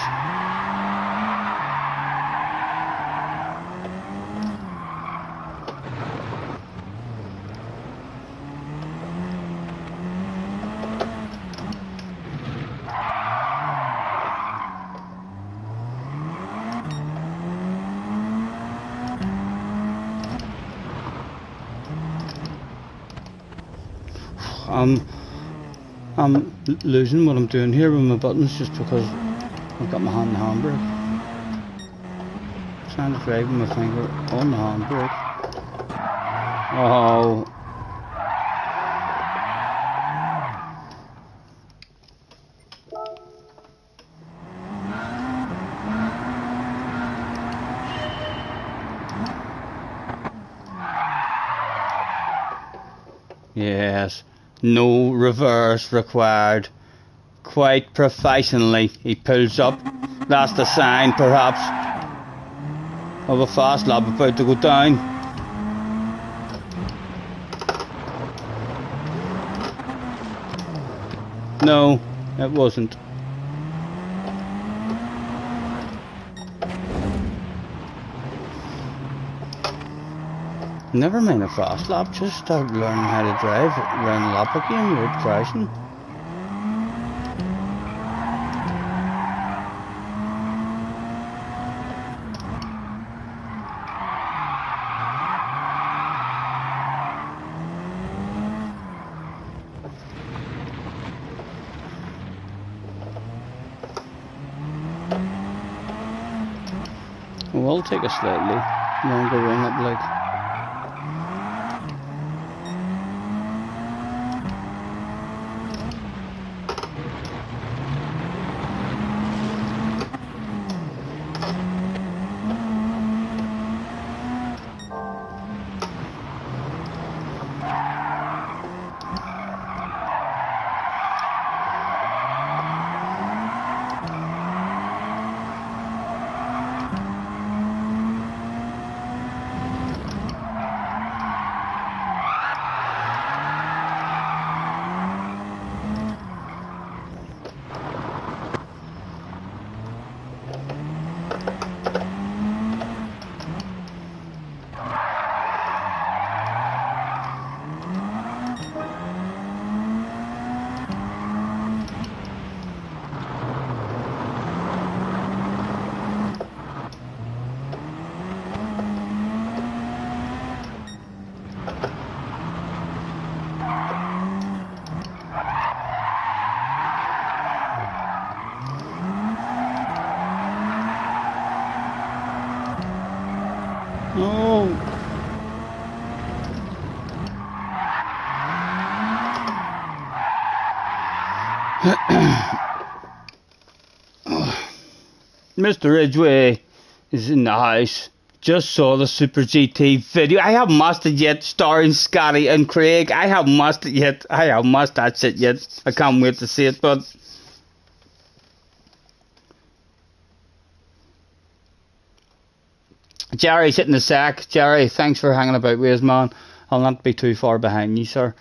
I'm losing what I'm doing here with my buttons just because I've got my hand on the handbrake. Trying to drive with my finger on the handbrake. Oh. Yes, no reverse required. Quite professionally, he pulls up. That's the sign, perhaps, of a fast lap about to go down. No, it wasn't. Never mind a fast lap, just start learning how to drive around the lap again without crashing. We'll take a slightly longer run up like. No. Mr. Ridgway is in the house. Just saw the Super GT video. I haven't watched it yet, starring Scotty and Craig. I haven't watched it yet. I haven't watched that shit yet. I can't wait to see it, but Jerry's hitting the sack. Jerry, thanks for hanging about with us, man. I'll not be too far behind you, sir.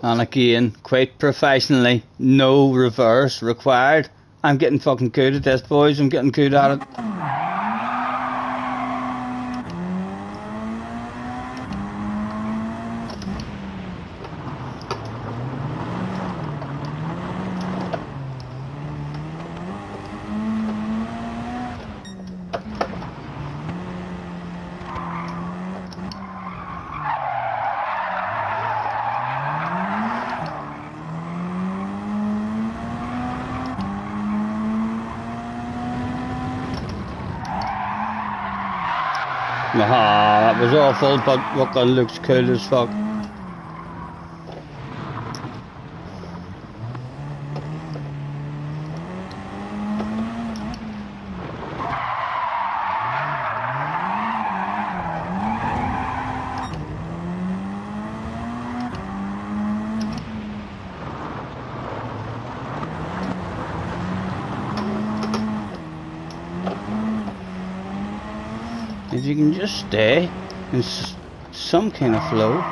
And again, quite professionally, no reverse required. I'm getting fucking good at this, boys. I'm getting good at it. Aha, that was awful, but fucking looks cool as fuck. If you can just stay in some kind of flow.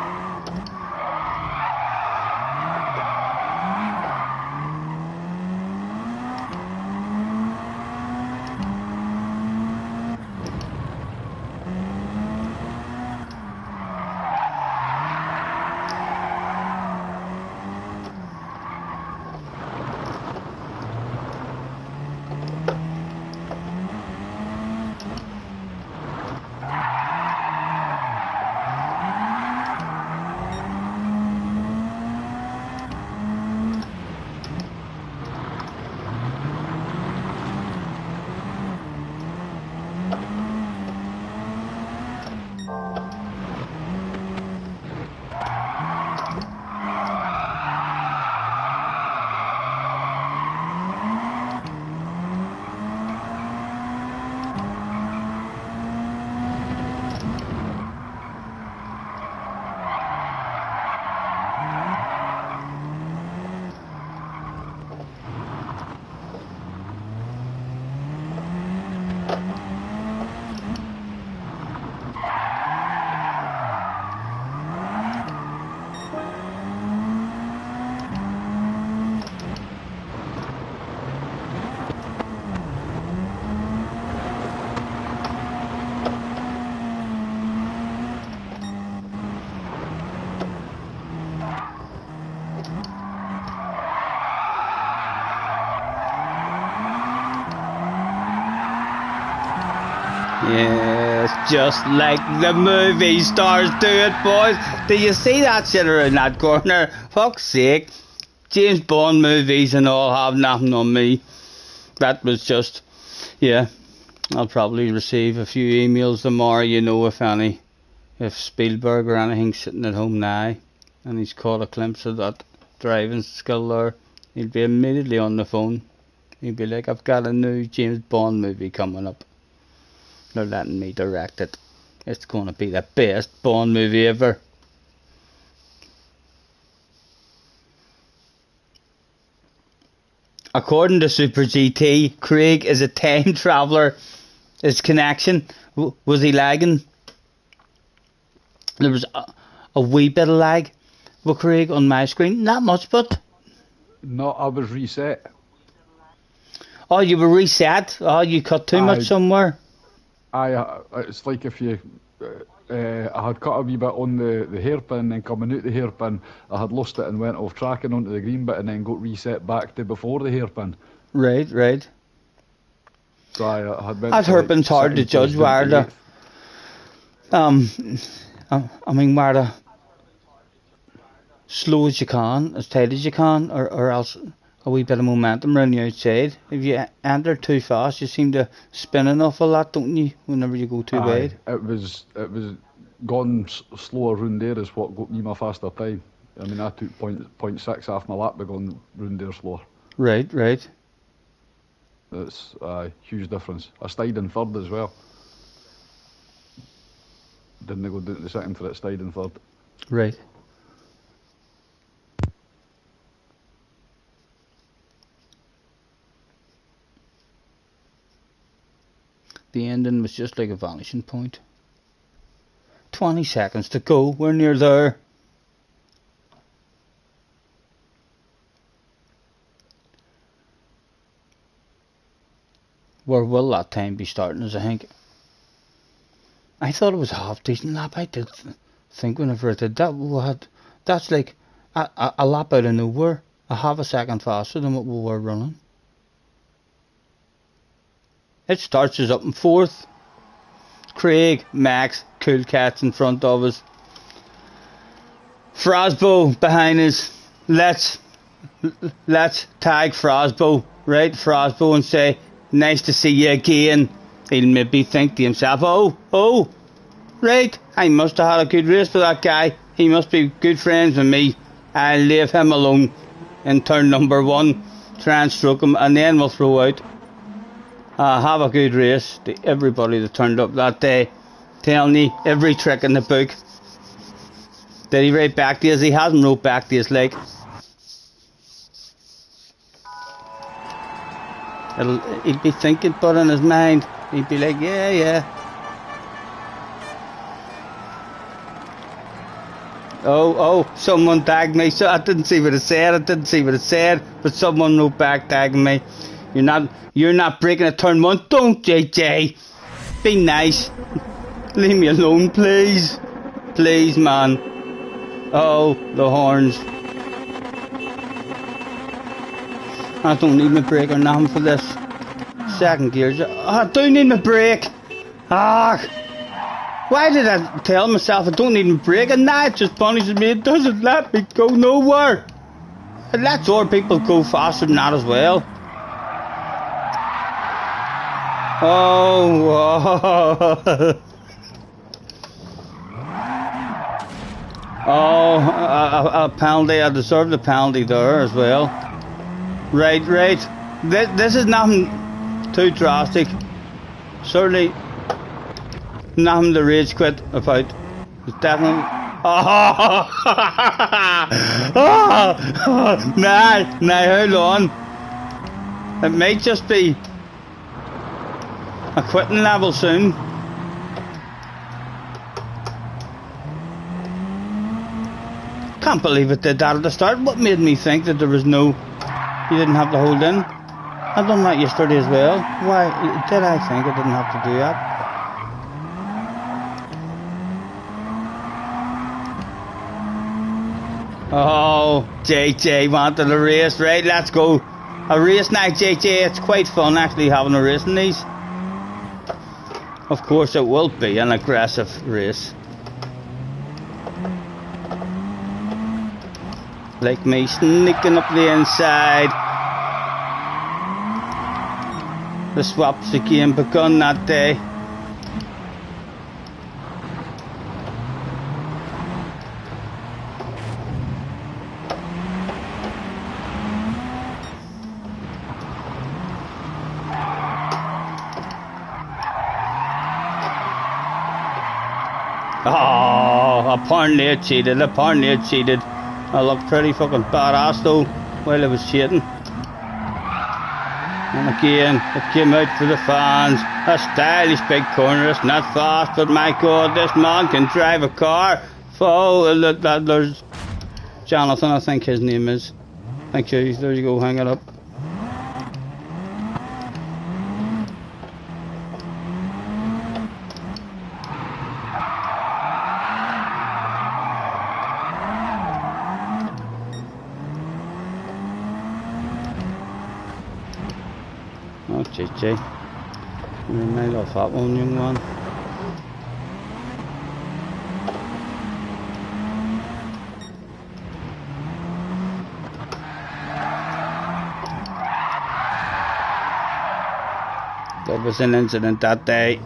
Yes, just like the movie stars do it, boys. Do you see that shit around that corner? Fuck's sake. James Bond movies and all have nothing on me. That was just, yeah. I'll probably receive a few emails tomorrow, you know, if any. If Spielberg or anything's sitting at home now and he's caught a glimpse of that driving skill there, he'll be immediately on the phone. He'll be like, I've got a new James Bond movie coming up. They're letting me direct it. It's going to be the best Bond movie ever. According to Super GT, Craig is a time traveller. His connection, was he lagging? There was a wee bit of lag with Craig on my screen. Not much, but... No, I was reset. Oh, you were reset? Oh, you cut too much somewhere? It's like if you... I had cut a wee bit on the hairpin, and coming out the hairpin, I had lost it and went off track and onto the green bit, and then got reset back to before the hairpin. Right, right. So I had went. That hairpin's hard to judge where the... I mean, where the... slow as you can, as tight as you can, or else a wee bit of momentum around the outside. If you enter too fast, you seem to spin an awful lot, don't you, whenever you go too wide? It was gone slower round there is what got me my faster time. I mean, I took 0.6 off my lap by going round there slower. Right, right. It's a huge difference. I stayed in third as well. Didn't go down to the second for it, stayed in third. Right. The ending was just like a vanishing point. 20 seconds to go, we're near there. Where will that time be starting, as I think? I thought it was a half decent lap. I did think whenever I did that, that's like a lap out of nowhere, a half a second faster than what we were running. It starts us up in fourth. Craig, Max, Cool Cats in front of us. Frosbo behind us. Let's tag Frosbo, right? Frosbo, and say, nice to see you again. He'll maybe think to himself, oh, right, I must have had a good race for that guy. He must be good friends with me. I'll leave him alone in turn number 1. Try and stroke him, and then we'll throw out. Have a good race to everybody that turned up that day. Telling you every trick in the book. Did he write back to us? He hasn't wrote back to us, like. He'd be thinking, but in his mind, he'd be like, yeah. Oh, someone tagged me. So I didn't see what it said. But someone wrote back tagging me. You're not breaking a turn one. Don't, JJ. Be nice. Leave me alone, please. Please, man. Oh, the horns. I don't need my brake or nothing for this. Second gears. Oh, I do need my brake. Ah. Why did I tell myself I don't need my brake, and now it just punishes me? It doesn't let me go nowhere. It lets other people go faster than that as well. Oh, oh, a penalty. I deserve the penalty there as well. Right. This is nothing too drastic. Certainly nothing to rage quit about. It's definitely. Oh, now hold on. It might just be a quitting level soon. Can't believe it did that at the start. What made me think that there was no, you didn't have to hold in? I done that yesterday as well. Why did I think I didn't have to do that? Oh, JJ wanted a race, right? Let's go. A race now, JJ. It's quite fun actually having a race in these. Of course, it will be an aggressive race. Like me sneaking up the inside. The swaps again begun that day. Oh, apparently it cheated. I looked pretty fucking badass though while I was cheating. And again, it came out for the fans. A stylish big corner. It's not fast, but my God, this man can drive a car. Oh, there's Jonathan, I think his name is. Thank you. There you go, hang it up. Oh, JJ. You made off that one, young man. There was an incident that day.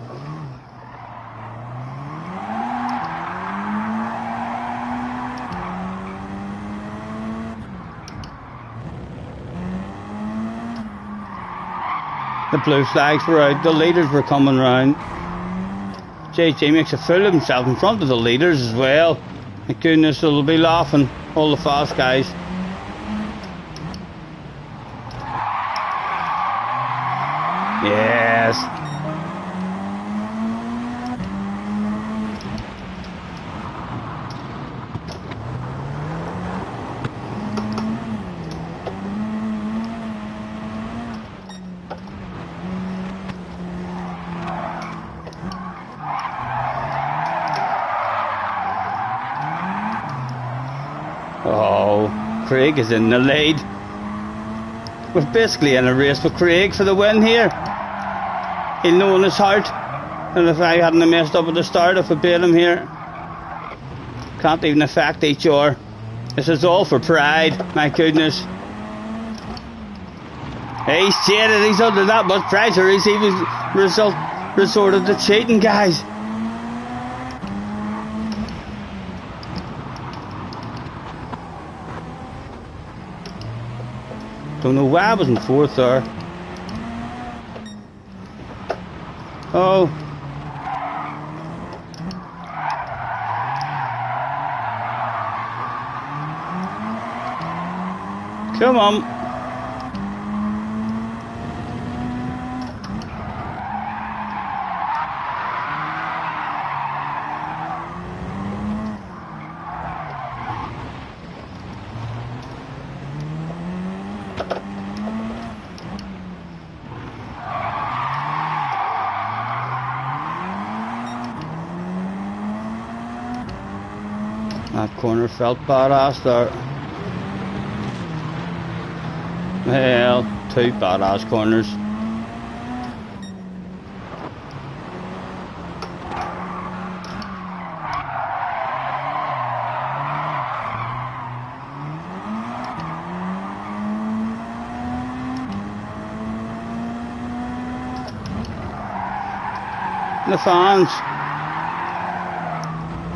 The blue flags were out, the leaders were coming round. JJ makes a fool of himself in front of the leaders as well. My goodness, they'll be laughing, all the fast guys. Yes. Oh, Craig is in the lead. We're basically in a race with Craig for the win here. He'll know in his heart. And if I hadn't messed up at the start, if I beat him here, can't even affect each other. This is all for pride, my goodness. He's cheated, he's under that much pressure. He's even resorted to cheating, guys. Don't know why I was in fourth there. Oh. Come on. corner felt badass there. Well, two badass corners. The fans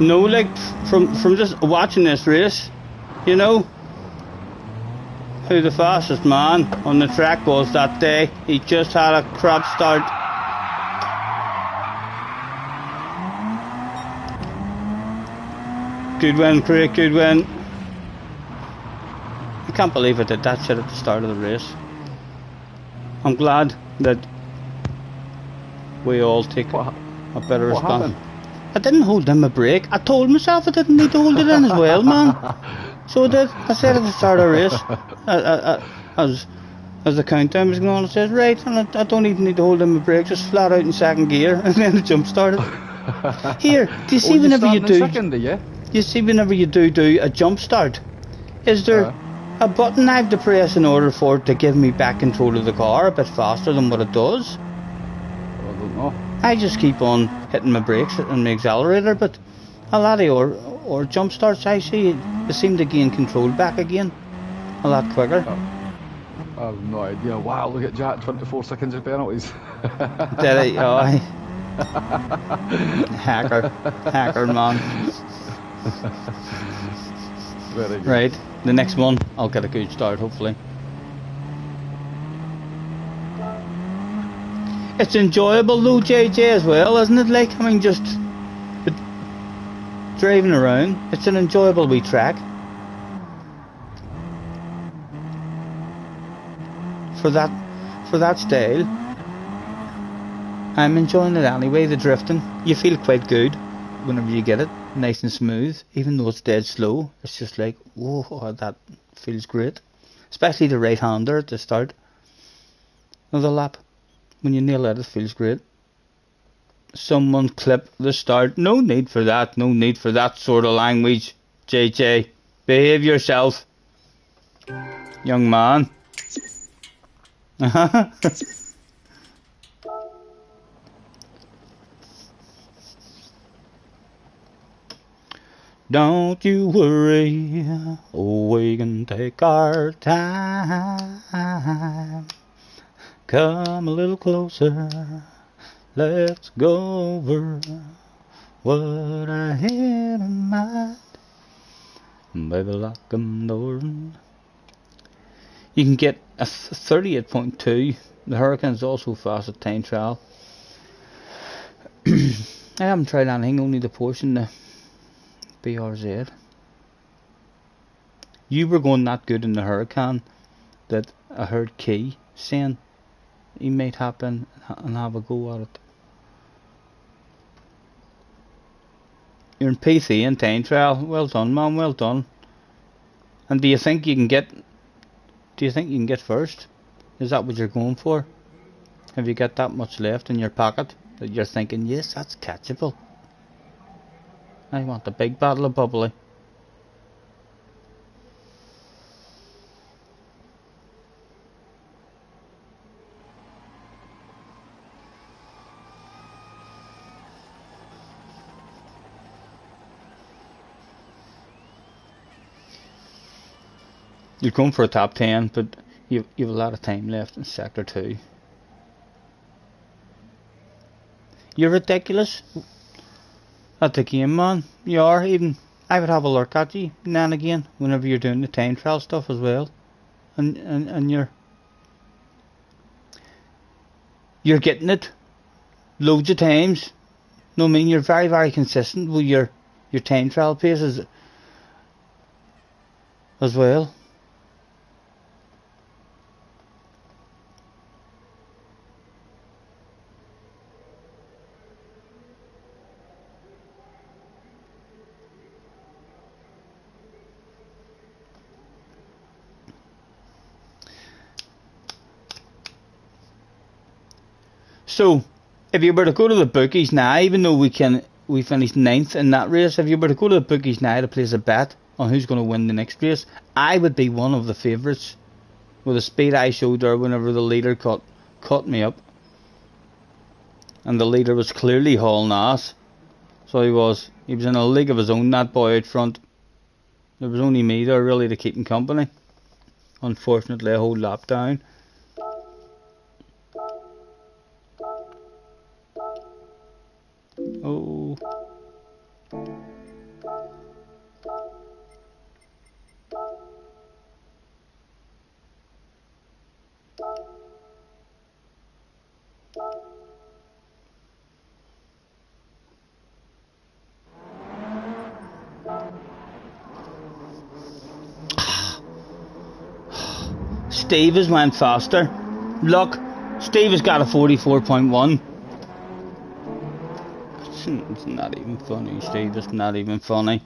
know, like, from just watching this race, you know who the fastest man on the track was that day. He just had a crap start. Good win, Craig, good win. I can't believe I did that shit at the start of the race. I'm glad that we all take a better response. I didn't hold in my brake. I told myself I didn't need to hold it in as well, man. So I did. I said at the start of the race, as the countdown was going on, I said, right, and I don't even need to hold in my brake, just flat out in second gear, and then the jump started. Here, do you see whenever you do? Second, yeah? You see whenever you do a jump start? Is there a button I have to press in order for it to give me back control of the car a bit faster than what it does? I don't know. I just keep on hitting my brakes and my accelerator, but a lot of or jump starts I see, they seem to gain control back again a lot quicker. I have no idea. Wow, look at Jack, 24 seconds of penalties. Did it? Oh, hacker man. Very good. Right, the next one I'll get a good start hopefully. It's enjoyable though, JJ, as well, isn't it? Like, I mean, just driving around, it's an enjoyable wee track. For that style, I'm enjoying it anyway. The drifting, you feel quite good whenever you get it, nice and smooth. Even though it's dead slow, it's just like, whoa, that feels great. Especially the right-hander at the start of the lap. When you nail it, it feels great. Someone clip the start. No need for that. No need for that sort of language. JJ, behave yourself, young man. Don't you worry, we can take our time. Come a little closer, let's go over what I had in mind. Baby, lock 'em doors. You can get a 38.2. The Hurricane's also fast at time trial. I haven't tried anything, only the Porsche and the BRZ. You were going that good in the Hurricane that I heard Key saying he might happen and have a go at it. You're in PC and time trial. Well done, man. Well done. And do you think you can get first? Is that what you're going for? Have you got that much left in your pocket that you're thinking, yes, that's catchable? I want the big bottle of bubbly. You're going for a top 10, but you've a lot of time left in Sector 2. You're ridiculous at the game, man. You are. Even I would have a look at you now and again whenever you're doing the time trial stuff as well, and you're getting it loads of times. No, I mean, you're very, very consistent with your time trial paces as well. So, if you were to go to the bookies now, even though we can we finished 9th in that race. If you were to go to the bookies now to place a bet on who's going to win the next race, I would be one of the favourites. With the speed I showed there whenever the leader cut me up. And the leader was clearly hauling ass. So he was in a league of his own, that boy out front. There was only me there really to keep him company. Unfortunately a whole lap down. Oh. Steve has went faster. Look, Steve has got a 44.1. It's not even funny, Steve. It's not even funny.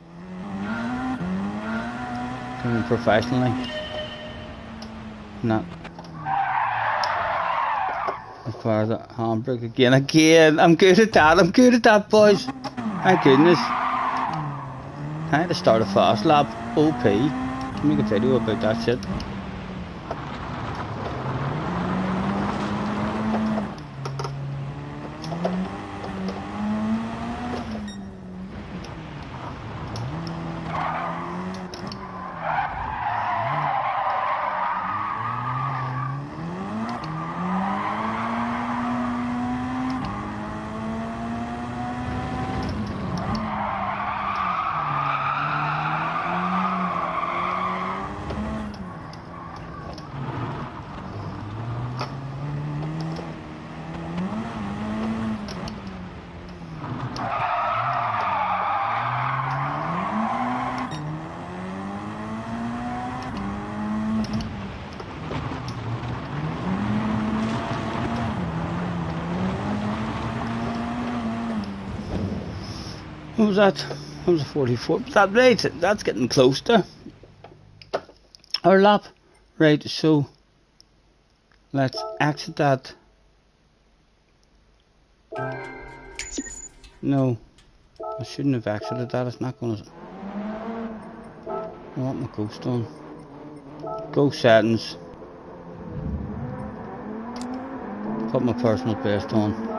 Coming professionally. Not. Fire the handbrake again. I'm good at that, boys. My goodness. I had to start a fast lap. OP. Make a video about that shit. What was that? That was a 44. That right, that's getting close to our lap. Right, so let's exit that. No, I shouldn't have exited that. It's not gonna. I want my ghost on. Go settings. Put my personal best on.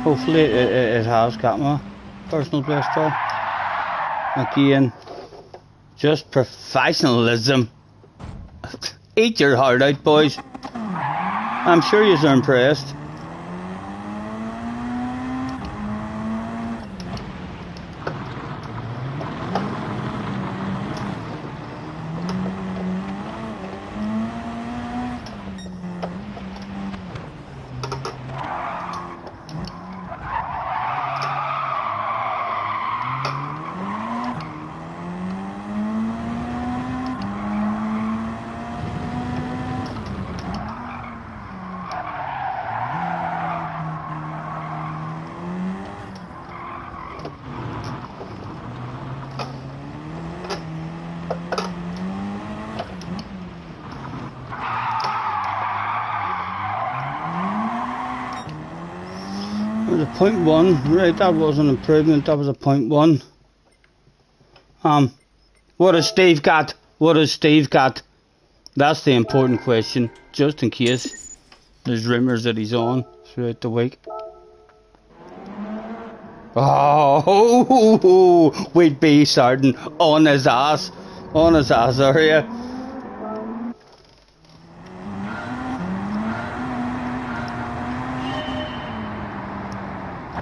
Hopefully it has got my personal best on. Again, just professionalism. Eat your heart out, boys. I'm sure you're impressed. There's a 0.1, right, that was an improvement, that was a 0.1. What has Steve got? What has Steve got? That's the important question, just in case there's rumours that he's on throughout the week. Oh, we'd be starting on his ass area.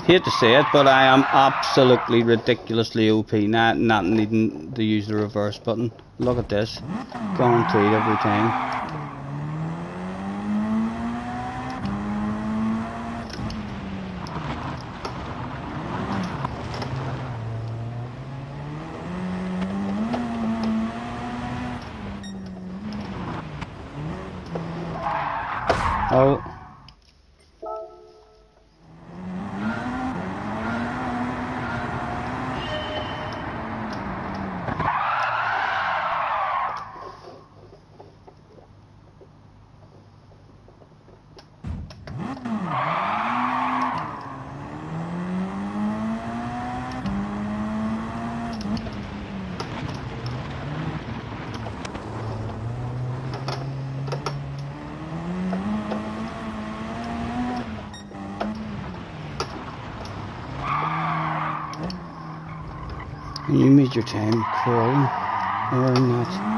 Hate to say it, but I am absolutely ridiculously OP, not needing to use the reverse button. Look at this, guaranteed every time. Oh. And you made your time crawling around that.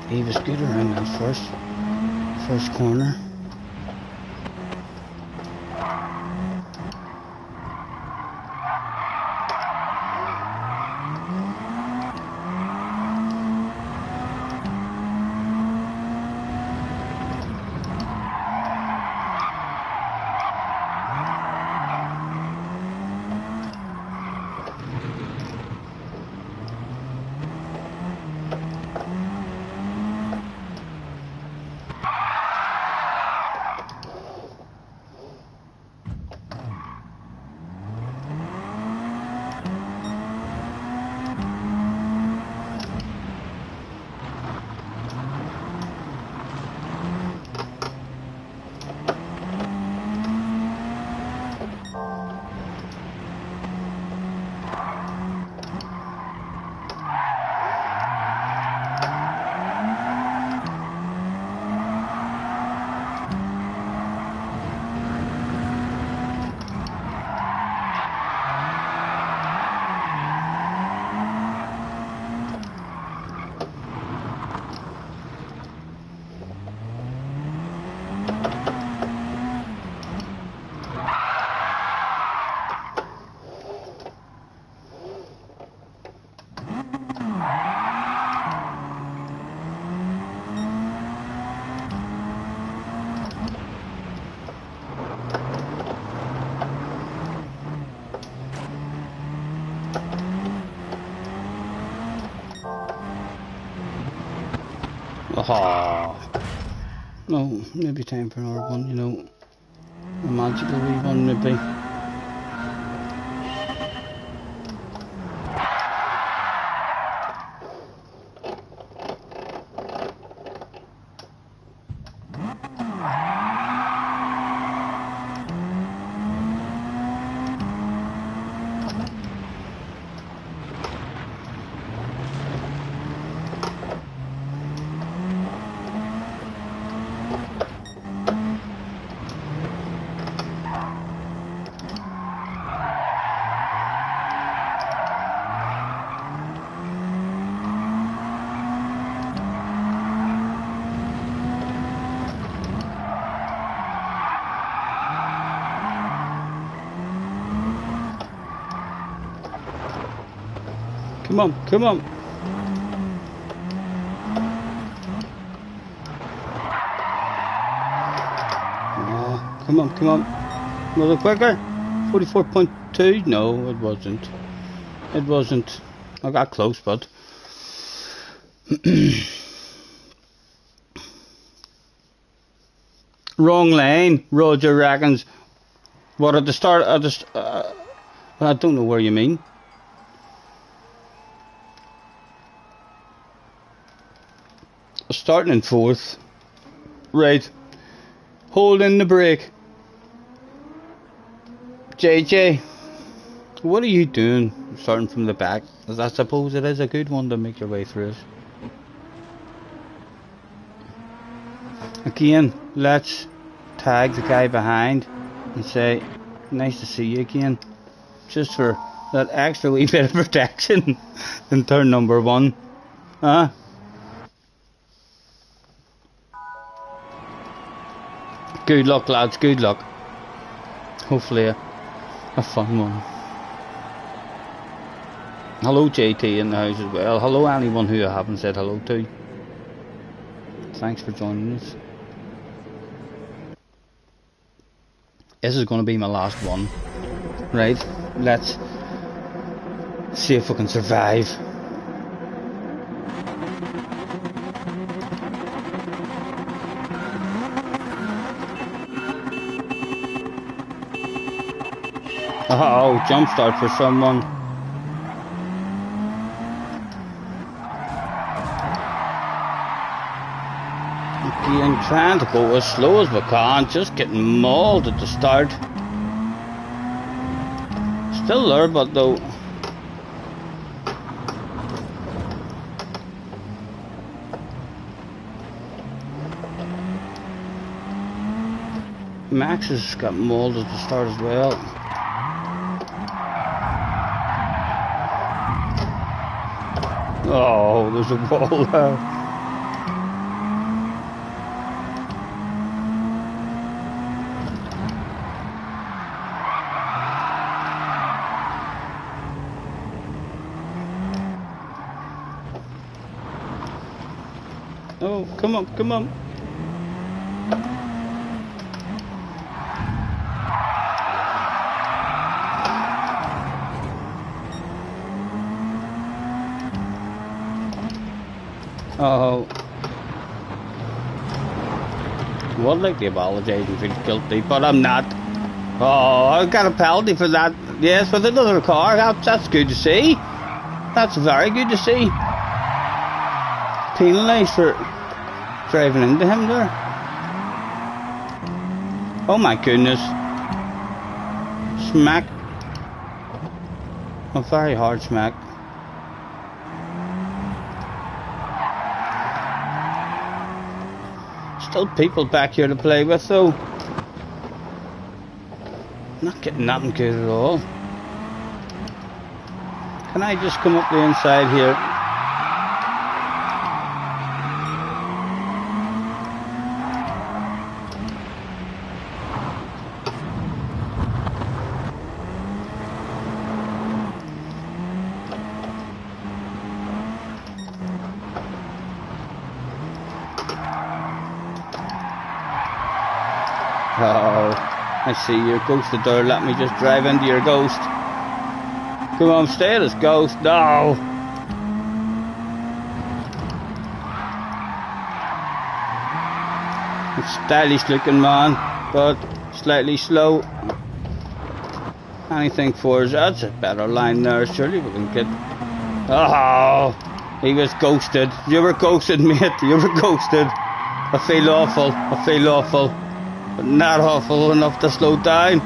He was good around that first corner. Aha! No, maybe time for another one, you know. A magical wee one, maybe. Come on, come on. Oh, come on, come on. A little quicker. 44.2. No, it wasn't. It wasn't. I got close, but. Wrong lane, Roger reckons. What, at the start? I don't know where you mean. Starting in fourth. Right. Hold in the brake. JJ, what are you doing starting from the back? I suppose it is a good one to make your way through it. Again, let's tag the guy behind and say, nice to see you again. Just for that extra wee bit of protection in turn number one. Huh? Good luck, lads, good luck. Hopefully a fun one. Hello JT in the house as well. Hello anyone who I haven't said hello to. Thanks for joining us. This is going to be my last one. Right, let's see if we can survive. Oh, jump start for someone. Again, trying to go as slow as we can, just getting mauled at the start. Still there, but though. Max has got mauled at the start as well. Oh, there's a wall there. Oh, come on, come on. Oh. Would like to apologise and feel guilty, but I'm not. Oh, I got a penalty for that. Yes, with another car. That's good to see. That's very good to see. Penalised for driving into him there. Oh my goodness. Smack. A very hard smack. Still people back here to play with though. Not getting nothing good at all. Can I just come up the inside here? Oh, I see you're ghosted there. Let me just drive into your ghost. Come on, stay at this ghost. No! A stylish looking man, but slightly slow. Anything for us. That's a better line there. Surely we can get. Oh! He was ghosted. You were ghosted, mate. You were ghosted. I feel awful. I feel awful. But not awful enough to slow down.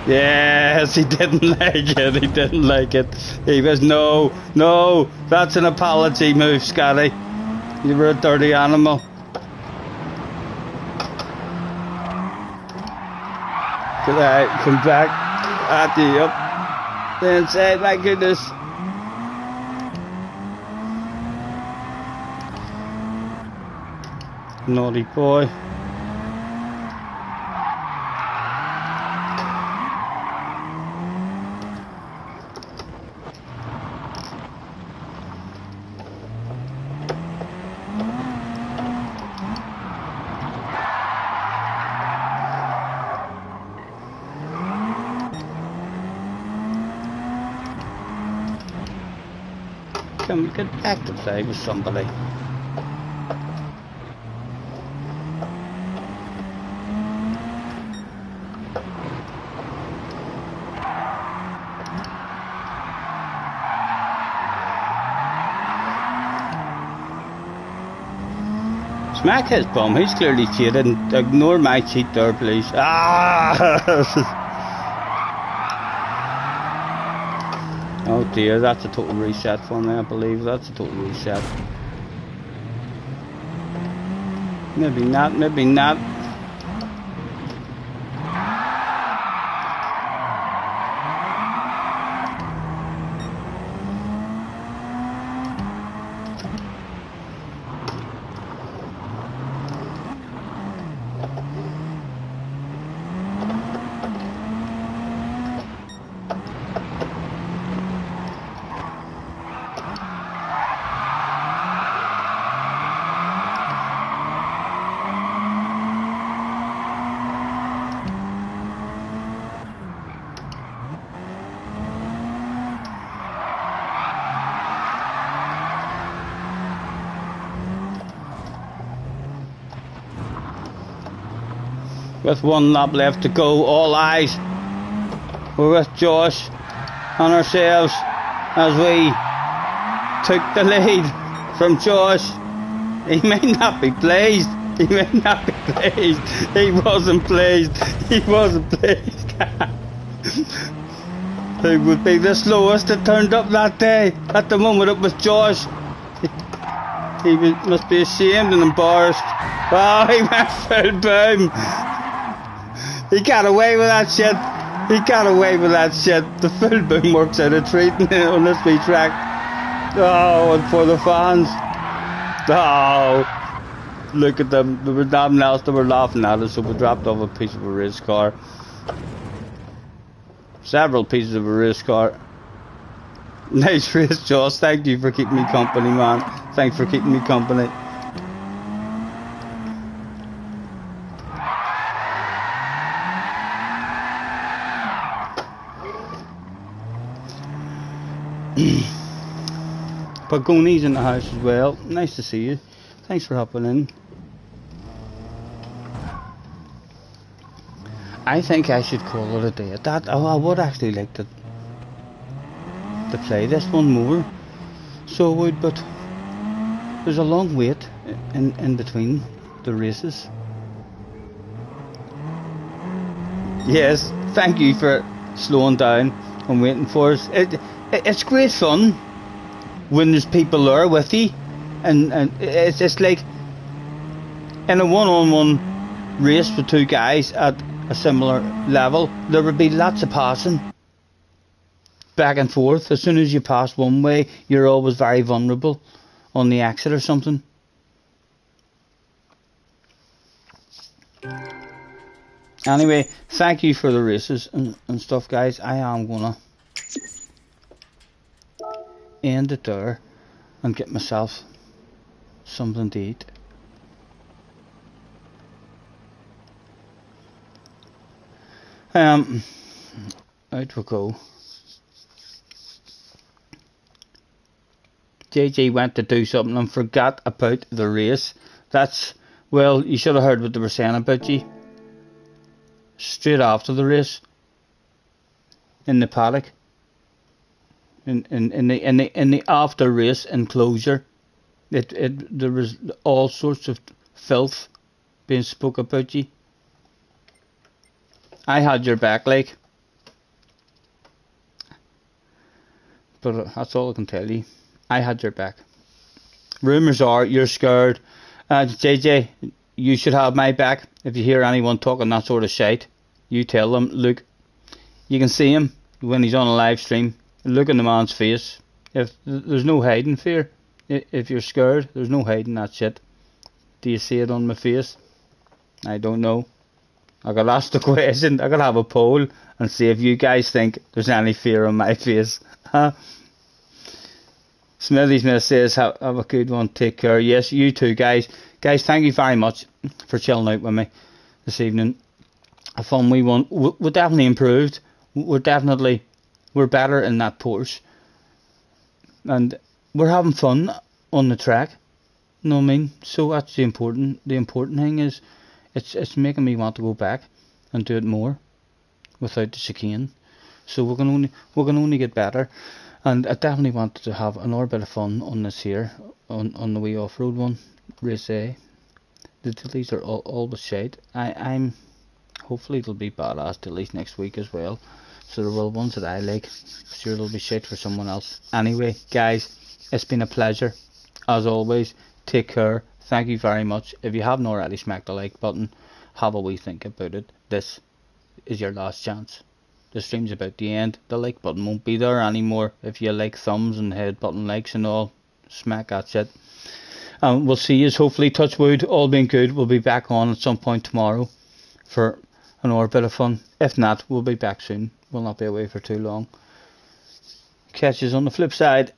Yes, he didn't like it. He didn't like it. He was no. That's an apology move, Scotty. You were a dirty animal. Could I come back at you up the inside? My goodness. Naughty boy. Can we get back to play with somebody? Smack his bum, he's clearly cheated. Ignore my cheat there, please. Ah! Oh dear, that's a total reset for me, I believe. That's a total reset. Maybe not, maybe not. With one lap left to go, all eyes were with Josh and ourselves as we took the lead from Josh. He may not be pleased. He may not be pleased. He wasn't pleased. He wasn't pleased. Who would be the slowest that turned up that day? At the moment it was Josh. Must be ashamed and embarrassed. Oh, he went full boom. He got away with that shit. He got away with that shit. The full boom works out a treat on this wee track. Oh, and for the fans. Oh, look at them. There was nothing else. They were laughing at us, so we dropped off a piece of a race car. Several pieces of a race car. Nice race, Josh. Thank you for keeping me company, man. Thanks for keeping me company. Pagoni's in the house as well. Nice to see you. Thanks for hopping in. I think I should call it a day at that. Oh, I would actually like to play this one more. So I would, but there's a long wait in between the races. Yes, thank you for slowing down and waiting for us. It's great fun when there's people there with you, and it's like in a one-on-one race with two guys at a similar level, there would be lots of passing back and forth. As soon as you pass one way, you're always very vulnerable on the exit or something. Anyway, thank you for the races and stuff, guys. I am gonna end it there and get myself something to eat. Out we go. JJ went to do something and forgot about the race. That's, well, you should have heard what they were saying about you. Straight after the race, in the paddock, in the after race enclosure, there was all sorts of filth being spoke about you. I had your back, like, but that's all I can tell you. I had your back. Rumours are you're scared. JJ, you should have my back. If you hear anyone talking that sort of shite, you tell them, look, you can see him when he's on a live stream. Look in the man's face. If there's no hiding fear. If you're scared, there's no hiding that shit. Do you see it on my face? I don't know. I could ask the question. I could have a poll and see if you guys think there's any fear on my face. Huh? Smithy Smith says, have a good one. Take care. Yes, you too, guys. Guys, thank you very much for chilling out with me this evening. A fun wee one. We're definitely improved. We're better in that Porsche. And we're having fun on the track. You know what I mean? So that's the important thing is it's making me want to go back and do it more without the chicane. So we can only get better. And I definitely wanted to have another bit of fun on this here, on the wee off-road one, race A. The dailies are always shade. I'm hopefully it'll be badass at least next week as well. So there will ones that I like. Sure, it'll be shit for someone else. Anyway, guys, it's been a pleasure as always. Take care. Thank you very much. If you haven't already smacked the like button, have a wee think about it. This is your last chance. The stream's about the end. The like button won't be there anymore. If you like thumbs and head button likes and all, smack that shit. We'll see you, hopefully, touch wood, all being good. We'll be back on at some point tomorrow for another bit of fun. If not, we'll be back soon. We'll not be away for too long. Catch us on the flip side.